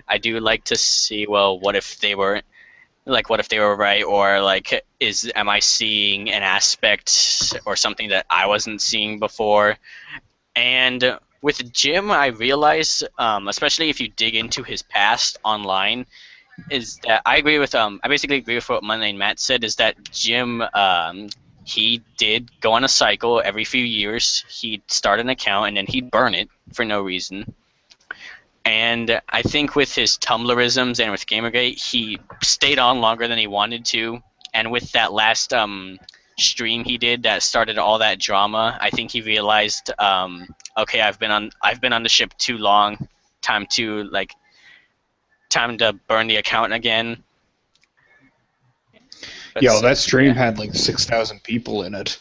I do like to see, well, what if they were right, or like am I seeing an aspect or something that I wasn't seeing before? And with Jim, I realize, especially if you dig into his past online, is that I basically agree with what Monday and Matt said, is that Jim, he did go on a cycle every few years. He'd start an account and then he'd burn it for no reason. And I think with his Tumblrisms and with Gamergate, he stayed on longer than he wanted to. And with that last stream he did that started all that drama, I think he realized, okay, I've been on the ship too long. Time to burn the account again. Yo, that stream had like 6,000 people in it.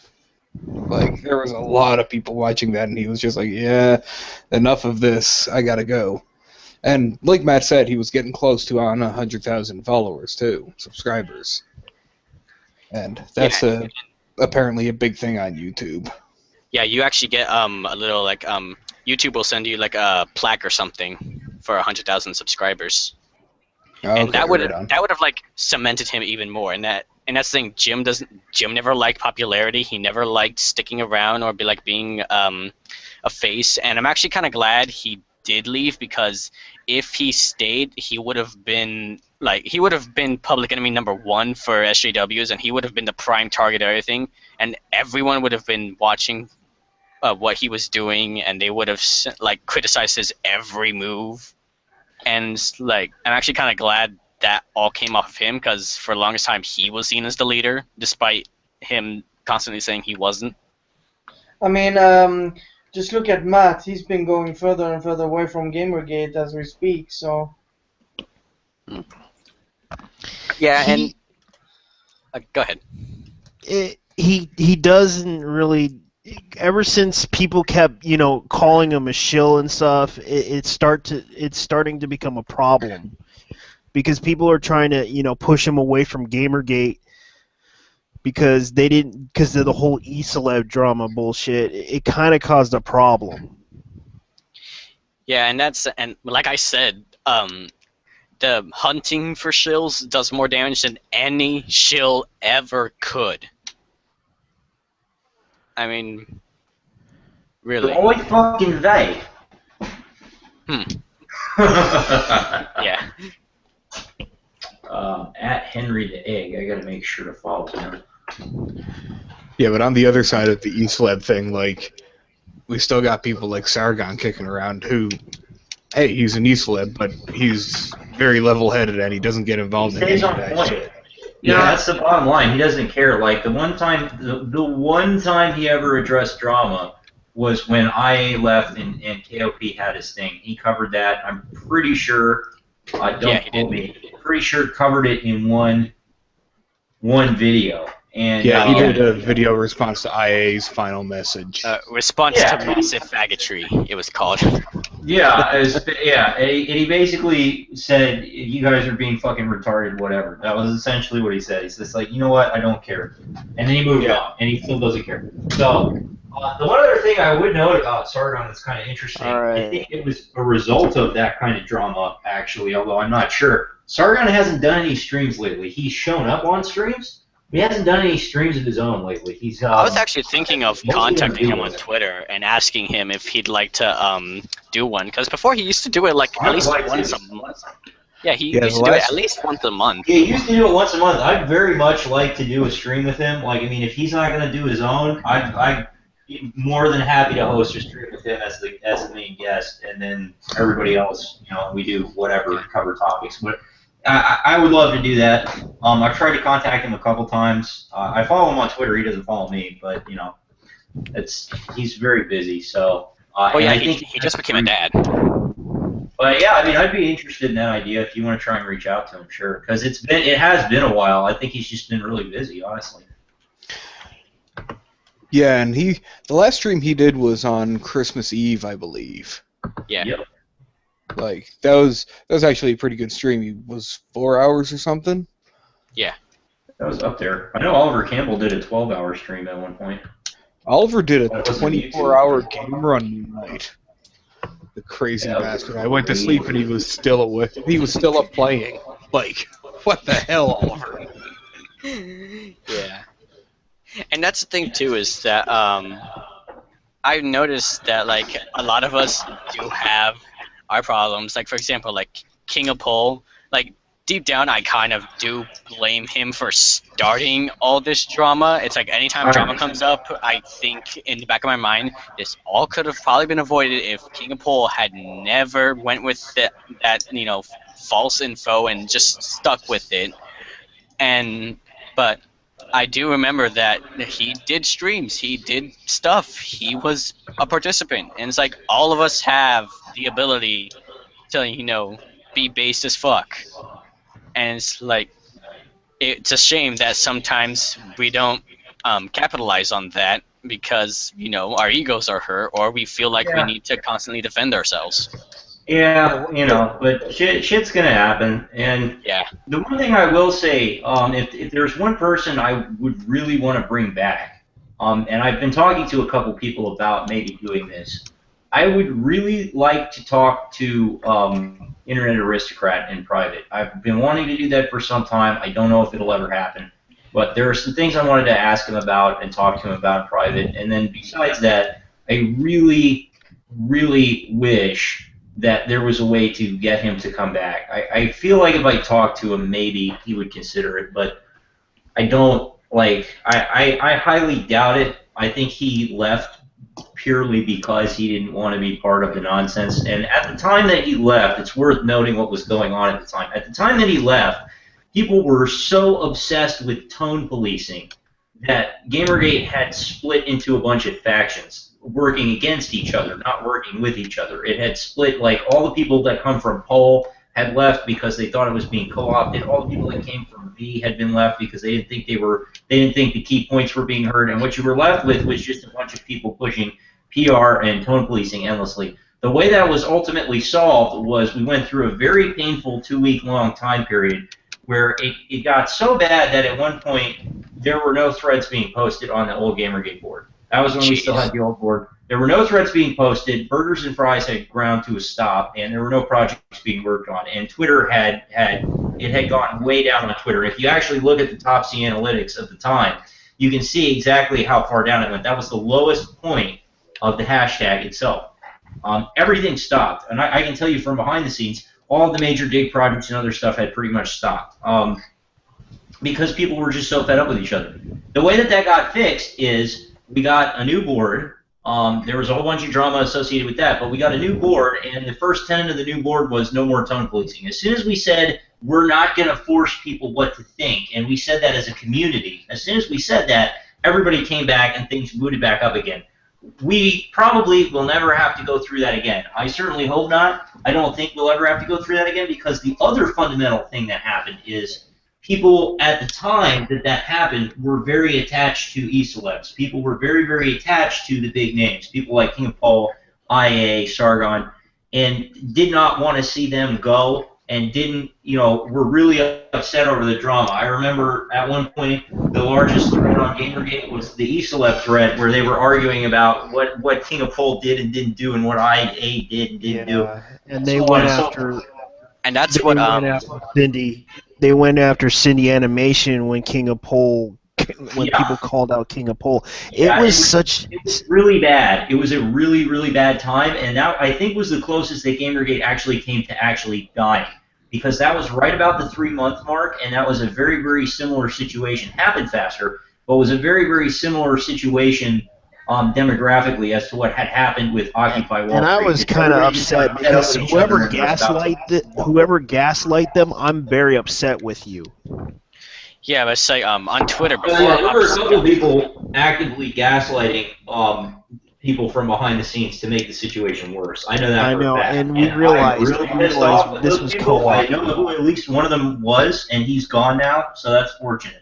Like, there was a lot of people watching that, and he was just like, yeah, enough of this, I gotta go. And like Matt said, he was getting close to on 100,000 followers too, subscribers. And that's apparently a big thing on YouTube. Yeah, you actually get a little like YouTube will send you like a plaque or something for 100,000 subscribers. Okay, and that would have like cemented him even more. And that's the thing. Jim never liked popularity. He never liked sticking around or being a face. And I'm actually kind of glad he did leave, because if he stayed, he would have been public enemy #1 for SJWs, and he would have been the prime target of everything, and everyone would have been watching what he was doing, and they would have like criticized his every move. And like, I'm actually kind of glad that all came off of him, because for the longest time he was seen as the leader, despite him constantly saying he wasn't. I mean, just look at Matt. He's been going further and further away from Gamergate as we speak, so... Yeah, and... go ahead. He doesn't really ever since people kept, calling him a shill and stuff, it's starting to become a problem because people are trying to, push him away from Gamergate because of the whole eCeleb drama bullshit. It kind of caused a problem. Yeah, and like I said, the hunting for shills does more damage than any shill ever could. I mean, really. Only fucking they. Yeah. At Henry the Egg, I gotta make sure to follow him. Yeah, but on the other side of the eCeleb thing, like, we still got people like Sargon kicking around who, hey, he's an eCeleb, but he's very level-headed and he doesn't get involved in any of that shit. Yeah, that's the bottom line. He doesn't care. Like the one time he ever addressed drama was when IA left and KOP had his thing. He covered that. I'm pretty sure. Don't quote me. Pretty sure covered it in one video. And yeah, he did a video response to IA's final message. Response to massive faggotry, it was called. Yeah, and he basically said, you guys are being fucking retarded, whatever. That was essentially what he said. He's just like, you know what, I don't care. And then he moved on, and he still doesn't care. So, the one other thing I would note about Sargon that's kind of interesting, I think it was a result of that kind of drama, actually, although I'm not sure. Sargon hasn't done any streams lately. He's shown up on streams. He hasn't done any streams of his own lately. I was actually thinking of contacting him on Twitter and asking him if he'd like to do one, because before he used to do it like at least once a month. Yeah, he used to do it at least once a month. Yeah, he used to do it once a month. I'd very much like to do a stream with him. Like, I mean, if he's not going to do his own, I'd be more than happy to host a stream with him as the main guest, and then everybody else, we do whatever, cover topics. But I would love to do that. I've tried to contact him a couple times. I follow him on Twitter. He doesn't follow me, but he's very busy. So. He just became a dad. But yeah, I mean, I'd be interested in that idea if you want to try and reach out to him, sure. Because it has been a while. I think he's just been really busy, honestly. Yeah, and the last stream he did was on Christmas Eve, I believe. Yeah. Yep. Like that was actually a pretty good stream. He was 4 hours or something. Yeah. That was up there. I know Oliver Campbell did a 12-hour stream at one point. Oliver did a 24-hour game run night. The crazy bastard. I went to sleep and he was still up playing. Like, what the hell, Oliver? Yeah. And that's the thing too, is that I've noticed that like a lot of us do have our problems. Like for example, like King of Pole, like deep down I kind of do blame him for starting all this drama. It's like anytime drama comes up, I think in the back of my mind, this all could have probably been avoided if King of Pole had never went with that false info and just stuck with it. But I do remember that he did streams, he did stuff, he was a participant, and it's like all of us have the ability to, be based as fuck. And it's like, it's a shame that sometimes we don't capitalize on that because, our egos are hurt or we feel like we need to constantly defend ourselves. Yeah, but shit's gonna happen. And the one thing I will say, if there's one person I would really want to bring back, and I've been talking to a couple people about maybe doing this, I would really like to talk to Internet Aristocrat in private. I've been wanting to do that for some time. I don't know if it'll ever happen. But there are some things I wanted to ask him about and talk to him about in private. And then besides that, I really, really wish that there was a way to get him to come back. I feel like if I talked to him, maybe he would consider it, but I don't, I highly doubt it. I think he left purely because he didn't want to be part of the nonsense. And at the time that he left, it's worth noting what was going on at the time. At the time that he left, people were so obsessed with tone policing that Gamergate had split into a bunch of factions, working against each other, not working with each other. It had split, like, all the people that come from Pole had left because they thought it was being co-opted. All the people that came from V had been left because they didn't think the key points were being heard, and what you were left with was just a bunch of people pushing PR and tone policing endlessly. The way that was ultimately solved was we went through a very painful 2-week-long time period where it got so bad that at one point there were no threads being posted on the old Gamergate board. That was when we still had the old board. There were no threads being posted, Burgers and Fries had ground to a stop, and there were no projects being worked on. And Twitter had gone way down on Twitter. If you actually look at the Topsy analytics of the time, you can see exactly how far down it went. That was the lowest point of the hashtag itself. Everything stopped, and I can tell you from behind the scenes, all the major dig projects and other stuff had pretty much stopped because people were just so fed up with each other. The way that got fixed is we got a new board. There was a whole bunch of drama associated with that, but we got a new board, and the first tenet of the new board was no more tone policing. As soon as we said we're not going to force people what to think, and we said that as a community, as soon as we said that, everybody came back and things booted back up again. We probably will never have to go through that again. I certainly hope not. I don't think we'll ever have to go through that again, because the other fundamental thing that happened is people at the time that happened were very attached to e-celebs. People were very, very attached to the big names. People like King of Paul, IA, Sargon, and did not want to see them go, and were really upset over the drama. I remember at one point the largest thread on Gamergate was the e-celeb thread, where they were arguing about what King of Paul did and didn't do, and what IA did and didn't do. And they went after. And that's what Cindy. They went after Cindy Animation when King of Pole, when people called out King of Pole. It was really bad. It was a really, really bad time, and that I think was the closest that Gamergate actually came to actually dying, because that was right about the 3-month mark, and that was a very, very similar situation. Happened faster, but was a very, very similar situation demographically as to what had happened with Occupy Wall Street. And I was kind of upset because whoever gaslight them, I'm very upset with you. Yeah, but say on Twitter before. There were a couple of people actively gaslighting people from behind the scenes to make the situation worse. I know that. I know, and we realized this was co-op. I know who at least one of them was, and he's gone now, so that's fortunate.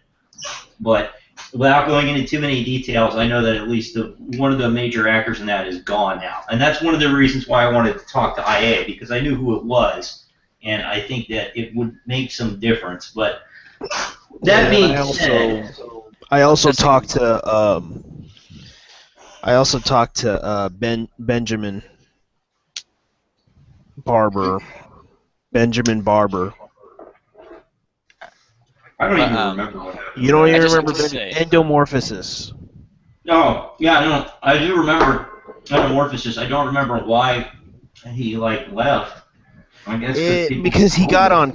But without going into too many details, I know that at least one of the major actors in that is gone now. And that's one of the reasons why I wanted to talk to IA, because I knew who it was, and I think that it would make some difference. But that being said... I also talked to Benjamin Barber. I don't even remember what happened. You don't even remember Endomorphosis. No, I do remember Endomorphosis. I don't remember why he left. I guess because he got on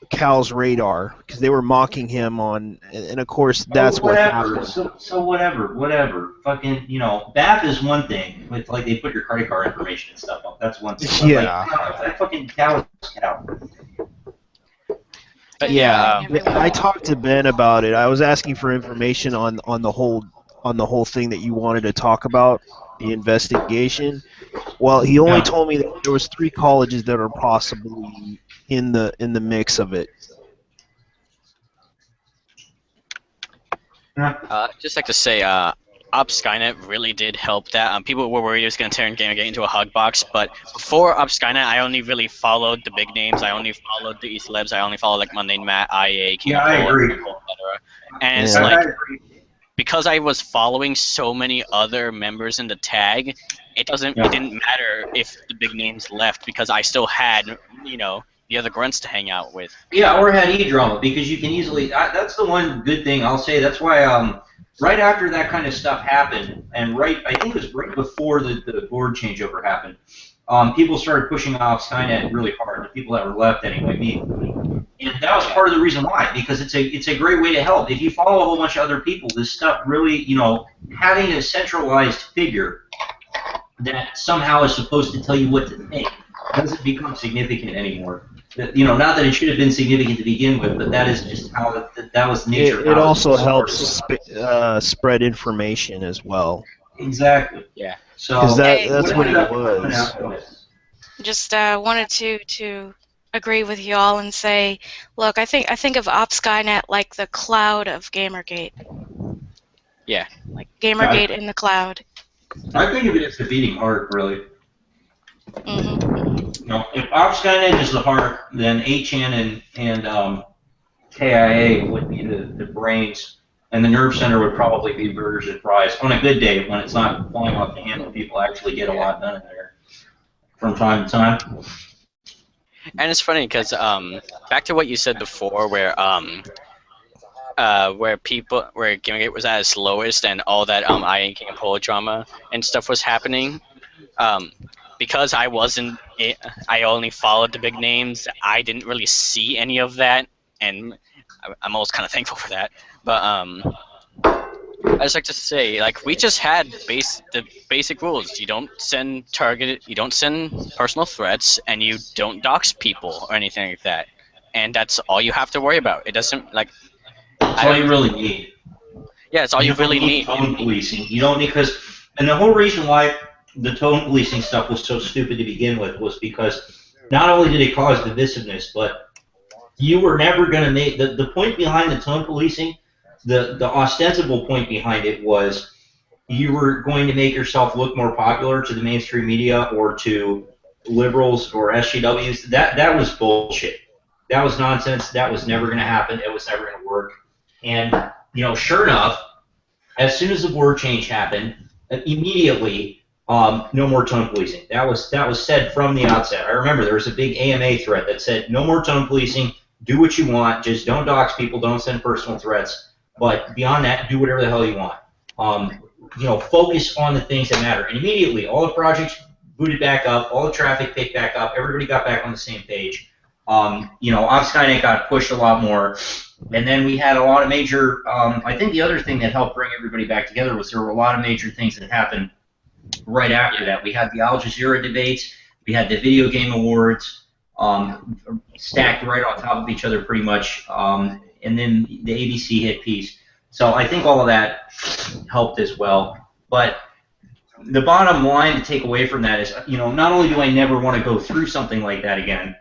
Cal's radar because they were mocking him on, and of course that's what happened. So whatever. Fucking, BAF is one thing. With they put your credit card information and stuff up. That's one thing. Yeah. Fucking Cal is Cal. But I talked to Ben about it. I was asking for information on the whole thing that you wanted to talk about, the investigation. Well, he only told me that there was 3 colleges that are possibly in the mix of it. Just like to say, Op Skynet really did help that. People were worried it was going to turn Gamergate into a hug box, but before Op Skynet, I only really followed the big names. I only followed the e-celebs. I only followed Mundane Matt, IA, King of Pole, etc. And it's because I was following so many other members in the tag, it didn't matter if the big names left because I still had the other grunts to hang out with. Yeah, or had E-Drama, because you can easily. That's the one good thing I'll say. That's why. Right after that kind of stuff happened, and I think it was right before the board changeover happened, people started pushing off Skynet really hard. The people that were left, anyway, me, and that was part of the reason why. Because it's a great way to help. If you follow a whole bunch of other people, this stuff really, having a centralized figure that somehow is supposed to tell you what to think doesn't become significant anymore. Not that it should have been significant to begin with, but that is just how that was the nature. It also helps spread information as well. Exactly. Yeah. So that's what it was. Just wanted to agree with you all and say, look, I think of Op Skynet like the cloud of Gamergate. Yeah. Like Gamergate in the cloud. I think of it as the beating heart, really. Mm-hmm. You know, if Op Skynet is the heart, then 8chan and KIA would be the brains, and the nerve center would probably be burgers and fries. On a good day, when it's not falling off the hand, people actually get a lot done in there from time to time. And it's funny because back to what you said before, where Gamergate was at its lowest and all that I Ain't King of Polo drama and stuff was happening. Because I only followed the big names. I didn't really see any of that, and I'm always kind of thankful for that. But I just like to say, like, we just had the basic rules. You don't send personal threats, and you don't dox people or anything like that. And that's all you have to worry about. It doesn't like. That's all you really need. Yeah, it's all you really need. Tone policing. You don't need and the whole reason why the tone policing stuff was so stupid to begin with was because not only did it cause divisiveness, but you were never going to make the point behind the tone policing. The ostensible point behind it was you were going to make yourself look more popular to the mainstream media or to liberals or SJWs. That was bullshit. That was nonsense. That was never going to happen. It was never going to work. And sure enough, as soon as the board change happened, immediately no more tone policing. That was said from the outset. I remember there was a big AMA thread that said no more tone policing. Do what you want. Just don't dox people. Don't send personal threats. But beyond that, do whatever the hell you want. Focus on the things that matter. And immediately, all the projects booted back up. All the traffic picked back up. Everybody got back on the same page. Op Skynet got pushed a lot more. And then we had a lot of major. I think the other thing that helped bring everybody back together was there were a lot of major things that happened right after that. We had the Al Jazeera debates. We had the Video Game Awards stacked right on top of each other pretty much. And then the ABC hit piece. So I think all of that helped as well. But the bottom line to take away from that is, not only do I never want to go through something like that again,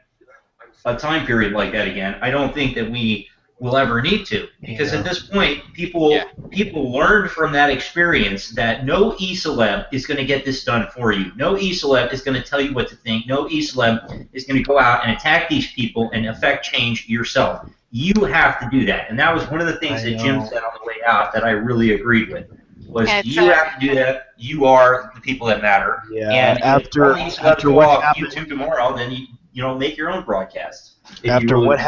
a time period like that again, I don't think that we will ever need to. Because at this point, people learned from that experience that no e-celeb is going to get this done for you. No e-celeb is going to tell you what to think. No e-celeb is going to go out and attack these people and affect change yourself. You have to do that. And that was one of the things that Jim said on the way out that I really agreed with. Was you have to do that. You are the people that matter. Yeah. And after what happened YouTube tomorrow, then you make your own broadcast. After what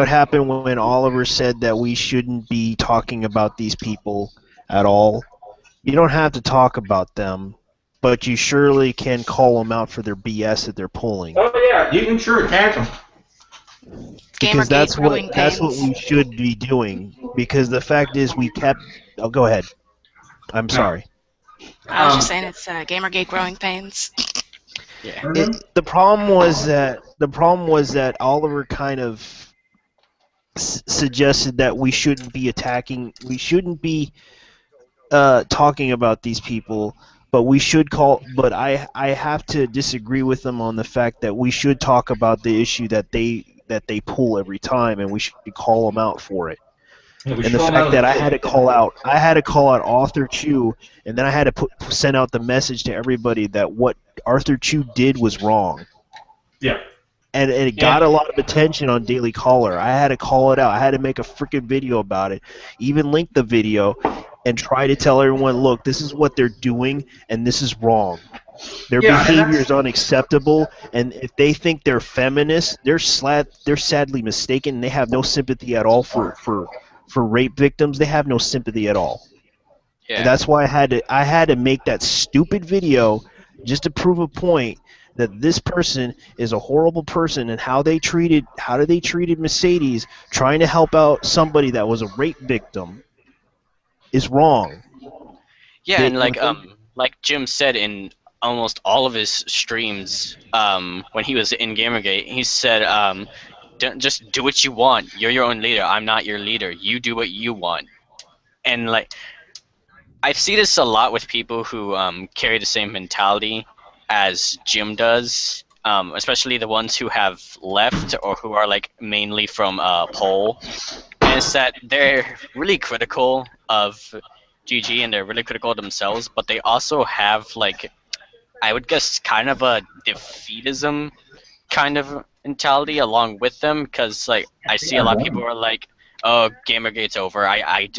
happened when Oliver said that we shouldn't be talking about these people at all, you don't have to talk about them, but you surely can call them out for their BS that they're pulling. Oh yeah, you can sure attack them. Because that's what we should be doing. Because the fact is, we kept. Oh, go ahead. I'm sorry. I was just saying it's Gamergate growing pains. Yeah. The problem was that Oliver kind of suggested that we shouldn't be attacking. We shouldn't be talking about these people. But we should call. But I have to disagree with them on the fact that we should talk about the issue that they pull every time, and we should call them out for it. Yeah, and the fact that I had to call out Arthur Chu, and then I had to send out the message to everybody that what Arthur Chu did was wrong. Yeah. And it got a lot of attention on Daily Caller. I had to call it out. I had to make a freaking video about it. Even link the video and try to tell everyone, look, this is what they're doing, and this is wrong. Their behavior is unacceptable, and if they think they're feminists, they're sadly mistaken. They have no sympathy at all for rape victims. They have no sympathy at all. Yeah. And that's why I had to make that stupid video just to prove a point that this person is a horrible person, and how they treated Mercedes trying to help out somebody that was a rape victim is wrong. Yeah, and like Jim said in almost all of his streams when he was in Gamergate, he said, just do what you want. You're your own leader. I'm not your leader. You do what you want. And like, I see this a lot with people who carry the same mentality as Jim does. especially the ones who have left or who are like mainly from Pole, and it's that they're really critical of GG and they're really critical of themselves, but they also have like, I would guess, kind of a defeatism kind of mentality along with them, because like I see a lot of people who are like, oh, Gamergate's over,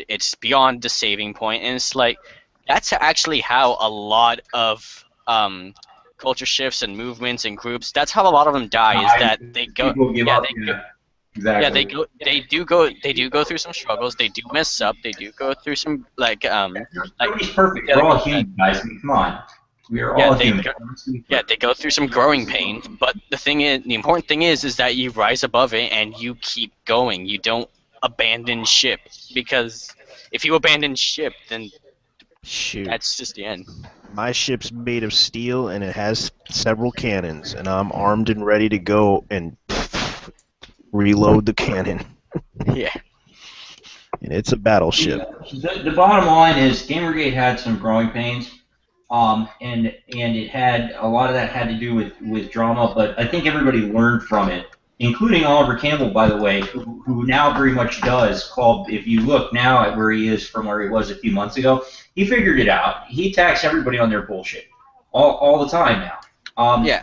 it's beyond the saving point, and it's like, that's actually how a lot of culture shifts and movements and groups, that's how a lot of them die, is that they go, Exactly. yeah, they do go through some struggles, they do mess up, they do go through some Nobody's perfect. We're all human, guys. I mean, come on. We are all human. They go through some growing pains, but the important thing is that you rise above it and you keep going. You don't abandon ship, because if you abandon ship, then that's just the end. My ship's made of steel and it has several cannons, and I'm armed and ready to go and reload the cannon. Yeah. And it's a battleship. The bottom line is Gamergate had some growing pains, and it had a lot of that had to do with drama, but I think everybody learned from it, including Oliver Campbell, by the way, who now very much does. If you look now at where he is from where he was a few months ago, he figured it out. He attacks everybody on their bullshit all the time now.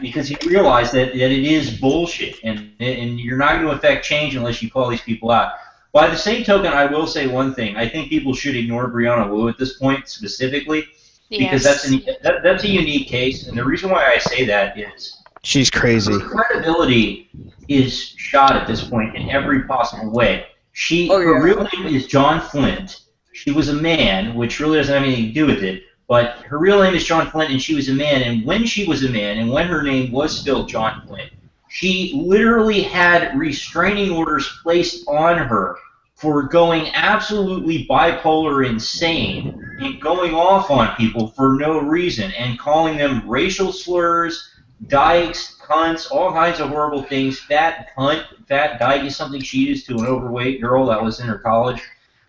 Because he realized that it is bullshit, and you're not going to affect change unless you call these people out. By the same token, I will say one thing. I think people should ignore Brianna Wu at this point specifically, because that's a unique case, and the reason why I say that is she's crazy. Her credibility is shot at this point in every possible way. Her real name is John Flint. She was a man, which really doesn't have anything to do with it. But her real name is John Flint, and she was a man. And when she was a man, and when her name was still John Flint, she literally had restraining orders placed on her for going absolutely bipolar insane and going off on people for no reason and calling them racial slurs, dykes, cunts, all kinds of horrible things. Fat cunt, fat dyke is something she used to an overweight girl that was in her college.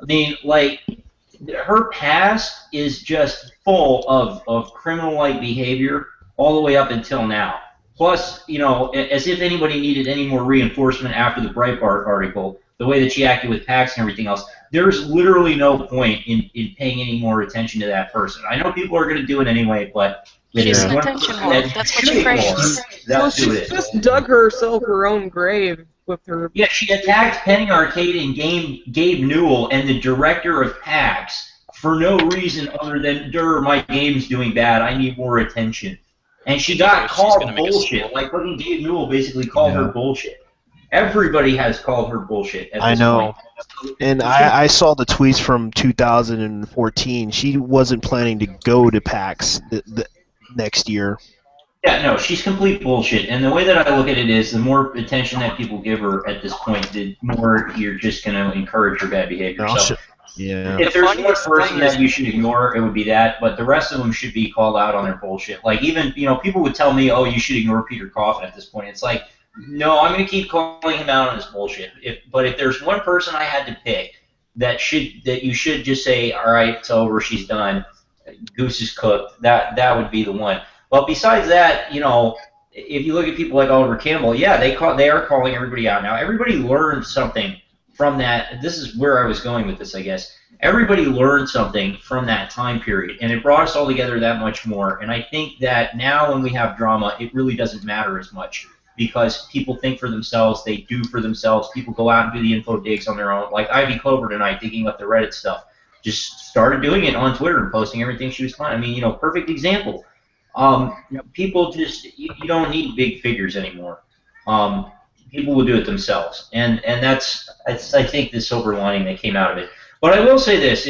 I mean, like, her past is just full of criminal-like behavior all the way up until now. Plus, you know, as if anybody needed any more reinforcement after the Breitbart article, the way that she acted with PAX and everything else, there's literally no point in paying any more attention to that person. I know people are going to do it anyway, but... She's an attention whore. That's what she craves. Well, she's just dug herself her own grave with her... Yeah, she attacked Penny Arcade and Gabe Newell and the director of PAX for no reason other than, my game's doing bad, I need more attention. And she got called bullshit. Like, fucking Gabe Newell basically called her bullshit. Everybody has called her bullshit at this point. And I saw the tweets from 2014. She wasn't planning to go to PAX the next year. Yeah, no, she's complete bullshit. And the way that I look at it is, the more attention that people give her at this point, the more you're just going to encourage her bad behavior. If there's one person that you should ignore, it would be that. But the rest of them should be called out on their bullshit. Like, even, you know, people would tell me, oh, you should ignore Peter Coffin at this point. It's like, no, I'm going to keep calling him out on his bullshit. But if there's one person I had to pick that you should just say, all right, it's over, she's done, goose is cooked, that would be the one. But besides that, you know, if you look at people like Oliver Campbell, yeah, they are calling everybody out now. Everybody learned something from that. This is where I was going with this, I guess. Everybody learned something from that time period, and it brought us all together that much more. And I think that now when we have drama, it really doesn't matter as much, because people think for themselves, they do for themselves. People go out and do the info digs on their own. Like Ivy Clover tonight, digging up the Reddit stuff. Just started doing it on Twitter and posting everything she was finding. I mean, you know, perfect example. People just, you don't need big figures anymore. People will do it themselves, and that's I think the silver lining that came out of it. But I will say this: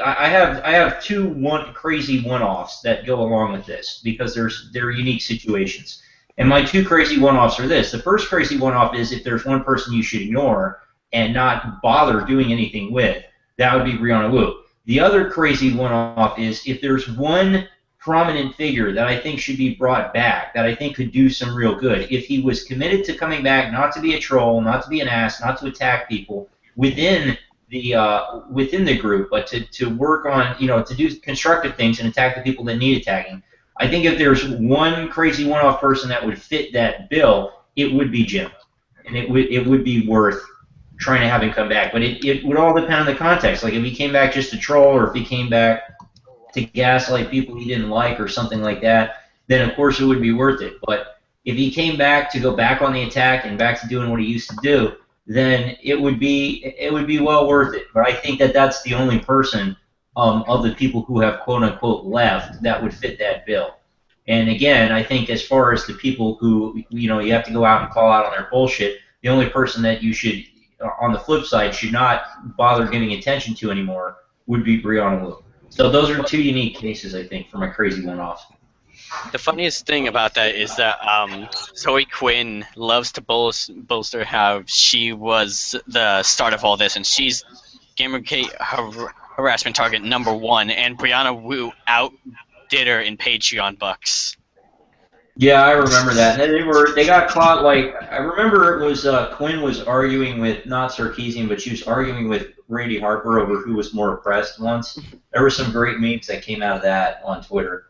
I have two crazy one-offs that go along with this, because they're unique situations. And my two crazy one-offs are this: the first crazy one-off is if there's one person you should ignore and not bother doing anything with, that would be Brianna Wu. The other crazy one-off is if there's one prominent figure that I think should be brought back, that I think could do some real good, if he was committed to coming back, not to be a troll, not to be an ass, not to attack people within the group, but to work on, you know, to do constructive things and attack the people that need attacking, I think if there's one crazy one-off person that would fit that bill, it would be Jim, and it would be worth trying to have him come back. But it would all depend on the context. Like if he came back just to troll, or if he came back to gaslight people he didn't like, or something like that, then of course it would be worth it. But if he came back to go back on the attack and back to doing what he used to do, then it would be well worth it. But I think that that's the only person of the people who have quote unquote left that would fit that bill. And again, I think as far as the people who you have to go out and call out on their bullshit, the only person that you should, on the flip side, should not bother giving attention to anymore would be Brianna Wu. So those are two unique cases, I think, for my crazy one-offs. The funniest thing about that is that Zoe Quinn loves to bolster how she was the start of all this, and she's Gamergate harassment target #1, and Brianna Wu outdid her in Patreon bucks. Yeah, I remember that. They got caught. Like I remember it was Quinn was arguing with not Sarkeesian, but she was arguing with Randy Harper over who was more oppressed once. There were some great memes that came out of that on Twitter.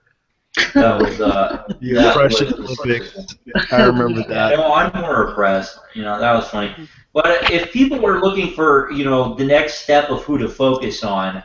That was the oppression Olympics. I remember that. No, I'm more oppressed. That was funny. But if people are looking for the next step of who to focus on,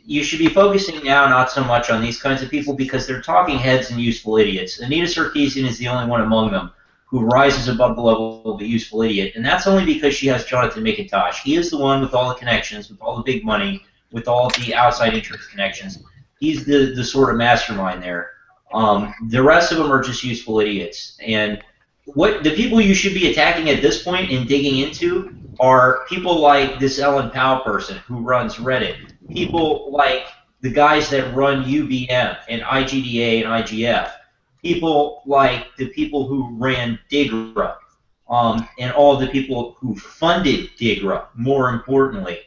you should be focusing now not so much on these kinds of people because they're talking heads and useful idiots. Anita Sarkeesian is the only one among them who rises above the level of a useful idiot, and that's only because she has Jonathan McIntosh. He is the one with all the connections, with all the big money, with all the outside interest connections. He's the sort of mastermind there. The rest of them are just useful idiots. And what the people you should be attacking at this point and digging into are people like this Ellen Powell person who runs Reddit. People like the guys that run UBM and IGDA and IGF. People like the people who ran Digra, and all the people who funded Digra, more importantly.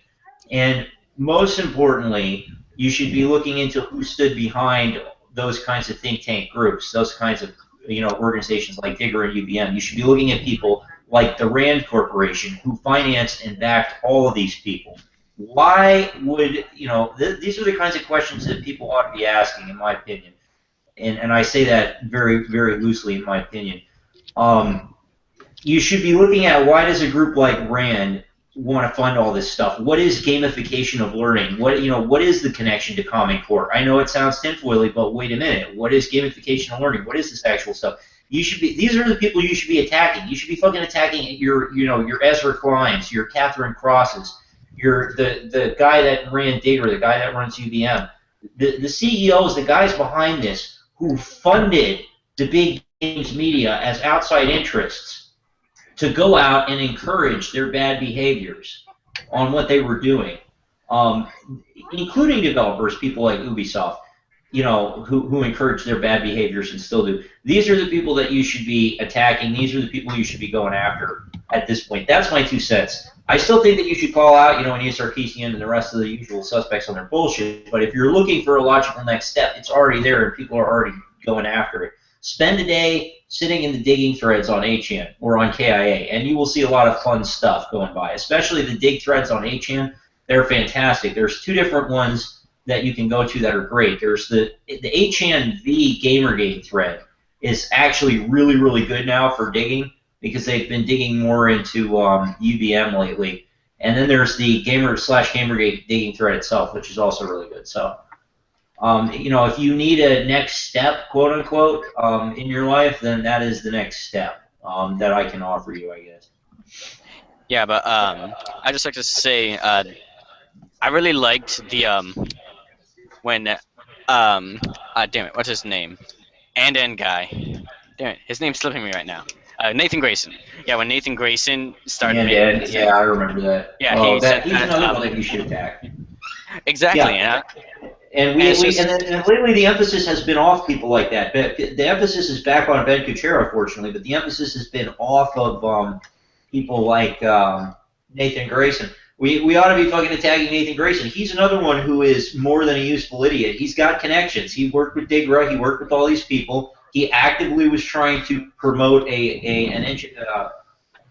And most importantly, you should be looking into who stood behind those kinds of think tank groups, those kinds of organizations like Digra and UBM. You should be looking at people like the Rand Corporation who financed and backed all of these people. Why would, these are the kinds of questions that people ought to be asking, in my opinion. And I say that very, very loosely, in my opinion. You should be looking at why does a group like Rand want to fund all this stuff? What is gamification of learning? What is the connection to Common Core? I know it sounds tinfoily, but wait a minute. What is gamification of learning? What is this actual stuff? These are the people you should be attacking. You should be fucking attacking your Ezra Kleins, your Catherine Crosses, the guy that ran Digra, the guy that runs UVM. The CEOs, the guys behind this, who funded the big games media as outside interests to go out and encourage their bad behaviors on what they were doing, including developers, people like Ubisoft, who encourage their bad behaviors and still do. These are the people that you should be attacking. These are the people you should be going after at this point. That's my 2 cents. I still think that you should call out, Anita Sarkeesian and the rest of the usual suspects on their bullshit, but if you're looking for a logical next step, it's already there and people are already going after it. Spend a day sitting in the digging threads on 8chan or on KIA, and you will see a lot of fun stuff going by, especially the dig threads on 8chan. They're fantastic. There's 2 different ones that you can go to that are great. There's the 8chan V Gamergate thread is actually really, really good now for digging because they've been digging more into UBM lately. And then there's the Gamergate digging thread itself, which is also really good. So, if you need a next step, quote unquote, in your life, then that is the next step that I can offer you, I guess. Yeah, but I just like to say I really liked the when damn it, what's his name? And guy. Damn it, his name's slipping me right now. Nathan Grayson. Yeah, when Nathan Grayson started making... Yeah, I remember that. Yeah, he's another one that you should attack. Exactly, yeah. And lately the emphasis has been off people like that. The emphasis is back on Ben Kuchera, fortunately, but the emphasis has been off of people like Nathan Grayson. We ought to be fucking attacking Nathan Grayson. He's another one who is more than a useful idiot. He's got connections. He worked with Digra. He worked with all these people. He actively was trying to promote a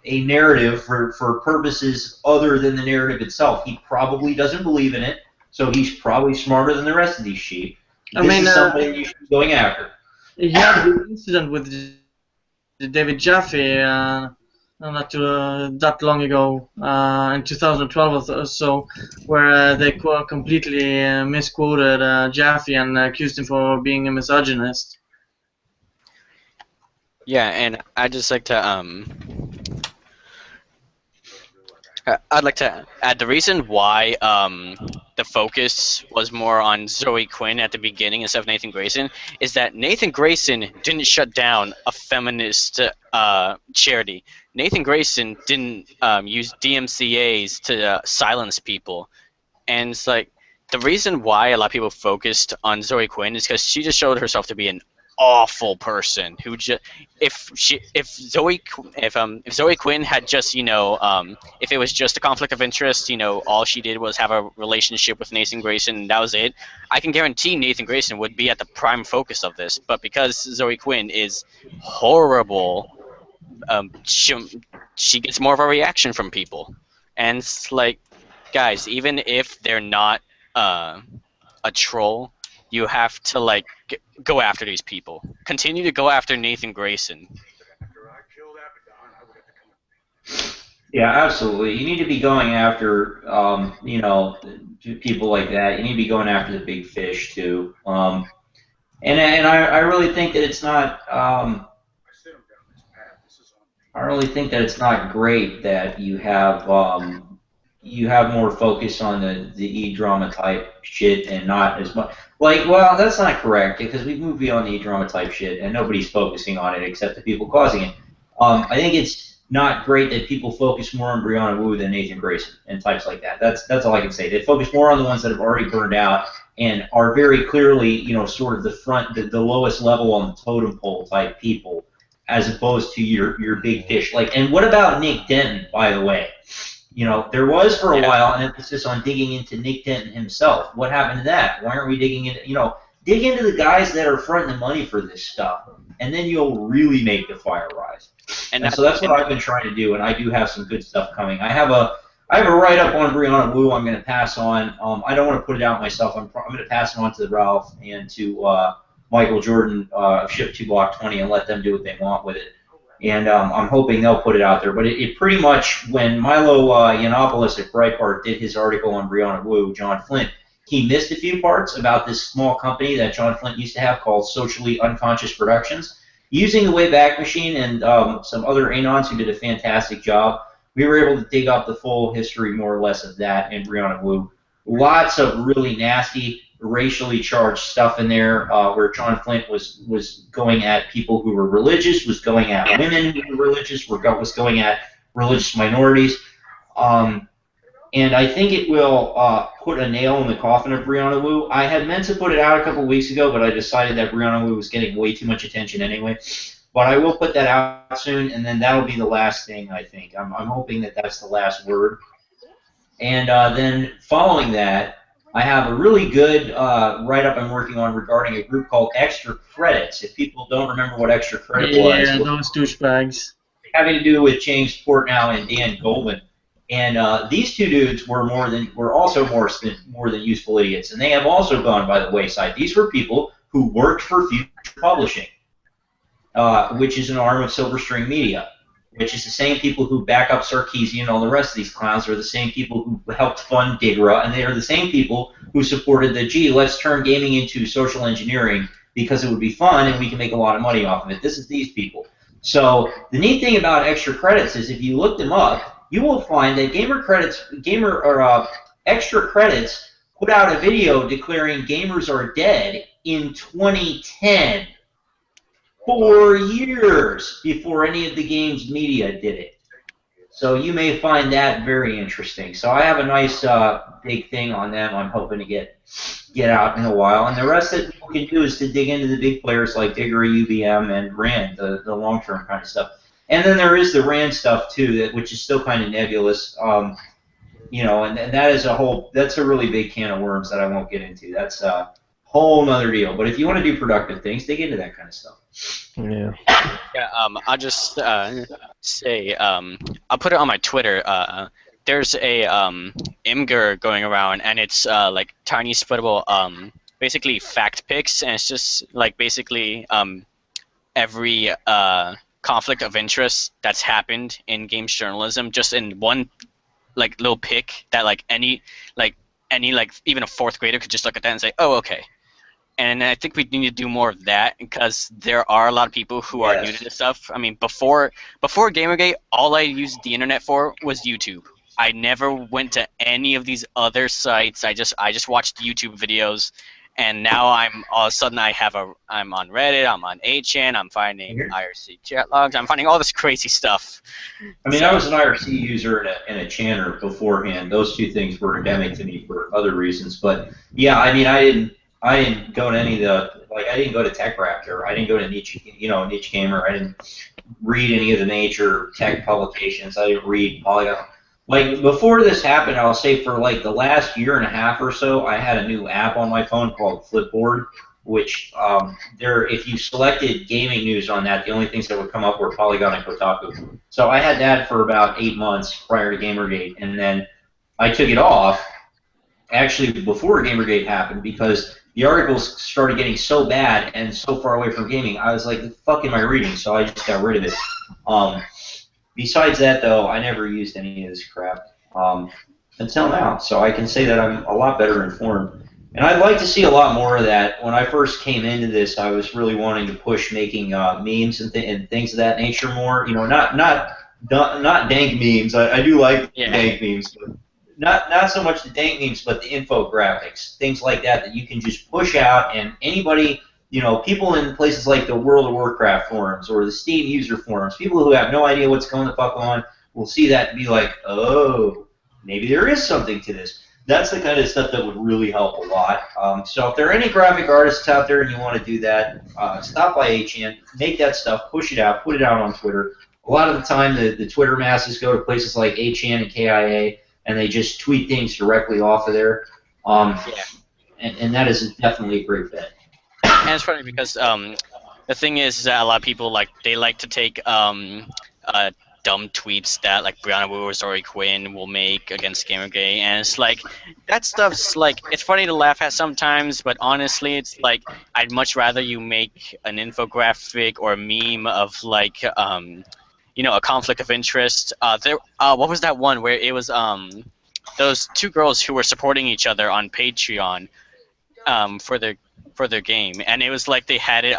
narrative for purposes other than the narrative itself. He probably doesn't believe in it, so he's probably smarter than the rest of these sheep. I this mean, is somebody you should be going after. he had the incident with David Jaffe not too, that long ago, in 2012 or so, where they completely misquoted Jaffe and accused him for being a misogynist. Yeah, and I'd just like to I'd like to add the reason why the focus was more on Zoe Quinn at the beginning instead of Nathan Grayson is that Nathan Grayson didn't shut down a feminist charity. Nathan Grayson didn't use DMCA's to silence people, and it's like the reason why a lot of people focused on Zoe Quinn is because she just showed herself to be an awful person who just if Zoe Quinn had just if it was just a conflict of interest, all she did was have a relationship with Nathan Grayson and that was it, I can guarantee Nathan Grayson would be at the prime focus of this. But because Zoe Quinn is horrible, she gets more of a reaction from people, and it's like, guys, even if they're not a troll, you have to go after these people. Continue to go after Nathan Grayson. Yeah, absolutely. You need to be going after, people like that. You need to be going after the big fish too. And I really think that it's not. I really think that it's not great that you have more focus on the E-drama type shit and not as much. Well, that's not correct because we've moved beyond the E-drama type shit and nobody's focusing on it except the people causing it. I think it's not great that people focus more on Brianna Wu than Nathan Grayson and types like that. That's all I can say. They focus more on the ones that have already burned out and are very clearly, sort of the lowest level on the totem pole type people, as opposed to your big fish. And what about Nick Denton, by the way? There was for a while an emphasis on digging into Nick Denton himself. What happened to that? Why aren't we digging into, dig into the guys that are fronting the money for this stuff, and then you'll really make the fire rise. And so that's what I've been trying to do, and I do have some good stuff coming. I have a write-up on Brianna Wu I'm going to pass on. I don't want to put it out myself. I'm going to pass it on to Ralph and to Michael Jordan of Shift 2 Block 20 and let them do what they want with it. And I'm hoping they'll put it out there. But it pretty much, when Milo Yiannopoulos at Breitbart did his article on Brianna Wu, John Flint, he missed a few parts about this small company that John Flint used to have called Socially Unconscious Productions. Using the Wayback Machine and some other Anons who did a fantastic job, we were able to dig up the full history, more or less, of that and Brianna Wu. Lots of really nasty, racially charged stuff in there, where John Flint was going at people who were religious, was going at women who were religious, was going at religious minorities. And I think it will put a nail in the coffin of Brianna Wu. I had meant to put it out a couple weeks ago, but I decided that Brianna Wu was getting way too much attention anyway. But I will put that out soon, and then that'll be the last thing, I think. I'm hoping that that's the last word. And then following that, I have a really good write-up I'm working on regarding a group called Extra Credits. If people don't remember what Extra Credit was. Yeah, those douchebags. Having to do with James Portnow and Dan Goldman. And these two dudes were also more than useful idiots, and they have also gone by the wayside. These were people who worked for Future Publishing, which is an arm of Silver String Media, which is the same people who back up Sarkeesian and all the rest of these clowns are the same people who helped fund Digra, and they are the same people who supported let's turn gaming into social engineering because it would be fun and we can make a lot of money off of it. This is these people. So the neat thing about Extra Credits is if you look them up, you will find that Extra Credits put out a video declaring gamers are dead in 2010, 4 years before any of the game's media did it. So you may find that very interesting. So I have a nice big thing on them I'm hoping to get out in a while. And the rest that people can do is to dig into the big players like Digra, UBM, and RAND, the long-term kind of stuff. And then there is the RAND stuff too, which is still kind of nebulous, and that's a really big can of worms that I won't get into. That's a whole other deal. But if you want to do productive things, dig into that kind of stuff. Yeah. Yeah. I'll just say I'll put it on my Twitter. There's a Imgur going around, and it's like tiny splittable basically fact picks, and it's just like basically every conflict of interest that's happened in games journalism just in one like little pick that like any even a fourth grader could just look at that and say, oh, okay. And I think we need to do more of that because there are a lot of people who are new to this stuff. I mean, before Gamergate, all I used the internet for was YouTube. I never went to any of these other sites. I just watched YouTube videos, and now I'm all of a sudden I'm on Reddit, I'm on 8chan, I'm finding IRC chat logs, I'm finding all this crazy stuff. I mean, I was an IRC user and a channer beforehand. Those two things were endemic to me for other reasons. But yeah, I mean, I didn't go to any of the, like, I didn't go to TechRaptor. I didn't go to Niche Gamer. I didn't read any of the major tech publications. I didn't read Polygon. Like, before this happened, I'll say for, like, the last year and a half or so, I had a new app on my phone called Flipboard, which, if you selected gaming news on that, the only things that would come up were Polygon and Kotaku. So I had that for about 8 months prior to Gamergate, and then I took it off, actually, before Gamergate happened, because the articles started getting so bad and so far away from gaming, I was like, the fuck am I reading? So I just got rid of it. Besides that, though, I never used any of this crap until now, so I can say that I'm a lot better informed. And I'd like to see a lot more of that. When I first came into this, I was really wanting to push making memes and things of that nature more. You know, not dank memes. I do like dank memes, but not so much the dank memes, but the infographics, things like that you can just push out, and anybody, you know, people in places like the World of Warcraft forums or the Steam user forums, people who have no idea what's going the fuck on, will see that and be like, oh, maybe there is something to this. That's the kind of stuff that would really help a lot. So if there are any graphic artists out there and you want to do that, stop by 8chan, make that stuff, push it out, put it out on Twitter. A lot of the time the Twitter masses go to places like 8chan and KIA, and they just tweet things directly off of there. And that is definitely a great bet. And it's funny because the thing is that a lot of people like to take dumb tweets that like Brianna Wu or Zori Quinn will make against Gamergate, and it's like that stuff's like it's funny to laugh at sometimes, but honestly, it's like I'd much rather you make an infographic or a meme of like you know, a conflict of interest. What was that one where it was those two girls who were supporting each other on Patreon for their game, and it was like they had it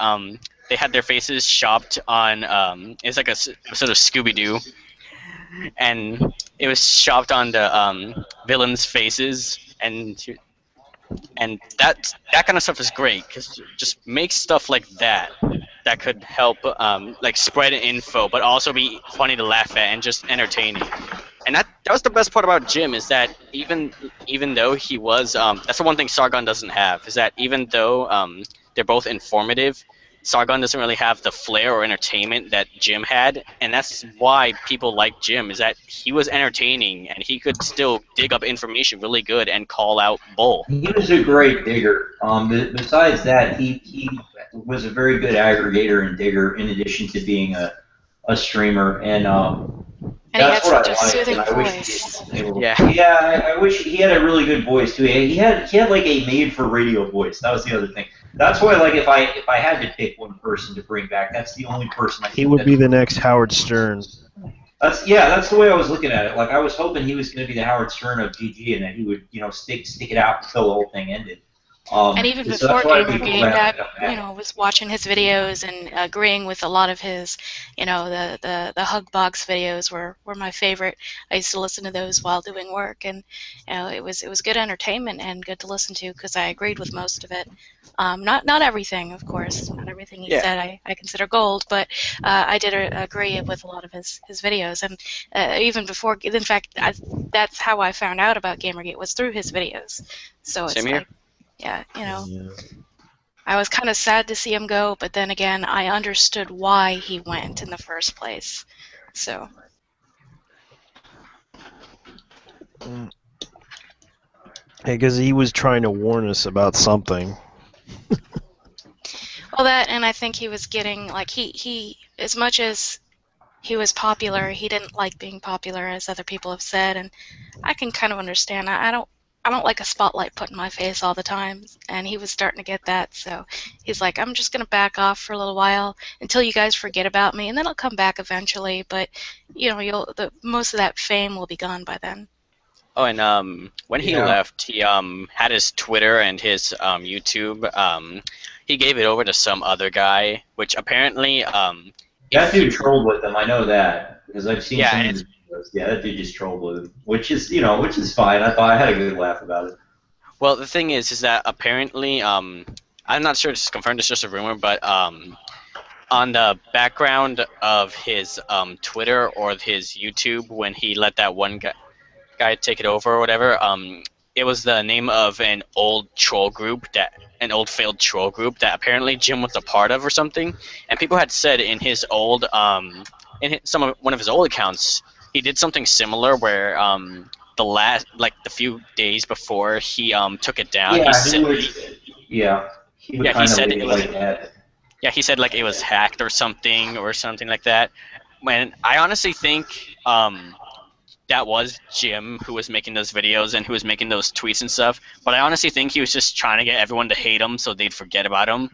they had their faces shopped on it's like a sort of Scooby-Doo, and it was shopped on the villains' faces, and that kind of stuff is great because just make stuff like that could help like spread info, but also be funny to laugh at and just entertaining. And that was the best part about Jim, is that even though he was that's the one thing Sargon doesn't have, is that even though they're both informative, Sargon doesn't really have the flair or entertainment that Jim had, and that's why people like Jim, is that he was entertaining and he could still dig up information really good and call out bull. He was a great digger. Besides that, he was a very good aggregator and digger, in addition to being a streamer, and that's what I liked. And I wish he had a really good voice too. He had like a made-for-radio voice. That was the other thing. That's why, like, if I had to pick one person to bring back, that's the only person. He would be the next Howard Stern. That's the way I was looking at it. Like, I was hoping he was going to be the Howard Stern of GG, and that he would, you know, stick it out until the whole thing ended. And even before Gamergate, I was watching his videos and agreeing with a lot of his, you know, the Hugbox videos were my favorite. I used to listen to those while doing work, and you know, it was good entertainment and good to listen to because I agreed with most of it. Not everything, of course. Not everything he said I consider gold, but I did agree with a lot of his videos. And even before, in fact, that's how I found out about Gamergate, was through his videos. So it's like, yeah, you know, I was kind of sad to see him go, but then again, I understood why he went in the first place. So. Because he was trying to warn us about something. Well, that, and I think he was getting, like, he as much as he was popular, he didn't like being popular, as other people have said, and I can kind of understand. I don't I don't like a spotlight put in my face all the time, and he was starting to get that, so he's like, I'm just going to back off for a little while until you guys forget about me, and then I'll come back eventually, but, you know, most of that fame will be gone by then. Oh, and when he left, he had his Twitter and his YouTube. He gave it over to some other guy, which apparently that dude trolled with him. I know that because I've seen some of his videos. Yeah, that dude just trolled with him, which is fine. I had a good laugh about it. Well, the thing is that apparently I'm not sure it's confirmed. It's just a rumor, but on the background of his Twitter or his YouTube, when he let that one guy take it over or whatever, it was the name of an old troll group, an old failed troll group that apparently Jim was a part of or something. And people had said in his old one of his old accounts, he did something similar where the few days before he took it down, he said it was he said like it was hacked or something like that. When I honestly think that was Jim who was making those videos and who was making those tweets and stuff, but I honestly think he was just trying to get everyone to hate him so they'd forget about him.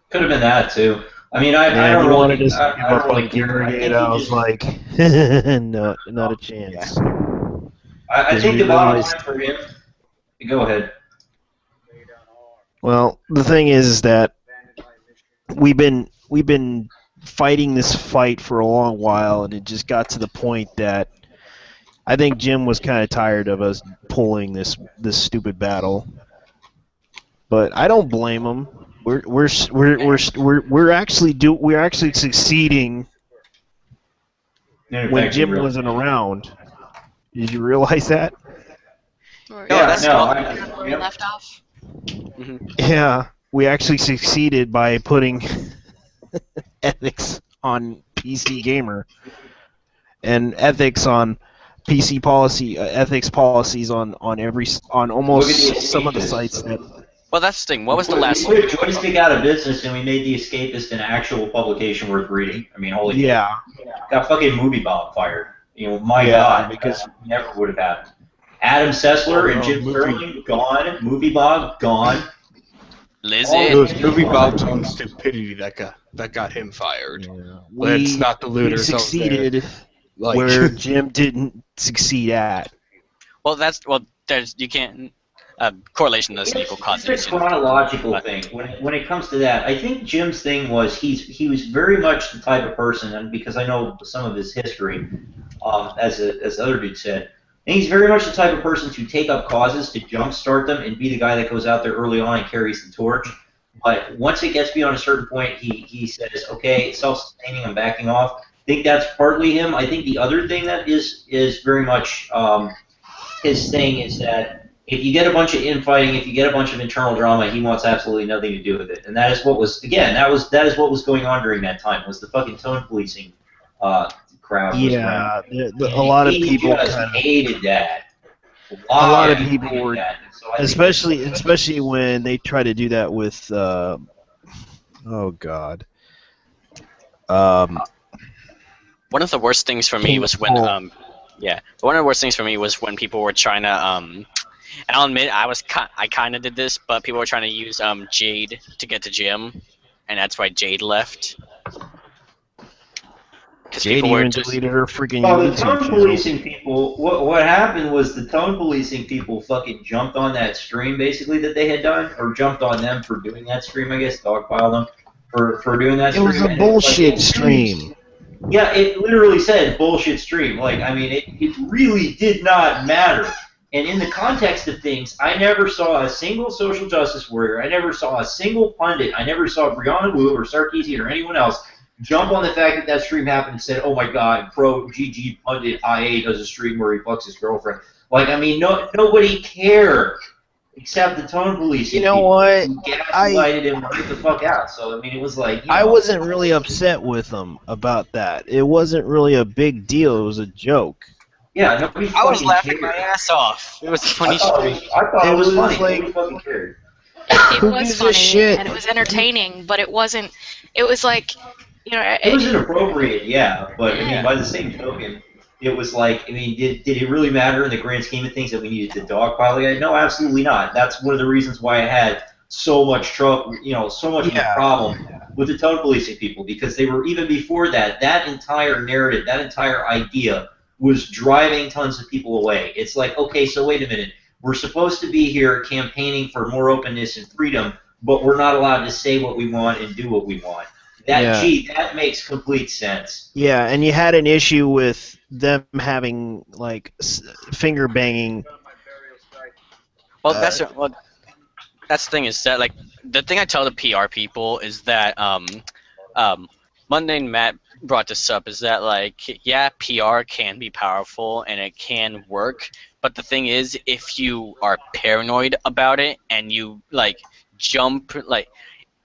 Could have been that too. I mean, I don't really give up on Gamergate. I was like, no, not a chance. I think the bottom line for him. Go ahead. Well, the thing is that we've been fighting this fight for a long while, and it just got to the point that I think Jim was kind of tired of us pulling this stupid battle. But I don't blame him. We're actually succeeding when Jim wasn't around. Did you realize that? Where we left off. Yeah, we actually succeeded by putting ethics on PC Gamer and ethics on PC policy, ethics policies on almost some of the sites that. Well, that's the thing. What was the last? We put Joystick out of business, and we made The Escapist an actual publication worth reading. I mean, holy shit. Got fucking Movie Bob fired. You know, my God, because never would have happened. Adam Sessler and Jim Sterling gone. Movie Bob gone. Lizzie. It was Movie Bob's own stupidity that got him fired. Let's not delude ourselves. We succeeded where Jim didn't succeed at. Well, you can't. Correlation doesn't equal causation. It's a chronological thing. When it comes to that, I think Jim's thing was he was very much the type of person, and because I know some of his history, as the other dude said, and he's very much the type of person to take up causes, to jumpstart them, and be the guy that goes out there early on and carries the torch. But once it gets beyond a certain point, he says, okay, self-sustaining, I'm backing off. I think that's partly him. I think the other thing that is very much his thing is that if you get a bunch of infighting, if you get a bunch of internal drama, he wants absolutely nothing to do with it. And that is what was, again, that is what was going on during that time, was the fucking tone policing crowd. Yeah, a lot of people just hated that. A lot of people were, especially when they try to do that with, oh God. One of the worst things for me was when, one of the worst things for me was when people were trying to, and I'll admit I kind of did this, but people were trying to use Jade to get to Jim, and that's why Jade left. Jade even deleted her freaking YouTube channel. The tone policing people, what happened was the tone policing people fucking jumped on that stream basically that they had done, or jumped on them for doing that stream, I guess, dogpiled them for doing that stream. It was a bullshit stream. Yeah, it literally said bullshit stream. Like, I mean, it really did not matter. And in the context of things, I never saw a single social justice warrior. I never saw a single pundit. I never saw Brianna Wu or Sarkeesian or anyone else jump on the fact that stream happened and said, oh my God, pro GG pundit IA does a stream where he fucks his girlfriend. Like, I mean, nobody cared except the tone police. You know what? Gaslighted him right the fuck out. So, I mean, it was like, I wasn't really upset with them about that. It wasn't really a big deal. It was a joke. Yeah, nobody I was laughing my ass off. It was a funny stream. I thought it was funny. Like, It was funny and it was entertaining, but it wasn't. It was like, you know. It was inappropriate, yeah, but I mean, by the same token. it was like, I mean, did it really matter in the grand scheme of things that we needed to dogpile the guy? No, absolutely not. That's one of the reasons why I had so much trouble, so much of a problem with the tone policing people, because they were, even before that, that entire narrative, that entire idea was driving tons of people away. It's like, okay, so wait a minute. We're supposed to be here campaigning for more openness and freedom, but we're not allowed to say what we want and do what we want. That makes complete sense. Yeah, and you had an issue with them having like finger banging. Well, that's the thing, is that like the thing I tell the PR people is that Monday and Matt brought this up, is that like, yeah, PR can be powerful and it can work, but the thing is, if you are paranoid about it and you like jump, like,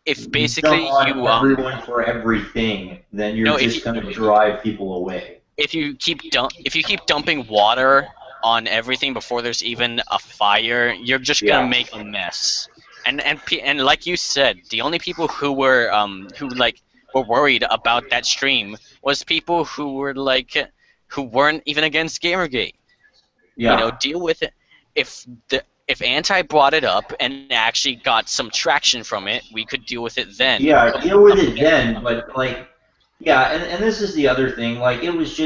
if basically you everyone for everything, then you're just going to drive people away. If you keep dumping water on everything before there's even a fire, you're just gonna make a mess. And like you said, the only people who were worried about that stream was people who were like, who weren't even against Gamergate. Yeah. Deal with it. If Anti brought it up and actually got some traction from it, we could deal with it then. Yeah, deal with it then, but like, yeah, and this is the other thing, like, it was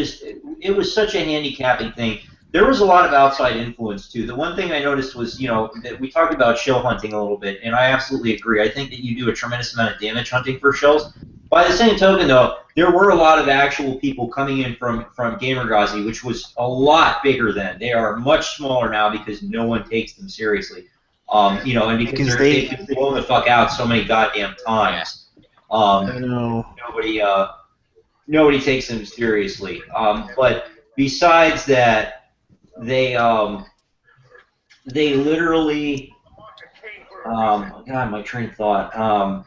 such a handicapping thing. There was a lot of outside influence too. The one thing I noticed was, that we talked about shell hunting a little bit, and I absolutely agree. I think that you do a tremendous amount of damage hunting for shells. By the same token, though, there were a lot of actual people coming in from Gamergazi, which was a lot bigger then. They are much smaller now because no one takes them seriously. And because they've been blown the fuck out so many goddamn times. I know. Nobody takes them seriously. But besides that, they literally, God, my train of thought.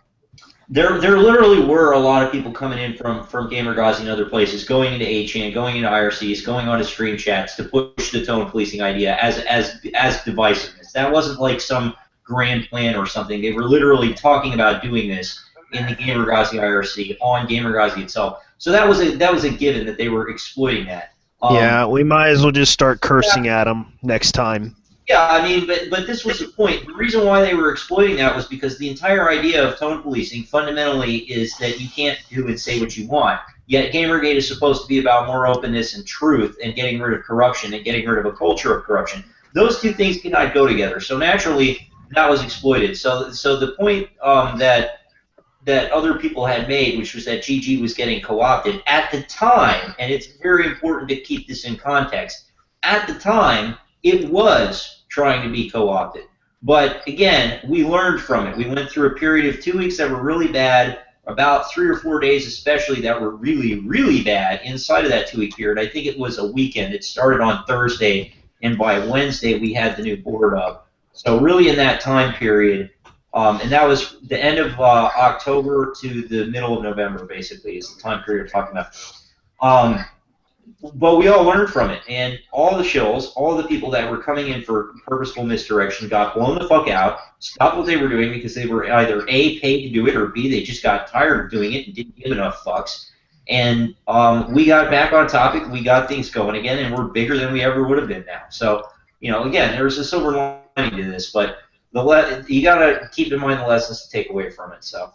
There literally were a lot of people coming in from Gamergazi and other places, going into 8chan, going into IRCs, going on to stream chats to push the tone policing idea as divisiveness. That wasn't like some grand plan or something. They were literally talking about doing this in the Gamergazi IRC, on Gamergazi itself. So that was a given that they were exploiting that. Yeah, we might as well just start cursing at them next time. Yeah, I mean, but this was the point. The reason why they were exploiting that was because the entire idea of tone policing fundamentally is that you can't do and say what you want. Yet Gamergate is supposed to be about more openness and truth and getting rid of corruption and getting rid of a culture of corruption. Those two things cannot go together. So naturally, that was exploited. So the point that other people had made, which was that GG was getting co-opted at the time, and it's very important to keep this in context. At the time, it was trying to be co-opted. But again, we learned from it. We went through a period of 2 weeks that were really bad, about 3 or 4 days especially that were really, really bad inside of that 2-week period. I think it was a weekend. It started on Thursday, and by Wednesday we had the new board up. So really in that time period, and that was the end of October to the middle of November, basically, is the time period we're talking about. But we all learned from it, and all the shills, all the people that were coming in for purposeful misdirection got blown the fuck out, stopped what they were doing because they were either A, paid to do it, or B, they just got tired of doing it and didn't give enough fucks. And we got back on topic, we got things going again, and we're bigger than we ever would have been now. So, again, there's a silver lining to this, but you gotta keep in mind the lessons to take away from it. So.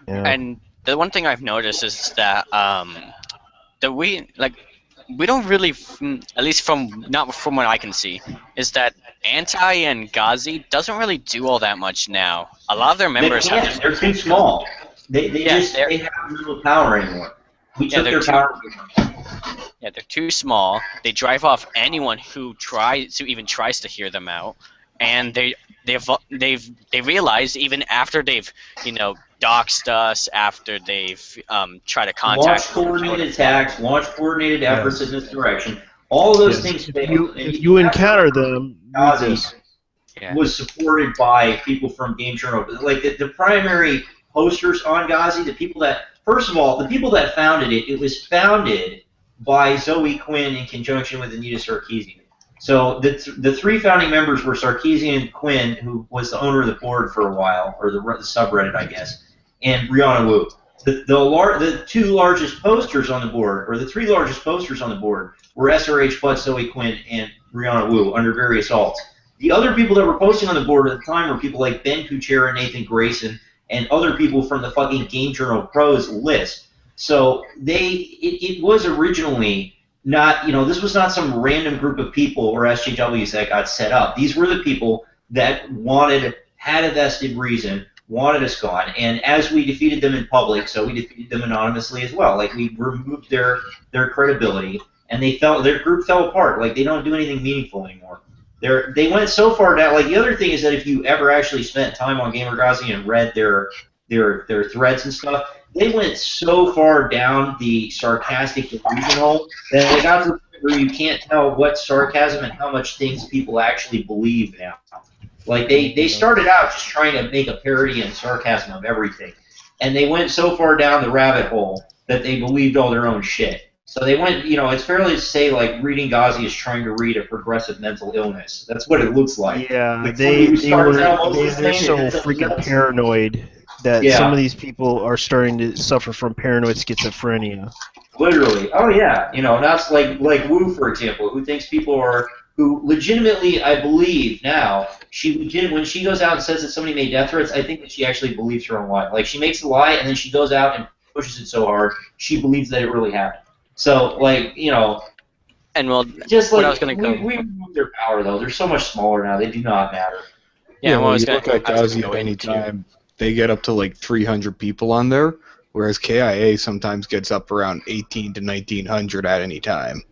Yeah. And the one thing I've noticed is that we don't really, at least not from what I can see, is that Anti and Gazi doesn't really do all that much now. A lot of their members they're too small. They have no power anymore. We took their power. Yeah, they're too small. They drive off anyone who tries to hear them out, and they realize even after they've doxed us, after they've tried to contact launch coordinated attacks, launch coordinated efforts in this direction. All of those things fail. If you encounter them, was supported by people from Game Journal. Like the primary posters on Gazi, the people that, first of all, the people that founded it, it was founded by Zoe Quinn in conjunction with Anita Sarkeesian. So the three founding members were Sarkeesian, Quinn, who was the owner of the board for a while, or the subreddit, I guess, and Brianna Wu. The two largest posters on the board, or the three largest posters on the board, were SRH, Bud, Zoe Quinn, and Brianna Wu under various alts. The other people that were posting on the board at the time were people like Ben Kuchera, Nathan Grayson, and other people from the fucking Game Journal Pros list. So it was originally not, this was not some random group of people or SJWs that got set up. These were the people that had a vested reason, wanted us gone, and as we defeated them in public, so we defeated them anonymously as well. Like, we removed their credibility, and their group fell apart. Like, they don't do anything meaningful anymore. They went so far down. Like, the other thing is that if you ever actually spent time on Gamergazi and read their threads and stuff, they went so far down the sarcastic delusion hole that they got to the point where you can't tell what's sarcasm and how much things people actually believe now. Like, they started out just trying to make a parody and sarcasm of everything, and they went so far down the rabbit hole that they believed all their own shit. So they went, it's fairly to say, like, reading Ghazi is trying to read a progressive mental illness. That's what it looks like. Yeah, like they're so freaking paranoid that some of these people are starting to suffer from paranoid schizophrenia. Literally. Oh, yeah. That's like Wu, for example, who thinks who legitimately, I believe now, when she goes out and says that somebody made death threats, I think that she actually believes her own lie. Like, she makes a lie, and then she goes out and pushes it so hard, she believes that it really happened. So, like, and well, just like I was gonna we removed their power, though. They're so much smaller now; they do not matter. Yeah, well, you look at Ghazi at any time, they get up to like 300 people on there, whereas KIA sometimes gets up around 18 to 1900 at any time.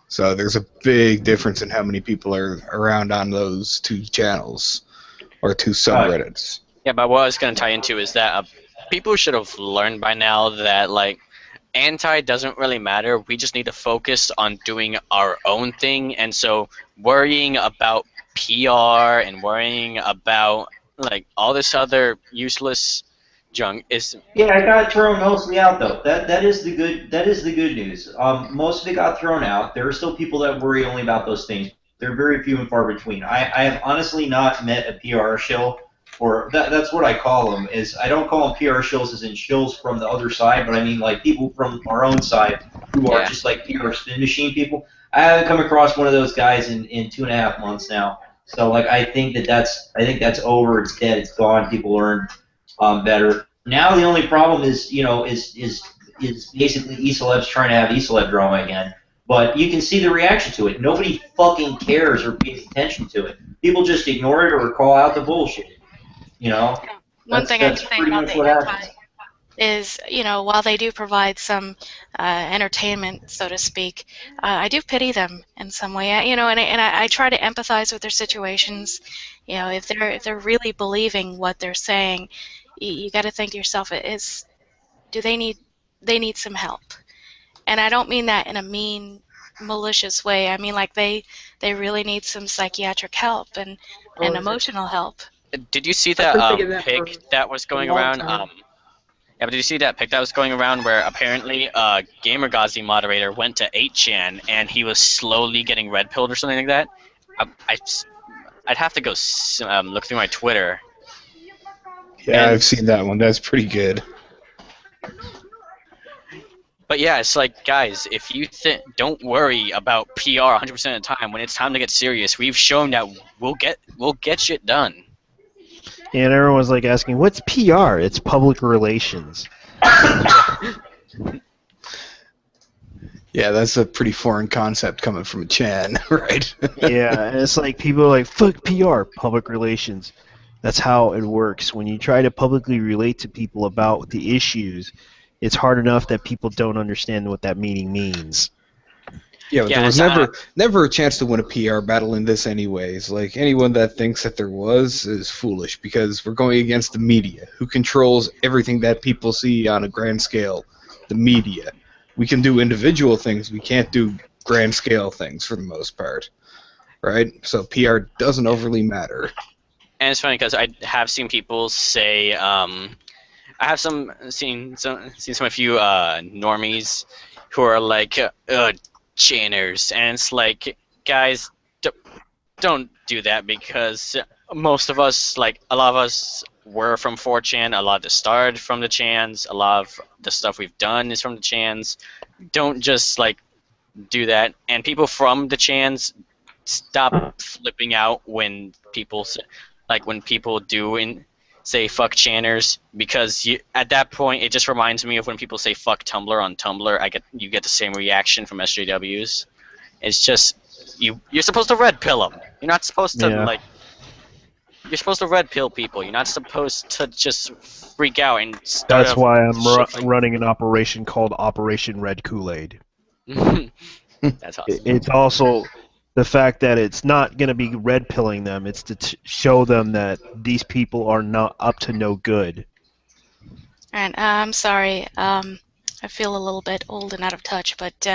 So there's a big difference in how many people are around on those two channels or two subreddits. Yeah, but what I was going to tie into is that people should have learned by now that, like, anti doesn't really matter. We just need to focus on doing our own thing, and so worrying about PR and worrying about, like, all this other useless junk is. Yeah, it got thrown mostly out, though. That is the good news. Most of it got thrown out. There are still people that worry only about those things. They're very few and far between. I have honestly not met a PR shill, or that's what I call them. Is I don't call them PR shills as in shills from the other side, but I mean like people from our own side who are just like PR spin machine people. I haven't come across one of those guys in 2.5 months now. So like I think that's over. It's dead. It's gone. People learn better. Now the only problem is basically eCelebs trying to have eCeleb drama again. But you can see the reaction to it. Nobody fucking cares or pays attention to it. People just ignore it or call out the bullshit. One thing I can say about the anti is, while they do provide some entertainment, so to speak, I do pity them in some way. And I try to empathize with their situations. If they're really believing what they're saying, you got to think to yourself, they need some help. And I don't mean that in a mean, malicious way. I mean like they really need some psychiatric help and emotional help. Did you see that pic that was going around? Yeah, but did you see that pic that was going around where apparently Gamergazi moderator went to 8chan and he was slowly getting red pilled or something like that? I'd have to go look through my Twitter. Yeah, I've seen that one. That's pretty good. But yeah, it's like, guys, if you don't worry about PR 100% of the time. When it's time to get serious, we've shown that we'll get shit done. And everyone's like asking, "What's PR?" It's public relations. Yeah, that's a pretty foreign concept coming from Chan, right? Yeah, and it's like people are like, "Fuck PR, public relations." That's how it works. When you try to publicly relate to people about the issues, it's hard enough that people don't understand what that meaning means. Yeah, but there was never a chance to win a PR battle in this anyways. Like, anyone that thinks that there was is foolish, because we're going against the media, who controls everything that people see on a grand scale. The media. We can do individual things, we can't do grand scale things for the most part. Right? So PR doesn't overly matter. And it's funny because I have seen people say, I have seen a few normies who are like, Channers, and it's like, guys, don't do that, because most of us, like a lot of us, were from 4chan. A lot of the started from the chans. A lot of the stuff we've done is from the chans. Don't just like do that. And people from the chans, stop flipping out when people say fuck channers, because at that point it just reminds me of when people say fuck Tumblr on Tumblr. You get the same reaction from SJWs. It's just you're supposed to red pill them. You're not supposed to You're supposed to red pill people. You're not supposed to just freak out and start. That's why I'm running an operation called Operation Red Kool-Aid. That's awesome. It's also the fact that it's not going to be red pilling them. It's to show them that these people are not up to no good. And I'm sorry. I feel a little bit old and out of touch, but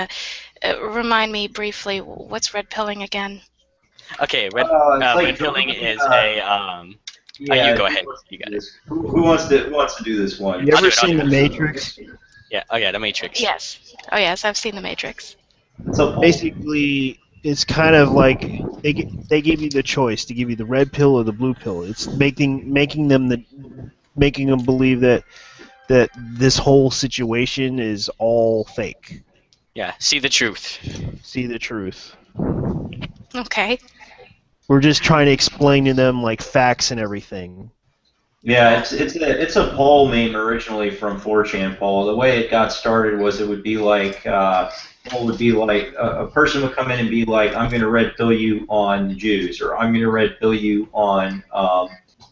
remind me briefly, what's red pilling again? Okay, red pilling is you go ahead. You got it. Who wants to do this one? You ever seen The Matrix? Yeah. Oh yeah, The Matrix. Yes. Oh yes, I've seen The Matrix. So basically, it's kind of like they give you the choice to give you the red pill or the blue pill. It's making them believe that this whole situation is all fake. Yeah. See the truth. See the truth. Okay. We're just trying to explain to them like facts and everything. Yeah, it's a poll meme originally from 4chan poll. The way it got started was it would be like a person would come in and be like, I'm going to red pill you on the Jews, or I'm going to red pill you on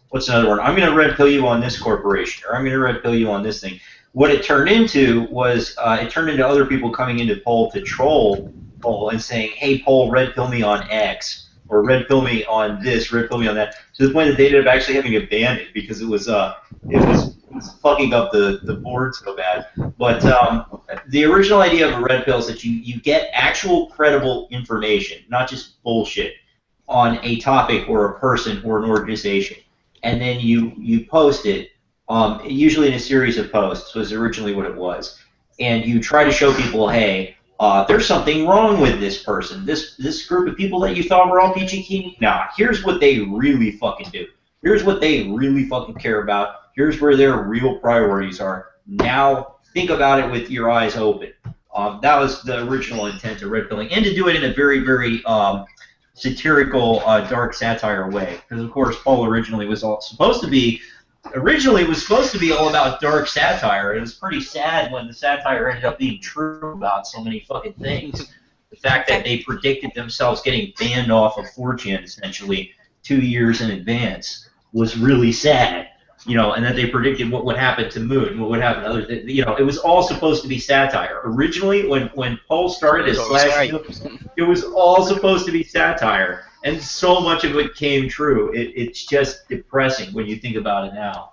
what's another one? I'm going to red pill you on this corporation, or I'm going to red pill you on this thing. What it turned into was it turned into other people coming into poll to troll poll and saying, hey, poll, red pill me on X. Or red pill me on this, red pill me on that, to the point that they ended up actually having to ban it because it was fucking up the board so bad. But the original idea of a red pill is that you get actual credible information, not just bullshit, on a topic or a person or an organization, and then you post it, usually in a series of posts was originally what it was, and you try to show people, hey, there's something wrong with this person. This group of people that you thought were all peachy keen, nah, here's what they really fucking do. Here's what they really fucking care about. Here's where their real priorities are. Now think about it with your eyes open. That was the original intent of red pilling, and to do it in a very, very satirical, dark satire way. Because of course, Paul originally was supposed to be all about dark satire. It was pretty sad when the satire ended up being true about so many fucking things. The fact that they predicted themselves getting banned off of 4chan essentially 2 years in advance was really sad. And that they predicted what would happen to Moon, what would happen to other things. It was all supposed to be satire. Originally, when Paul started as Slash, it was all supposed to be satire. And so much of it came true. It's just depressing when you think about it now.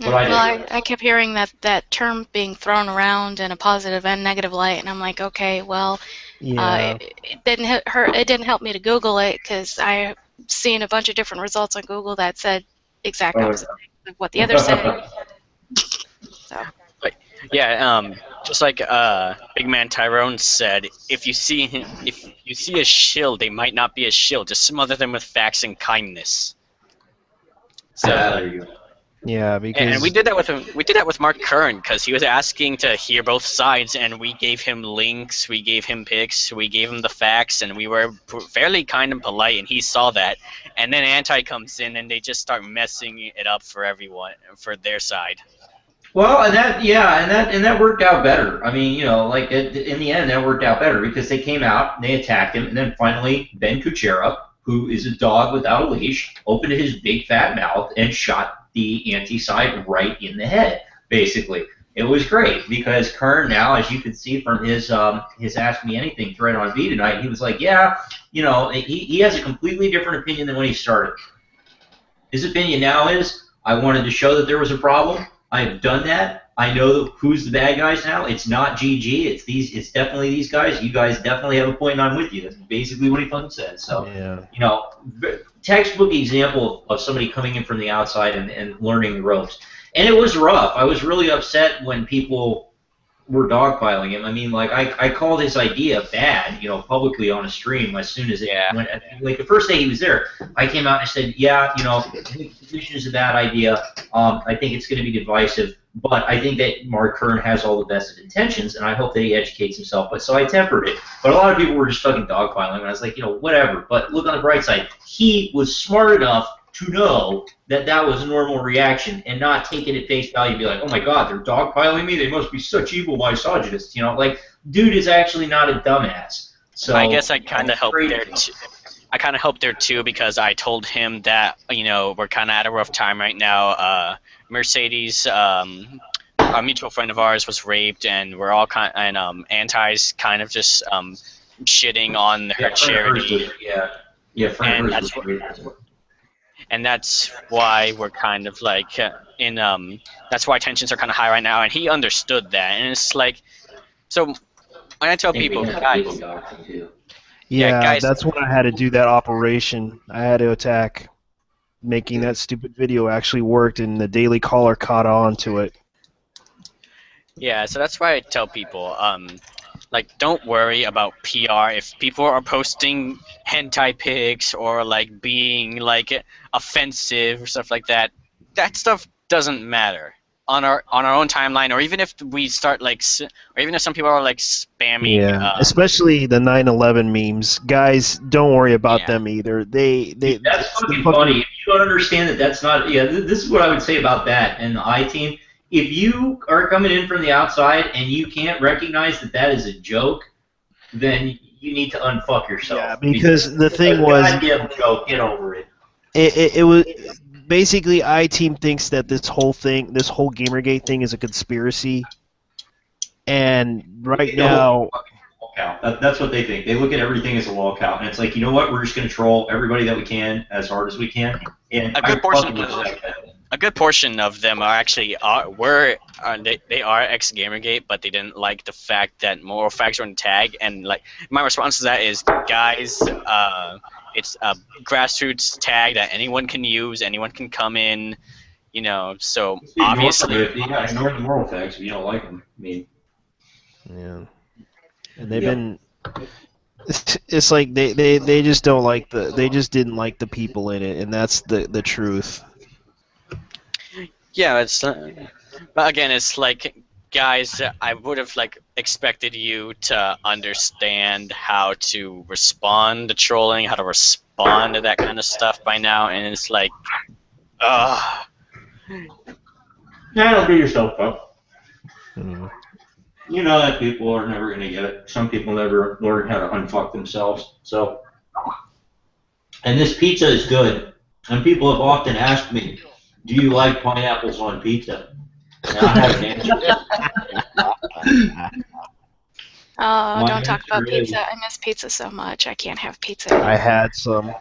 I kept hearing that term being thrown around in a positive and negative light, and I'm like, okay, well, it didn't help me to Google it because I've seen a bunch of different results on Google that said exact opposite of what the others said. So. Yeah, just like Big Man Tyrone said, if you see a shill, they might not be a shill. Just smother them with facts and kindness. So, there you go. Yeah, because and we did that with him. We did that with Mark Curran because he was asking to hear both sides, and we gave him links, we gave him pics, we gave him the facts, and we were fairly kind and polite, and he saw that. And then Anti comes in, and they just start messing it up for everyone, for their side. Well, and that worked out better. I mean, in the end, that worked out better because they came out and they attacked him, and then finally Ben Kuchera, who is a dog without a leash, opened his big fat mouth and shot the anti-side right in the head. Basically, it was great because Kern now, as you can see from his Ask Me Anything thread on V tonight, he was like, yeah, he has a completely different opinion than when he started. His opinion now is, I wanted to show that there was a problem. I have done that. I know who's the bad guys now. It's not GG. It's definitely these guys. You guys definitely have a point, and I'm with you. That's basically what he fucking said. So, textbook example of somebody coming in from the outside and learning the ropes. And it was rough. I was really upset when people were dogpiling him. I mean, like I called his idea bad, you know, publicly on a stream as soon as it went. Like the first day he was there, I came out and I said, yeah, you know, I think the position is a bad idea. I think it's going to be divisive, but I think that Mark Kern has all the best of intentions, and I hope that he educates himself. But so I tempered it. But a lot of people were just fucking dogpiling, and I was like, you know, whatever. But look on the bright side, he was smart enough to know that that was a normal reaction and not take it at face value and be like, oh my god, they're dogpiling me, they must be such evil misogynists, you know, like, dude is actually not a dumbass. So I guess I kind of helped there too. I kind of helped there too because I told him that, you know, we're kind of at a rough time right now. Mercedes, a mutual friend of ours, was raped, and we're all Anti's kind of just shitting on her charity. And that's what. And that's why we're kind of like that's why tensions are kind of high right now, and he understood that, and it's like, so when I tell people, guys, yeah, that's when I had to do that operation. I had to attack. Making that stupid video actually worked, and the Daily Caller caught on to it. Yeah, so that's why I tell people, like, don't worry about PR. If people are posting hentai pics or like being like offensive or stuff like that, that stuff doesn't matter on our own timeline. Or even if we start like, or even if some people are like spamming. Yeah, especially the 9/11 memes. Guys, don't worry about them either. That's fucking funny. If you don't understand that that's not. Yeah, this is what I would say about that and the I-Team. If you are coming in from the outside and you can't recognize that that is a joke, then you need to unfuck yourself. Yeah, because the thing was, goddamn joke, get over it. It was basically I-Team thinks that this whole Gamergate thing is a conspiracy, and right now. That's what they think. They look at everything as a wall count, and it's like, you know what? We're just going to troll everybody that we can as hard as we can. And a good portion of them are actually they are ex Gamergate, but they didn't like the fact that more facts are on the tag. And like my response to that is, guys, it's a grassroots tag that anyone can use, anyone can come in, you know. So obviously, ignore the moral facts if you don't like them. I mean, yeah. And they've been. It's like they just don't like they just didn't like the people in it, and that's the truth. Yeah, it's. But again, it's like, guys, I would have like expected you to understand how to respond to trolling, how to respond to that kind of stuff by now, and it's like, Yeah, don't beat yourself up. You know that people are never going to get it. Some people never learn how to unfuck themselves. So, and this pizza is good. And people have often asked me, do you like pineapples on pizza? And I haven't answered. Oh, don't talk about pizza. I miss pizza so much. I can't have pizza. I had some.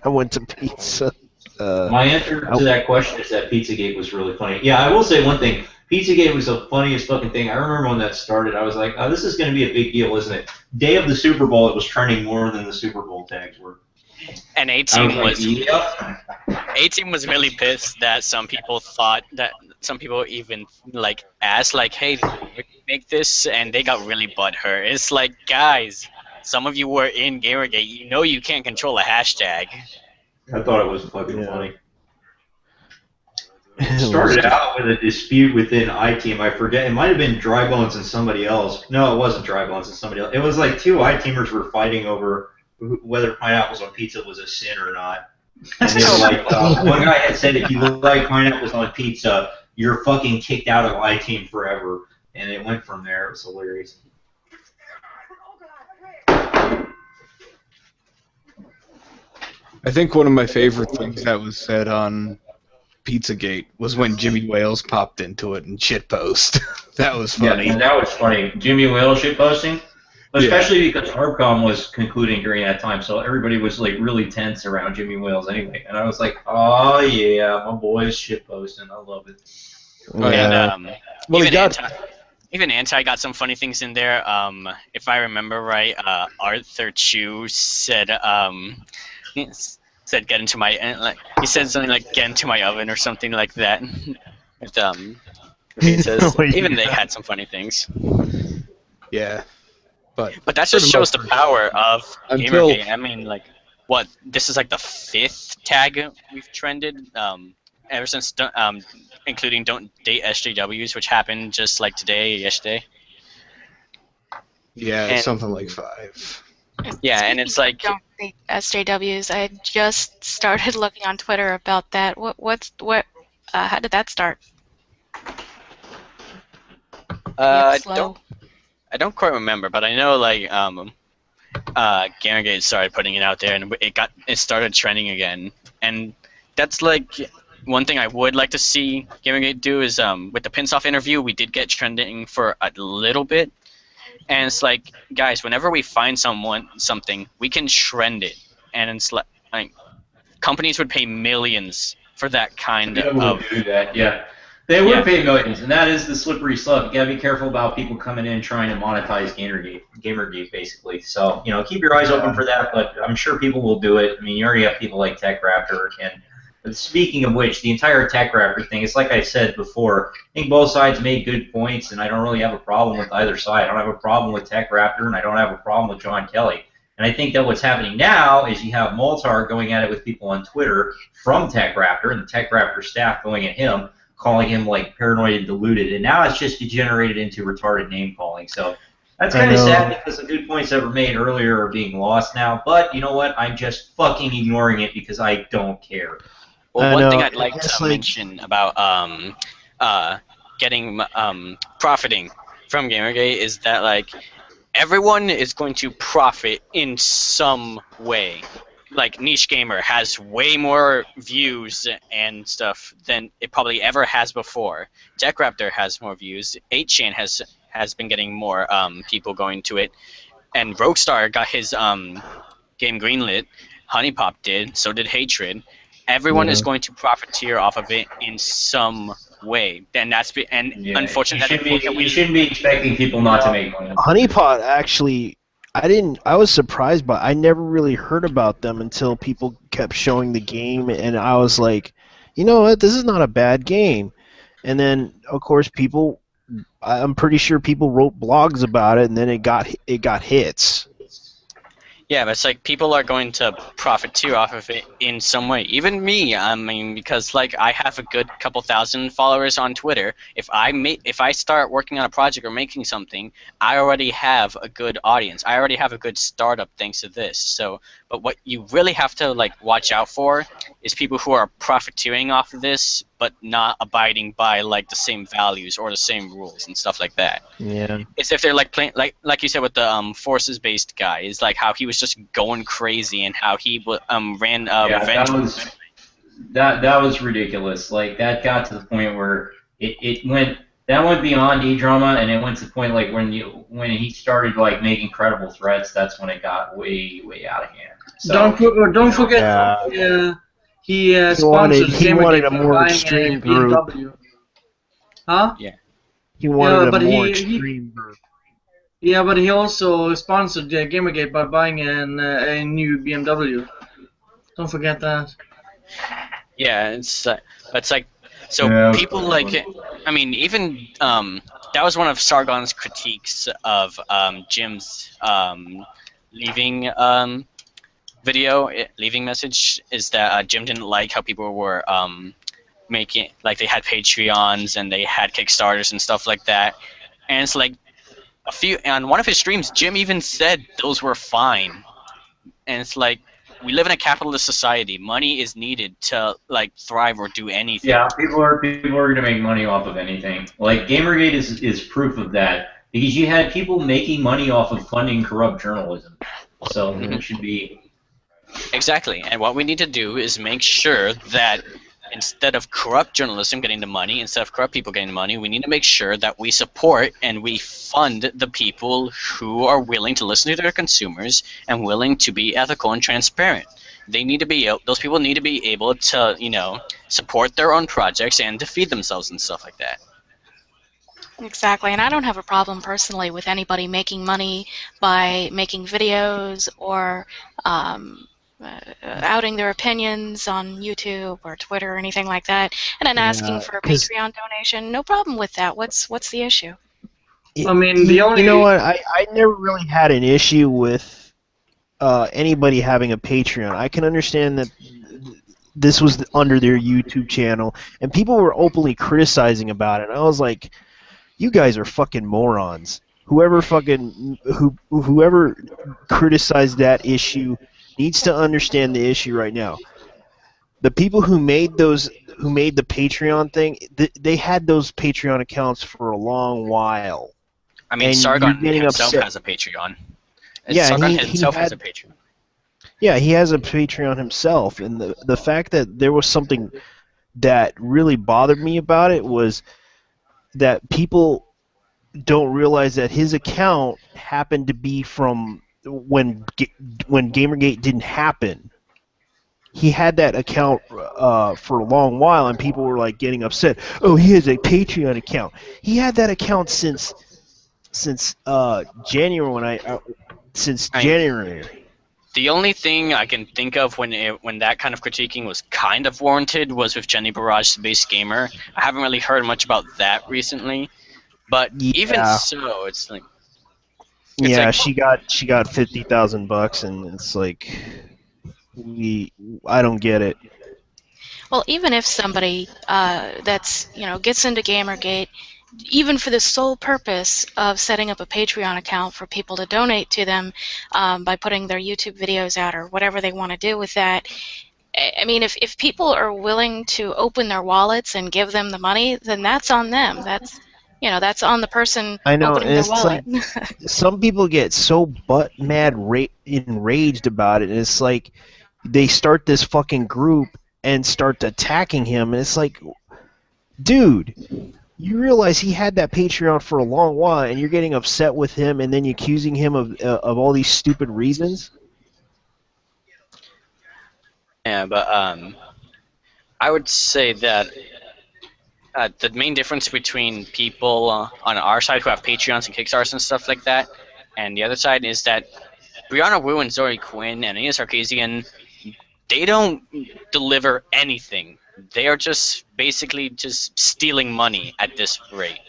I went to pizza. My answer to that question is that Pizzagate was really funny. Yeah, I will say one thing. Pizzagate was the funniest fucking thing. I remember when that started, I was like, oh, this is going to be a big deal, isn't it? Day of the Super Bowl, it was trending more than the Super Bowl tags were. And A-Team was really pissed that some people even like asked like, hey, can we make this? And they got really butthurt. It's like, guys, some of you were in Gamergate. You know you can't control a hashtag. I thought it was fucking funny. It started out with a dispute within I-Team. I forget. It might have been Drybones and somebody else. No, it wasn't Drybones and somebody else. It was like two I-Teamers were fighting over whether pineapples on pizza was a sin or not. And they were like, one guy had said, if you like pineapples on pizza, you're fucking kicked out of I-Team forever. And it went from there. It was hilarious. I think one of my favorite things that was said on Pizzagate was when Jimmy Wales popped into it and shitpost. That was funny. Yeah, that was funny. Jimmy Wales shitposting? Especially because Harbcom was concluding during that time, so everybody was like really tense around Jimmy Wales anyway. And I was like, oh yeah, my boy's shitposting. I love it. And even Anti got some funny things in there. If I remember right, Arthur Chu said get into my he said something like get into my oven or something like that. Even they had some funny things. Yeah, but that for just the shows the most power of Until- Gamergate. I mean, like, what? This is like the 5th tag we've trended ever since, including Don't Date SJWs, which happened just like today, yesterday. Yeah, And- something like 5. Yeah, and it's like, Don't think SJWs. I just started looking on Twitter about that. How did that start? Slow. I don't quite remember, but I know like Gamergate started putting it out there, and it started trending again. And that's like one thing I would like to see Gamergate do is with the Pinsoff interview, we did get trending for a little bit, and it's like, guys, whenever we find something, we can trend it, and it's like companies would pay millions for that kind To be able of. to do that, yeah. They would pay millions, and that is the slippery slope. You gotta be careful about people coming in trying to monetize Gamergate, basically. So, keep your eyes open for that, but I'm sure people will do it. I mean, you already have people like TechRaptor, and speaking of which, the entire TechRaptor thing, it's like I said before, I think both sides made good points, and I don't really have a problem with either side. I don't have a problem with TechRaptor, and I don't have a problem with John Kelly. And I think that what's happening now is you have Moltar going at it with people on Twitter from TechRaptor, and the TechRaptor staff going at him, calling him like paranoid and deluded, and now it's just degenerated into retarded name calling. So that's kind of sad because the good points that were made earlier are being lost now. But you know what? I'm just fucking ignoring it because I don't care. Well, one thing I'd like to mention about profiting from Gamergate is that like everyone is going to profit in some way. Like Niche Gamer has way more views and stuff than it probably ever has before. TechRaptor has more views. 8chan has been getting more people going to it, and Roguestar got his game greenlit. Honeypop did. So did Hatred. Everyone is going to profiteer off of it in some way, and unfortunately, we shouldn't be expecting people not to make money. Honeypot actually. I was surprised, but I never really heard about them until people kept showing the game, and I was like, you know what, this is not a bad game. And then, of course, I'm pretty sure people wrote blogs about it, and then it got hits. Yeah, but it's like people are going to profiteer off of it in some way. Even me, I mean, because like I have a good couple thousand followers on Twitter. If I start working on a project or making something, I already have a good audience. I already have a good startup thanks to this. So, but what you really have to like watch out for is people who are profiteering off of this, but not abiding by like the same values or the same rules and stuff like that. Yeah. It's if they're like playing like you said with the forces based guy, is like how he was just going crazy and how he ran revenge. That was ridiculous. Like that got to the point where it went beyond E-drama, and it went to the point like when he started like making credible threats, that's when it got way out of hand. So, don't forget he sponsored he wanted a more buying extreme BMW. group. Huh? Yeah. He wanted but a more extreme group. Yeah, but he also sponsored Gamergate by buying a new BMW. Don't forget that. Yeah, it's like so people like I mean even that was one of Sargon's critiques of Jim's leaving leaving message is that Jim didn't like how people were making like they had Patreons and they had Kickstarters and stuff like that, and it's like on one of his streams Jim even said those were fine, and it's like we live in a capitalist society. Money is needed to like thrive or do anything. Yeah, people are going to make money off of anything. Like Gamergate is proof of that because you had people making money off of funding corrupt journalism. So it should be exactly. And what we need to do is make sure that instead of corrupt journalism getting the money, instead of corrupt people getting the money, we need to make sure that we support and we fund the people who are willing to listen to their consumers and willing to be ethical and transparent. They need to be those people need to be able to, support their own projects and to feed themselves and stuff like that. Exactly, and I don't have a problem personally with anybody making money by making videos or outing their opinions on YouTube or Twitter or anything like that, and then asking for a Patreon donation. No problem with that. What's the issue? I mean, the only... You know what? I never really had an issue with anybody having a Patreon. I can understand that this was under their YouTube channel, and people were openly criticizing about it. And I was like, you guys are fucking morons. Whoever criticized that issue needs to understand the issue right now. The people who made the Patreon thing, they had those Patreon accounts for a long while. I mean, Sargon himself has a Patreon. Sargon himself has a Patreon. Yeah, he has a Patreon himself, and the fact that there was something that really bothered me about it was that people don't realize that his account happened to be from when Gamergate didn't happen. He had that account for a long while, and people were like getting upset. Oh, he has a Patreon account. He had that account since January January. The only thing I can think of when that kind of critiquing was kind of warranted was with Jenny Barrage, the base gamer. I haven't really heard much about that recently, but even so, it's like she got $50,000, and it's like I don't get it. Well, even if somebody that's gets into Gamergate, even for the sole purpose of setting up a Patreon account for people to donate to them by putting their YouTube videos out or whatever they want to do with that. I mean, if people are willing to open their wallets and give them the money, then that's on them. That's on the person opening their wallet. Like, some people get so enraged about it, and it's like they start this fucking group and start attacking him, and it's like, dude, you realize he had that Patreon for a long while, and you're getting upset with him, and then you're accusing him of all these stupid reasons? Yeah, but I would say that the main difference between people on our side who have Patreons and Kickstarters and stuff like that, and the other side is that Brianna Wu and Zoe Quinn and Ian Sarkeesian, they don't deliver anything. They are just basically just stealing money at this rate.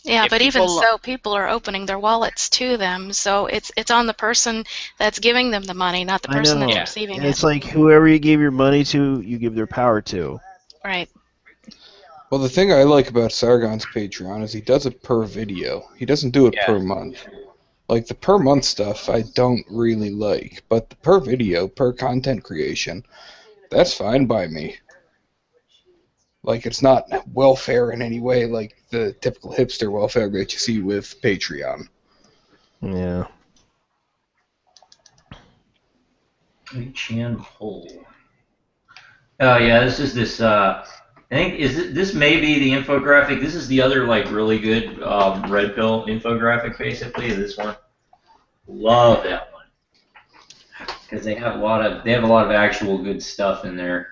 Yeah, but even so, people are opening their wallets to them, so it's on the person that's giving them the money, not the person that's receiving it. It's like whoever you give your money to, you give their power to. Right. Well, the thing I like about Sargon's Patreon is he does it per video. He doesn't do it per month. Like, the per month stuff I don't really like, but the per video, per content creation, that's fine by me. Like, it's not welfare in any way like the typical hipster welfare that you see with Patreon. Yeah. Chan Hole. Oh yeah, this is this. I think this may be the infographic. This is the other like really good red pill infographic. Basically, this one. Love that one because they have a lot of actual good stuff in there.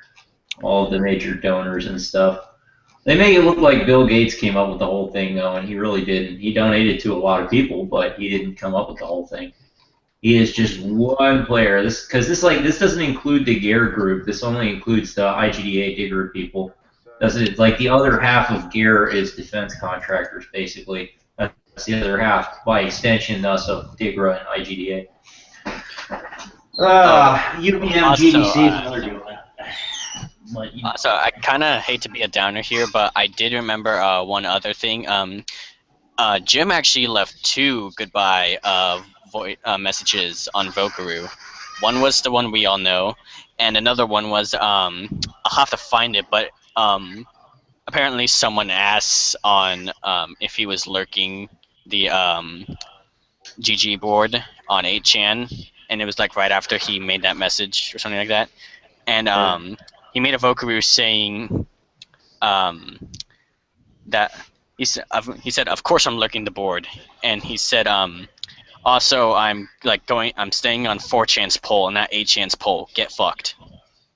All of the major donors and stuff. They make it look like Bill Gates came up with the whole thing, though, and he really didn't. He donated to a lot of people, but he didn't come up with the whole thing. He is just one player. This doesn't include the Gear group. This only includes the IGDA Digger people. Like the other half of Gear is defense contractors, basically. That's the other half, by extension, thus of Digra and IGDA. UPM, GDC, another deal. So I kind of hate to be a downer here, but I did remember one other thing. Jim actually left 2 goodbye messages on Vokaroo. One was the one we all know, and another one was I'll have to find it, but apparently someone asked on if he was lurking the GG board on 8chan, and it was like right after he made that message or something like that, and he made a Vokaroo saying that he said, of course I'm lurking the board, and he said also I'm staying on 4chan's poll and not 8chan's poll. Get fucked.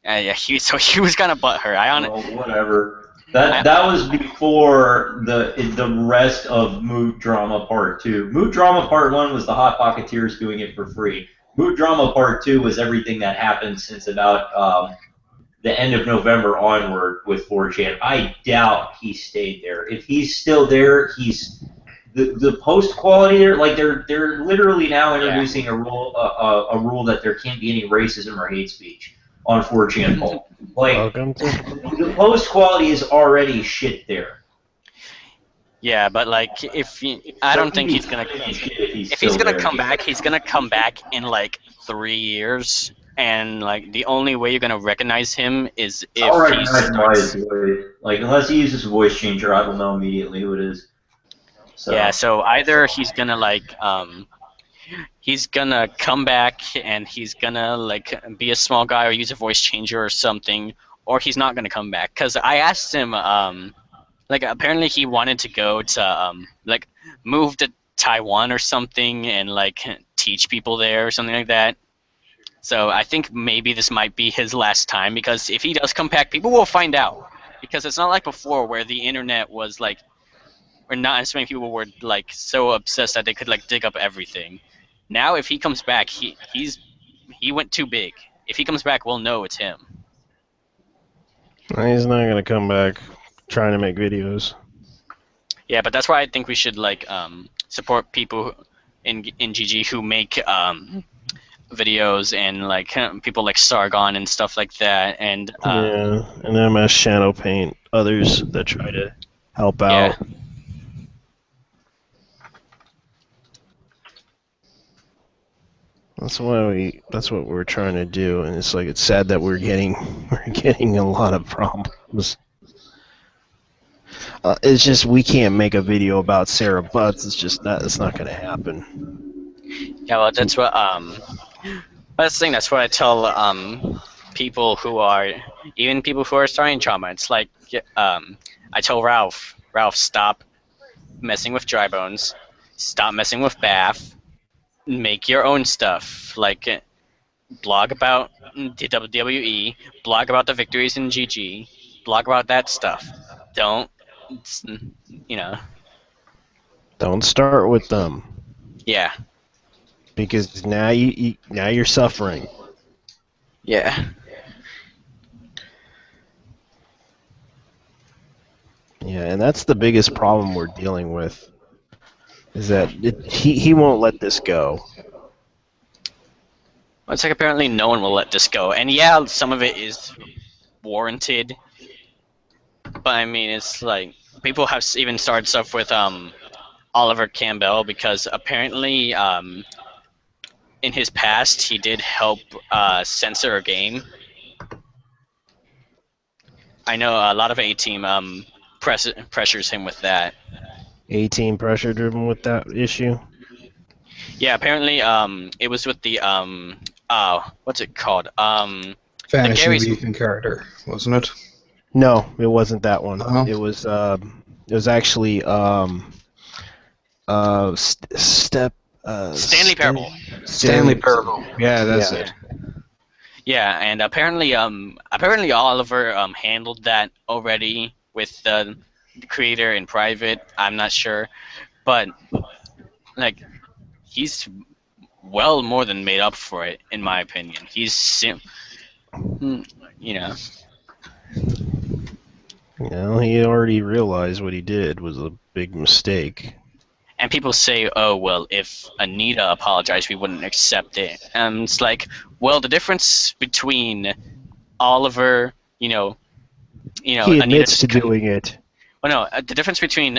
So he was kind of butthurt. Whatever. That was before the rest of Moot Drama Part 2. Moot Drama Part 1 was the Hot Pocketeers doing it for free. Mood Drama Part 2 was everything that happened since about the end of November onward with 4chan. I doubt he stayed there. If he's still there, he's the post quality there. Like they're literally now introducing a rule that there can't be any racism or hate speech on 4chan. Like the post quality is already shit there. Yeah, but like I don't think he's gonna. If he's gonna come back, he's gonna come back in like 3 years, and like the only way you're gonna recognize him is if he starts. Like unless he uses a voice changer, I will know immediately who it is. So. Yeah, so either he's gonna he's gonna come back and he's gonna like be a small guy or use a voice changer or something, or he's not gonna come back. Cause I asked him like apparently he wanted to go to like move to Taiwan or something and like teach people there or something like that. So I think maybe this might be his last time, because if he does come back, people will find out. Because it's not like before where the internet was like, or not as many people were like so obsessed that they could like dig up everything. Now if he comes back, he went too big. If he comes back, we'll know it's him. He's not gonna come back trying to make videos. Yeah, but that's why I think we should like support people in GG who make videos, and like people like Sargon and stuff like that, and yeah, and MS Shadow Paint, others that try to help out. Yeah. That's what we're trying to do, and it's like it's sad that we're getting a lot of problems. It's just we can't make a video about Sarah Butts. It's not going to happen. Yeah, well, that's what that's the thing. That's what I tell people who are even people who are starting drama. It's like I tell Ralph, stop messing with Dry Bones, stop messing with Bath, make your own stuff. Like blog about the WWE, blog about the victories in GG, blog about that stuff. Don't. Don't start with them. Yeah. Because now you're suffering. Yeah. Yeah, and that's the biggest problem we're dealing with. Is that he won't let this go. Well, it's like apparently no one will let this go, and yeah, some of it is warranted. But I mean, it's like people have even started stuff with Oliver Campbell, because apparently in his past he did help censor a game. I know a lot of A-Team pressures him with that. A-Team pressured him with that issue? Yeah, apparently it was with the what's it called? Vanishing of Ethan Carter, wasn't it? No, it wasn't that one. Oh. It was actually Stanley Parable. Stanley Parable. Yeah, that's it. Yeah, and apparently Oliver handled that already with the creator in private. I'm not sure, but like he's well more than made up for it, in my opinion. He's he already realized what he did was a big mistake. And people say, oh, well, if Anita apologized, we wouldn't accept it. And it's like, well, the difference between Oliver, he admits to doing it. Well, no, the difference between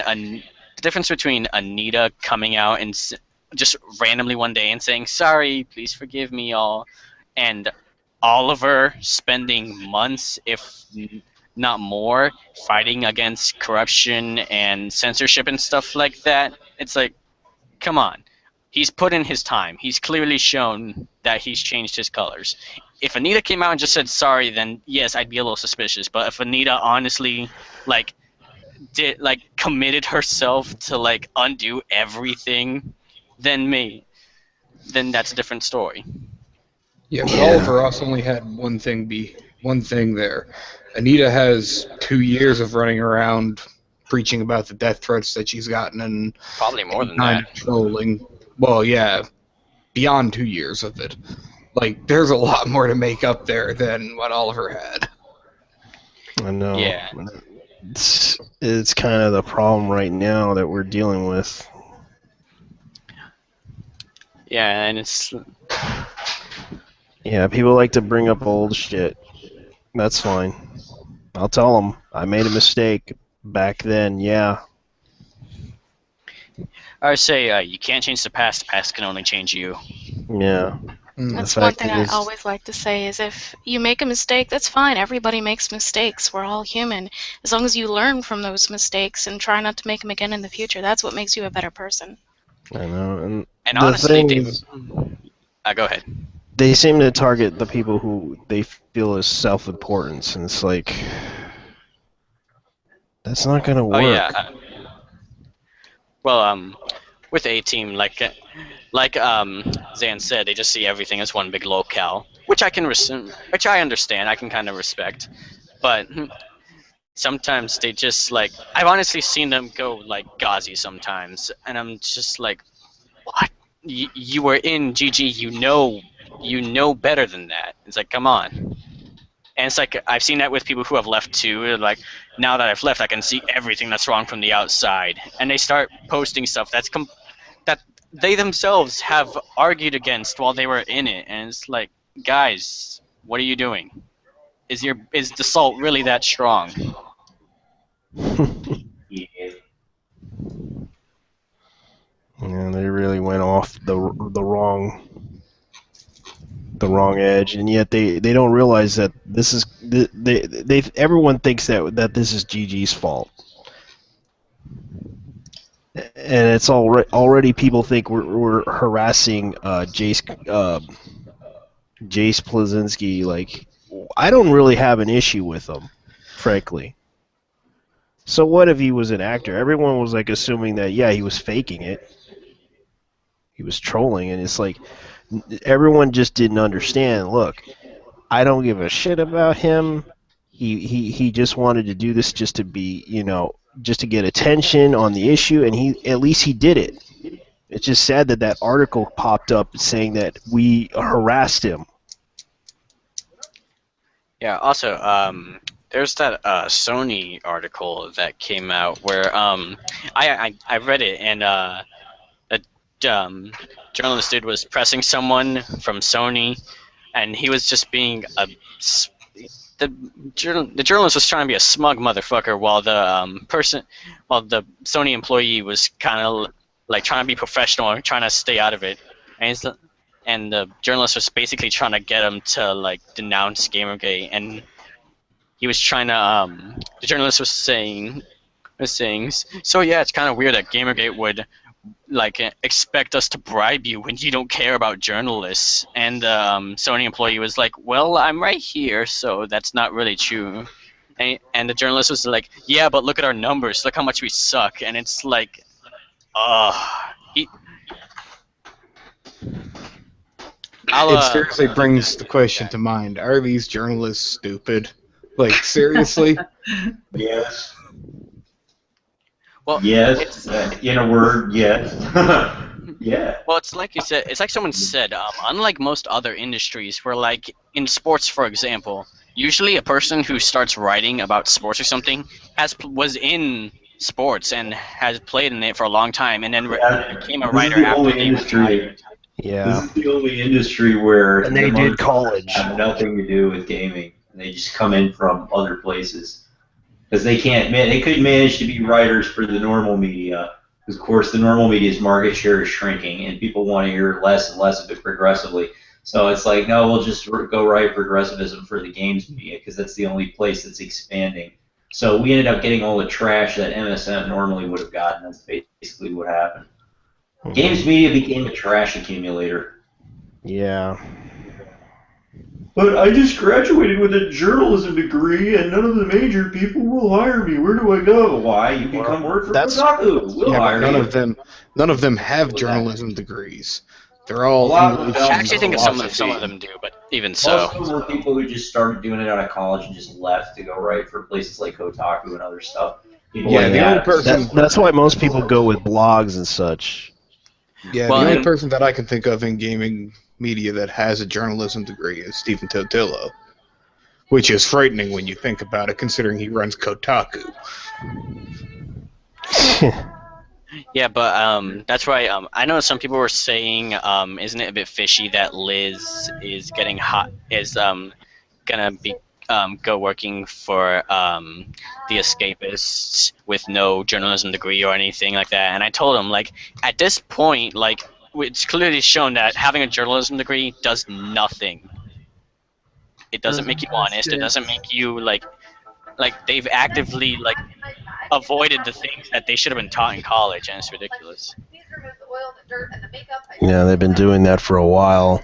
Anita coming out and just randomly one day and saying, sorry, please forgive me all, and Oliver spending months, if not more, fighting against corruption and censorship and stuff like that. It's like, come on. He's put in his time. He's clearly shown that he's changed his colors. If Anita came out and just said sorry, then yes, I'd be a little suspicious. But if Anita honestly, committed herself to, undo everything, then that's a different story. Yeah, but Oliver Ross only had one thing there. Anita has 2 years of running around preaching about the death threats that she's gotten and probably more than that. Trolling. Well, yeah, beyond 2 years of it. Like, there's a lot more to make up there than what Oliver had. I know. Yeah. It's kind of the problem right now that we're dealing with. Yeah, and it's... Yeah, people like to bring up old shit. That's fine. I'll tell them I made a mistake back then. Yeah. I would say you can't change the past can only change you. Yeah. That's one thing I always like to say is if you make a mistake, that's fine. Everybody makes mistakes. We're all human. As long as you learn from those mistakes and try not to make them again in the future, that's what makes you a better person. I know. And And the honestly, thing they... is, go ahead. they seem to target the people who they feel is self-importance, and it's like, that's not gonna work. Oh yeah. Well, with A-Team, like Zan said, they just see everything as one big locale, which I understand. I can kind of respect, but sometimes they just like. I've honestly seen them go like Ghazi sometimes, and I'm just like, what? You were in GG. You know better than that. It's like, come on. And it's like, I've seen that with people who have left too. Like, now that I've left, I can see everything that's wrong from the outside. And they start posting stuff that they themselves have argued against while they were in it. And it's like, guys, what are you doing? Is the salt really that strong? Yeah. Yeah, they really went off the wrong edge, and yet they don't realize that this is everyone thinks that this is GG's fault, and it's already people think we're harassing Jace Plazinski. Like, I don't really have an issue with him, frankly. So what if he was an actor? Everyone was like assuming that he was faking it. He was trolling, and it's like everyone just didn't understand. Look, I don't give a shit about him. He just wanted to do this just to be, just to get attention on the issue, and at least he did it. It's just sad that article popped up saying that we harassed him. Yeah. Also, there's that Sony article that came out where I read it, and journalist dude was pressing someone from Sony, and he was just being the journalist was trying to be a smug motherfucker, while the Sony employee was kind of like trying to be professional and trying to stay out of it, and the journalist was basically trying to get him to like denounce Gamergate, and he was trying to the journalist was saying, so yeah, it's kind of weird that Gamergate would like expect us to bribe you when you don't care about journalists. And the Sony employee was like, well, I'm right here, so that's not really true. And the journalist was like, yeah, but look at our numbers, look how much we suck. And it's like, it seriously brings the question to mind, are these journalists stupid? Like, seriously? Yes. Well, yes, in a word, yes. Yeah. Well, it's like you said. It's like someone said. Unlike most other industries, where like in sports, for example, usually a person who starts writing about sports or something was in sports and has played in it for a long time, and then became a writer after they retired. Yeah. This is the only industry where and they did college. Have nothing to do with gaming. They just come in from other places. Because they couldn't manage to be writers for the normal media. Because, of course, the normal media's market share is shrinking, and people want to hear less and less of it progressively. So it's like, no, we'll just go write progressivism for the games media, because that's the only place that's expanding. So we ended up getting all the trash that MSM normally would have gotten. That's basically what happened. Games media became a trash accumulator. Yeah. But I just graduated with a journalism degree, and none of the major people will hire me. Where do I go? Why? You can come work for Kotaku. We'll hire you. None of them have journalism degrees. They're all. I actually think some of them do, but even so. Most of them were people who just started doing it out of college and just left to go write for places like Kotaku and other stuff. People like that's why most people go with blogs and such. Yeah, Well, the only and- person that I can think of in gaming media that has a journalism degree is Stephen Totilo, which is frightening when you think about it, considering he runs Kotaku. Yeah, but that's why I know some people were saying, isn't it a bit fishy that Liz is getting hot, is gonna be go working for the Escapists with no journalism degree or anything like that. And I told him, like, at this point, like, it's clearly shown that having a journalism degree does nothing. It doesn't make you honest. It doesn't make you like they've actively like avoided the things that they should have been taught in college, and it's ridiculous. Yeah, they've been doing that for a while.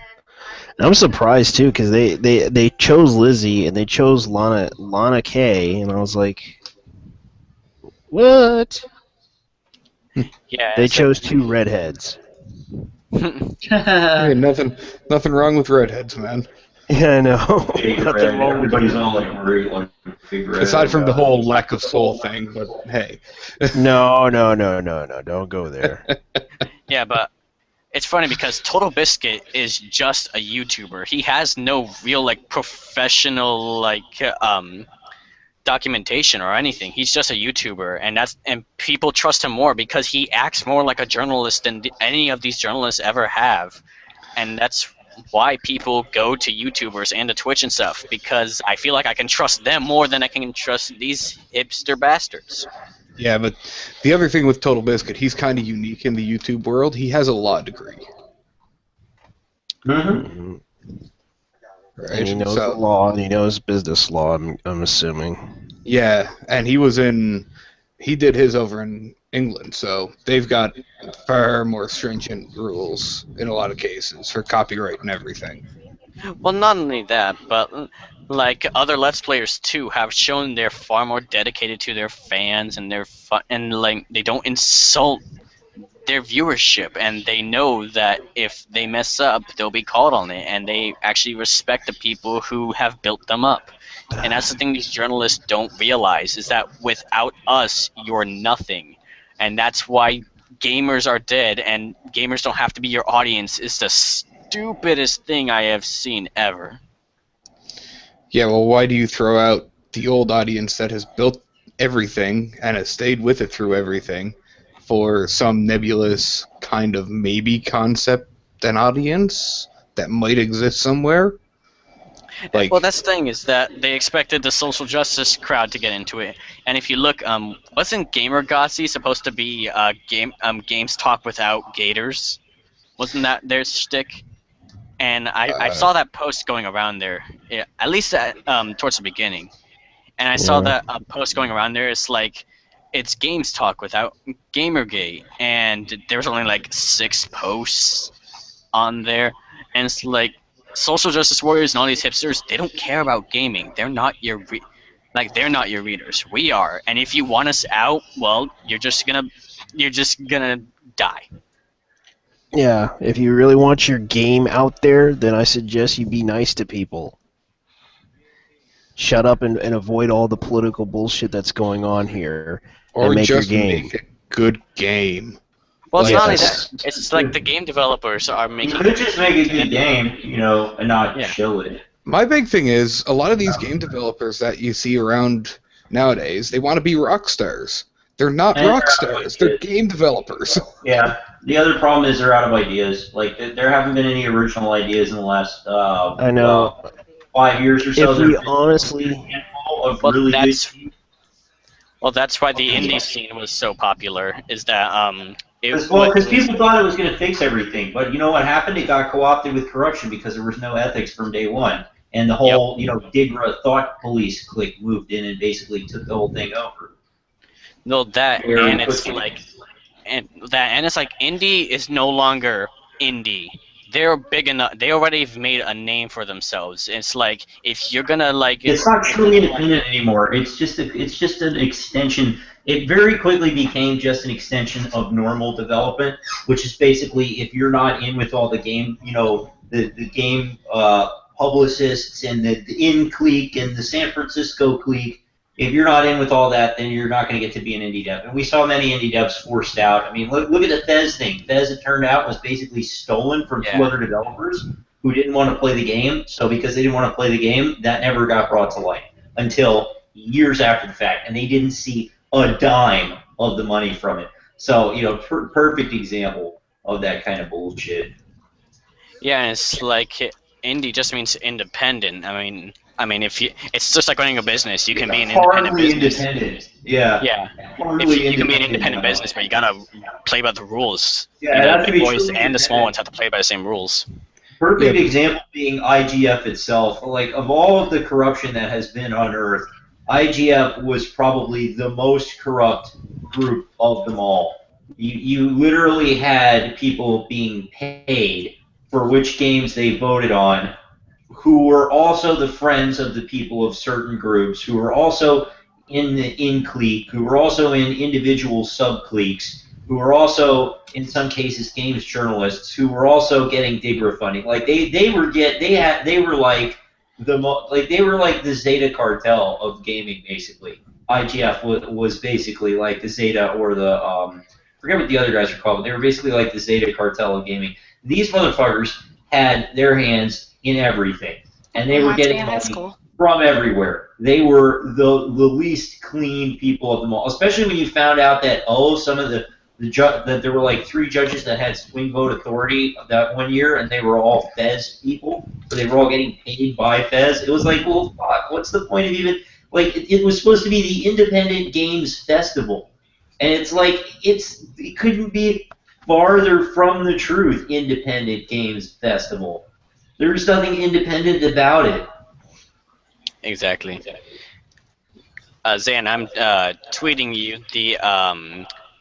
And I'm surprised too, because they chose Lizzie and they chose Lana Kay, and I was like, what? Yeah. They chose two redheads. Hey, nothing wrong with redheads, man. Yeah, I know. Nothing wrong. Everybody's all like great, like figure. Aside from the whole lack of soul thing, but hey. No, don't go there. Yeah, but it's funny because Total Biscuit is just a YouTuber. He has no real like professional like documentation or anything. He's just a YouTuber, and people trust him more because he acts more like a journalist than any of these journalists ever have, and that's why people go to YouTubers and to Twitch and stuff, because I feel like I can trust them more than I can trust these hipster bastards. Yeah, but the other thing with Total Biscuit, he's kind of unique in the YouTube world. He has a law degree. Mm-hmm. Right? And he knows the law, and he knows business law, I'm assuming. Yeah, and he did his over in England, so they've got far more stringent rules in a lot of cases for copyright and everything. Well, not only that, but like other Let's Players too have shown they're far more dedicated to their fans, and and like they don't insult their viewership, and they know that if they mess up, they'll be called on it, and they actually respect the people who have built them up. And that's the thing these journalists don't realize, is that without us, you're nothing. And that's why gamers are dead, and gamers don't have to be your audience is the stupidest thing I have seen ever. Yeah, well, why do you throw out the old audience that has built everything and has stayed with it through everything for some nebulous kind of maybe concept and audience that might exist somewhere? Like, well, that's the thing, is that they expected the social justice crowd to get into it. And if you look, wasn't Gamergossi supposed to be games talk without gators? Wasn't that their shtick? And I saw that post going around there, at least towards the beginning. And I saw that post going around there. It's like, it's games talk without Gamergate. And there was only like 6 posts on there. And it's like, social justice warriors and all these hipsters, they don't care about gaming. They're not your they're not your readers. We are. And if you want us out, well, you're just gonna die. Yeah, if you really want your game out there, then I suggest you be nice to people. Shut up and avoid all the political bullshit that's going on here. or and make just your game. make a good game. Well, it's Like, not only that. It's like the game developers are making. You could just make a good game, and not chill it. My big thing is, a lot of these game developers that you see around nowadays, they want to be rock stars. They're not And rock they're out of stars. They're game developers. Yeah. The other problem is they're out of ideas. Like there haven't been any original ideas in the last I know. 5 years or so. If we There's been honestly, a handful of really good. Well, that's why the indie scene was so popular. Is that Because people thought it was going to fix everything, but you know what happened? It got co-opted with corruption because there was no ethics from day one, and the whole Digra thought police clique moved in and basically took the whole thing over. No, that Very and it's quickly. like, and it's like indie is no longer indie. They're big enough. They already have made a name for themselves. It's like if you're gonna like. It's not truly independent anymore. It's just an extension. It very quickly became just an extension of normal development, which is basically if you're not in with all the game, the game publicists and the in clique and the San Francisco clique, if you're not in with all that, then you're not going to get to be an indie dev. And we saw many indie devs forced out. I mean, look at the Fez thing. Fez, it turned out, was basically stolen from two other developers who didn't want to play the game. So because they didn't want to play the game, that never got brought to light until years after the fact. And they didn't see a dime of the money from it. So, you know, perfect example of that kind of bullshit. Yeah, and it's like indie just means independent. I mean, if it's just like running a business. You can be an independent business. Independent. Yeah. Yeah. You can be an independent business, but you gotta play by the rules. Yeah, you know, it has the to big be boys truly and the small ones have to play by the same rules. Perfect example being IGF itself. Like, of all of the corruption that has been unearthed, IGF was probably the most corrupt group of them all. You literally had people being paid for which games they voted on, who were also the friends of the people of certain groups, who were also in the in-clique, who were also in individual sub-cliques, who were also, in some cases, games journalists, who were also getting Digra funding. Like they were like the Zeta cartel of gaming, basically. IGF was basically like the Zeta or the I forget what the other guys are called, but they were basically like the Zeta cartel of gaming. These motherfuckers had their hands in everything, and they were getting money from everywhere. They were the least clean people of them all, especially when you found out that some of that there were like 3 judges that had swing vote authority that one year, and they were all Fez people, so they were all getting paid by Fez. It was like, well, fuck, what's the point of even, like, it was supposed to be the Independent Games Festival, and it's like, it couldn't be farther from the truth. Independent Games Festival. There's nothing independent about it. Exactly. Zan, I'm tweeting you the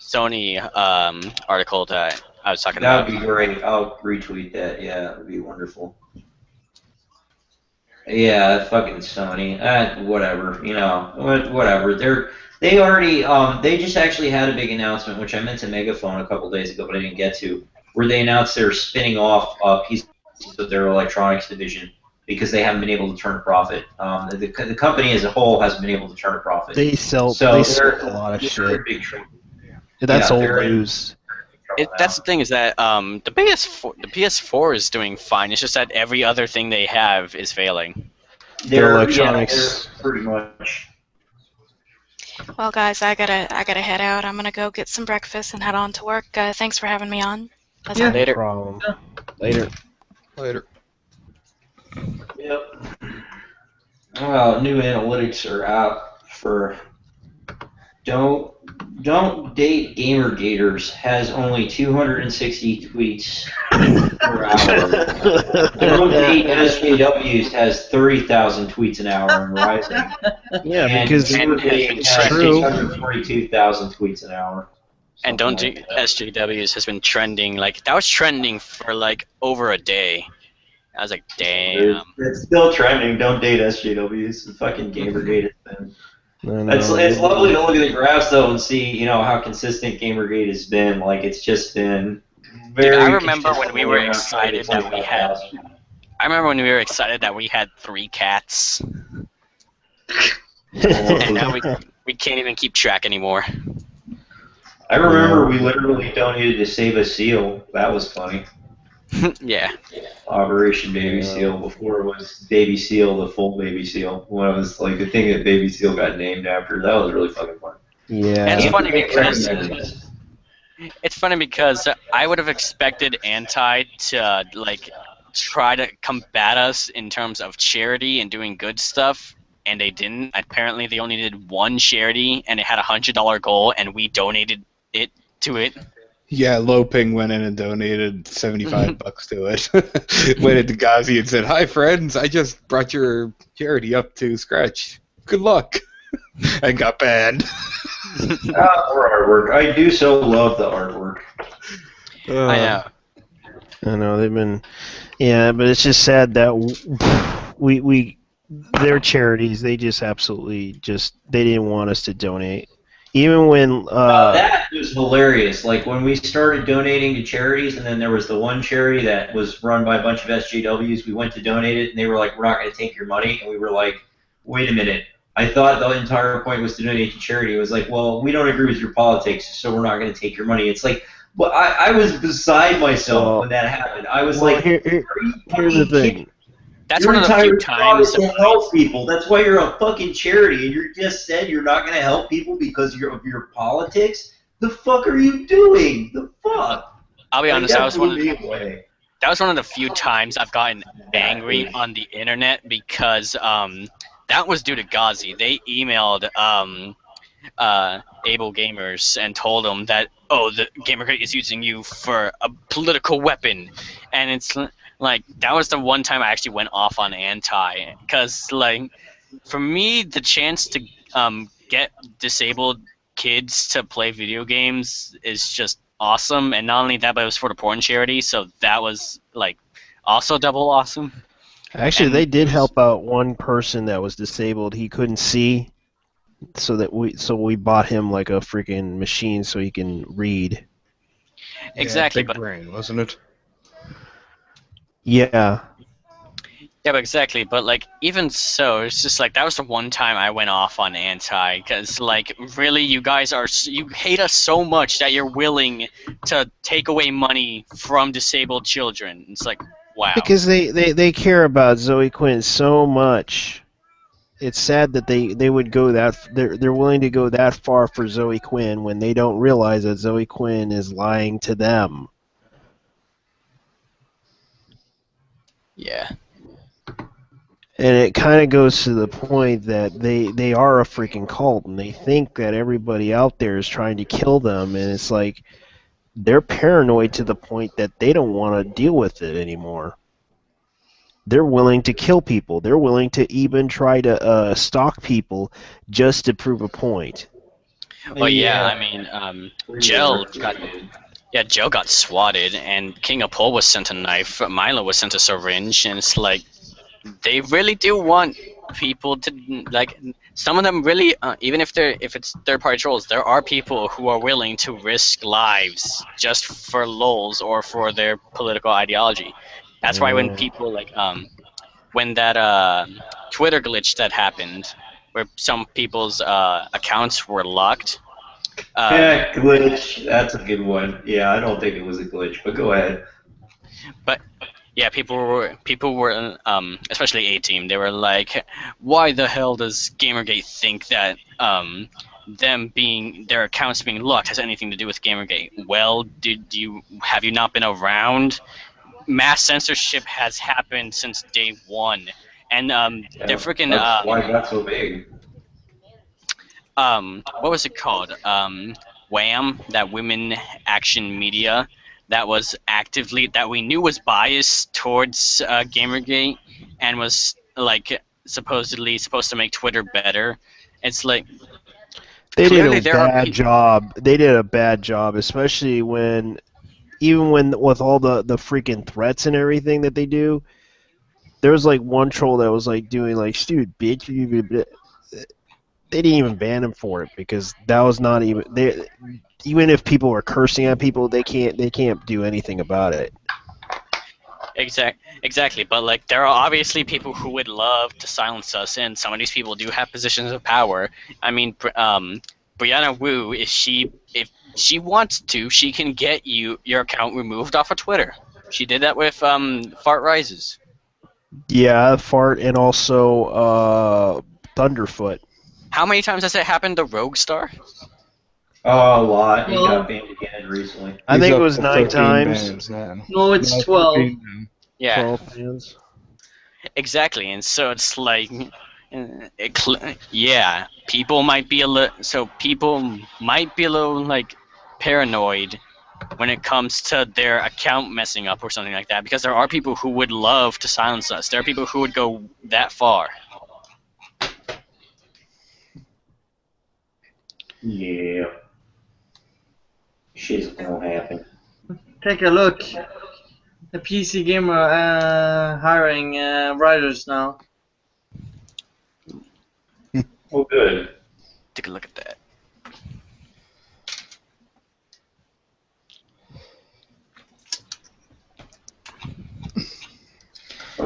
Sony article that I was talking about. That would be great. I'll retweet that. Yeah, that would be wonderful. Yeah, fucking Sony. Whatever. You know, whatever. They already. They just actually had a big announcement, which I meant to megaphone a couple days ago, but I didn't get to, where they announced they're spinning off pieces of their electronics division because they haven't been able to turn a profit. The company as a whole hasn't been able to turn a profit. They sell a lot of shit. That's old news. That's the thing, is that the PS4 is doing fine. It's just that every other thing they have is failing. Their electronics. Yeah, pretty much. Well, guys, I gotta head out. I'm gonna go get some breakfast and head on to work. Thanks for having me on. Later. Problem. Later. Later. Yep. Well, new analytics are out for don't date GamerGators has only 260 tweets per hour. Don't date SJWs has 30,000 tweets an hour and rising. Yeah, and because it's true. 642,000 tweets an hour. And don't do SJWs has been trending, like, that was trending for like over a day. I was like, damn. It's still trending. Don't date SJWs. The fucking GamerGate has been. It's lovely to look at the graphs though and see, you know, how consistent GamerGate has been. Like, it's just been very. Dude, I remember when we were excited that we had. I remember when we were excited that we had 3 cats. And now we can't even keep track anymore. I remember we literally donated to Save a Seal. That was funny. Yeah. Operation Baby Seal. Before it was Baby Seal, the full Baby Seal. When it was like the thing that Baby Seal got named after. That was really fucking fun. Yeah. And it's funny because I would have expected Anti to like try to combat us in terms of charity and doing good stuff, and they didn't. Apparently, they only did 1 charity, and it had a $100 goal, and we donated it to it. Yeah, Loping went in and donated $75 to it. Went into Ghazi and said, "Hi, friends. I just brought your charity up to scratch. Good luck." And got banned. More artwork. I do so love the artwork. I know they've been, yeah, but it's just sad that we their charities, they just absolutely they didn't want us to donate. Even when that was hilarious. Like when we started donating to charities, and then there was the one charity that was run by a bunch of SJWs. We went to donate it, and they were like, "We're not going to take your money," and we were like, "Wait a minute, I thought the entire point was to donate to charity. It was like, well, we don't agree with your politics, so we're not going to take your money. It's like, well, I was beside myself when that happened. I was like, here's the thing. That's your one of the few entire job is times. to help people. That's why you're a fucking charity, and you just said you're not going to help people because of your politics. The fuck are you doing? The fuck? I'll be honest. That was one of blew the, me away. that was one of the few times I've gotten angry on the internet because that was due to Ghazi. They emailed Able Gamers and told them that the Gamergate is using you for a political weapon, and it's like that was the one time I actually went off on anti, because like for me the chance to get disabled kids to play video games is just awesome, and not only that, but it was for the porn charity, so that was like also double awesome. Actually, And they did help out one person that was disabled. He couldn't see, so we bought him like a freaking machine so he can read. Exactly, Big but brain, wasn't it? Yeah. yeah, but exactly, but like even so, it's just like that was the one time I went off on anti, because like really you guys you hate us so much that you're willing to take away money from disabled children. It's like wow. Because they care about Zoe Quinn so much. It's sad that they would go that they're willing to go that far for Zoe Quinn when they don't realize that Zoe Quinn is lying to them. Yeah. And it kind of goes to the point that they are a freaking cult, and they think that everybody out there is trying to kill them, and it's like they're paranoid to the point that they don't want to deal with it anymore. They're willing to kill people. They're willing to even try to stalk people just to prove a point. Well, yeah, I mean, Joe got swatted, and King of Pole was sent a knife, Milo was sent a syringe, and it's like, they really do want people to, like, some of them really, even if it's third-party trolls, there are people who are willing to risk lives just for lols or for their political ideology. That's why when people, like, when that Twitter glitch that happened, where some people's accounts were locked. Glitch. That's a good one. Yeah, I don't think it was a glitch, but go ahead. But yeah, people were especially A-Team. They were like, why the hell does Gamergate think that their accounts being locked has anything to do with Gamergate? Well, have you not been around? Mass censorship has happened since day one, and they're freaking. That's why it got so big. What was it called? WAM, that Women Action Media, that was that we knew was biased towards Gamergate and was like supposedly supposed to make Twitter better. It's like they did a bad job. They did a bad job, especially when. Even with all the freaking threats and everything that they do, there was like one troll that was like doing like stupid bitch. They didn't even ban him for it because that was not even they. Even if people were cursing at people, they can't do anything about it. Exactly, but like there are obviously people who would love to silence us, and some of these people do have positions of power. I mean, Brianna Wu, if she wants to, she can get your account removed off of Twitter. She did that with Fart Rises. Yeah, Fart and also Thunderfoot. How many times has it happened to Roguestar? Oh, a lot. He got banned again recently. I think it was 9 times. No, it's 12. Yeah. 12 bans. Exactly, and so it's like, yeah, people might be a little like paranoid when it comes to their account messing up or something like that, because there are people who would love to silence us. There are people who would go that far. Yeah. Shit's gonna happen. Take a look. The PC Gamer hiring writers now. Oh, good. Take a look at that.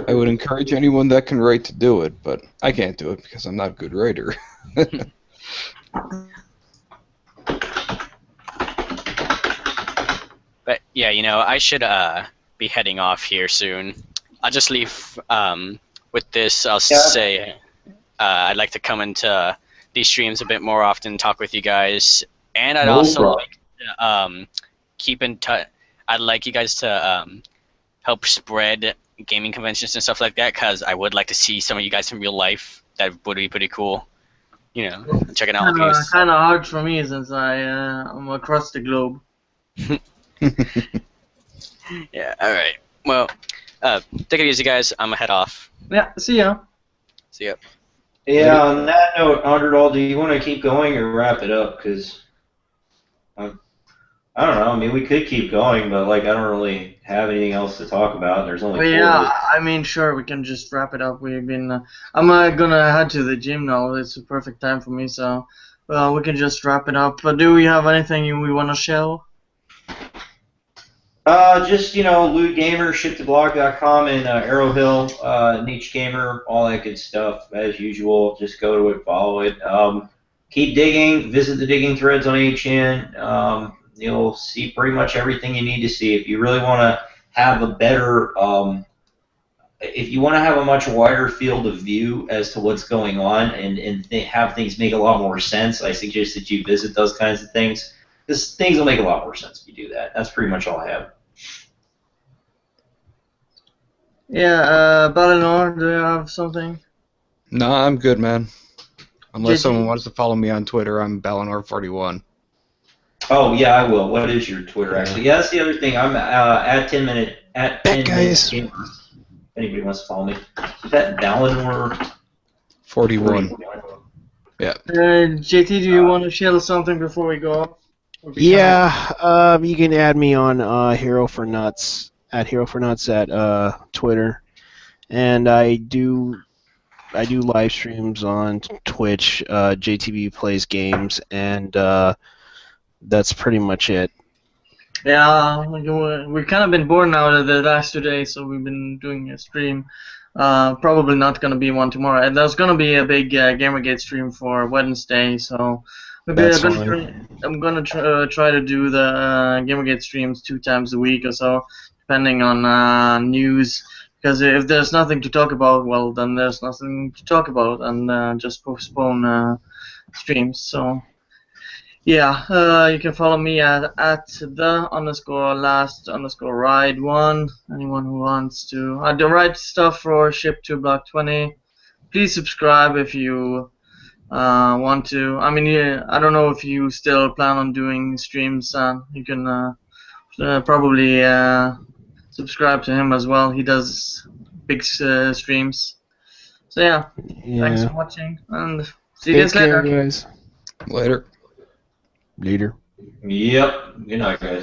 I would encourage anyone that can write to do it, but I can't do it because I'm not a good writer. But yeah, you know, I should be heading off here soon. I'll just leave with this. I'll say I'd like to come into these streams a bit more often, talk with you guys, and I'd also like to keep in touch. I'd like you guys to help spread gaming conventions and stuff like that, because I would like to see some of you guys in real life. That would be pretty cool. You know, checking out these. Kind of hard for me since I'm across the globe. Yeah, alright. Well, take it easy, guys. I'm gonna head off. Yeah, see ya. See ya. Yeah, on that note, Underdog, do you want to keep going or wrap it up? Because, I don't know, I mean, we could keep going, but, like, I don't really have anything else to talk about. There's only 4 yeah, of us. I mean, sure, we can just wrap it up. We've been, I'm gonna head to the gym now. It's a perfect time for me, so, we can just wrap it up. But do we have anything we want to show? Just, you know, Loot Gamer, shiptoblog.com, and Arrowhill, Niche Gamer, all that good stuff, as usual. Just go to it, follow it. Keep digging, visit the digging threads on 8chan. You'll see pretty much everything you need to see. If you really want to have a better, if you want to have a much wider field of view as to what's going on and have things make a lot more sense, I suggest that you visit those kinds of things. Because things will make a lot more sense if you do that. That's pretty much all I have. Yeah, Balinor, do you have something? No, I'm good, man. Unless someone wants to follow me on Twitter, I'm Balinor41. Oh yeah, I will. What is your Twitter actually? Yeah, that's the other thing. I'm at 10 minute at 10 minutes. If anybody wants to follow me, is that Balinor 41. Yeah. JT, do you want to share something before we go? Yeah, you can add me on Hero for Nuts at Hero for Nuts at Twitter, and I do live streams on Twitch. JTB plays games, and that's pretty much it. Yeah, we've kind of been bored now the last 2 days, so we've been doing a stream. Probably not going to be one tomorrow. And there's going to be a big Gamergate stream for Wednesday, so maybe I'm going to try to do the Gamergate streams 2 times a week or so, depending on news. Because if there's nothing to talk about, well, then there's nothing to talk about, and just postpone streams. So, yeah, you can follow me at the_last_ride1. Anyone who wants to. I do write stuff for Ship to Block 20. Please subscribe if you want to. I mean, I don't know if you still plan on doing streams. You can probably subscribe to him as well. He does big streams. So yeah, thanks for watching, and see you guys later. Later. Later. Yep. Good night, guys.